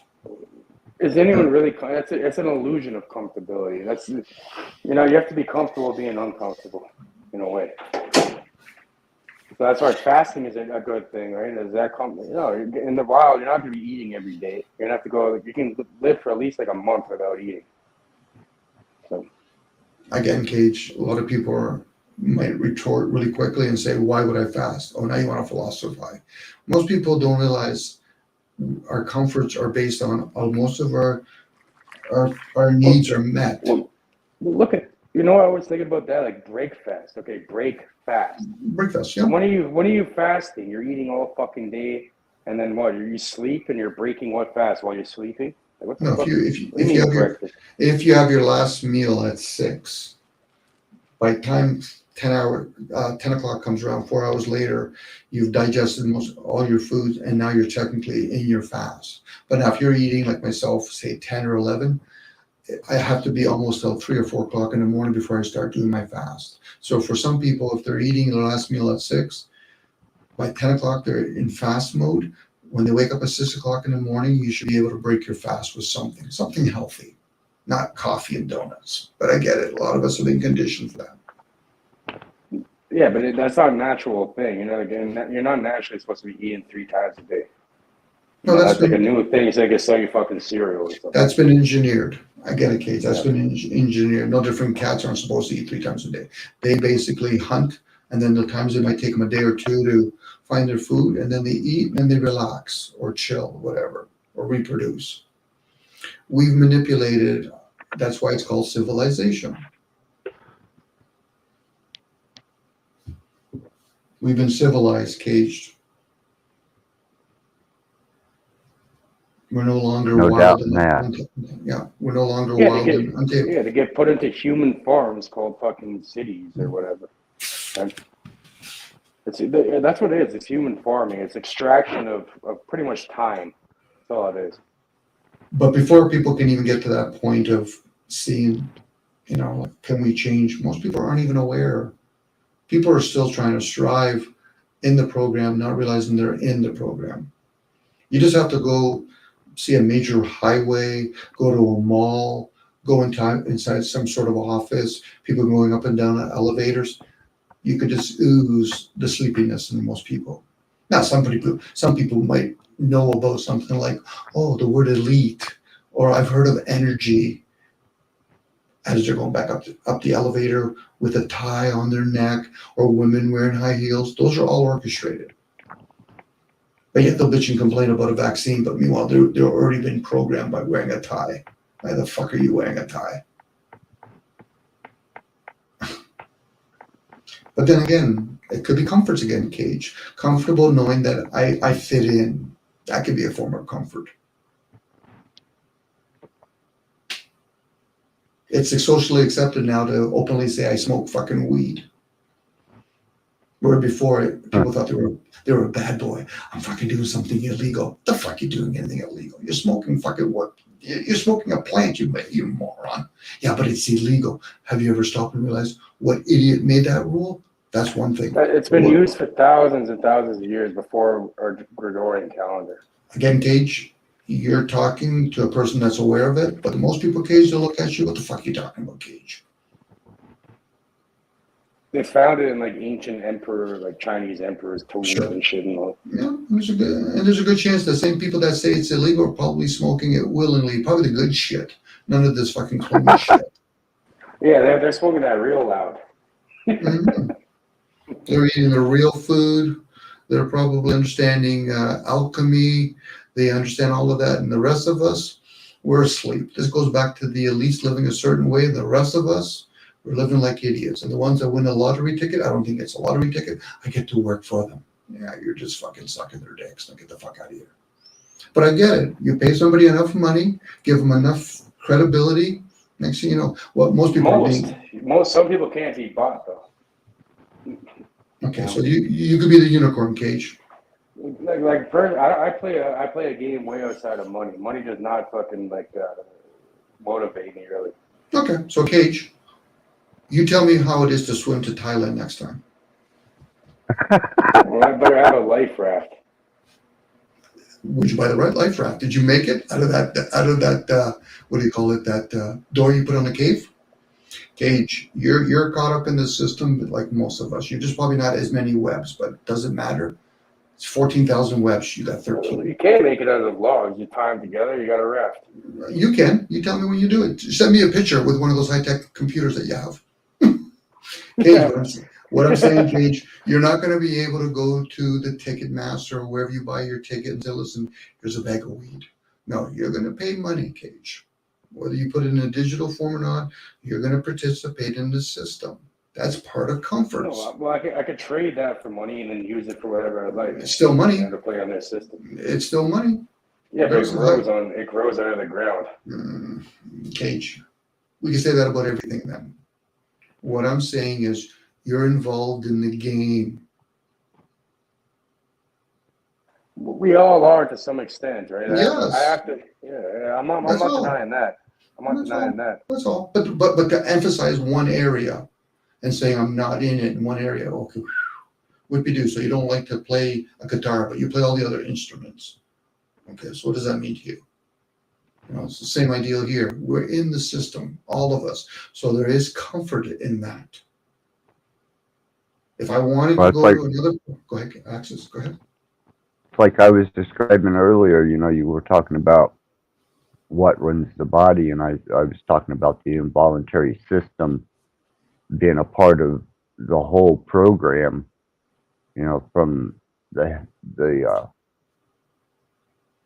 Is anyone really? It's an illusion of comfortability. That's you have to be comfortable being uncomfortable, in a way. So that's why fasting is a good thing, right? Is that in the wild, you're not going to be eating every day. You're gonna have to go. You can live for at least like a month without eating. So Again, Cage, a lot of people might retort really quickly and say, "Why would I fast?" Oh, now you want to philosophize. Most people don't realize our comforts are based on most of our needs are met. well, look at I was thinking about that, like break fast. Okay, break fast. Breakfast, So yeah. when are you fasting? You're eating all fucking day, and then what? You sleep and you're breaking what fast while you're sleeping? Like, what the No, fuck? What do you if you mean have breakfast? if you have your last meal at 6, by the time 10 o'clock comes around, 4 hours later, you've digested most all your foods, and now you're technically in your fast. But now, if you're eating like myself, say 10 or 11, I have to be almost till 3 or 4 o'clock in the morning before I start doing my fast. So for some people, if they're eating their last meal at 6, by 10 o'clock they're in fast mode. When they wake up at 6 o'clock in the morning, you should be able to break your fast with something healthy, not coffee and donuts. But I get it. A lot of us have been conditioned for that. Yeah, but that's not a natural thing. You're not naturally supposed to be eating 3 times a day. No, That's like a new thing. It's like a sell you fucking cereal or something. That's been engineered. I get it, Kate. That's Yeah. been engineered. No different. Cats aren't supposed to eat 3 times a day. They basically hunt, and then the times it might take them a day or two to find their food, and then they eat, and then they relax or chill, whatever, or reproduce. We've manipulated. That's why it's called civilization. We've been civilized, caged. We're no longer no wild doubt in and that. yeah, we're no longer Yeah, wild and untamed. they get put into human farms called fucking cities or whatever. And that's what it is. It's human farming. It's extraction of pretty much time. That's all it is. But before people can even get to that point of seeing, can we change? Most people aren't even aware. People are still trying to strive in the program, not realizing they're in the program. You just have to go see a major highway, go to a mall, go inside some sort of office, people going up and down elevators. You could just ooze the sleepiness in most people. Now, some people might know about something like, oh, the word elite, or I've heard of energy. as they're going back up the elevator with a tie on their neck, or women wearing high heels. Those are all orchestrated. But yet they'll bitch and complain about a vaccine, but meanwhile they're already been programmed by wearing a tie. Why the fuck are you wearing a tie? But then again, it could be comforts again, Cage. Comfortable knowing that I fit in. That could be a form of comfort. It's socially accepted now to openly say I smoke fucking weed. Where before people thought they were a bad boy. I'm fucking doing something illegal. The fuck you doing anything illegal? You're smoking fucking what? You're smoking a plant, you moron. Yeah, but it's illegal. Have you ever stopped and realized what idiot made that rule? That's one thing. It's been used for thousands and thousands of years before our Gregorian calendar. Again, Cage, you're talking to a person that's aware of it, but most people, Cage, they'll look at you. What the fuck are you talking about, Cage? They found it in like ancient emperor, like Chinese emperors, tombs and shit and all. Yeah, there's a good chance the same people that say it's illegal are probably smoking it willingly. Probably the good shit. None of this fucking clean shit. Yeah, they're smoking that real loud. Mm-hmm. They're eating the real food. They're probably understanding alchemy. They understand all of that. And the rest of us, we're asleep. This goes back to the elites living a certain way. The rest of us, we're living like idiots. And the ones that win a lottery ticket, I don't think it's a lottery ticket. I get to work for them. Yeah, you're just fucking sucking their dicks. Now get the fuck out of here. But I get it. You pay somebody enough money, give them enough credibility. Next thing you know, what most people are being. Some people can't be bought though. Okay, so you could be the unicorn, Cage. I play a game way outside of money. Money does not fucking motivate me really. Okay, so Cage, you tell me how it is to swim to Thailand next time. Well, I better have a life raft. Would you buy the right life raft? Did you make it out of that? What do you call it? That door you put on the cave? Cage, you're caught up in the system like most of us. You're just probably not as many webs, but it doesn't matter. It's 14,000 webs. You got 13. Well, you can't make it out of logs. You tie them together. You got a raft. You can. You tell me when you do it. Send me a picture with one of those high-tech computers that you have. Cage, what I'm saying, Cage, you're not going to be able to go to the Ticketmaster or wherever you buy your ticket and say, listen, here's a bag of weed. No, you're going to pay money, Cage. Whether you put it in a digital form or not, you're going to participate in the system. That's part of comfort. No, well, I could trade that for money and then use it for whatever I like. It's still money. To play on their system. It's still money. Yeah, but it grows out of the ground. Cage, we can say that about everything then. What I'm saying is you're involved in the game. We all are to some extent, right? Yes. I have to. Yeah, I'm not denying that. I'm not denying that. That's all. But to emphasize one area and saying I'm not in it in one area, okay, what do you do? So you don't like to play a guitar, but you play all the other instruments. Okay, so what does that mean to you? You know, it's the same ideal here. We're in the system, all of us. So there is comfort in that. If I wanted to go to another, go ahead, Axis, go ahead. Like I was describing earlier, you were talking about what runs the body, and I was talking about the involuntary system being a part of the whole program, from the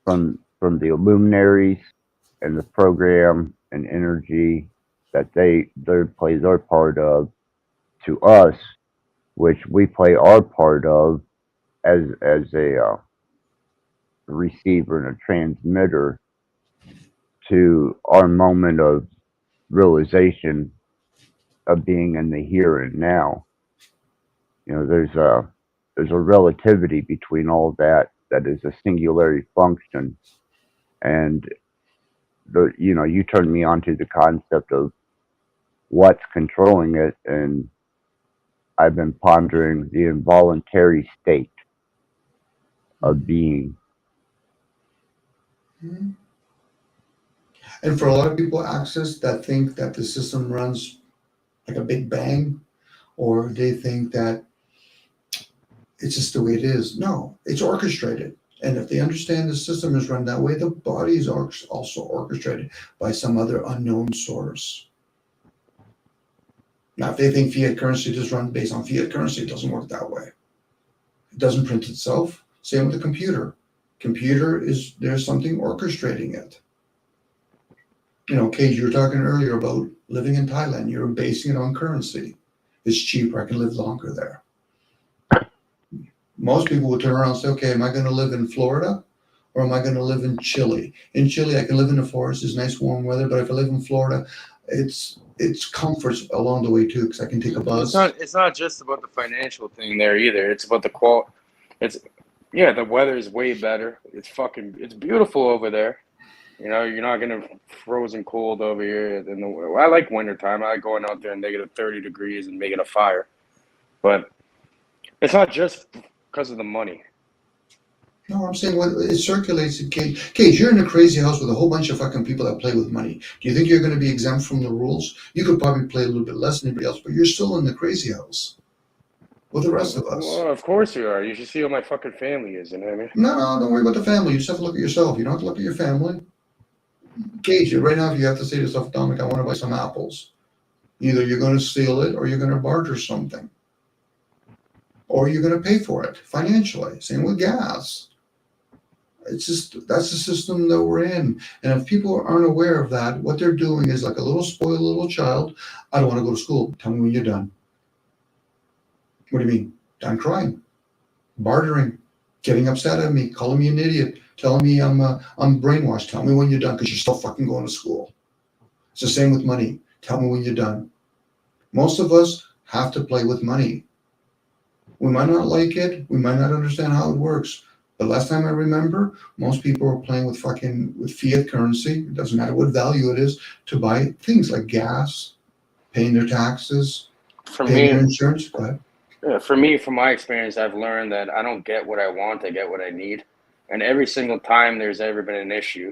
from the luminaries and the program and energy that they play their part of, to us, which we play our part of as a receiver and a transmitter to our moment of realization of being in the here and now. There's a relativity between all that is a singularity function, and you turned me on to the concept of what's controlling it, and I've been pondering the involuntary state of being. Mm-hmm. And for a lot of people, Access, that think that the system runs like a big bang, or they think that it's just the way it is. No, it's orchestrated. And if they understand the system is run that way, the body is also orchestrated by some other unknown source. Now, if they think fiat currency just runs based on fiat currency, it doesn't work that way. It doesn't print itself. Same with the computer. Computer is, there's something orchestrating it. You know, Cage, you were talking earlier about living in Thailand. You're basing it on currency. It's cheaper. I can live longer there. Most people would turn around and say, okay, am I going to live in Florida or am I going to live in Chile? In Chile, I can live in the forest. It's nice warm weather. But if I live in Florida, it's comforts along the way too, because I can take a bus. It's not just about the financial thing there either. It's about the qual. It's yeah, the weather is way better. It's beautiful over there. You know, you're not gonna frozen cold over here. I like wintertime. I like going out there in negative 30 degrees and making a fire. But it's not just because of the money. No, I'm saying it circulates in Cage. Cage, you're in a crazy house with a whole bunch of fucking people that play with money. Do you think you're going to be exempt from the rules? You could probably play a little bit less than anybody else, but you're still in the crazy house with the rest of us. Well, of course you are. You should see how my fucking family is. You know what I mean? No, don't worry about the family. You just have to look at yourself. You don't have to look at your family. Cage, right now, if you have to say to yourself, Dominic, I want to buy some apples. Either you're going to steal it or you're going to barter something. Or you're going to pay for it financially. Same with gas. It's just, that's the system that we're in. And if people aren't aware of that, what they're doing is like a little spoiled little child. I don't want to go to school. Tell me when you're done. What do you mean? Done crying, bartering, getting upset at me, calling me an idiot, telling me I'm brainwashed. Tell me when you're done because you're still fucking going to school. It's the same with money. Tell me when you're done. Most of us have to play with money. We might not like it. We might not understand how it works. But last time I remember, most people were playing with fiat currency. It doesn't matter what value it is to buy things like gas, paying their taxes, paying their insurance. Go ahead. Yeah, for me, from my experience, I've learned that I don't get what I want, I get what I need. And every single time there's ever been an issue,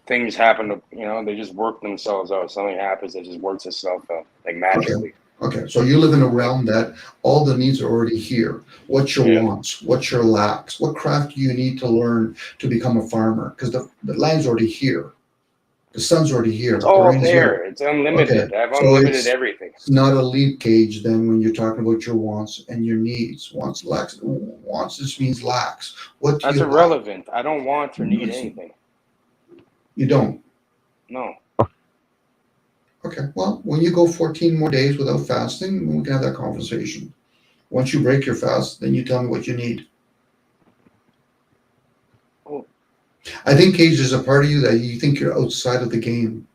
things happen to, they just work themselves out. Something happens that just works itself out, like magically. Okay, so you live in a realm that all the needs are already here. What's your wants? What's your lacks? What craft do you need to learn to become a farmer? Because the land's already here. The sun's already here. It's all there. It's unlimited. I have unlimited everything. It's not a leap Cage then when you're talking about your wants and your needs. Wants, lacks. Wants just means lacks. What do That's you irrelevant. I don't want or need anything. You don't? No. Okay, well, when you go 14 more days without fasting, we can have that conversation. Once you break your fast, then you tell me what you need. I think, Cage, there's a part of you that you think you're outside of the game.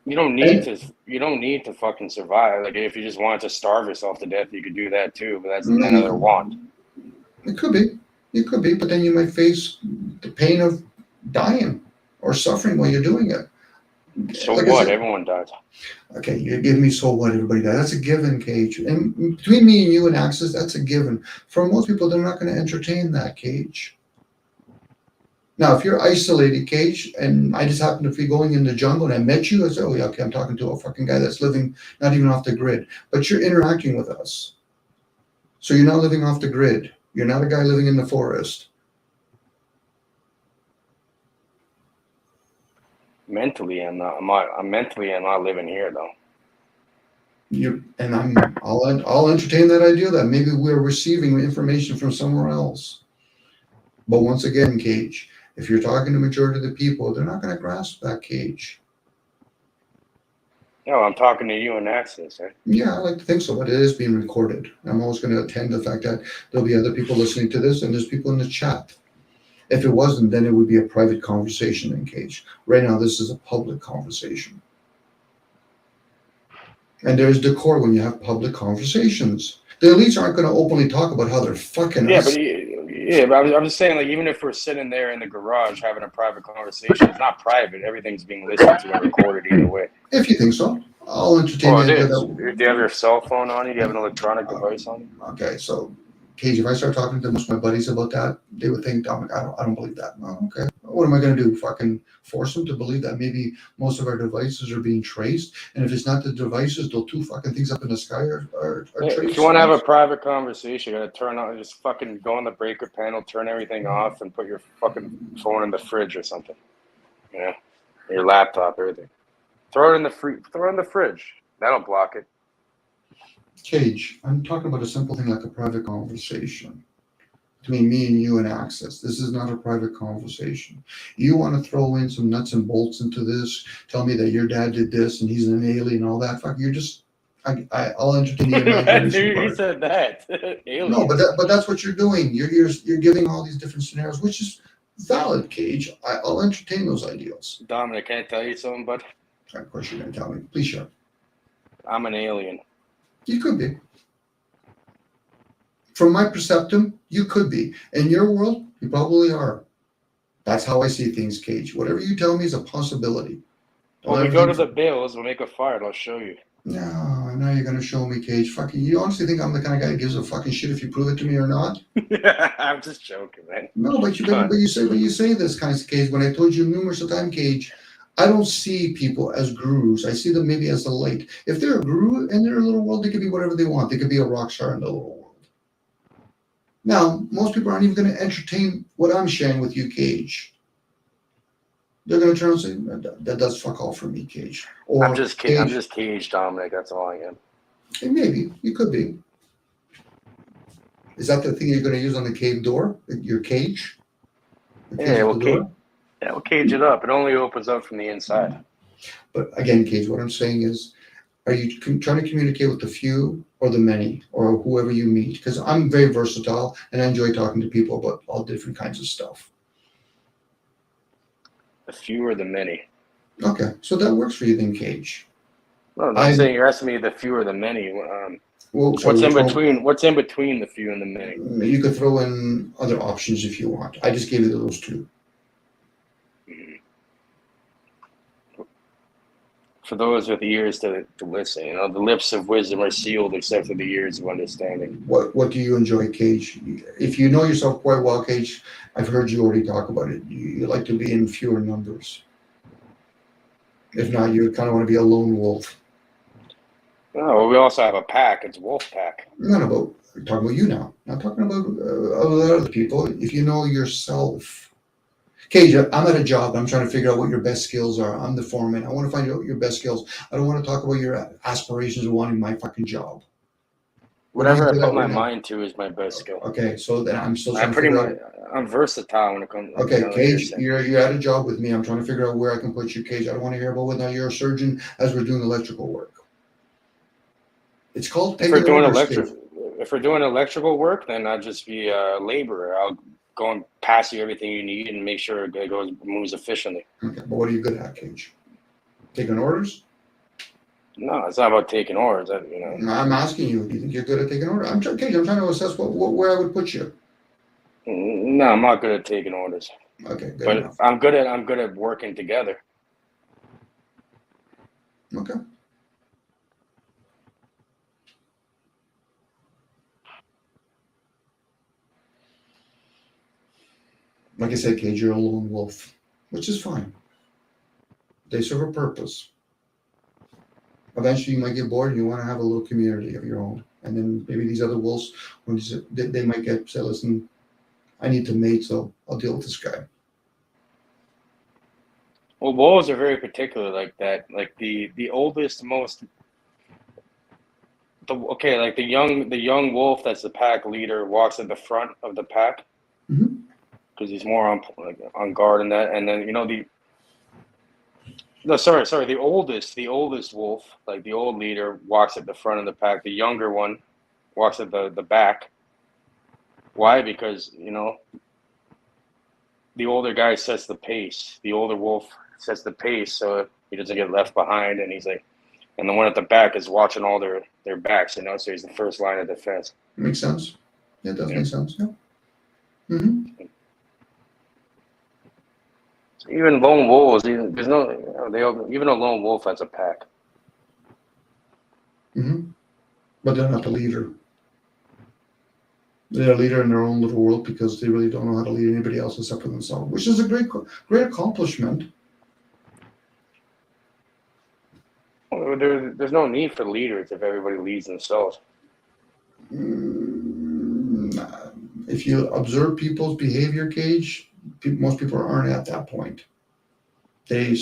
You don't need to. You don't need to fucking survive. Like if you just wanted to starve yourself to death, you could do that too. But that's another want. It could be, but then you might face the pain of dying or suffering while you're doing it. So like what? Everyone dies. Okay, you're giving me so what? Everybody dies. That's a given, Cage. And between me and you and Access, that's a given. For most people, they're not going to entertain that, Cage. Now, if you're isolated, Cage, and I just happen to be going in the jungle and I met you, I say, oh yeah, okay, I'm talking to a fucking guy that's living not even off the grid. But you're interacting with us. So you're not living off the grid. You're not a guy living in the forest. Mentally, I'm not living here though. I'll entertain that idea that maybe we're receiving information from somewhere else. But once again, Cage, if you're talking to the majority of the people, they're not going to grasp that, Cage. No, I'm talking to you and Access, right? Yeah, I like to think so, but it is being recorded. I'm always going to attend the fact that there'll be other people listening to this, and there's people in the chat. If it wasn't, then it would be a private conversation in Cage. Right now, this is a public conversation. And there's decor when you have public conversations. The elites aren't going to openly talk about how they're fucking us. But I'm just saying, like, even if we're sitting there in the garage having a private conversation, it's not private. Everything's being listened to and recorded either way. If you think so, I'll entertain you. Do you have your cell phone on you? Do you have an electronic device on you? Okay, so, Cage, if I start talking to most of my buddies about that, they would think, Dominic, I don't believe that. Oh, okay. What am I going to do? Fucking force them to believe that maybe most of our devices are being traced? And if it's not the devices, they'll two fucking things up in the sky are traced. If you want to have a private conversation, you got to turn on, just fucking go on the breaker panel, turn everything off, and put your fucking phone in the fridge or something. Yeah, your laptop, everything. Throw it in the fridge. That'll block it. Cage, I'm talking about a simple thing like a private conversation between me and you and Access. This is not a private conversation. You want to throw in some nuts and bolts into this, tell me that your dad did this and he's an alien and all that. Fuck, you're just, I'll entertain the imagination He part. said that. No, Aliens. but that's what you're doing. You're giving all these different scenarios, which is valid, Cage. I'll entertain those ideals. Dominic, can I tell you something, bud? Of course, you're going to tell me. Please share. I'm an alien. You could be. From my perception, you could be. In your world, you probably are. That's how I see things, Cage. Whatever you tell me is a possibility. Don't When we ever go to think- the Bills, we'll make a fire, and I'll show you. No, now you're gonna show me, Cage. Fucking, you honestly think I'm the kind of guy that gives a fucking shit if you prove it to me or not? I'm just joking, man. No, but you say this kind of Cage. When I told you numerous of time, Cage, I don't see people as gurus. I see them maybe as the light. If they're a guru in their little world, they could be whatever they want. They could be a rock star in their little world. Now, most people aren't even going to entertain what I'm sharing with you, Cage. They're going to turn and say, that does fuck all for me, Cage. Or I'm just Cage, Dominic. That's all I am. And maybe, you could be. Is that the thing you're going to use on the cave door? Your cage? The cage Yeah, with the door? we'll cage it up. It only opens up from the inside. But again, Cage, what I'm saying is, are you trying to communicate with the few or the many or whoever you meet? Because I'm very versatile and I enjoy talking to people about all different kinds of stuff. The few or the many. Okay, so that works for you then, Cage. No, I'm saying you're asking me the few or the many. Well, What's in between? What's in between the few and the many? You could throw in other options if you want. I just gave you those two. For those with ears to listen, the lips of wisdom are sealed except for the ears of understanding. What do you enjoy, Cage? If you know yourself quite well, Cage, I've heard you already talk about it. You like to be in fewer numbers. If not, you kind of want to be a lone wolf. Oh, well, we also have a pack. It's wolf pack. Not about I'm talking about you now. Not talking about other people. If you know yourself. Cage, I'm at a job. I'm trying to figure out what your best skills are. I'm the foreman. I want to find out your best skills. I don't want to talk about your aspirations of wanting my fucking job. Whatever I put my mind to is my best skill. Okay, so then I'm still trying to figure out. I'm versatile when it comes. Okay, Cage, you're at a job with me. I'm trying to figure out where I can put you, Cage. I don't want to hear about whether you're a surgeon as we're doing electrical work. It's called If we're doing electrical work, then I'll just be a laborer. I'll go and pass you everything you need and make sure it moves efficiently. Okay, but what are you good at, Cage? Taking orders? No, it's not about taking orders. I'm asking you. Do you think you're good at taking orders? Cage, I'm trying to assess where I would put you. No, I'm not good at taking orders. Okay, good but enough. I'm good at working together. Okay. Like I said, Cage, you're a lone wolf, which is fine. They serve a purpose. Eventually, you might get bored and you want to have a little community of your own. And then maybe these other wolves, they might say, listen, I need to mate, so I'll deal with this guy. Well, wolves are very particular like that. Like the oldest, most like the young wolf that's the pack leader walks at the front of the pack because he's more on guard and that. And then the oldest wolf, like the old leader, walks at the front of the pack. The younger one walks at the back. Why? Because the older guy sets the pace. The older wolf sets the pace so he doesn't get left behind, and and the one at the back is watching all their backs, so he's the first line of defense. Makes sense. Yeah, it does make sense. Yeah. Mm-hmm. So even lone wolves, even a lone wolf has a pack. Mm-hmm. But they're not the leader. They're a leader in their own little world because they really don't know how to lead anybody else except for themselves, which is a great accomplishment. Well, there's no need for leaders if everybody leads themselves. If you observe people's behavior, Cage, most people aren't at that point. They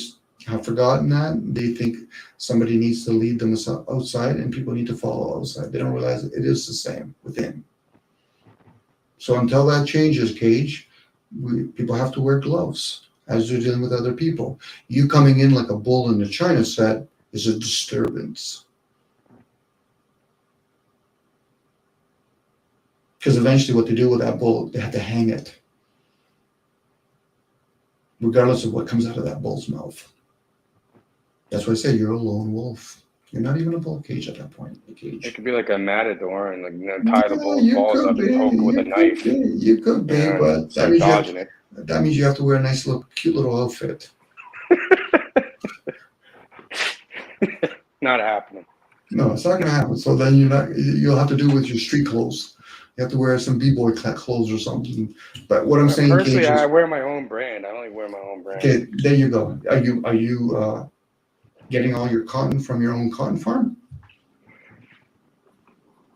have forgotten that. They think somebody needs to lead them outside and people need to follow outside. They don't realize it is the same within. So until that changes, Cage, people have to wear gloves as they're dealing with other people. You coming in like a bull in the china set is a disturbance. Because eventually what they do with that bull, they have to hang it, regardless of what comes out of that bull's mouth. That's why I say you're a lone wolf. You're not even a bull, Cage, at that point. It Cage. could be like a matador and like tie the Yeah, bull's you balls could up be. and poke it with a You could knife. be. You could be. But Start dodging it. that means you have to wear a nice little, cute little outfit. Not happening. No, it's not going to happen. So then you'll have to do with your street clothes. You have to wear some b-boy clothes or something. But what I'm saying, Personally, Cage, is, I wear my own brand. I only wear my own brand. okay, there you go. Are you getting all your cotton from your own cotton farm?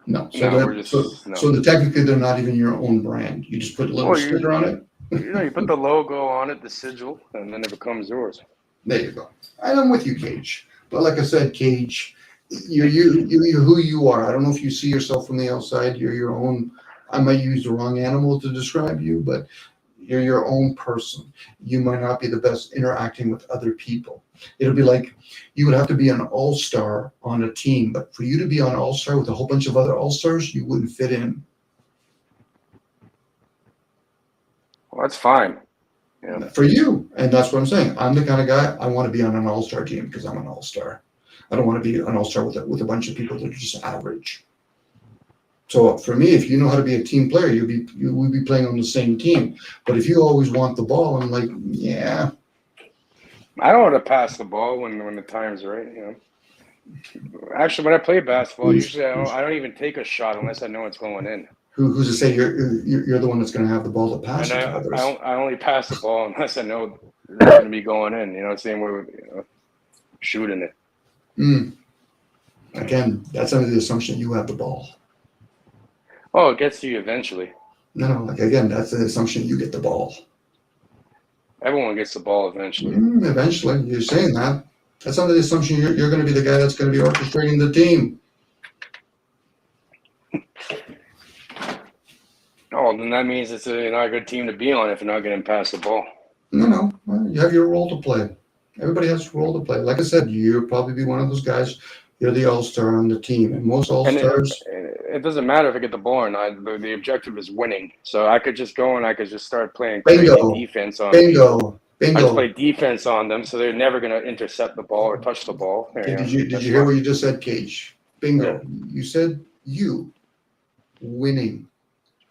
No. So technically they're not even your own brand. You just put a little sticker on it. You put the logo on it, the sigil, and then it becomes yours. There you go. I'm with you, Cage. But like I said, Cage, you're who you are. I don't know if you see yourself from the outside. You're your own. I might use the wrong animal to describe you, but you're your own person. You might not be the best interacting with other people. It'll be like you would have to be an all-star on a team, but for you to be on all-star with a whole bunch of other all-stars, you wouldn't fit in. Well, that's fine. Yeah. For you, and that's what I'm saying. I'm the kind of guy I want to be on an all-star team because I'm an all-star. I don't want to be an all-star with a bunch of people that are just average. So for me, if you know how to be a team player, you would be playing on the same team. But if you always want the ball, I'm like, yeah. I don't want to pass the ball when the time's right. Actually, when I play basketball, usually I don't even take a shot unless I know it's going in. Who's to say you're the one that's going to have the ball to pass? And to others? I only pass the ball unless I know it's going to be going in. Same way with shooting it. Again, that's under the assumption you have the ball. Oh, it gets to you eventually. No, again, that's the assumption you get the ball. Everyone gets the ball eventually. Eventually, you're saying that. That's under the assumption you're going to be the guy that's going to be orchestrating the team. Oh, then that means it's not a good team to be on if you're not getting past the ball. No. Well, you have your role to play. Everybody has a role to play. Like I said, you'll probably be one of those guys. You're the all-star on the team, and most all-stars. It doesn't matter if I get the ball or not. The objective is winning. So I could just go and I could just start playing crazy defense on people. Bingo. I just play defense on them, so they're never going to intercept the ball or touch the ball. Okay, did you hear what you just said, Cage? Bingo. Yeah. You said winning.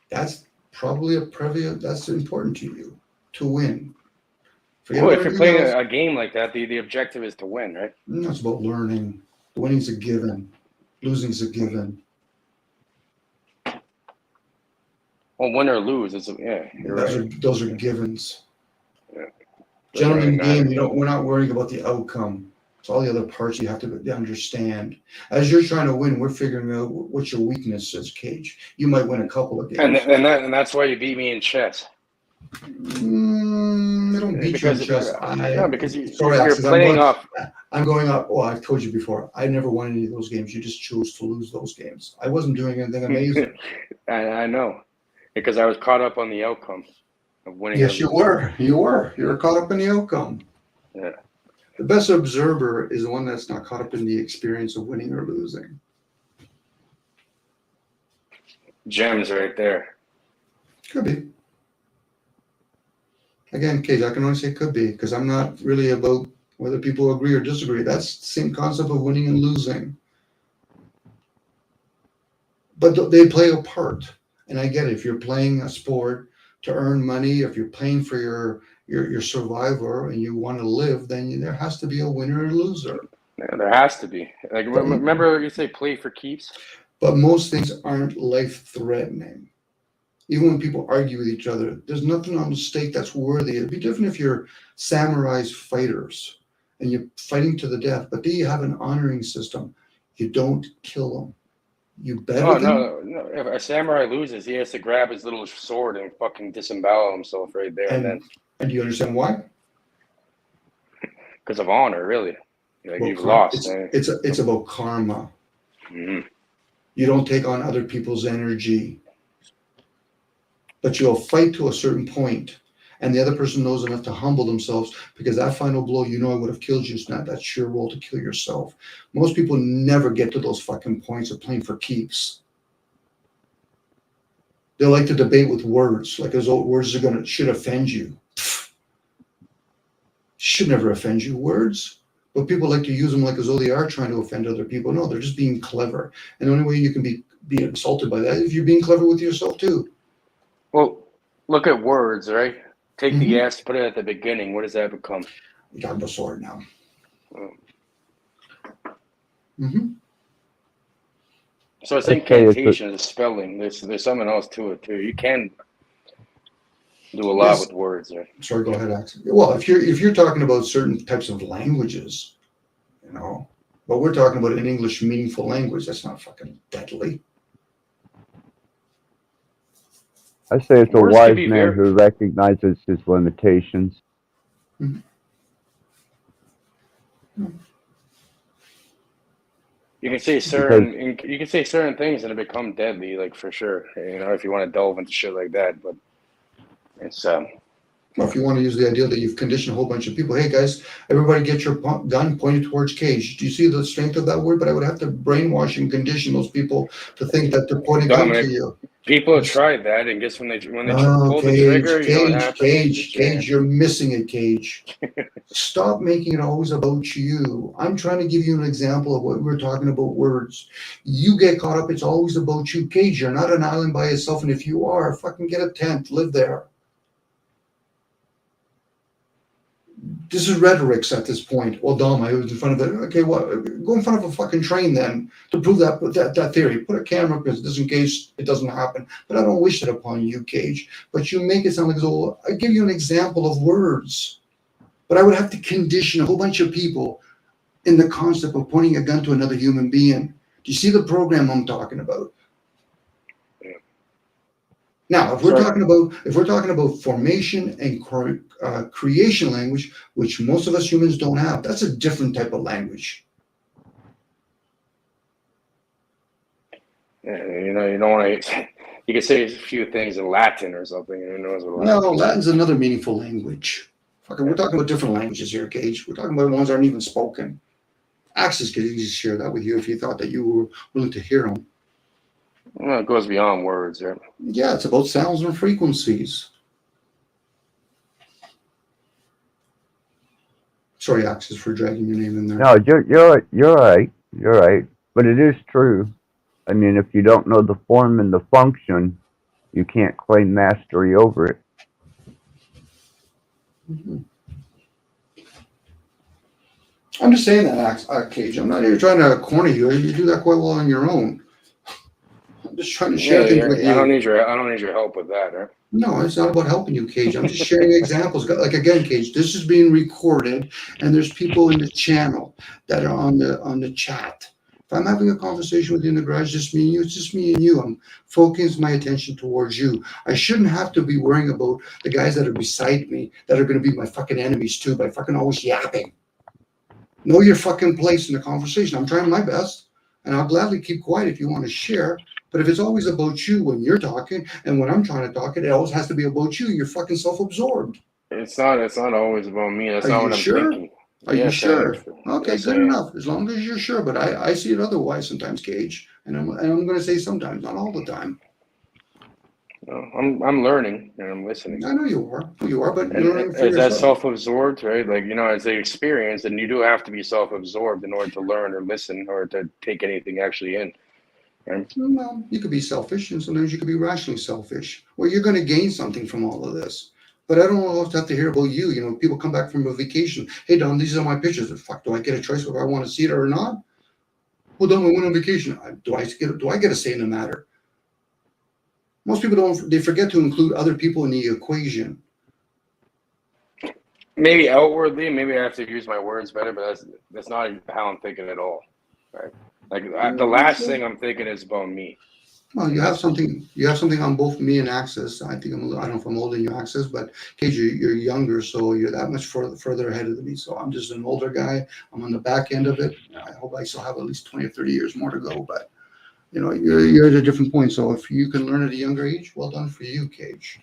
That's probably that's important to you, to win. Well, if you're playing a game like that, the objective is to win, right? That's about learning. Winning's a given. Losing's a given. Well, win or lose, you're right. Those are givens. Yeah. Gentlemen game, we're not worrying about the outcome. It's all the other parts you have to understand. As you're trying to win, we're figuring out what your weakness is, Cage. You might win a couple of games. And that's why you beat me in chess. I don't beat you in chess. Because you're playing off. I'm going up. Oh, I've told you before. I never won any of those games. You just chose to lose those games. I wasn't doing anything amazing. I know. Because I was caught up on the outcome of winning. Yes, you were. You were caught up in the outcome. Yeah. The best observer is the one that's not caught up in the experience of winning or losing. Gems right there. Could be. Again, Cage, I can only say could be because I'm not really about whether people agree or disagree. That's the same concept of winning and losing. But they play a part. And I get it. If you're playing a sport to earn money, if you're playing for your survivor and you want to live, then there has to be a winner and loser. Yeah, there has to be. Like, remember you say play for keeps? But most things aren't life-threatening. Even when people argue with each other, there's nothing on the stake that's worthy. It'd be different if you're samurais fighters and you're fighting to the death, but do you have an honoring system? You don't kill them. You better no. If a samurai loses, he has to grab his little sword and fucking disembowel himself right there and then. And do you understand why? because of honor, really. Like Well, you've lost. it's about karma. Mm-hmm. You don't take on other people's energy, but you'll fight to a certain point, and the other person knows enough to humble themselves, because that final blow, you know, I would have killed you. It's not that your role to kill yourself. Most people never get to those fucking points of playing for keeps. They like to debate with words, like those old words should offend you. Should never offend you, words. But people like to use them like as though they are trying to offend other people. No, they're just being clever. And the only way you can be insulted by that is if you're being clever with yourself too. Well, look at words, right? Take Mm-hmm. the S, put it at the beginning. What does that become? You're talking about sword now. Oh. Mm-hmm. So it's I'd say it's incantation, it's spelling. There's something else to it too. You can do a lot Yes. with words, right? Sorry, go ahead, Axel. Well, if you're talking about certain types of languages, you know, but we're talking about an English meaningful language, that's not fucking deadly. I say it's a Words can wise be man very. who recognizes his limitations. You can say certain things and it become deadly, like for sure. You know, if you want to delve into shit like that, but it's Well, if you want to use the idea that you've conditioned a whole bunch of people, hey guys, everybody get your gun pointed towards Cage. Do you see the strength of that word? But I would have to brainwash and condition those people to think that they're pointing a gun to Dominic. you. People have tried that, and guess when they Oh, pull the trigger, you know what happens? Cage, you're missing it, Cage. Stop making it always about you. I'm trying to give you an example of what we're talking about words. You get caught up, it's always about you, Cage. You're not an island by yourself, and if you are, fucking get a tent, live there. This is rhetorics at this point. Well, Dom, I was in front of it. Okay, what? Go in front of a fucking train then to prove that theory. Put a camera, because just in case it doesn't happen. But I don't wish it upon you, Cage. But you make it sound like as though I give you an example of words. But I would have to condition a whole bunch of people in the concept of pointing a gun to another human being. Do you see the program I'm talking about? Now, if we're talking about formation and creation language, which most of us humans don't have, that's a different type of language. You know, you don't want to. You can say a few things in Latin or something. Who knows what? No, Latin's another meaningful language. Fucking, we're talking about different languages here, Cage. We're talking about ones that aren't even spoken. Axis could easily share that with you if you thought that you were willing to hear them. Well, it goes beyond words, right? Yeah, it's about sounds and frequencies. Sorry, Axis, for dragging your name in there. No, you're right. You're right. But it is true. I mean, if you don't know the form and the function, you can't claim mastery over it. Mm-hmm. I'm just saying that, Cage. I'm not even trying to corner you. You do that quite well on your own. I'm just trying to share things with you. I don't need your help with that, right? No, it's not about helping you, Cage. I'm just sharing examples. Like again, Cage, this is being recorded, and there's people in the channel that are on the chat. If I'm having a conversation with you in the garage, just me and you, it's just me and you. I'm focusing my attention towards you. I shouldn't have to be worrying about the guys that are beside me that are going to be my fucking enemies too by fucking always yapping. Know your fucking place in the conversation. I'm trying my best, and I'll gladly keep quiet if you want to share. But if it's always about you when you're talking, and when I'm trying to talk, it always has to be about you. You're fucking self-absorbed. It's not always about me. That's not what I'm thinking. Are you sure? Okay, yes, good enough. As long as you're sure. But I see it otherwise sometimes, Cage. And I'm going to say sometimes, not all the time. No, I'm learning and I'm listening. I know you are. You are, but And you're learning for is that yourself. self-absorbed, right? Like, you know, it's an experience, and you do have to be self-absorbed in order to learn or listen or to take anything actually in. Right? Well, you could be selfish, and sometimes you could be rationally selfish. Well, you're going to gain something from all of this. But I don't always have to hear about you. You know, people come back from a vacation. Hey, Don, these are my pictures. Fuck, do I get a choice whether I want to see it or not? Well, Don, we went on vacation. Do I get a say in the matter? Most people don't. They forget to include other people in the equation. Maybe outwardly, maybe I have to use my words better, but that's not how I'm thinking at all. Right? Like the last thing I'm thinking is about me. Well, you And have that's something. You have something on both me and Access. I think I don't know if I'm older than you, Access, but Cage, you're younger, so you're that much further ahead of me. So I'm just an older guy. I'm on the back end of it. I hope I still have at least 20 or 30 years more to go. But you're at a different point. So if you can learn at a younger age, well done for you, Cage.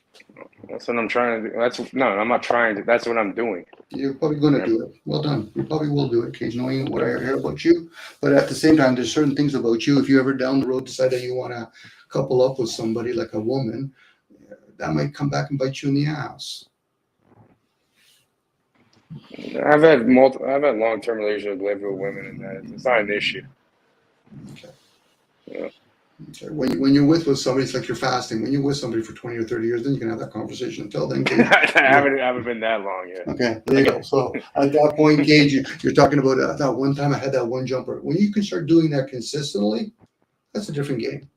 that's what I'm trying to do. That's no, I'm not trying to. That's what I'm doing. You're probably going to Yep. do it. Well done. You probably will do it, Cage, knowing what I hear about you. But at the same time, there's certain things about you. If you ever down the road decide that you want to couple up with somebody like a woman, that might come back and bite you in the ass. I've had long-term relationships with women, and that it's not an issue. Okay. Yeah. Okay. When you're with somebody, it's like you're fasting. When you're with somebody for 20 or 30 years, then you can have that conversation. Until then, Cage, I haven't been that long yet. okay, there you go. So at that point, Cage, you're talking about that one time I had that one jumper. When you can start doing that consistently, that's a different game.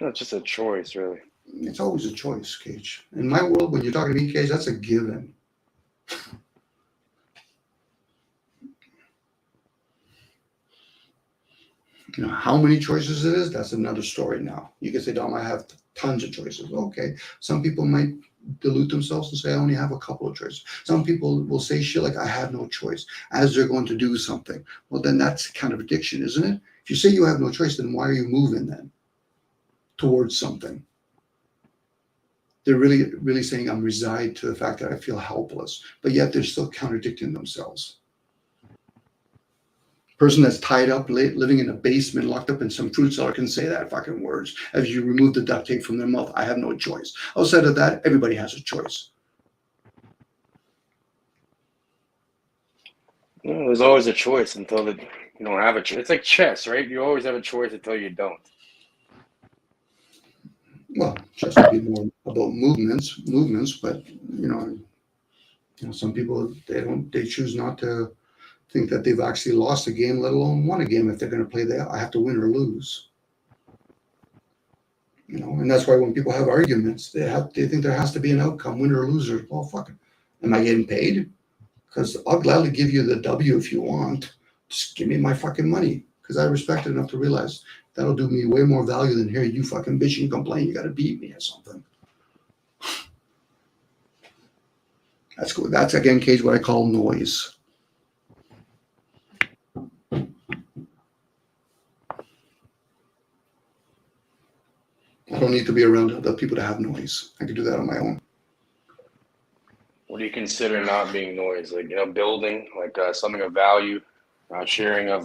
It's just a choice, really. It's always a choice, Cage. In my world, when you're talking to me, Cage, that's a given. How many choices it is, that's another story now. You can say, Dom, I have tons of choices. Okay. Some people might dilute themselves and say, I only have a couple of choices. Some people will say shit like, I have no choice, as they're going to do something. Well, then that's kind of addiction, isn't it? If you say you have no choice, then why are you moving then towards something? They're really, really saying I'm resigned to the fact that I feel helpless, but yet they're still contradicting themselves. Person that's tied up, living in a basement, locked up in some fruit cellar can say that fucking words as you remove the duct tape from their mouth. I have no choice. Outside of that, everybody has a choice. There's always a choice until you don't have a choice. It's like chess, right? You always have a choice until you don't. Well, chess would be more about movements, but some people they choose not to think that they've actually lost a game, let alone won a game. If they're going to play that, I have to win or lose. And that's why when people have arguments, they think there has to be an outcome, winner or loser. Well, fuck it. Am I getting paid? Because I'll gladly give you the W if you want. Just give me my fucking money. Because I respect it enough to realize that'll do me way more value than hearing you fucking bitch and complain. You got to beat me or something. That's cool. That's again, Cage, what I call noise. I don't need to be around other people to have noise. I can do that on my own. What do you consider not being noise? Like, building, like something of value, sharing of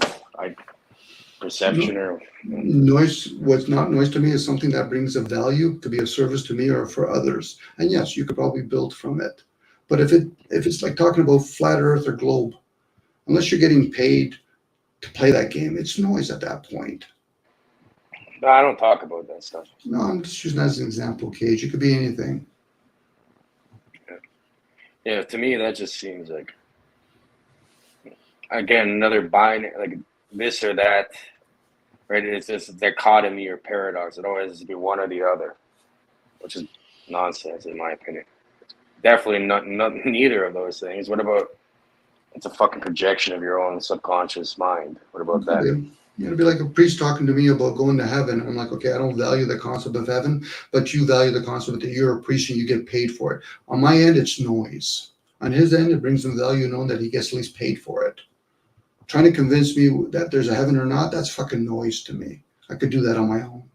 perception or. Noise, what's not noise to me is something that brings a value to be of service to me or for others. And yes, you could probably build from it. But if it's like talking about flat earth or globe, unless you're getting paid to play that game, it's noise at that point. No, I don't talk about that stuff. No, I'm just using that as an example, Cage. It could be anything. Yeah, to me that just seems like, again, another binary, like this or that, right? It's this dichotomy or paradox. It always has to be one or the other, which is nonsense in my opinion. Definitely not neither of those things. What about it's a fucking projection of your own subconscious mind? What about that? It'd be like a priest talking to me about going to heaven. I'm like, okay, I don't value the concept of heaven, but you value the concept that you're a priest and you get paid for it. On my end, it's noise. On his end, it brings him value knowing that he gets at least paid for it. Trying to convince me that there's a heaven or not, that's fucking noise to me. I could do that on my own.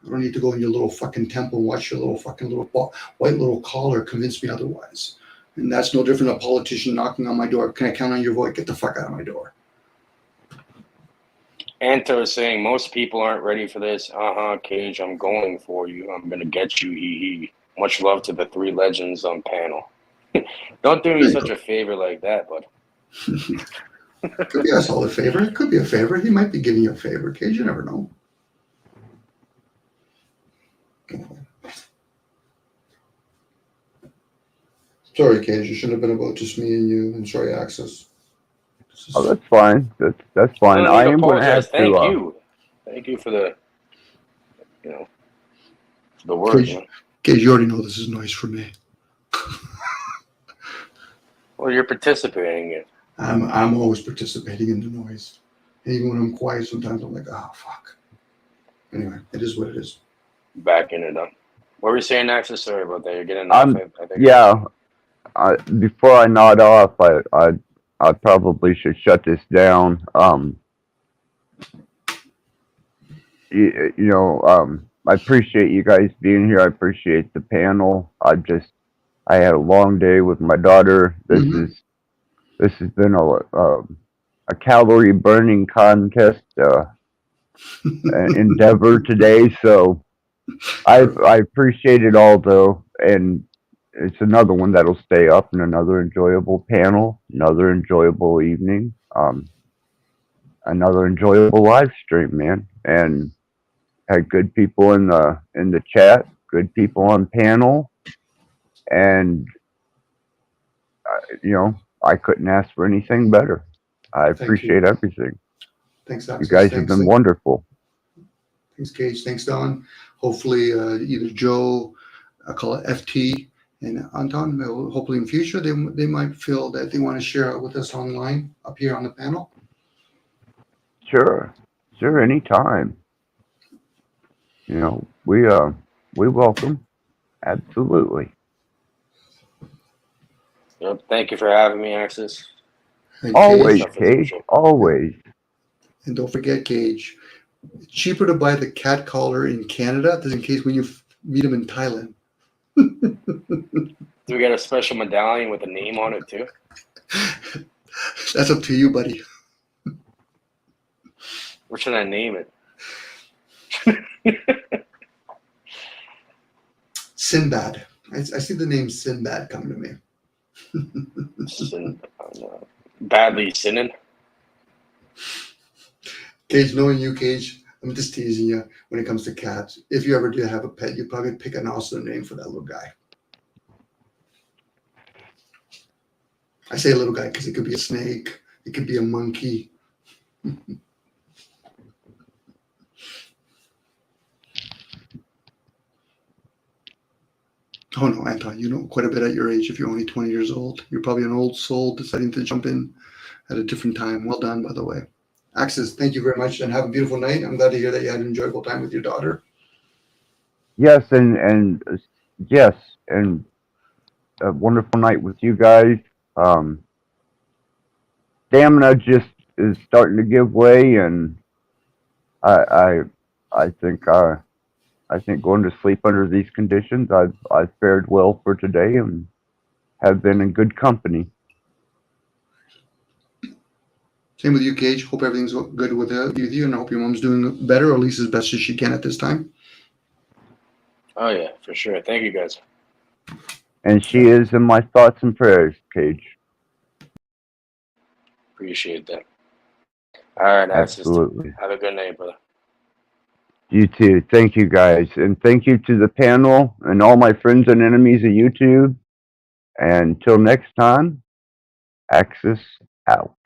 I don't need to go in your little fucking temple and watch your white little collar convince me otherwise. And that's no different than a politician knocking on my door. Can I count on your vote? Get the fuck out of my door. Anto is saying most people aren't ready for this. Cage, I'm going for you. I'm gonna get you. He. Much love to the 3 legends on panel. Don't do me such a favor like that, bud. Could be a solid favor. It could be a favor. He might be giving you a favor, Cage. You never know. Sorry, Cage. It shouldn't have been about just me and you. And sorry, Access. Oh, that's fine. That's fine. No I need to am going to apologize. have Thank to. you. Thank you for the, the word. Cage, you already know this is noise for me. Well, you're participating in it. I'm always participating in the noise. And even when I'm quiet, sometimes I'm like, oh fuck. Anyway, it is what it is. Backing it up. What were you saying, Axis? Sorry about that. You're getting off. I think. Yeah. Before I nod off, I probably should shut this down. I appreciate you guys being here. I appreciate the panel. I had a long day with my daughter. Mm-hmm. This has been a calorie burning contest endeavor today. So I appreciate it all though, and it's another one that'll stay up, and another enjoyable panel, another enjoyable evening, another enjoyable live stream, man, and had good people in the chat, good people on panel, and I couldn't ask for anything better. I Thank you. appreciate everything. Thanks, You Access. guys have been wonderful. Thanks, Gage. Thanks, Don. Hopefully, either Joe, I call it FT, and Anton, hopefully in future, they might feel that they want to share it with us online up here on the panel. Sure, anytime. We welcome. Absolutely. Yep. Thank you for having me, Axis. And Always, Gage, Cage. Always. and don't forget, Gage, it's cheaper to buy the cat collar in Canada just in case when you meet him in Thailand. Do we get a special medallion with a name on it too? That's up to you, buddy. What should I name it? Sinbad. I see the name Sinbad coming to me. Badly sinning. Cage, knowing you, Cage, I'm just teasing you when it comes to cats. If you ever do have a pet, you'd probably pick an awesome name for that little guy. I say little guy because it could be a snake. It could be a monkey. Oh no, Anton, you know quite a bit at your age if you're only 20 years old. You're probably an old soul deciding to jump in at a different time. Well done, by the way. Axis, thank you very much and have a beautiful night. I'm glad to hear that you had an enjoyable time with your daughter. Yes, and yes, and a wonderful night with you guys. Stamina just is starting to give way, and I think going to sleep under these conditions, I've fared well for today and have been in good company. Same with you, Gage. Hope everything's good with you, and I hope your mom's doing better, or at least as best as she can at this time. Oh yeah, for sure. Thank you guys. And she is in my thoughts and prayers, Cage. Appreciate that. All right, absolutely. Have a good night, brother. You too. Thank you, guys, and thank you to the panel and all my friends and enemies of YouTube. And until next time, Axis out.